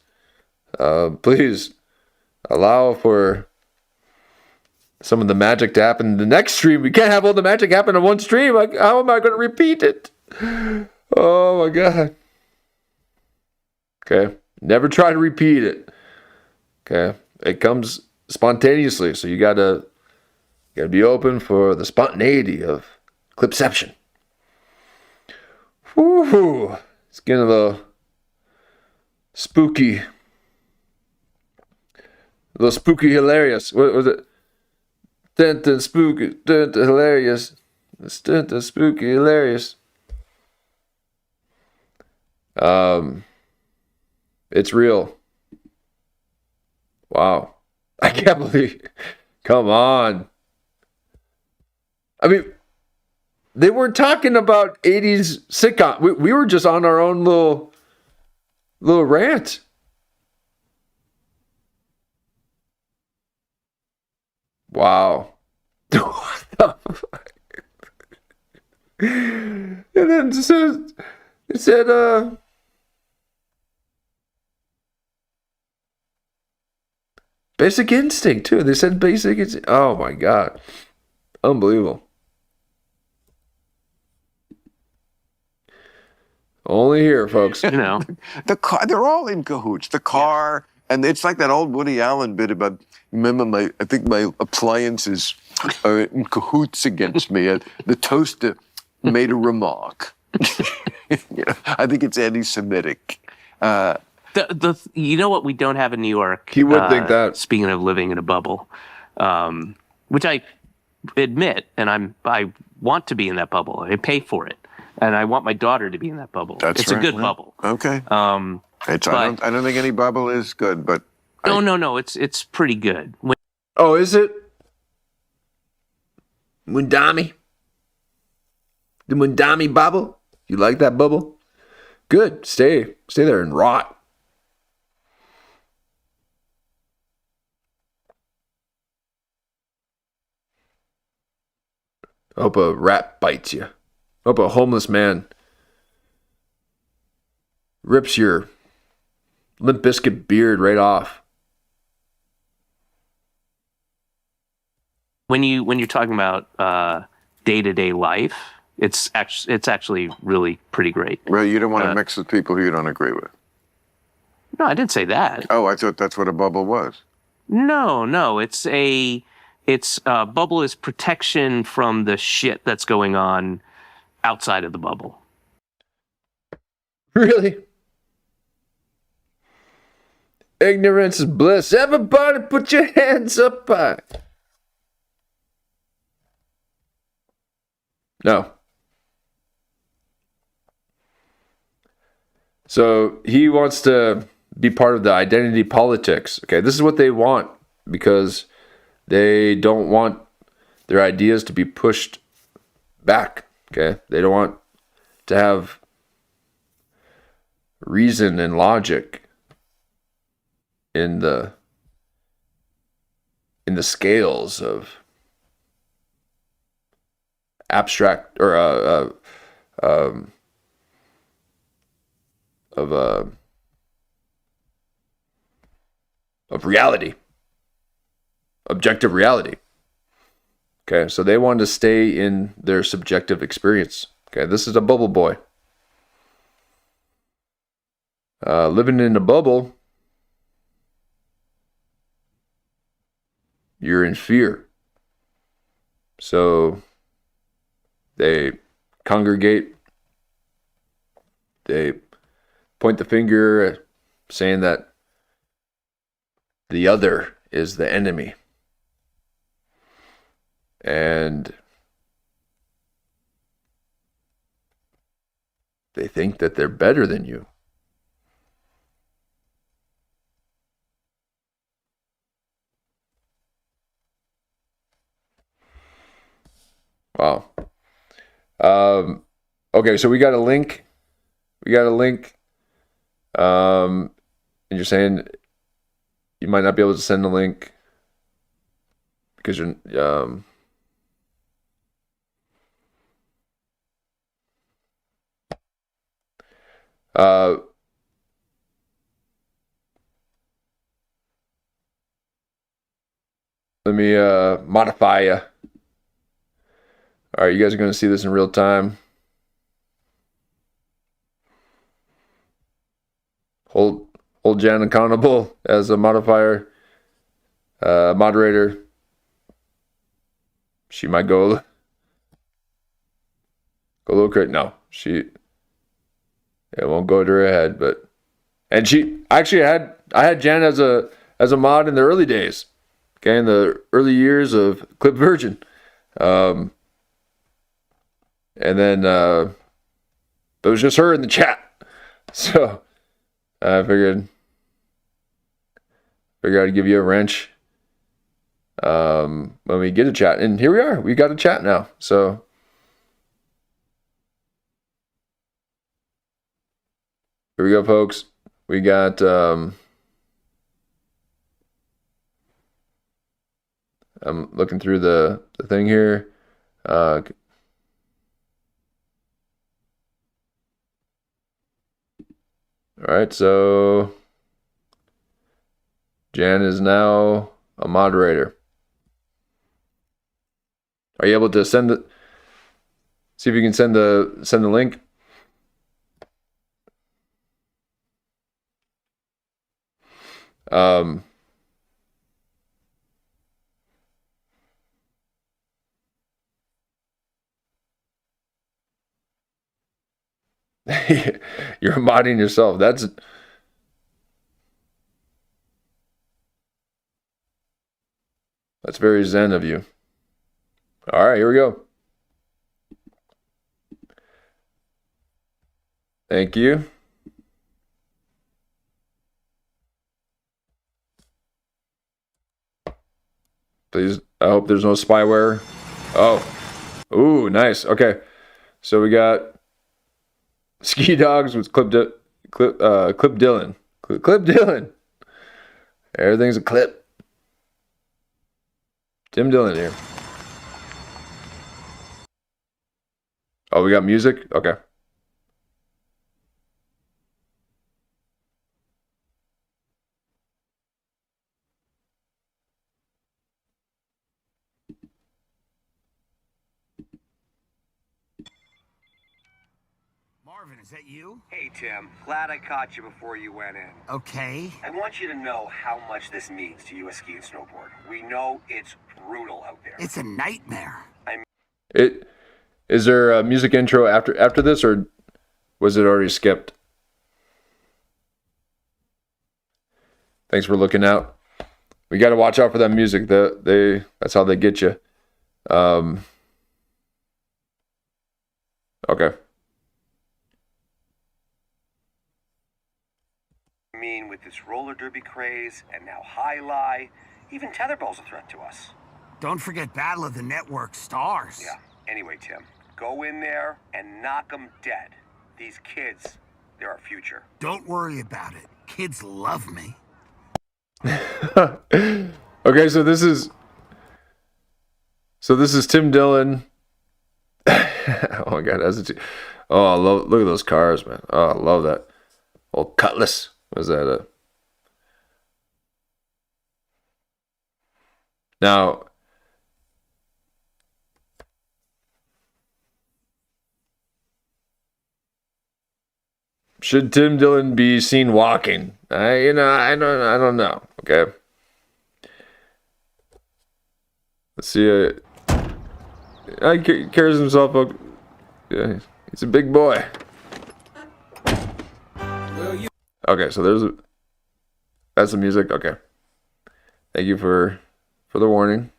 Please allow for some of the magic to happen in the next stream. We can't have all the magic happen in one stream. How am I going to repeat it? Oh my God. Okay. Never try to repeat it. Okay. It comes spontaneously. So you gotta be open for the spontaneity of Clipception. Woo-hoo. It's getting a little spooky. A little spooky hilarious. What was it? Dun spooky, dun hilarious. Dun spooky hilarious. It's real. Wow. I can't believe. Come on. I mean, they weren't talking about 80s sitcom. We were just on our own little rant. Wow. What the fuck? And then it said Basic Instinct too. They said Basic Instinct. Oh my God. Unbelievable. Only here, folks. You know. The car, they're all in cahoots. The car, and it's like that old Woody Allen bit about, remember I think my appliances are in cahoots against me. The toaster made a remark. I think it's anti-Semitic. You know what we don't have in New York? He would think that. Speaking of living in a bubble, which I admit, and I want to be in that bubble. I pay for it, and I want my daughter to be in that bubble. It's right. A good bubble. Okay. I don't think any bubble is good, but no. It's pretty good. Oh, is it? Mundami? The Mundami bubble? You like that bubble? Good. Stay there and rot. I hope a rat bites you. I hope a homeless man rips your Limp Bizkit beard right off. When you're talking about day-to-day life, it's actually really pretty great. Well, you don't want to mix with people who you don't agree with. No, I didn't say that. Oh, I thought that's what a bubble was. No, it's bubble is protection from the shit that's going on outside of the bubble. Really? Ignorance is bliss. Everybody put your hands up high. No. So he wants to be part of the identity politics. Okay, this is what they want because they don't want their ideas to be pushed back. Okay, they don't want to have reason and logic in the scales of abstract or of reality, objective reality. Okay, so they wanted to stay in their subjective experience. Okay, this is a bubble boy. Living in a bubble, you're in fear. So they congregate, they point the finger, saying that the other is the enemy. And they think that they're better than you. Wow. Okay, so we got a link. And you're saying you might not be able to send the link because you're let me modify you. All right, you guys are going to see this in real time. Hold Jan accountable as a moderator. She might go a little crazy. No, it won't go to her head. And she actually I had Jan as a mod in the early days. Okay, in the early years of Clip Virgin. And then it was just her in the chat. So I figured I'd give you a wrench when we get a chat. And here we are. We got a chat now. So here we go, folks. We got I'm looking through the thing here. All right, so Jan is now a moderator. Are you able to see if you can send the link? You're modding yourself. That's very zen of you. All right, here we go. Thank you. Please, I hope there's no spyware. Oh. Ooh, nice. Okay. So we got Ski Dogs with Clip Dylan. Clip Dylan. Everything's a clip. Tim Dillon here. Oh, we got music? Okay. Marvin, is that you? Hey, Tim. Glad I caught you before you went in. Okay. I want you to know how much this means to you as ski and snowboard. We know it's brutal out there. It's a nightmare. Is there a music intro after this, or was it already skipped? Thanks for looking out. We got to watch out for that music. That's how they get you. Okay. I mean, with this roller derby craze and now high lie, even tetherball's a threat to us. Don't forget Battle of the Network Stars. Yeah. Anyway, Tim, go in there and knock them dead. These kids, they're our future. Don't worry about it. Kids love me. Okay, so this is Tim Dillon. Oh my God, look at those cars, man. Oh, I love that. Old Cutlass. Was that now? should Tim Dillon be seen walking? I don't know. Okay. Let's see. He carries himself up. Yeah, he's a big boy. Okay, so that's the music. Okay. Thank you for the warning.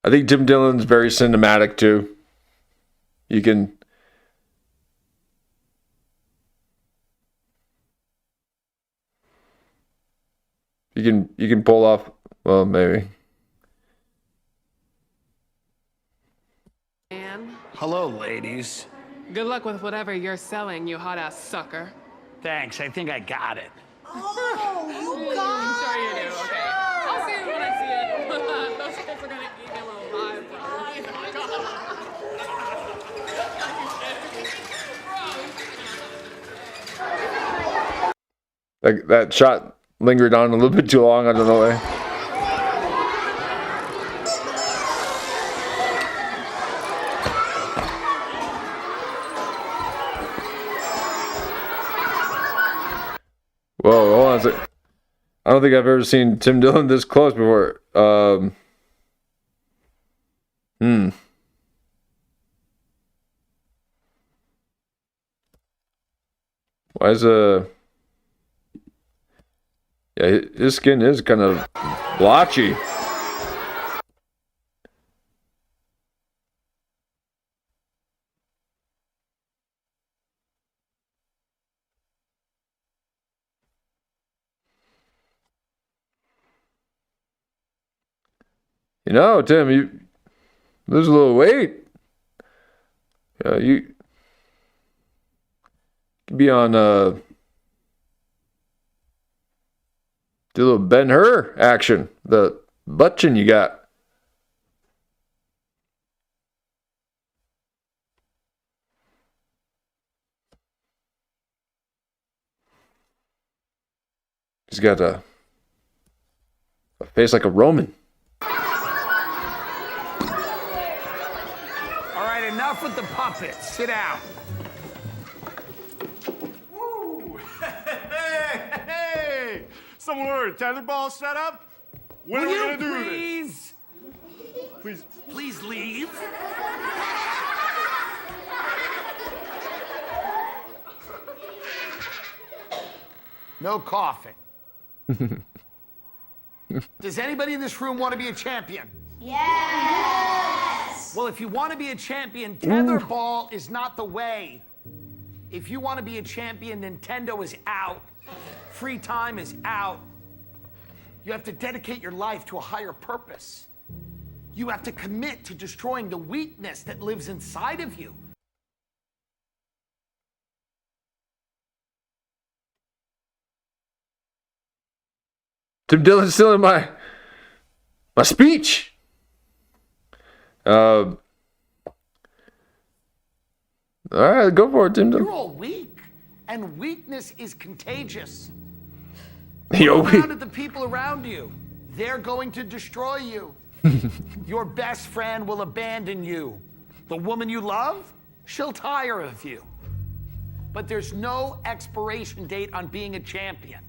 I think Tim Dillon's very cinematic too. You can pull off, well, maybe. Hello, ladies. Good luck with whatever you're selling, you hot ass sucker. Thanks, I think I got it. Oh, you got I'm sure you do. Okay. I'll see it when I see it. Those kids are gonna eat their little lives. That shot lingered on a little bit too long. I don't know why. Whoa, hold on a sec. I don't think I've ever seen Tim Dillon this close before. Why is yeah, his skin is kind of blotchy. You know, Tim, you lose a little weight. You could be on do a little Ben Hur action. The butt chin you got. He's got a face like a Roman. All right, enough with the puppets. Sit down. Woo! Hey! Someone ordered a tetherball set up? When are we gonna do this? Please leave. No coughing. Does anybody in this room want to be a champion? Yes! Well, if you want to be a champion, tetherball is not the way. If you want to be a champion, Nintendo is out. Free time is out. You have to dedicate your life to a higher purpose. You have to commit to destroying the weakness that lives inside of you. Tim Dillon's still in my speech. All right, go for it, Tim Dillon. You're all weak, and weakness is contagious. Yo, Look around at the people around you. They're going to destroy you. Your best friend will abandon you. The woman you love, she'll tire of you. But there's no expiration date on being a champion.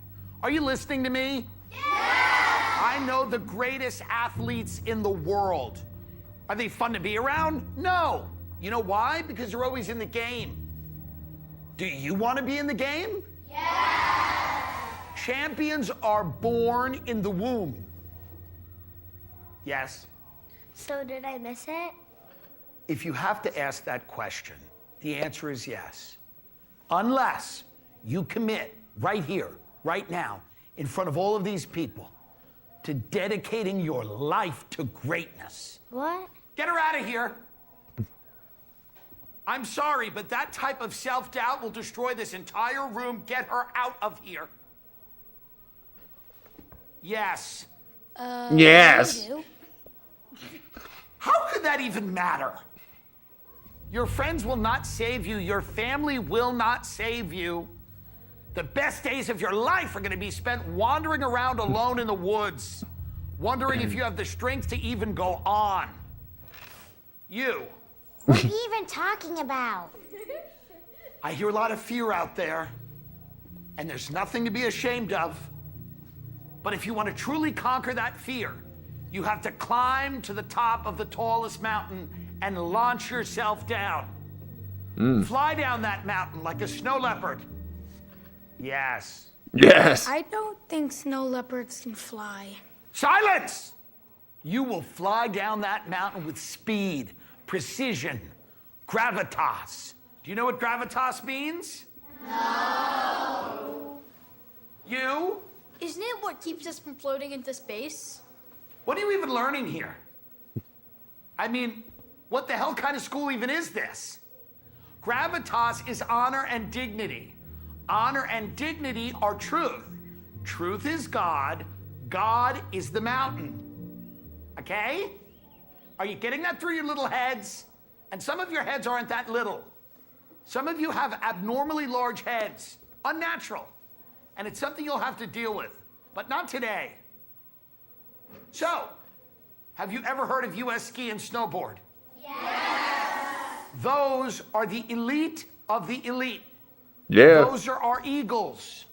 Are you listening to me? Yeah! I know the greatest athletes in the world. Are they fun to be around? No. You know why? Because they're always in the game. Do you want to be in the game? Yeah! Champions are born in the womb. Yes? So did I miss it? If you have to ask that question, the answer is yes. Unless you commit right here, right now, in front of all of these people, to dedicating your life to greatness. What? Get her out of here. I'm sorry, but that type of self-doubt will destroy this entire room. Get her out of here. Yes. Yes. How could that even matter? Your friends will not save you. Your family will not save you. The best days of your life are going to be spent wandering around alone in the woods. wondering if you have the strength to even go on. You. What are you even talking about? I hear a lot of fear out there, and there's nothing to be ashamed of. But if you want to truly conquer that fear, you have to climb to the top of the tallest mountain and launch yourself down. Fly down that mountain like a snow leopard. Yes. Yes. I don't think snow leopards can fly. Silence! You will fly down that mountain with speed, precision, gravitas. Do you know what gravitas means? No. You? Isn't it what keeps us from floating into space? What are you even learning here? I mean, what the hell kind of school even is this? Gravitas is honor and dignity. Honor and dignity are truth. Truth is God. God is the mountain. Okay? Are you getting that through your little heads? And some of your heads aren't that little. Some of you have abnormally large heads. Unnatural. And it's something you'll have to deal with. But not today. So, have you ever heard of US ski and snowboard? Yes. Those are the elite of the elite. Yeah. Those are our eagles.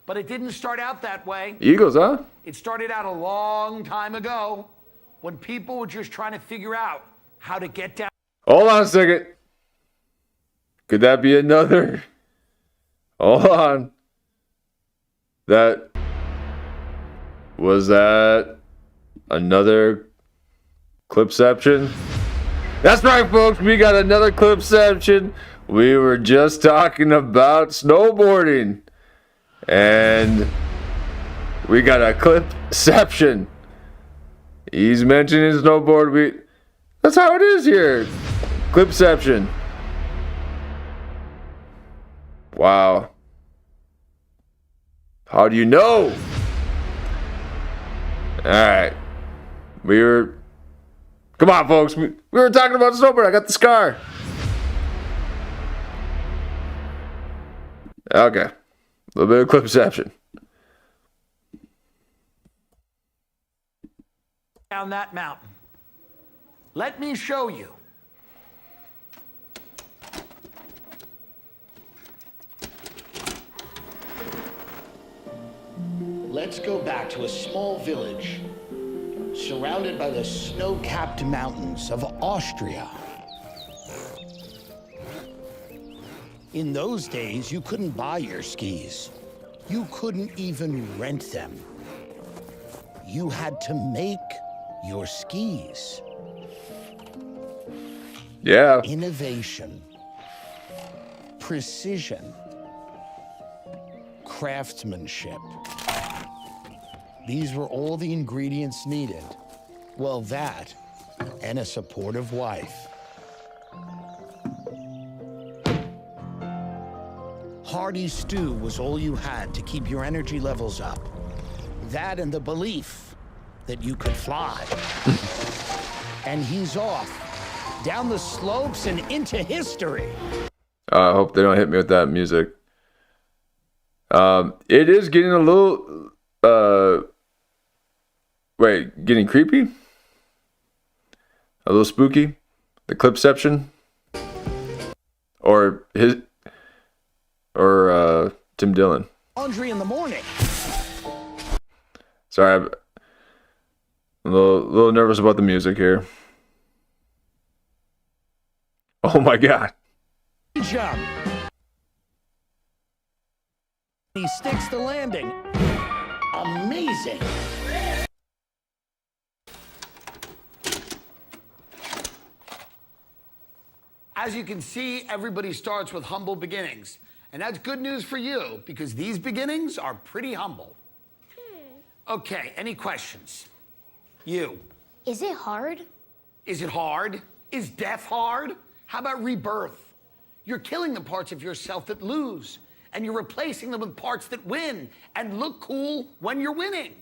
But it didn't start out that way. Eagles, huh? It started out a long time ago when people were just trying to figure out how to get down. Hold on a second. Could that be another? Hold on. Was that another Clipception? That's right, folks. We got another Clipception. We were just talking about snowboarding. And we got a Clipception. He's mentioning snowboard. That's how it is here. Clipception. Wow. How do you know? Alright. Come on, folks. We were talking about snowboard. I got the scar. Okay. A little bit of Clipception. Down that mountain. Let me show you. Let's go back to a small village surrounded by the snow-capped mountains of Austria. In those days, you couldn't buy your skis. You couldn't even rent them. You had to make your skis. Yeah. Innovation, precision, craftsmanship. These were all the ingredients needed. Well, that and a supportive wife. Hearty stew was all you had to keep your energy levels up. That and the belief that you could fly. And he's off, down the slopes and into history. I hope they don't hit me with that music. It is getting a little, getting creepy? A little spooky? The Clipception? Or Tim Dillon. Laundry in the morning. Sorry, I'm a little nervous about the music here. Oh my God. Jump. He sticks the landing. Amazing. As you can see, everybody starts with humble beginnings. And that's good news for you, because these beginnings are pretty humble. Okay, any questions? You. Is it hard? Is it hard? Is death hard? How about rebirth? You're killing the parts of yourself that lose, and you're replacing them with parts that win and look cool when you're winning.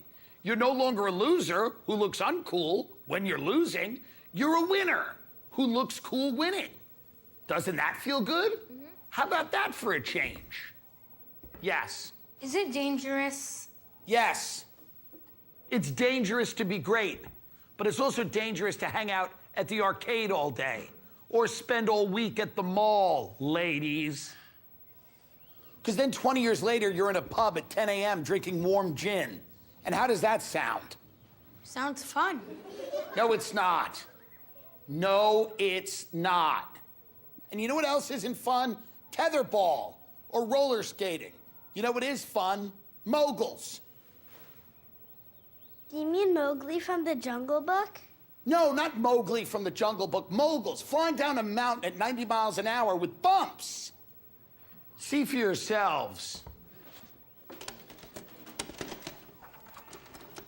You're no longer a loser who looks uncool when you're losing. You're a winner who looks cool winning. Doesn't that feel good? Mm-hmm. How about that for a change? Yes. Is it dangerous? Yes. It's dangerous to be great, but it's also dangerous to hang out at the arcade all day or spend all week at the mall, ladies. Because then 20 years later, you're in a pub at 10 a.m. drinking warm gin. And how does that sound? Sounds fun. No, it's not. No, it's not. And you know what else isn't fun? Tetherball or roller skating. You know what is fun? Moguls. Do you mean Mowgli from the Jungle Book? No, not Mowgli from the Jungle Book. Moguls, flying down a mountain at 90 miles an hour with bumps. See for yourselves.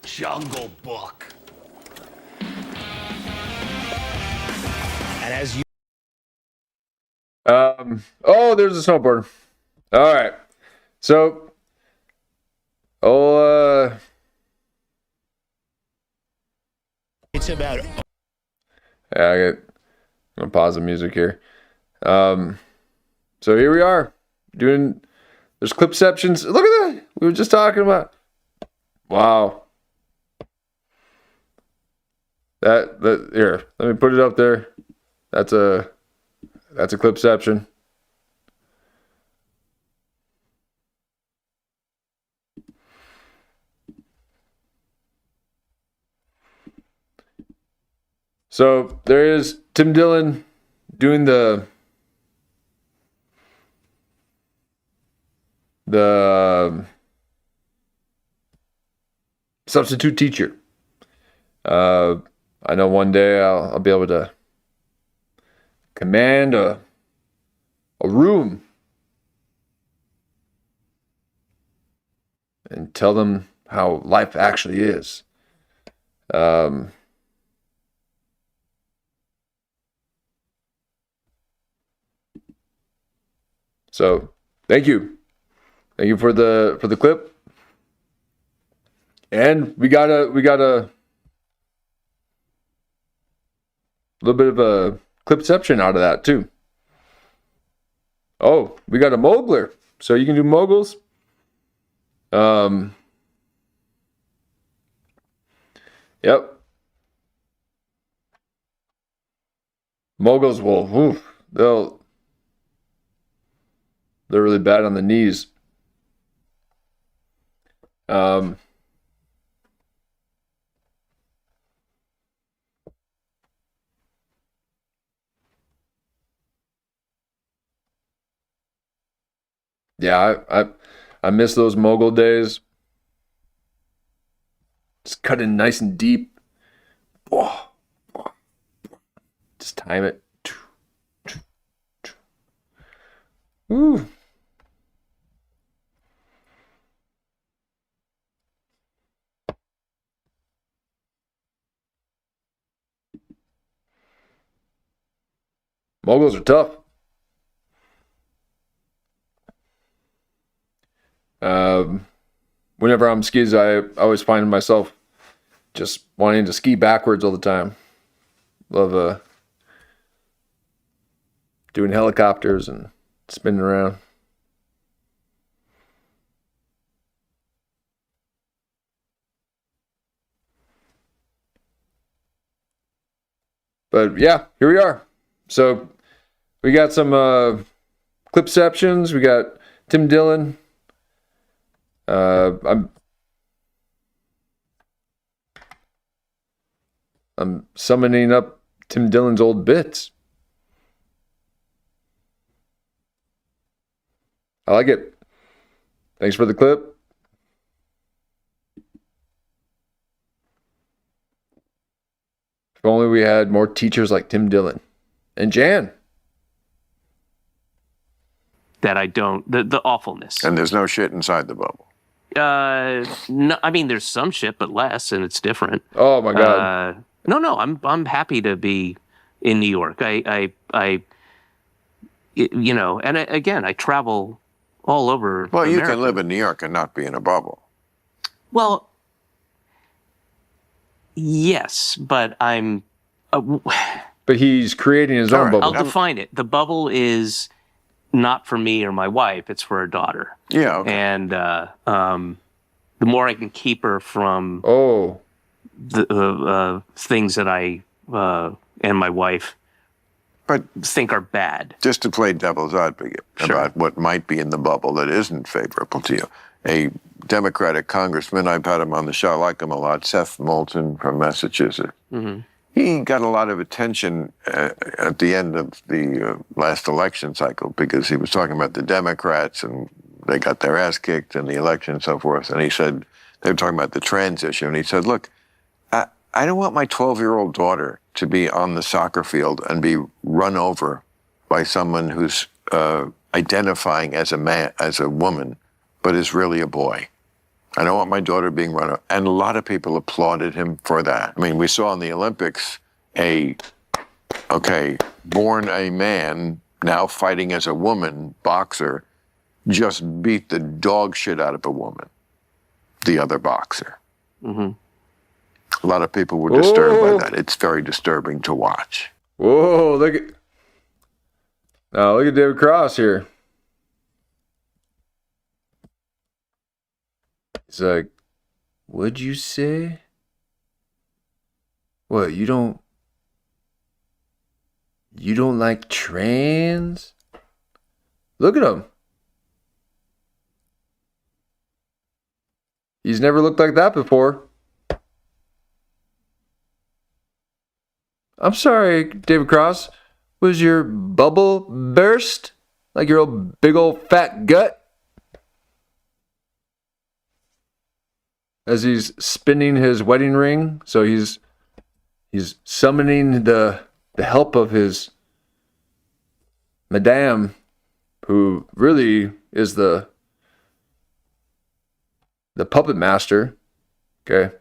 Jungle Book. And as you oh, there's a snowboarder. All right. So, it's about yeah, I'm gonna pause the music here. So here we are doing. There's Clipceptions. Look at that. We were just talking about. Wow. That here. Let me put it up there. That's a Clipception. So there is Tim Dillon doing the substitute teacher. I know one day I'll be able to command a room and tell them how life actually is. So thank you for the clip, and we got a little bit of a Clipception out of that too. Oh, we got a Mogler, so you can do moguls. Yep. Moguls will, they're really bad on the knees. Yeah, I miss those mogul days. Just cut in nice and deep. Just time it. Woo. Moguls are tough. Whenever I'm skis, I always find myself just wanting to ski backwards all the time. Love doing helicopters and spinning around. But yeah, here we are. So we got some Clipceptions. We got Tim Dillon. I'm summoning up Tim Dillon's old bits. I like it. Thanks for the clip. If only we had more teachers like Tim Dillon and Jan. That I don't, the awfulness. And there's no shit inside the bubble. No, I mean, there's some shit, but less, and it's different. Oh my God. No, I'm happy to be in New York. I you know, and again, I travel all over. Well, you America. can live in New York and not be in a bubble. Well, yes, but I'm. But he's creating his own bubble. I'll define it. The bubble is not for me or my wife; it's for our daughter. Yeah. Okay. And the more I can keep her from the things that I and my wife think are bad. Just to play devil's advocate about what might be in the bubble that isn't favorable to you. A Democratic congressman, I've had him on the show, I like him a lot, Seth Moulton from Massachusetts. Mm-hmm. He got a lot of attention at the end of the last election cycle because he was talking about the Democrats and they got their ass kicked in the election and so forth. And he said, they were talking about the trans issue. And he said, look, I don't want my 12-year-old daughter to be on the soccer field and be run over by someone who's identifying as a man, as a woman, but is really a boy. I don't want my daughter being run over. And a lot of people applauded him for that. I mean, we saw in the Olympics born a man, now fighting as a woman, boxer, just beat the dog shit out of a woman, the other boxer. Mm-hmm. A lot of people were disturbed by that. It's very disturbing to watch. Whoa, look at David Cross here. He's like, what'd you say? What, you don't like trans? Look at him. He's never looked like that before. I'm sorry, David Cross. Was your bubble burst? Like your old big old fat gut? As he's spinning his wedding ring, so he's summoning the help of his madame, who really is the puppet master. Okay.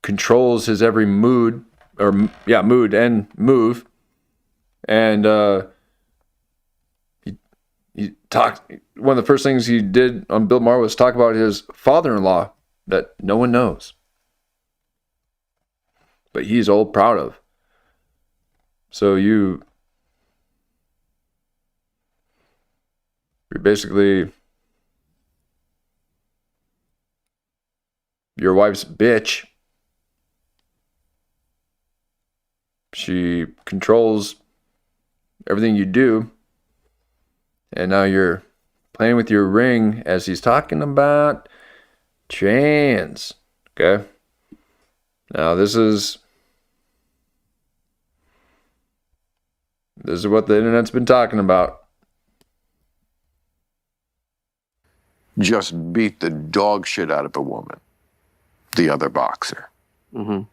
Controls his every mood and move. And he talked. One of the first things he did on Bill Maher was talk about his father-in-law that no one knows, but he's all proud of. So you're basically your wife's bitch. She controls everything you do. And now you're playing with your ring as he's talking about trans. Okay? Now this is what the internet's been talking about. Just beat the dog shit out of a woman, the other boxer. Mm-hmm.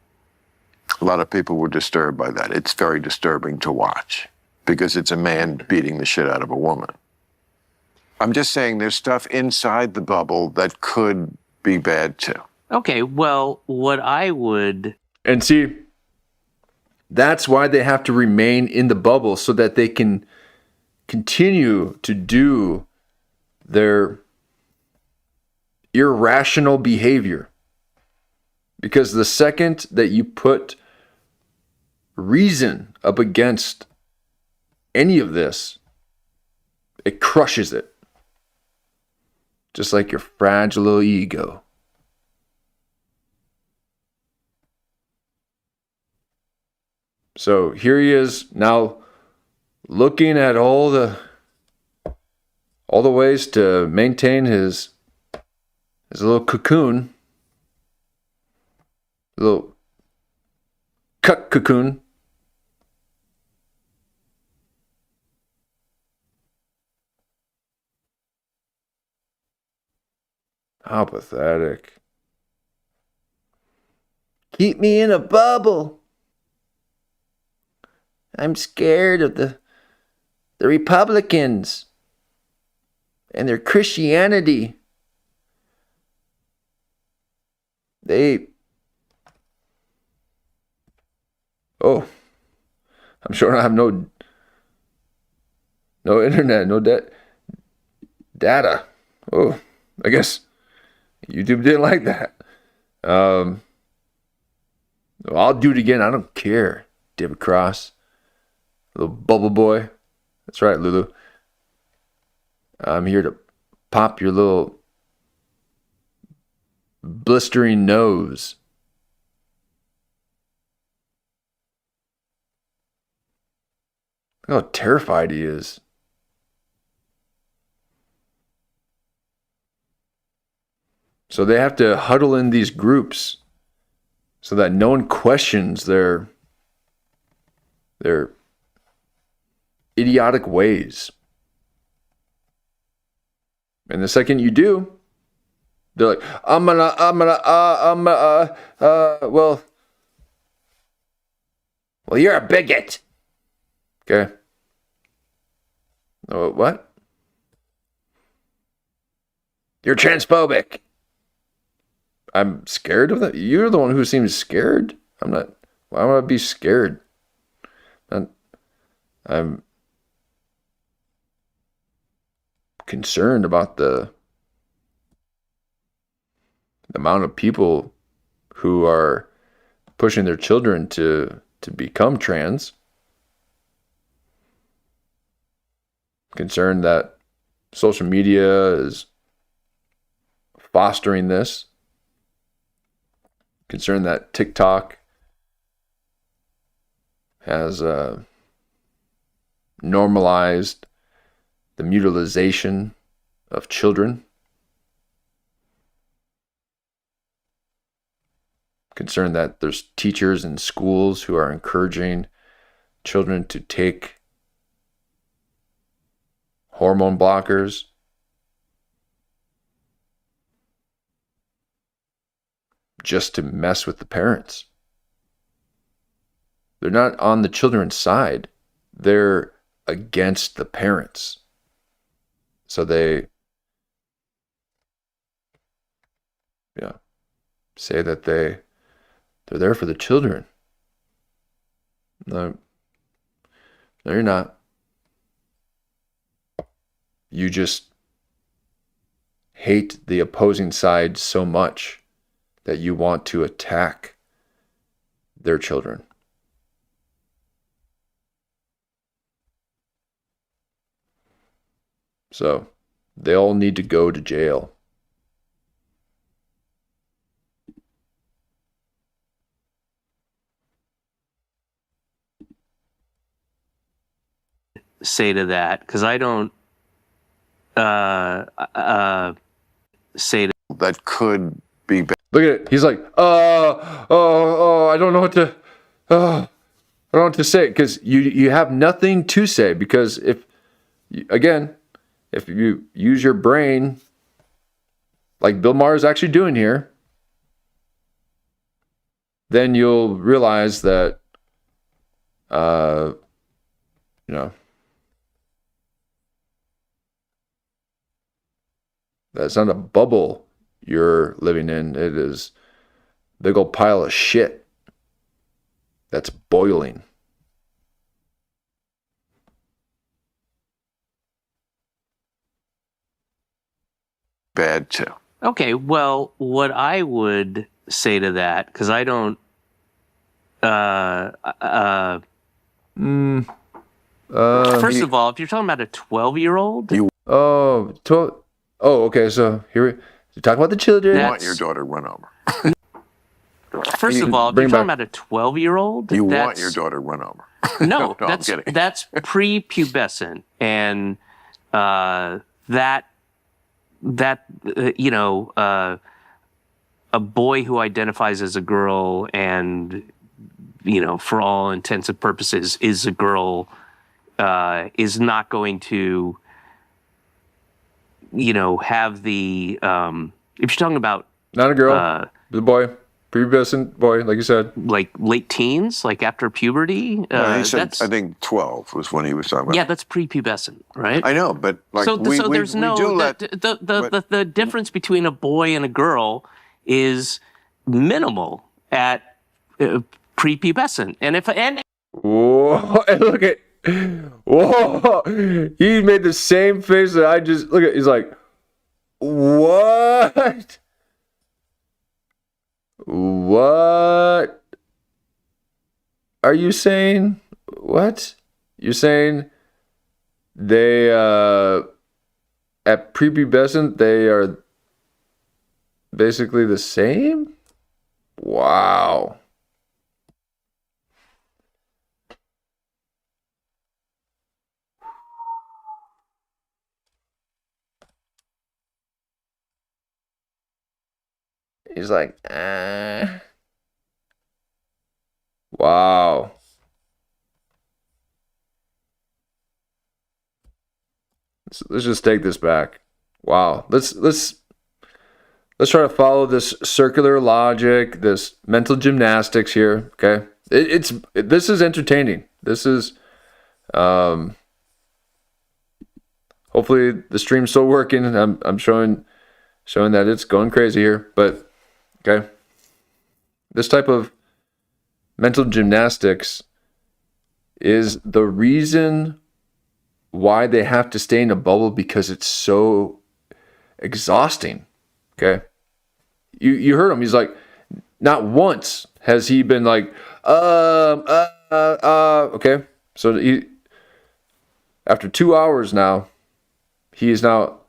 A lot of people were disturbed by that. It's very disturbing to watch because it's a man beating the shit out of a woman. I'm just saying there's stuff inside the bubble that could be bad too. Okay, well, what I would... And see, that's why they have to remain in the bubble so that they can continue to do their irrational behavior. Because the second that you put reason up against any of this, it crushes it. Just like your fragile little ego. So here he is now looking at all the ways to maintain his little cocoon. Little cuck cocoon. How pathetic. Keep me in a bubble. I'm scared of the Republicans and their Christianity. I'm sure I have no internet, no data. Oh, I guess YouTube didn't like that. I'll do it again. I don't care. David Cross. Little bubble boy. That's right, Lulu. I'm here to pop your little blistering nose. Look how terrified he is. So they have to huddle in these groups so that no one questions their idiotic ways. And the second you do, they're like, well, you're a bigot. Okay. What? You're transphobic. I'm scared of that. You're the one who seems scared. I'm not. Why would I be scared? I'm concerned about the amount of people who are pushing their children to become trans. Concerned that social media is fostering this. Concerned that TikTok has normalized the mutilization of children. Concerned that there's teachers in schools who are encouraging children to take hormone blockers. Just to mess with the parents. They're not on the children's side. They're against the parents. So they say that they're there for the children. No, you're not. You just hate the opposing side so much that you want to attack their children. So they all need to go to jail. Say to that, because I don't say to that could be bad. Look at it. He's like, I don't know what to, I don't know what to say, because you have nothing to say, because if you use your brain, like Bill Maher is actually doing here, then you'll realize that, that's not a bubble you're living in. It is a big old pile of shit that's boiling. Bad too. Okay, well, what I would say to that, because I don't first of all, if you're talking about a 12-year-old, okay, so here you're talking about the children. You want your daughter run over. First of all, if you're talking about a 12-year-old, you want your daughter run over. No, I'm kidding. That's prepubescent, and a boy who identifies as a girl and for all intents and purposes is a girl is not going to have the if you're talking about not a girl, the boy, prepubescent boy, like you said, like late teens, like after puberty. He said, I think 12 was when he was talking about. Yeah, that's prepubescent, right? I know, but like so there's no the difference between a boy and a girl is minimal at prepubescent, whoa, and look at. Whoa! He made the same face that I just look at. He's like, "What? What are you saying? What? You're saying they at prepubescent, they are basically the same? Wow. He's like, Wow. Let's just take this back. Wow. Let's try to follow this circular logic, this mental gymnastics here. Okay, this is entertaining. This is, hopefully the stream's still working. I'm showing that it's going crazy here. But okay, this type of mental gymnastics is the reason why they have to stay in a bubble, because it's so exhausting. Okay, you heard him. He's like, not once has he been like, okay. So he, after 2 hours now, he is now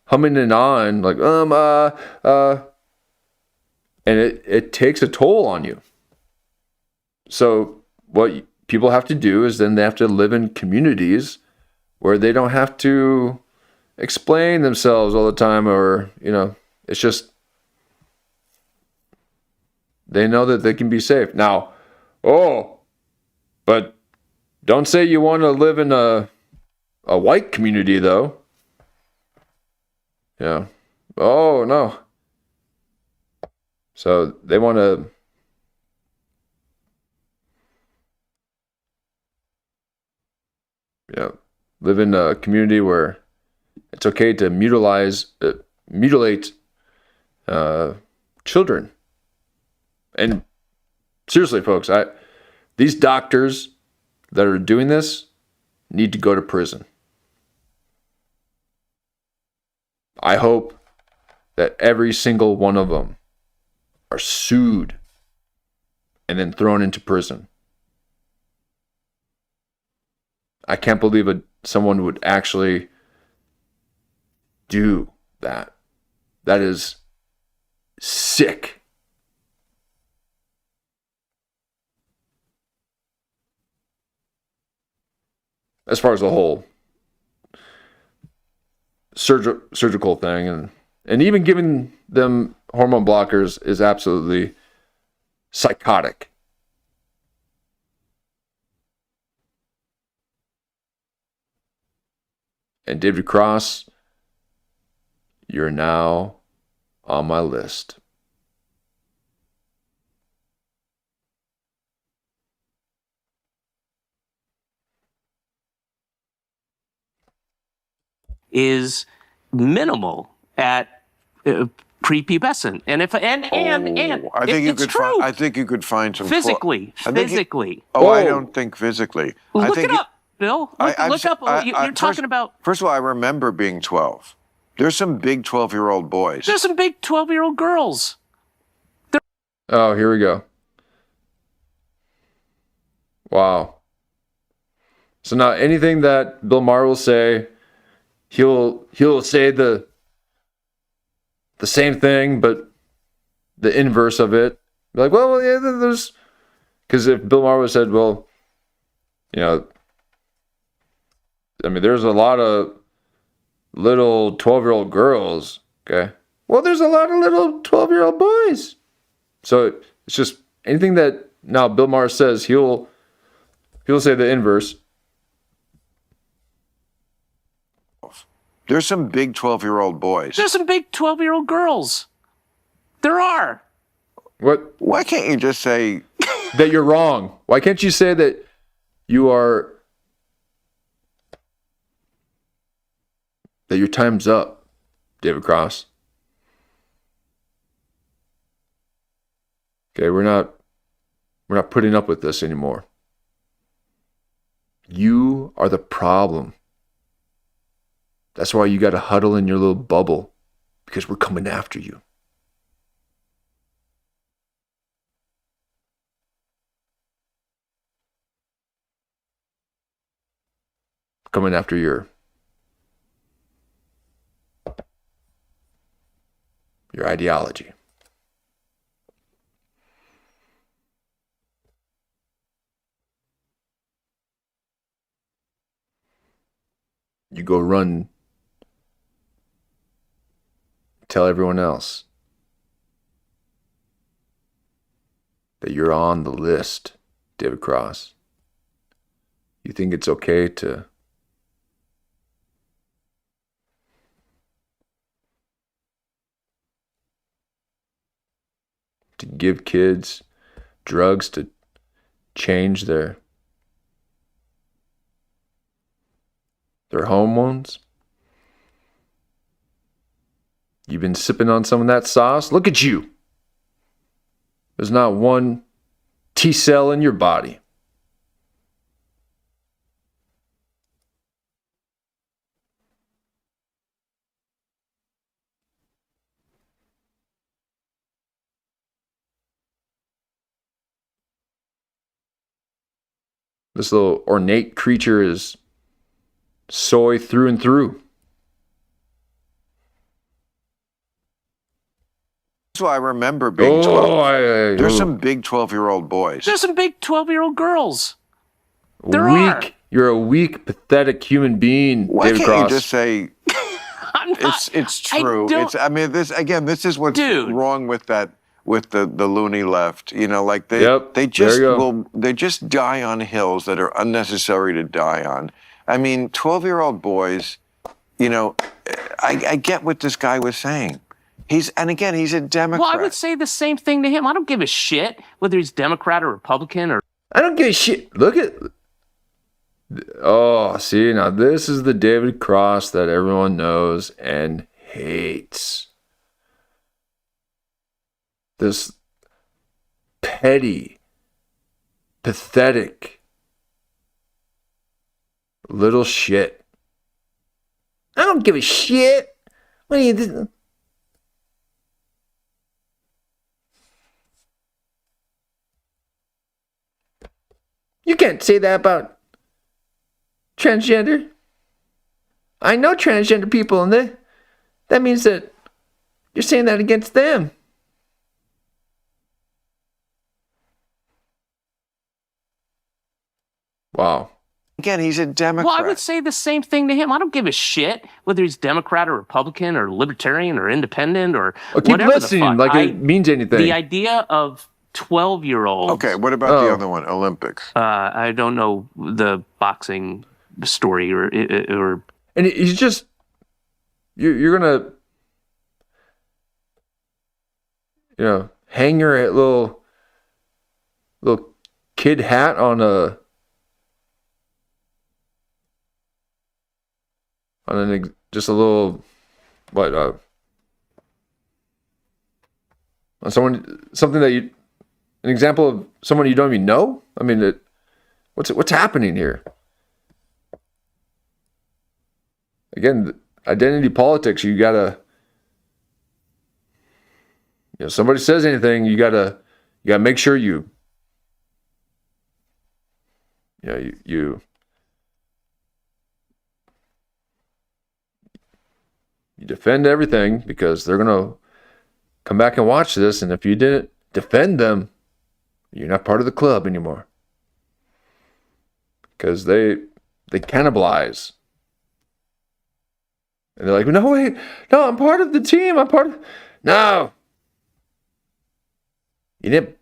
humming and on like, and it takes a toll on you. So what people have to do is then they have to live in communities where they don't have to explain themselves all the time, or, it's just, they know that they can be safe. Now, but don't say you want to live in a white community, though. Yeah. Oh, no. So they want to live in a community where it's okay to mutilate children. And seriously, folks, these doctors that are doing this need to go to prison. I hope that every single one of them are sued and then thrown into prison. I can't believe someone would actually do that. That is sick. As far as the whole surgical thing, and even giving them hormone blockers is absolutely psychotic. And David Cross, you're now on my list. Is minimal at prepubescent, and if I think you it's could true. I think you could find some Physically. I don't think physically. I Look think it up, Bill. Look up. You're talking about. First of all, I remember being 12. There's some big 12-year-old boys. There's some big 12-year-old girls. Oh, here we go. Wow. So now anything that Bill Maher will say, he'll say the same thing, but the inverse of it. Be like, well, yeah, there's, because if Bill Maher said, well, there's a lot of little 12-year-old girls. Okay. Well, there's a lot of little 12-year-old boys. So it's just anything that now Bill Maher says, he'll say the inverse. There's some big 12-year-old boys. There's some big 12-year-old girls. There are. What? Why can't you just say that you're wrong? Why can't you say that you are, that your time's up, David Cross? Okay, we're not putting up with this anymore. You are the problem. That's why you got to huddle in your little bubble, because we're coming after you. Coming after your your ideology. You go run, tell everyone else that you're on the list, David Cross. You think it's okay to give kids drugs to change their hormones? You've been sipping on some of that sauce? Look at you. There's not one T cell in your body. This little ornate creature is soy through and through. That's why I remember being 12. There's ooh. some big 12-year-old boys. There's some big 12-year-old girls. There weak. are. You're a weak, pathetic human being, Why David can't Cross. you just say it's true? This is what's wrong with that, with the loony left. You know, like they just die on hills that are unnecessary to die on. I mean, 12-year-old boys, you know, I get what this guy was saying. He's a Democrat. Well, I would say the same thing to him. I don't give a shit whether he's Democrat or Republican or. I don't give a shit. Look at. Oh, see, now this is the David Cross that everyone knows and hates. This petty, pathetic little shit. I don't give a shit. What are you? You can't say that about transgender. I know transgender people, and that means that you're saying that against them. Wow. Again, he's a Democrat. Well, I would say the same thing to him. I don't give a shit whether he's Democrat or Republican or Libertarian or Independent or Keep whatever listening the fuck. like it means anything. The idea of 12-year-olds. Okay, what about the other one, Olympics? I don't know the boxing story or. And he's just you're gonna hang your little kid hat on just a little on something that you. An example of someone you don't even know? I mean, what's happening here? Again, identity politics, you gotta, somebody says anything, you gotta make sure you defend everything, because they're gonna come back and watch this, and if you didn't defend them, you're not part of the club anymore. Because they cannibalize. And they're like, no, wait, no, I'm part of the team. No. You didn't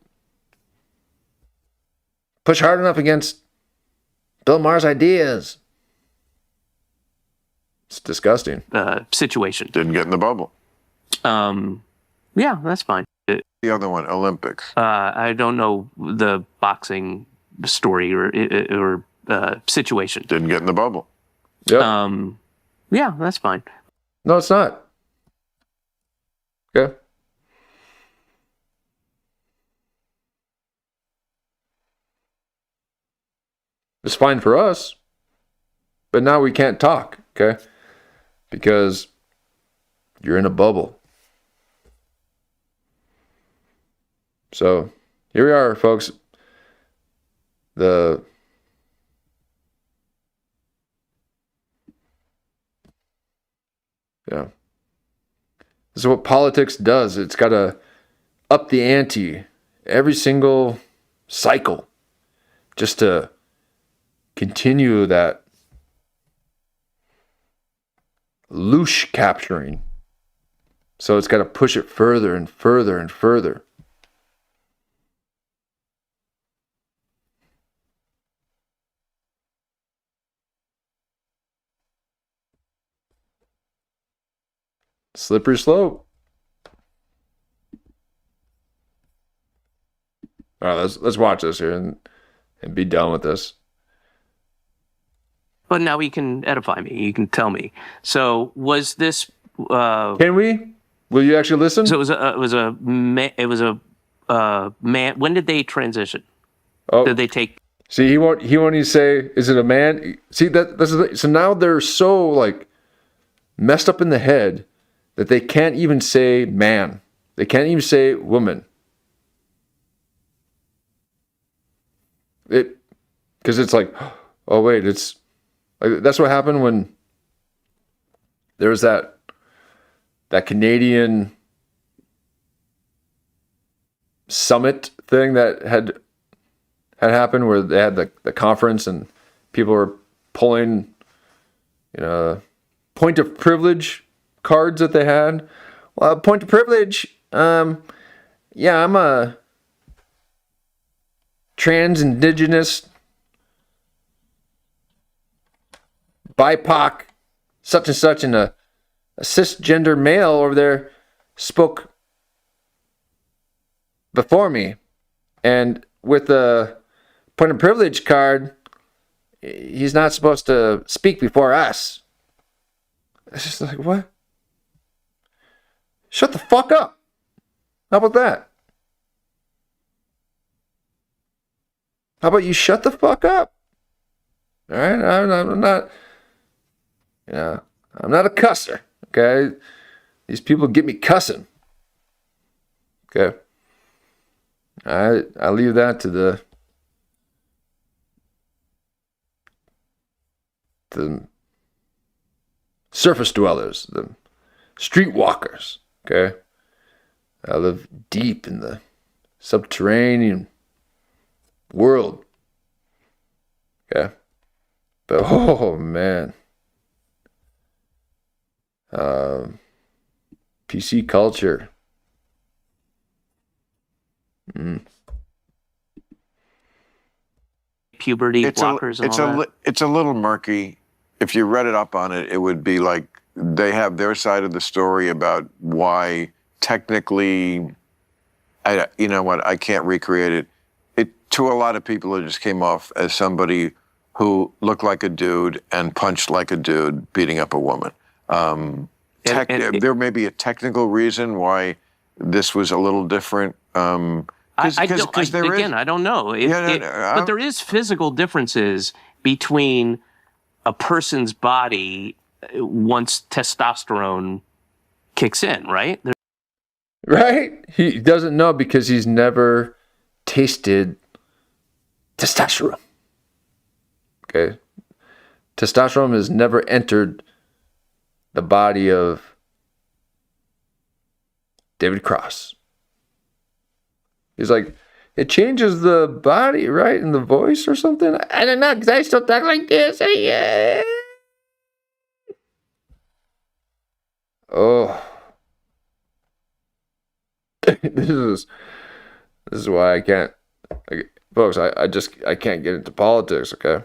push hard enough against Bill Maher's ideas. It's disgusting. Situation. Didn't get in the bubble. Yeah, that's fine. The other one, Olympics. I don't know the boxing story or situation. Didn't get in the bubble. Yep. Yeah, that's fine. No, it's not. Okay. It's fine for us, but now we can't talk, okay? Because you're in a bubble. So here we are, folks. This is what politics does. It's got to up the ante every single cycle just to continue that loosh capturing. So it's got to push it further and further and further. Slippery slope. All right, let's watch this here and be done with this. But now you can edify me. You can tell me. So was this? Can we? Will you actually listen? So it was a man. When did they transition? Oh, did they take? See, he won't even say, "Is it a man?" See that's the thing. So now they're so like messed up in the head that they can't even say man. They can't even say woman. Because it's like, oh wait, it's like that's what happened when there was that Canadian summit thing that had happened where they had the conference and people were pulling, point of privilege cards that they had. Well, point of privilege. Yeah, I'm a trans, indigenous, BIPOC, such and such, and a cisgender male over there spoke before me. And with a point of privilege card, he's not supposed to speak before us. It's just like, what? Shut the fuck up. How about that? How about you shut the fuck up? All right? I'm not, I'm not a cusser, okay? These people get me cussing. Okay? I leave that to the surface dwellers, the streetwalkers, okay? I live deep in the subterranean world. Okay? But, oh, man. PC culture. Puberty blockers and all that? It's a little murky. If you read it up on it, it would be like they have their side of the story about why technically, you know what, I can't recreate it. To a lot of people, it just came off as somebody who looked like a dude and punched like a dude beating up a woman. There may be a technical reason why this was a little different. I don't know. But there is physical differences between a person's body once testosterone kicks in, right? Right? He doesn't know because he's never tasted testosterone. Okay? Testosterone has never entered the body of David Cross. He's like, it changes the body, right? And the voice or something? I don't know, because I still talk like this. Oh. This is why I can't, folks, I can't get into politics, okay?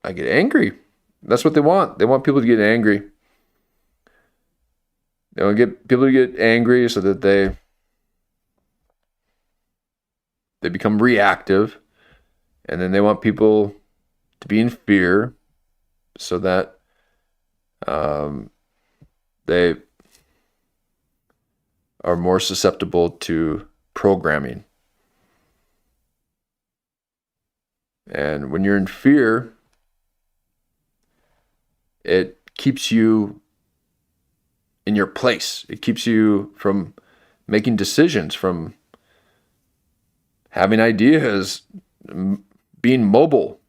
I get angry. That's what they want. They want people to get angry. They want to get people to get angry so that they become reactive, and then they want people to be in fear so that they are more susceptible to programming. And when you're in fear, it keeps you in your place. It keeps you from making decisions, from having ideas, being mobile.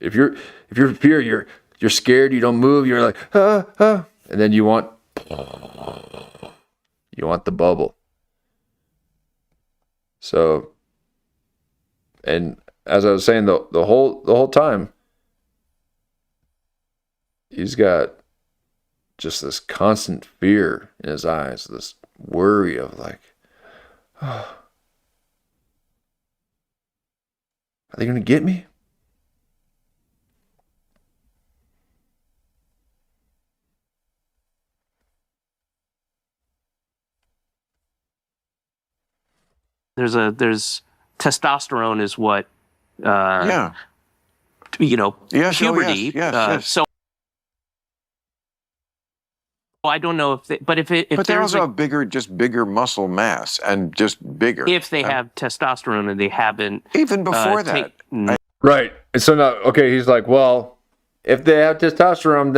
If you're in fear, you're scared, you don't move, you're like, and then you want the bubble. So, and as I was saying, the whole time, he's got just this constant fear in his eyes, this worry of like, oh, are they going to get me? There's testosterone is what Yeah. you know, Yes, oh, puberty. yes. So I don't know if they, but if But they there's also a, have bigger muscle mass and just bigger. if they have testosterone and they haven't even before that. Right. And so now, okay, he's like, well, if they have testosterone,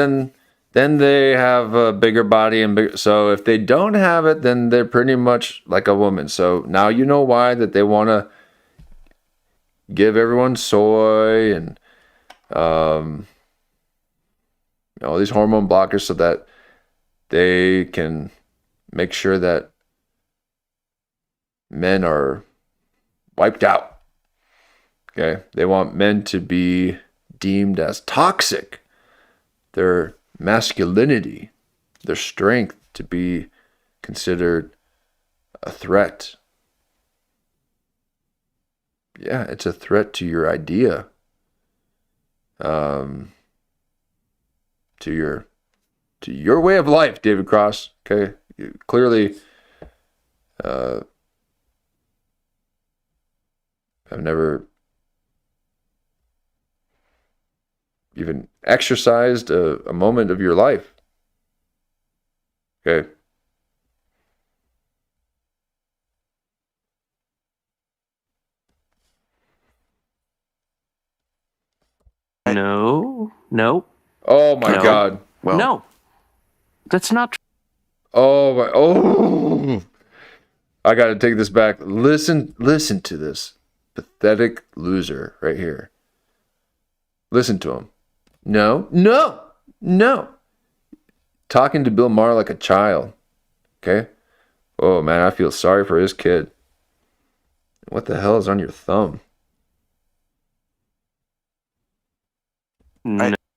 then they have a bigger body and bigger. So if they don't have it, then they're pretty much like a woman. So now you know why that they want to give everyone soy and all these hormone blockers so that they can make sure that men are wiped out. Okay? They want men to be deemed as toxic. Their masculinity, their strength to be considered a threat. Yeah, it's a threat to your idea. To your way of life, David Cross. Okay, clearly, I've never even exercised a moment of your life. Okay. No. Oh my God. Well, no, that's not true. Oh my. Oh. I got to take this back. Listen to this pathetic loser right here. Listen to him. No. Talking to Bill Maher like a child. Okay? Oh man, I feel sorry for his kid. What the hell is on your thumb?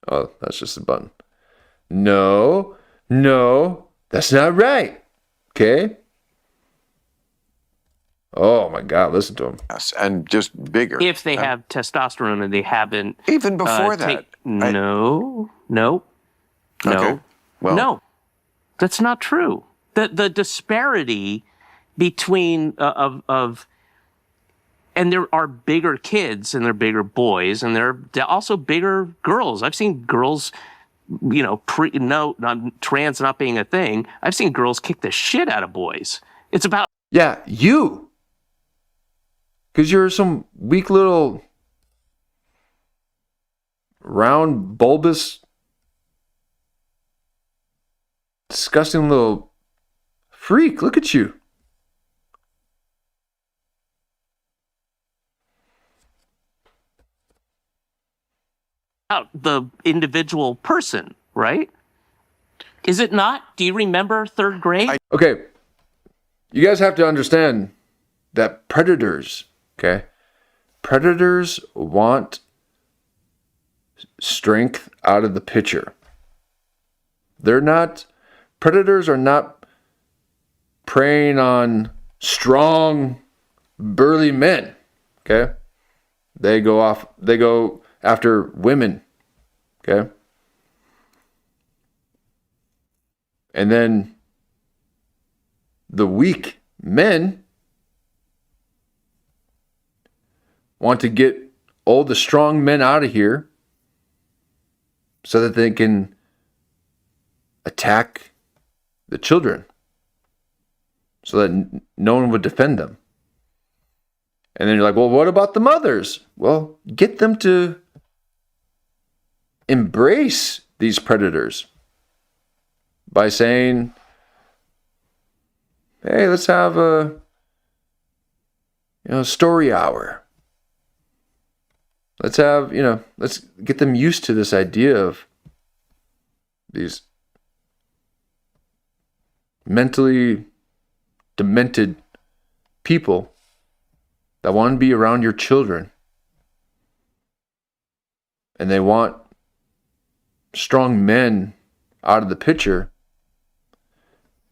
Oh, that's just a button. No, that's not right. Okay? Oh my God, listen to him. Yes, and just bigger. If they have testosterone and they haven't even before that. No. Okay. Well, no, that's not true. The disparity between of and there are bigger kids and there are bigger boys and there are also bigger girls. I've seen girls, you know, trans not being a thing. I've seen girls kick the shit out of boys. It's about you. Because you're some weak little round, bulbous, disgusting little freak. Look at you. About the individual person, right? Is it not? Do you remember third grade? Okay. You guys have to understand that predators, okay? Predators want strength out of the pitcher. Predators are not preying on strong, burly men, okay? They go after women, okay? And then the weak men want to get all the strong men out of here so that they can attack the children so that no one would defend them. And then you're like, well, what about the mothers? Well, get them to embrace these predators by saying, hey, let's have a story hour. Let's get them used to this idea of these mentally demented people that want to be around your children. And they want strong men out of the picture.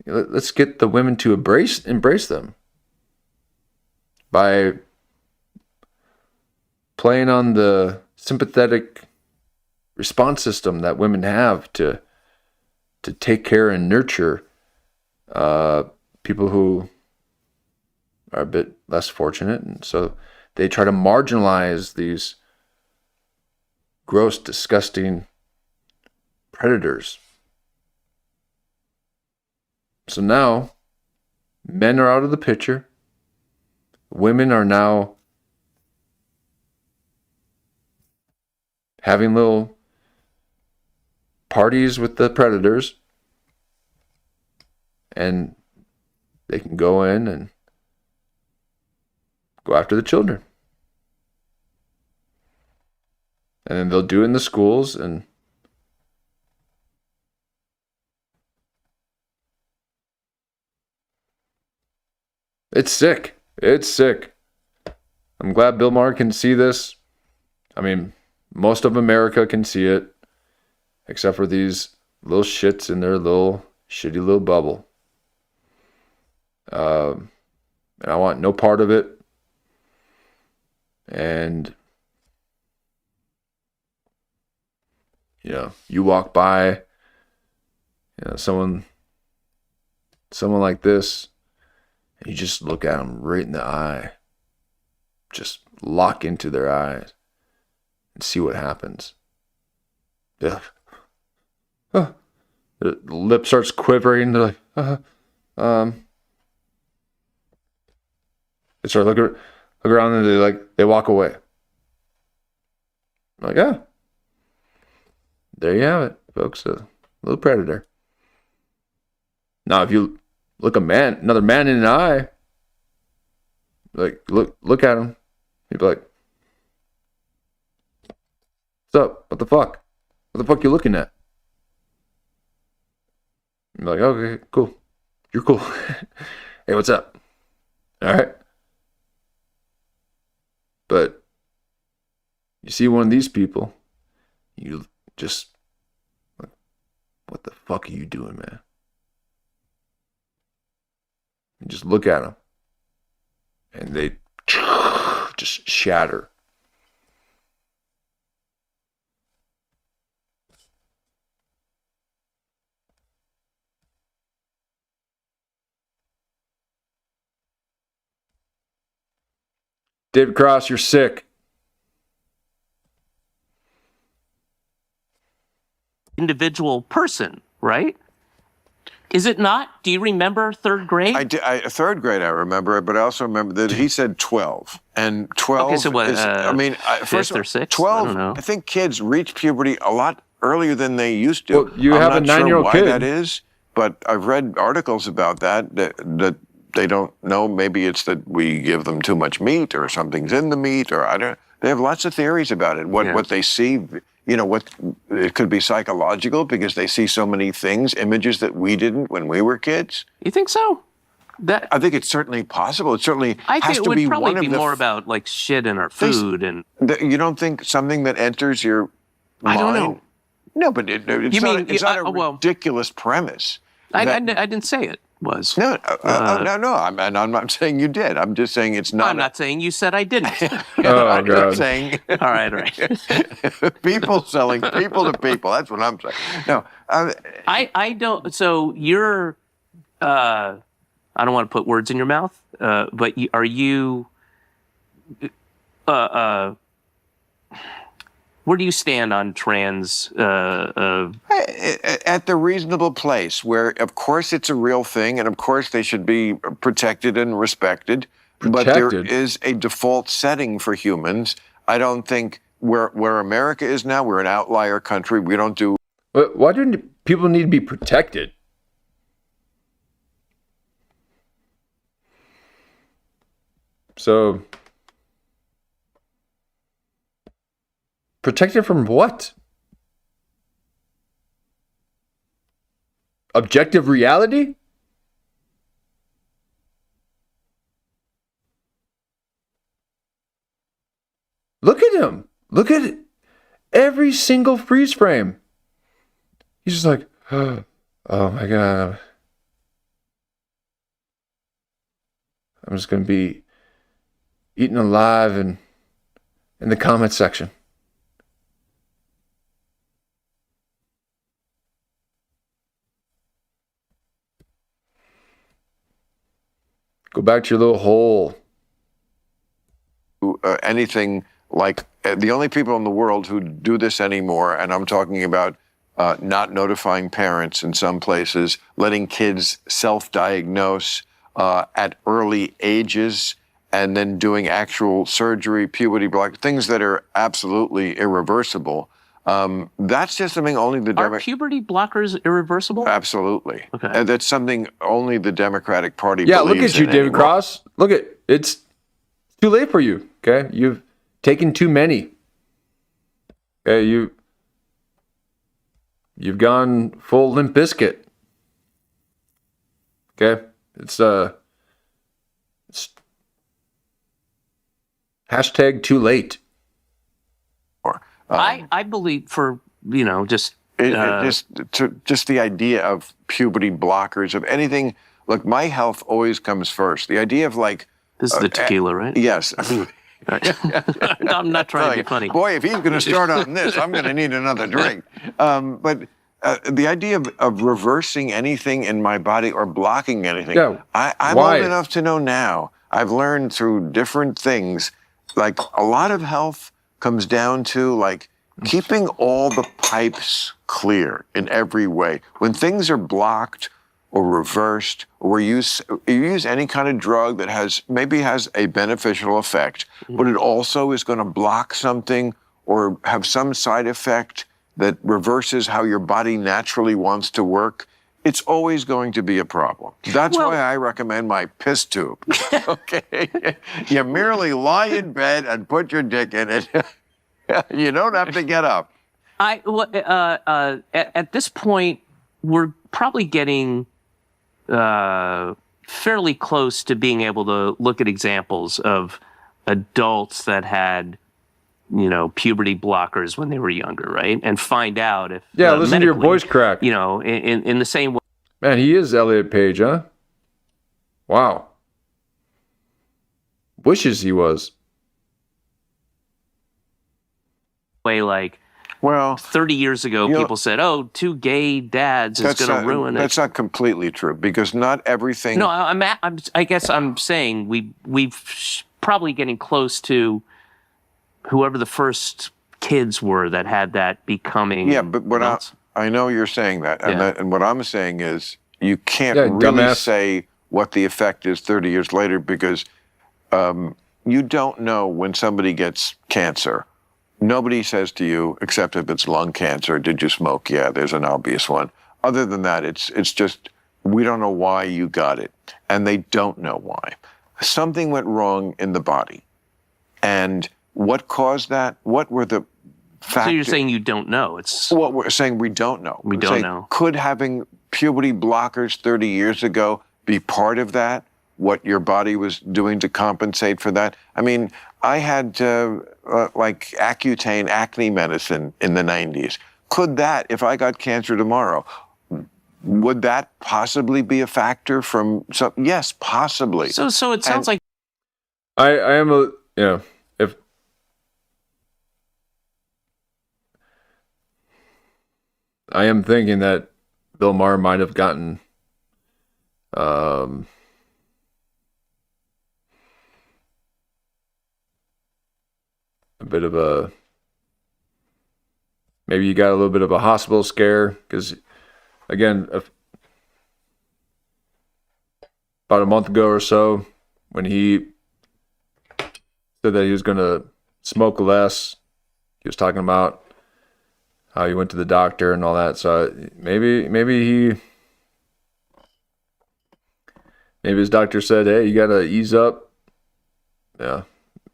Let's get the women to embrace them by playing on the sympathetic response system that women have to take care and nurture people who are a bit less fortunate. And so they try to marginalize these gross, disgusting predators. So now, men are out of the picture. Women are now having little parties with the predators. And they can go in and go after the children. And then they'll do it in the schools, and it's sick. It's sick. I'm glad Bill Maher can see this. I mean, most of America can see it, except for these little shits in their little shitty little bubble. And I want no part of it. And you walk by, someone like this, and you just look at them right in the eye. Just lock into their eyes and see what happens. Yeah. Oh. The lip starts quivering. They're like, They start look around, and they walk away. I'm like, yeah. There you have it, folks. A little predator. Now, if you look another man in the eye, look at him, you'd be like, "What's up? What the fuck? What the fuck you looking at?" You're like, "Okay, cool. You're cool." Hey, what's up? All right. But you see one of these people, you just, what the fuck are you doing, man? You just look at them, and they just shatter. David Cross, you're sick. Individual person, right? Is it not? Do you remember third grade? Third grade, I remember it, but I also remember that he said 12. And 12 okay, so what, is, first or sixth? 12, I don't know. I think kids reach puberty a lot earlier than they used to. Well, you have a 9-year-old kid. I'm not sure why that is, but I've read articles about that they don't know. Maybe it's that we give them too much meat, or something's in the meat, or I don't. They have lots of theories about it. What they see, what it could be psychological because they see so many things, images that we didn't when we were kids. You think so? I think it's certainly possible. It certainly I has think to it be would probably one be of the. more about like shit in our food and. You don't think something that enters your mind? I don't know. No, but it's not a ridiculous premise. I didn't say it was. No. I'm not saying you did. I'm just saying it's not. I'm not saying you said I didn't. I'm not saying. All right. People selling people to people. That's what I'm saying. No, I don't. So you're. I don't want to put words in your mouth, but are you? Where do you stand on trans? At the reasonable place where, of course, it's a real thing, and of course they should be protected and respected. But there is a default setting for humans. I don't think where America is now, we're an outlier country. We don't do. Why do people need to be protected? So. Protected from what? Objective reality? Look at him. Look at it. Every single freeze frame. He's just like, oh my God. I'm just going to be eaten alive in the comment section. Go back to your little hole. Anything like the only people in the world who do this anymore, and I'm talking about not notifying parents in some places, letting kids self-diagnose at early ages, and then doing actual surgery, puberty block, things that are absolutely irreversible. That's just something only the Are puberty blockers irreversible? Absolutely. Okay. And that's something only the Democratic Party Yeah, look believes at you, in David anymore. Cross. Look at it's too late for you. Okay, you've taken too many. Okay, you've gone full Limp Bizkit. Okay, it's hashtag too late. I believe for just just the idea of puberty blockers, of anything. Look, my health always comes first. The idea of like this is the tequila, right? Yes. I'm not trying to be funny. Boy, if he's going to start on this, I'm going to need another drink. But the idea of reversing anything in my body or blocking anything, Yeah, I'm why? old enough to know now. I've learned through different things, like a lot of health comes down to like keeping all the pipes clear in every way. When things are blocked or reversed, or you use any kind of drug that maybe has a beneficial effect, but it also is going to block something or have some side effect that reverses how your body naturally wants to work, it's always going to be a problem. That's why I recommend my piss tube. Okay? You merely lie in bed and put your dick in it. You don't have to get up. At this point, we're probably getting fairly close to being able to look at examples of adults that had, puberty blockers when they were younger, right? And find out if listen to your medically, voice crack. In the same way. Man, he is Elliot Page, huh? Wow. Wishes he was. Way like, 30 years ago, people said, "Oh, two gay dads is going to ruin it." That's not completely true, because not everything. No, I guess I'm saying we've probably getting close to whoever the first kids were that had that becoming. Yeah, but I know you're saying that, and what I'm saying is you can't really say what the effect is 30 years later, because you don't know when somebody gets cancer. Nobody says to you, except if it's lung cancer, did you smoke? Yeah, there's an obvious one. Other than that, it's just, we don't know why you got it. And they don't know why. Something went wrong in the body. And what caused that? What were the factors? So you're saying you don't know? It's what we're saying, we don't know. We don't know. Could having puberty blockers 30 years ago be part of that? What your body was doing to compensate for that? I mean, I had like Accutane acne medicine in the 90s. Could that, if I got cancer tomorrow, would that possibly be a factor from some? Yes, possibly. So it sounds like I am if I am thinking that Bill Maher might have gotten a bit of a, maybe you got a little bit of a hospital scare, because again, about a month ago or so, when he said that he was going to smoke less, he was talking about how he went to the doctor and all that. So maybe his doctor said, "Hey, you got to ease up." Yeah,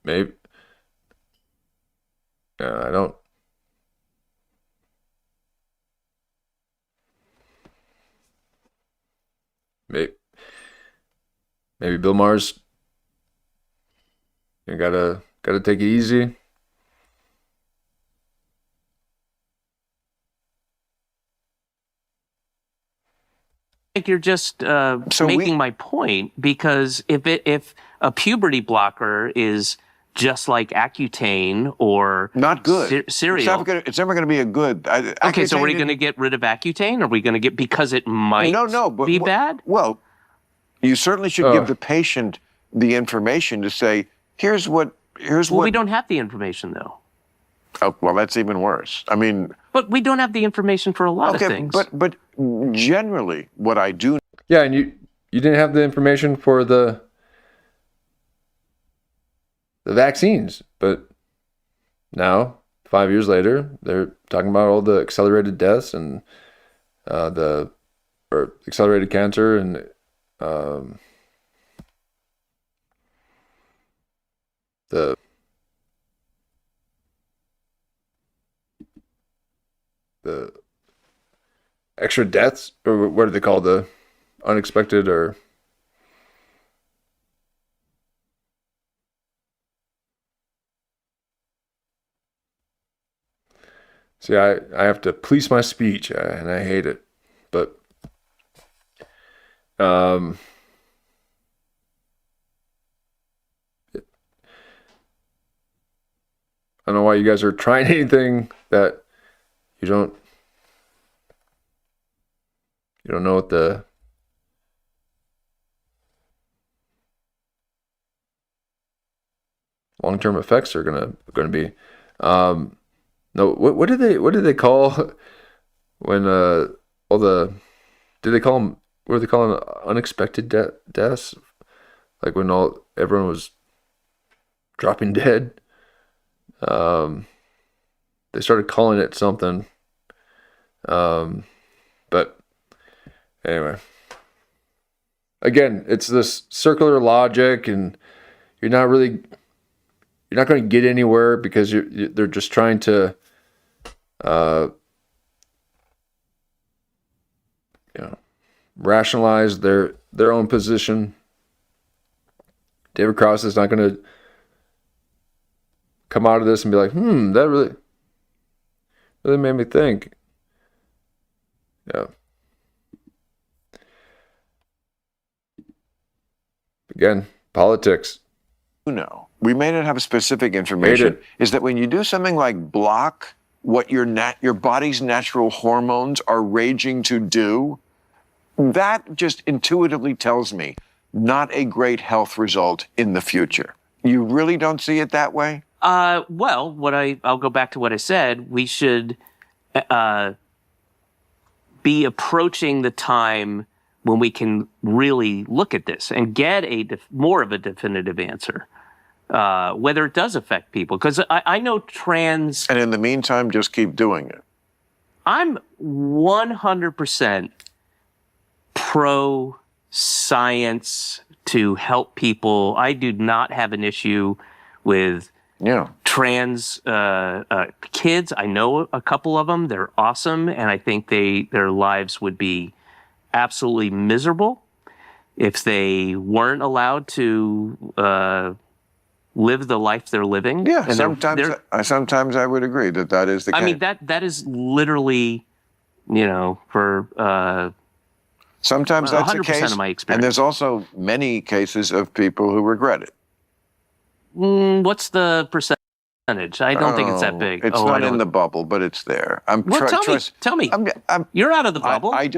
maybe. I don't. Maybe Bill Maher's, you gotta take it easy. think you're just making my point, because if a puberty blocker is just like Accutane or not good cereal, it's never going to be a good. Okay, so are we going to get rid of Accutane? Are we going to get, because it might be bad? Well, you certainly should give the patient the information to say, here's what. We don't have the information though. Oh, well, that's even worse. I mean, but we don't have the information for a lot of things. But generally, what I do. Yeah, and you didn't have the information for the vaccines, but now 5 years later, they're talking about all the accelerated deaths and accelerated cancer and the extra deaths, or what do they call the unexpected, or see, I have to police my speech, and I hate it, but I don't know why you guys are trying anything that you don't know what the long-term effects are gonna be. No, what do they call when all the, do they call them, what do they call them, unexpected deaths? Like when everyone was dropping dead. They started calling it something. But anyway, again, it's this circular logic, and you're not going to get anywhere, because they're just trying to, rationalize their own position. David Cross is not going to come out of this and be like, that really made me think. Yeah. Again, politics. No, we may not have specific information. Is that when you do something like block what your body's natural hormones are raging to do, that just intuitively tells me not a great health result in the future. You really don't see it that way? Well, I'll go back to what I said. We should be approaching the time when we can really look at this and get more of a definitive answer, whether it does affect people. Because I know trans... And in the meantime, just keep doing it. I'm 100% pro-science to help people. I do not have an issue with trans kids. I know a couple of them. They're awesome, and I think their lives would be absolutely miserable if they weren't allowed to live the life they're living. Yeah, and sometimes I would agree that is the case. I mean, that is literally, for sometimes that's 100% the case, of my experience. and there's also many cases of people who regret it. What's the percentage? I don't think it's that big. It's not in the bubble, but it's there. Tell me. You're out of the bubble. I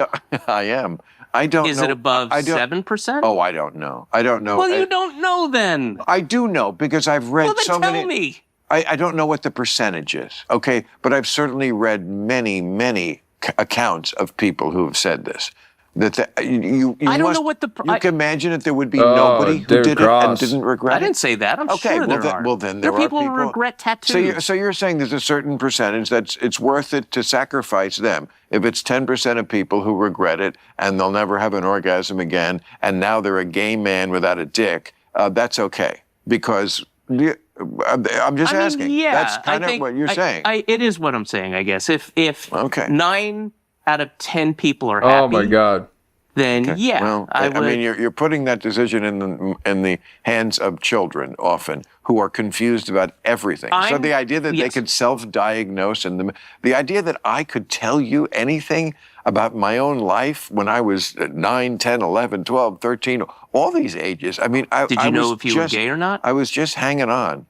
am. I don't know. Is it above 7%? Oh, I don't know. I don't know. Well, you don't know then. I do know, because I've read so many. Tell me. I don't know what the percentage is, okay? But I've certainly read many, many accounts of people who have said this. You I don't know what the... You can imagine that there would be nobody who did it and didn't regret it? I didn't say that. I'm sure there are. Well, then there are people who regret tattoos. So you're saying there's a certain percentage that it's worth it to sacrifice them. If it's 10% of people who regret it and they'll never have an orgasm again, and now they're a gay man without a dick, that's okay. Because I'm just asking. Yeah, that's kind of what you're saying. It is what I'm saying, I guess. If 9 out of 10 people are happy. Oh my God. then Okay. yeah, Well, I would. mean, you're putting that decision in the hands of children often who are confused about everything. So the idea that they could self-diagnose and the idea that I could tell you anything about my own life when I was 9, 10, 11, 12, 13, all these ages. I mean, Did you know if you were gay or not? I was just hanging on.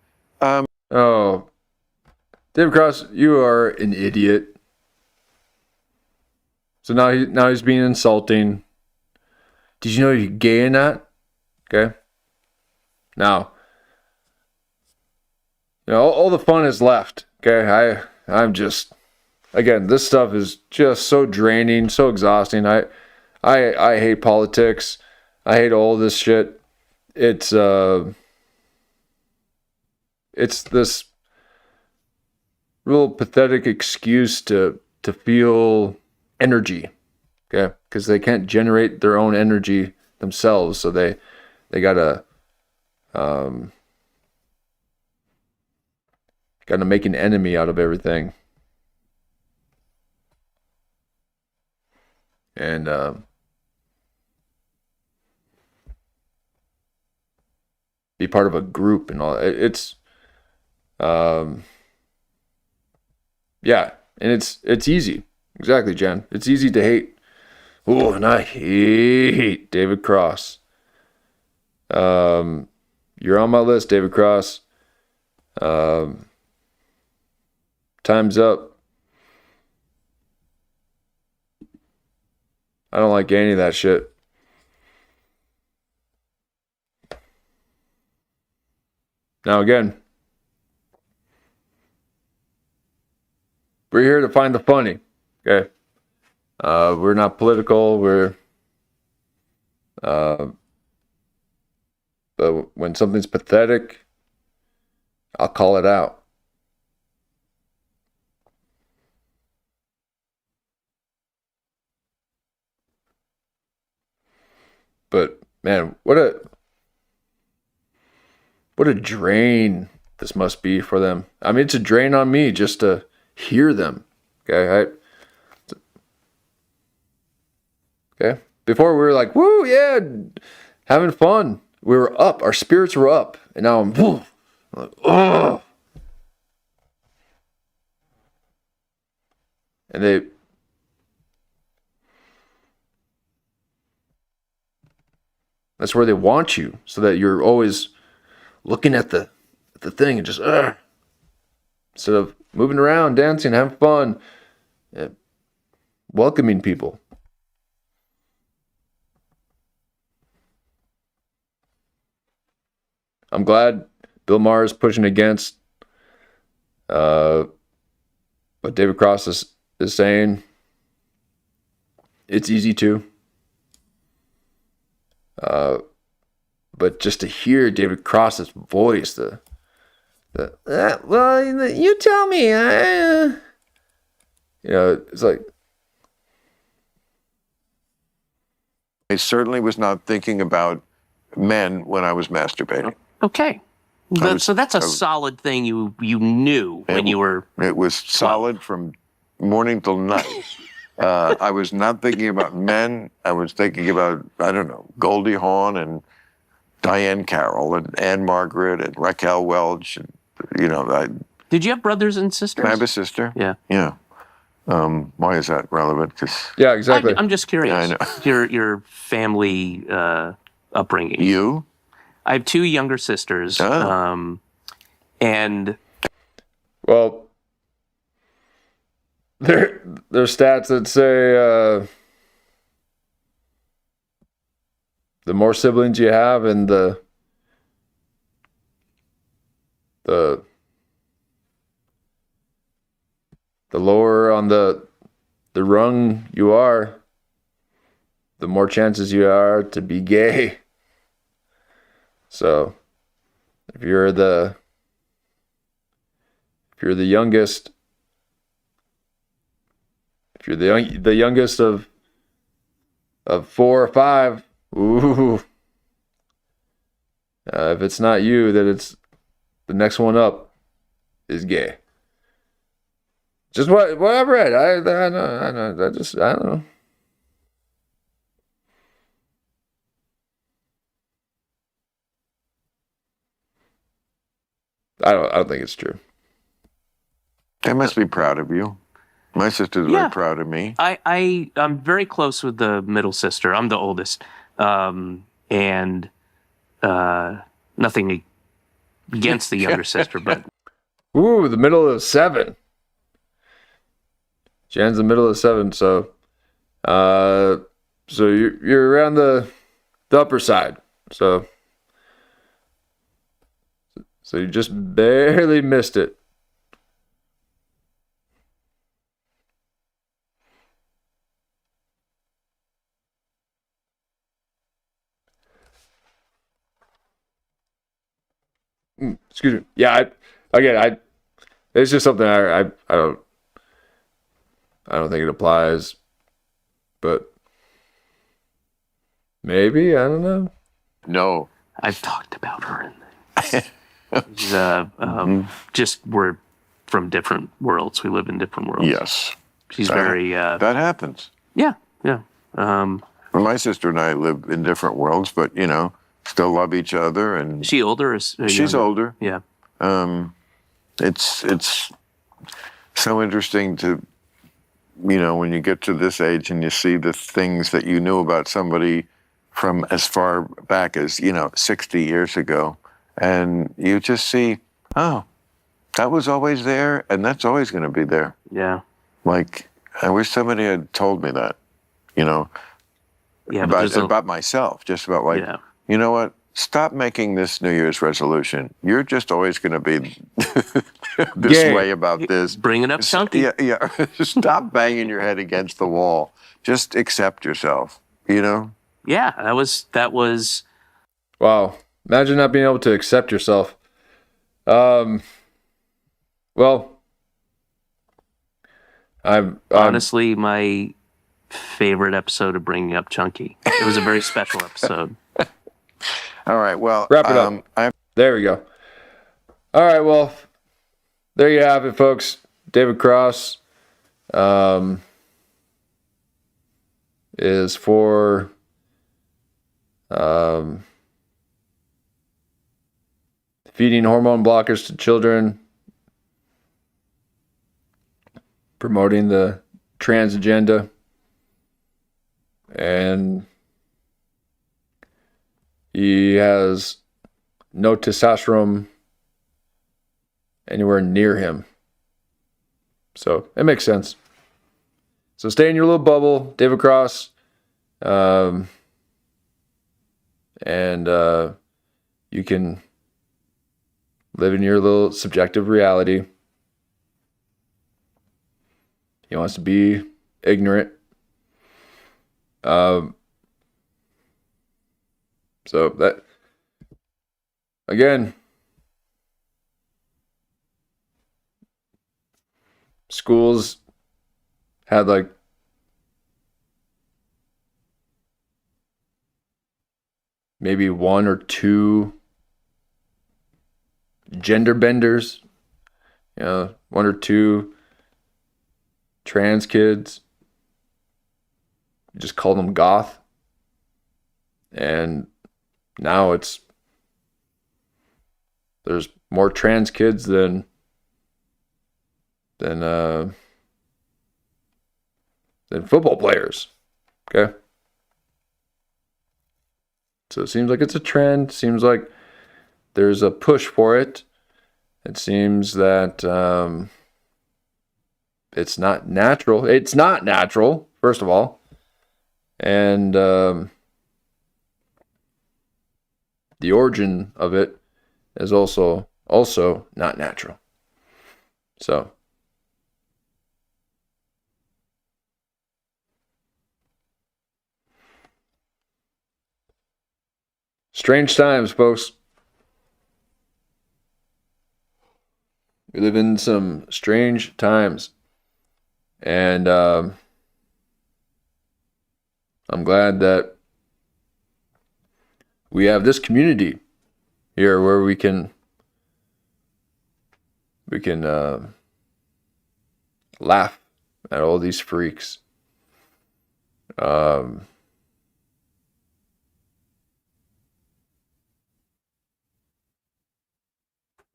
Oh, David Cross, you are an idiot. So now he's being insulting. Did you know you're gay or not? Okay. Now, all the fun is left. Okay, I'm just, again, this stuff is just so draining, so exhausting. I hate politics. I hate all this shit. It's this real pathetic excuse to feel energy. Okay, because they can't generate their own energy themselves, so they gotta make an enemy out of everything, and be part of a group and all. It's yeah, and it's easy. Exactly, Jen. It's easy to hate. Oh, and I hate David Cross. You're on my list, David Cross. Time's up. I don't like any of that shit. Now again, we're here to find the funny. Okay. We're not political. But when something's pathetic, I'll call it out. But man, what a drain this must be for them. I mean, it's a drain on me just to hear them. Okay. Okay. Before we were like, woo, yeah, having fun. We were up. Our spirits were up. And now I'm like, oh. And that's where they want you, so that you're always looking at the thing and just instead of moving around, dancing, having fun, welcoming people. I'm glad Bill Maher is pushing against what David Cross is saying. It's easy to. But just to hear David Cross's voice, well, you tell me. It's like, I certainly was not thinking about men when I was masturbating. Okay. So that's a solid thing you knew when you were... It was solid from morning till night. I was not thinking about men. I was thinking about, I don't know, Goldie Hawn and Diane Carroll and Anne Margaret and Raquel Welch. And, Did you have brothers and sisters? I have a sister. Yeah. Yeah. Why is that relevant? Yeah, exactly. I'm just curious. Yeah, I know. Your family upbringing. You? I have two younger sisters. Oh. And... Well, there are stats that say the more siblings you have and the lower on the rung you are, the more chances you are to be gay. So, if you're the youngest, if you're the youngest of 4 or 5, ooh. If it's not you, then it's the next one up is gay. Just what I've read. I don't know. I don't think it's true. They must be proud of you. My sister's Yeah. very proud of me. I'm very close with the middle sister. I'm the oldest. And nothing against the younger sister, but Ooh, the middle of 7. Jan's the middle of 7, so you're around the upper side. So you just barely missed it. Excuse me. Yeah, it's just something I don't think it applies, but maybe, I don't know. No. I've talked about her in just we're from different worlds. We live in different worlds. Yes. She's very that happens. Yeah. Well, my sister and I live in different worlds, but still love each other. And Is she older? she's older. Yeah. It's so interesting to, when you get to this age and you see the things that you knew about somebody from as far back as, 60 years ago, and you just see, oh, that was always there, and that's always going to be there. Yeah. Like, I wish somebody had told me that, Yeah, about myself, just about like, you know what? Stop making this New Year's resolution. You're just always going to be this way about this. Bring it up, chunky. Yeah. Stop banging your head against the wall. Just accept yourself, Yeah, that was. Wow. Imagine not being able to accept yourself. Well, I'm honestly my favorite episode of Bringing Up Chunky. It was a very special episode. All right, well, wrap it up. There we go. All right, well, there you have it, folks. David Cross is for feeding hormone blockers to children, promoting the trans agenda, and he has no testosterone anywhere near him. So it makes sense. So stay in your little bubble, David Cross. And you can live in your little subjective reality. He wants to be ignorant. So that, again, schools had like maybe 1 or 2 gender benders, 1 or 2 trans kids. You just call them goth. And now there's more trans kids than football players. Okay. So it seems like it's a trend. Seems like there's a push for it. It seems that it's not natural. It's not natural, first of all. And the origin of it is also not natural. So strange times, folks. We live in some strange times. And I'm glad that we have this community here where we can laugh at all these freaks.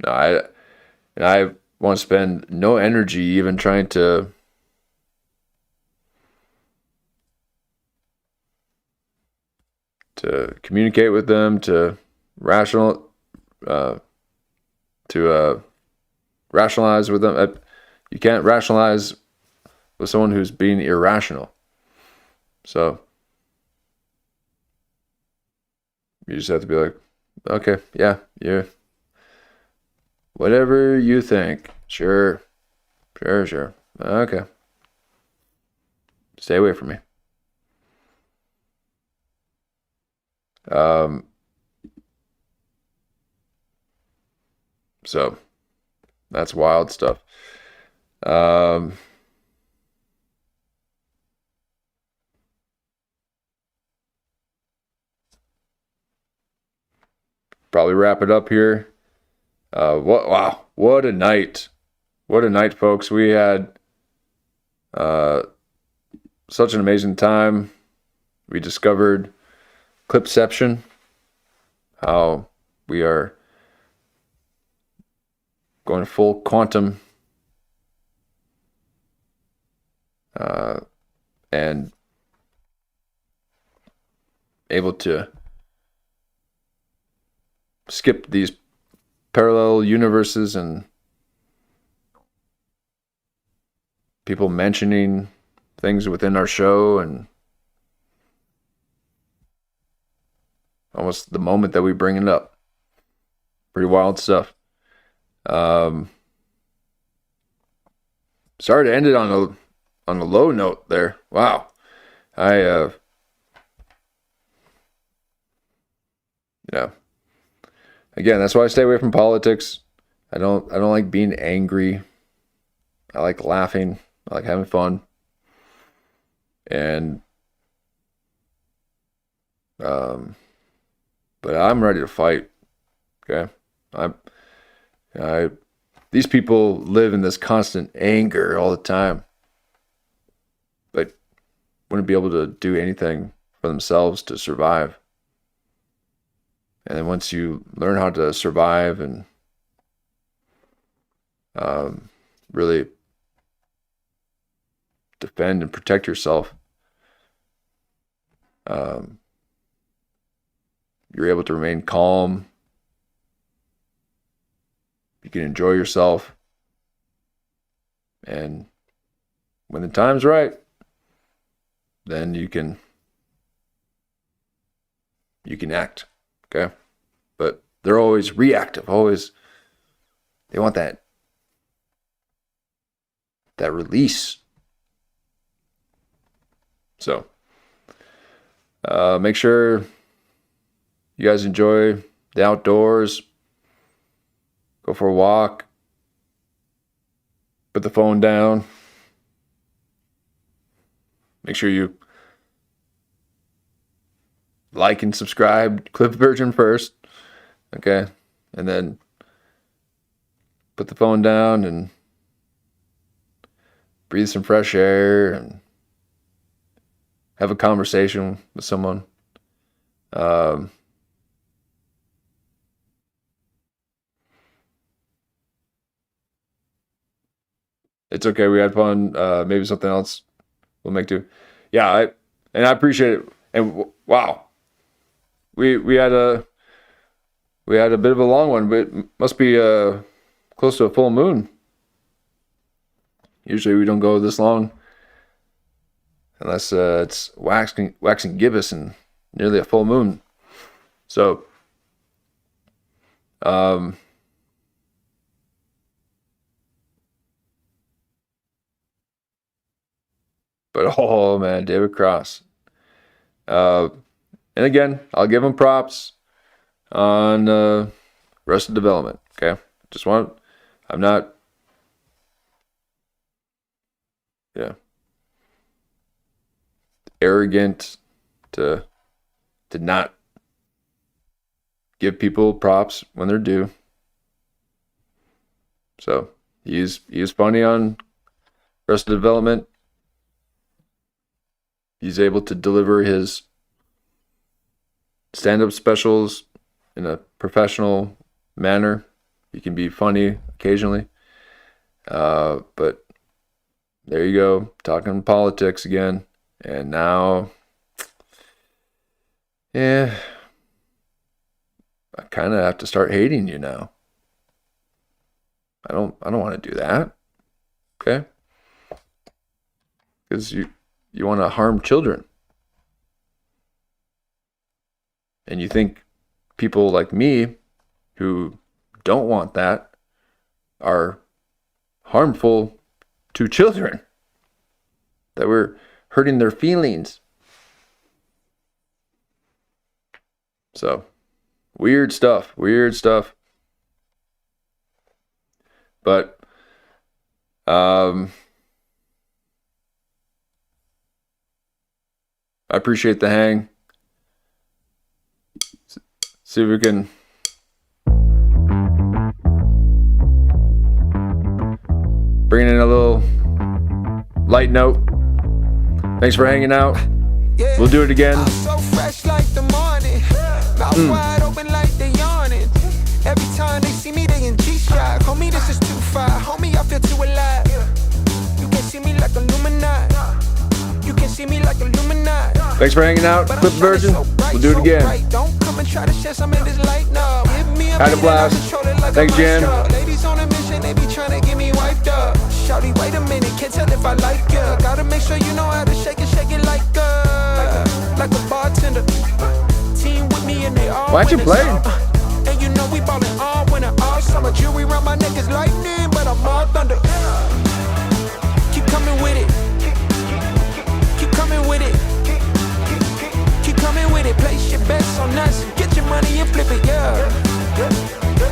No, I want to spend no energy even trying to communicate with them, to rationalize with them. You can't rationalize with someone who's being irrational. So you just have to be like, okay, yeah, whatever you think. Sure. Okay. Stay away from me. So that's wild stuff. Probably wrap it up here. What a night. What a night, folks. We had such an amazing time. We discovered Clipception, how we are going full quantum and able to skip these parallel universes and people mentioning things within our show and almost the moment that we bring it up. Pretty wild stuff. Sorry to end it on a low note there. Wow. Again, that's why I stay away from politics. I don't like being angry. I like laughing. I like having fun. And but I'm ready to fight. Okay? These people live in this constant anger all the time, but wouldn't be able to do anything for themselves to survive. And then once you learn how to survive and really defend and protect yourself, you're able to remain calm. You can enjoy yourself. And when the time's right, then you can act. Okay? But they're always reactive. They want that release. So make sure you guys enjoy the outdoors. Go for a walk. Put the phone down. Make sure you like and subscribe. Clip Virgin first. Okay? And then put the phone down and breathe some fresh air and have a conversation with someone. It's okay. We had fun. Maybe something else we'll make too. Yeah, I appreciate it. And wow, we had a bit of a long one, but it must be close to a full moon. Usually we don't go this long unless it's waxing gibbous and nearly a full moon. So, but oh man, David Cross. And again, I'll give him props on Arrested Development. Okay, I'm not. Yeah. Arrogant to not give people props when they're due. So he is funny on Arrested Development. He's able to deliver his stand-up specials in a professional manner. You can be funny occasionally. But there you go, talking politics again. And now, yeah, I kind of have to start hating you now. I don't want to do that. Okay? Because you want to harm children. And you think people like me who don't want that are harmful to children, that we're hurting their feelings. So, weird stuff. But, I appreciate the hang. See if we can bring in a little light note. Thanks for hanging out. We'll do it again. So fresh like the morning. Mouth wide open like they yawning. Every time they see me, they in G-Strike. Homie, this is too far. Homie, I feel too alive. You can see me like Illuminati. You can see me like Illuminati. Thanks for hanging out. Clip version. We'll do it again. Don't come and try to share some of this light now. Had a blast. Thanks, Jan. Ladies on a mission, they be trying to get me wiped up. Shouty, wait a minute, can't tell if I like ya. Gotta make sure you know how to shake it like a bartender. Team with me and they all. Why'd you play? And you know we ballin' all winter, all summer. Jewelry around my neck is lightning, but I'm all thunder. Keep coming with it. Keep coming with it. Keep coming with it. Place your bets on us. Get your money and flip it, yeah.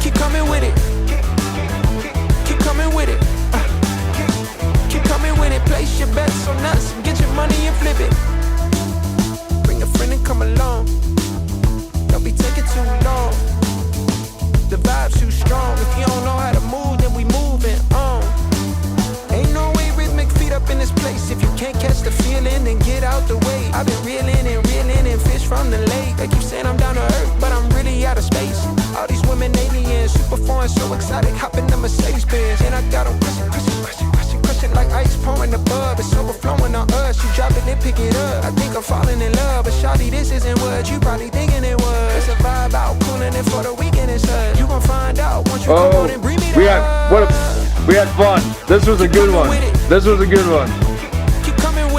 Keep coming with it. Keep coming with it. Keep coming with it. Place your bets on us. Get your money and flip it. Bring a friend and come along. Don't be taking too long. The vibe's too strong. If you don't know how to move, then we moving on. Ain't no way rhythmic feet up in this place. If you can't catch the feeling, then get out the way. I've been reeling and fish from the lake. They keep saying I'm down to earth, but I'm really out of space. All these women aliens, super foreign, so exotic. Hop in the Mercedes Benz, and I got them crushing like ice pouring the bub. It's overflowing on us. You drop it, then pick it up. I think I'm falling in love, but shawty, this isn't what you probably thinking it was. It's a vibe out, cooling it for the weekend. It's us. You gon' find out once you come on and bring me the we had fun. This was a good one.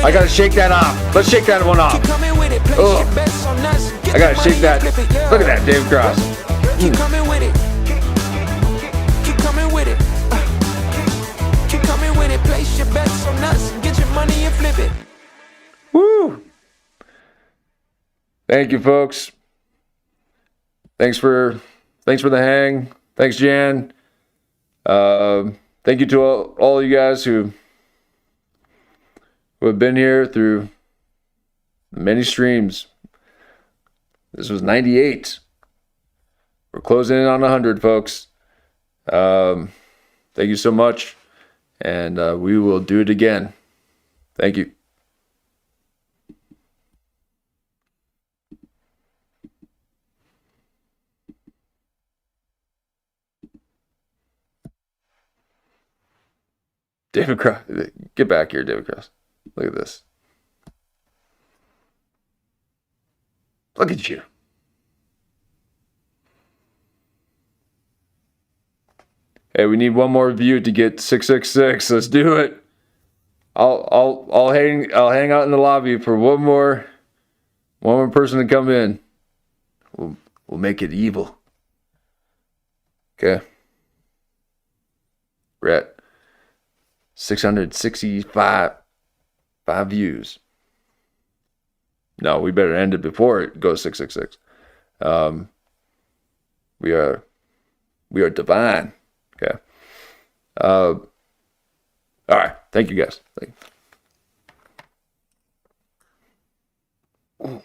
I gotta shake that off. Let's shake that one off. Oh, I gotta shake that. Look at that, Dave Cross. Keep coming with it. Keep coming with it. Keep coming with it. Place your bets on us. Get your money and flip it. Woo! Thank you, folks. Thanks for the hang. Thanks, Jan. Thank you to all you guys who have been here through many streams. This was 98. We're closing in on 100, folks. Thank you so much. And we will do it again. Thank you. David Cross. Get back here, David Cross. Look at this. Look at you. Hey, we need one more view to get 666. Let's do it. I'll hang out in the lobby for one more person to come in. We'll make it evil. Okay. We're at 665 views. No, we better end it before it goes 666. We are divine. Okay. All right. Thank you, guys. Thank you.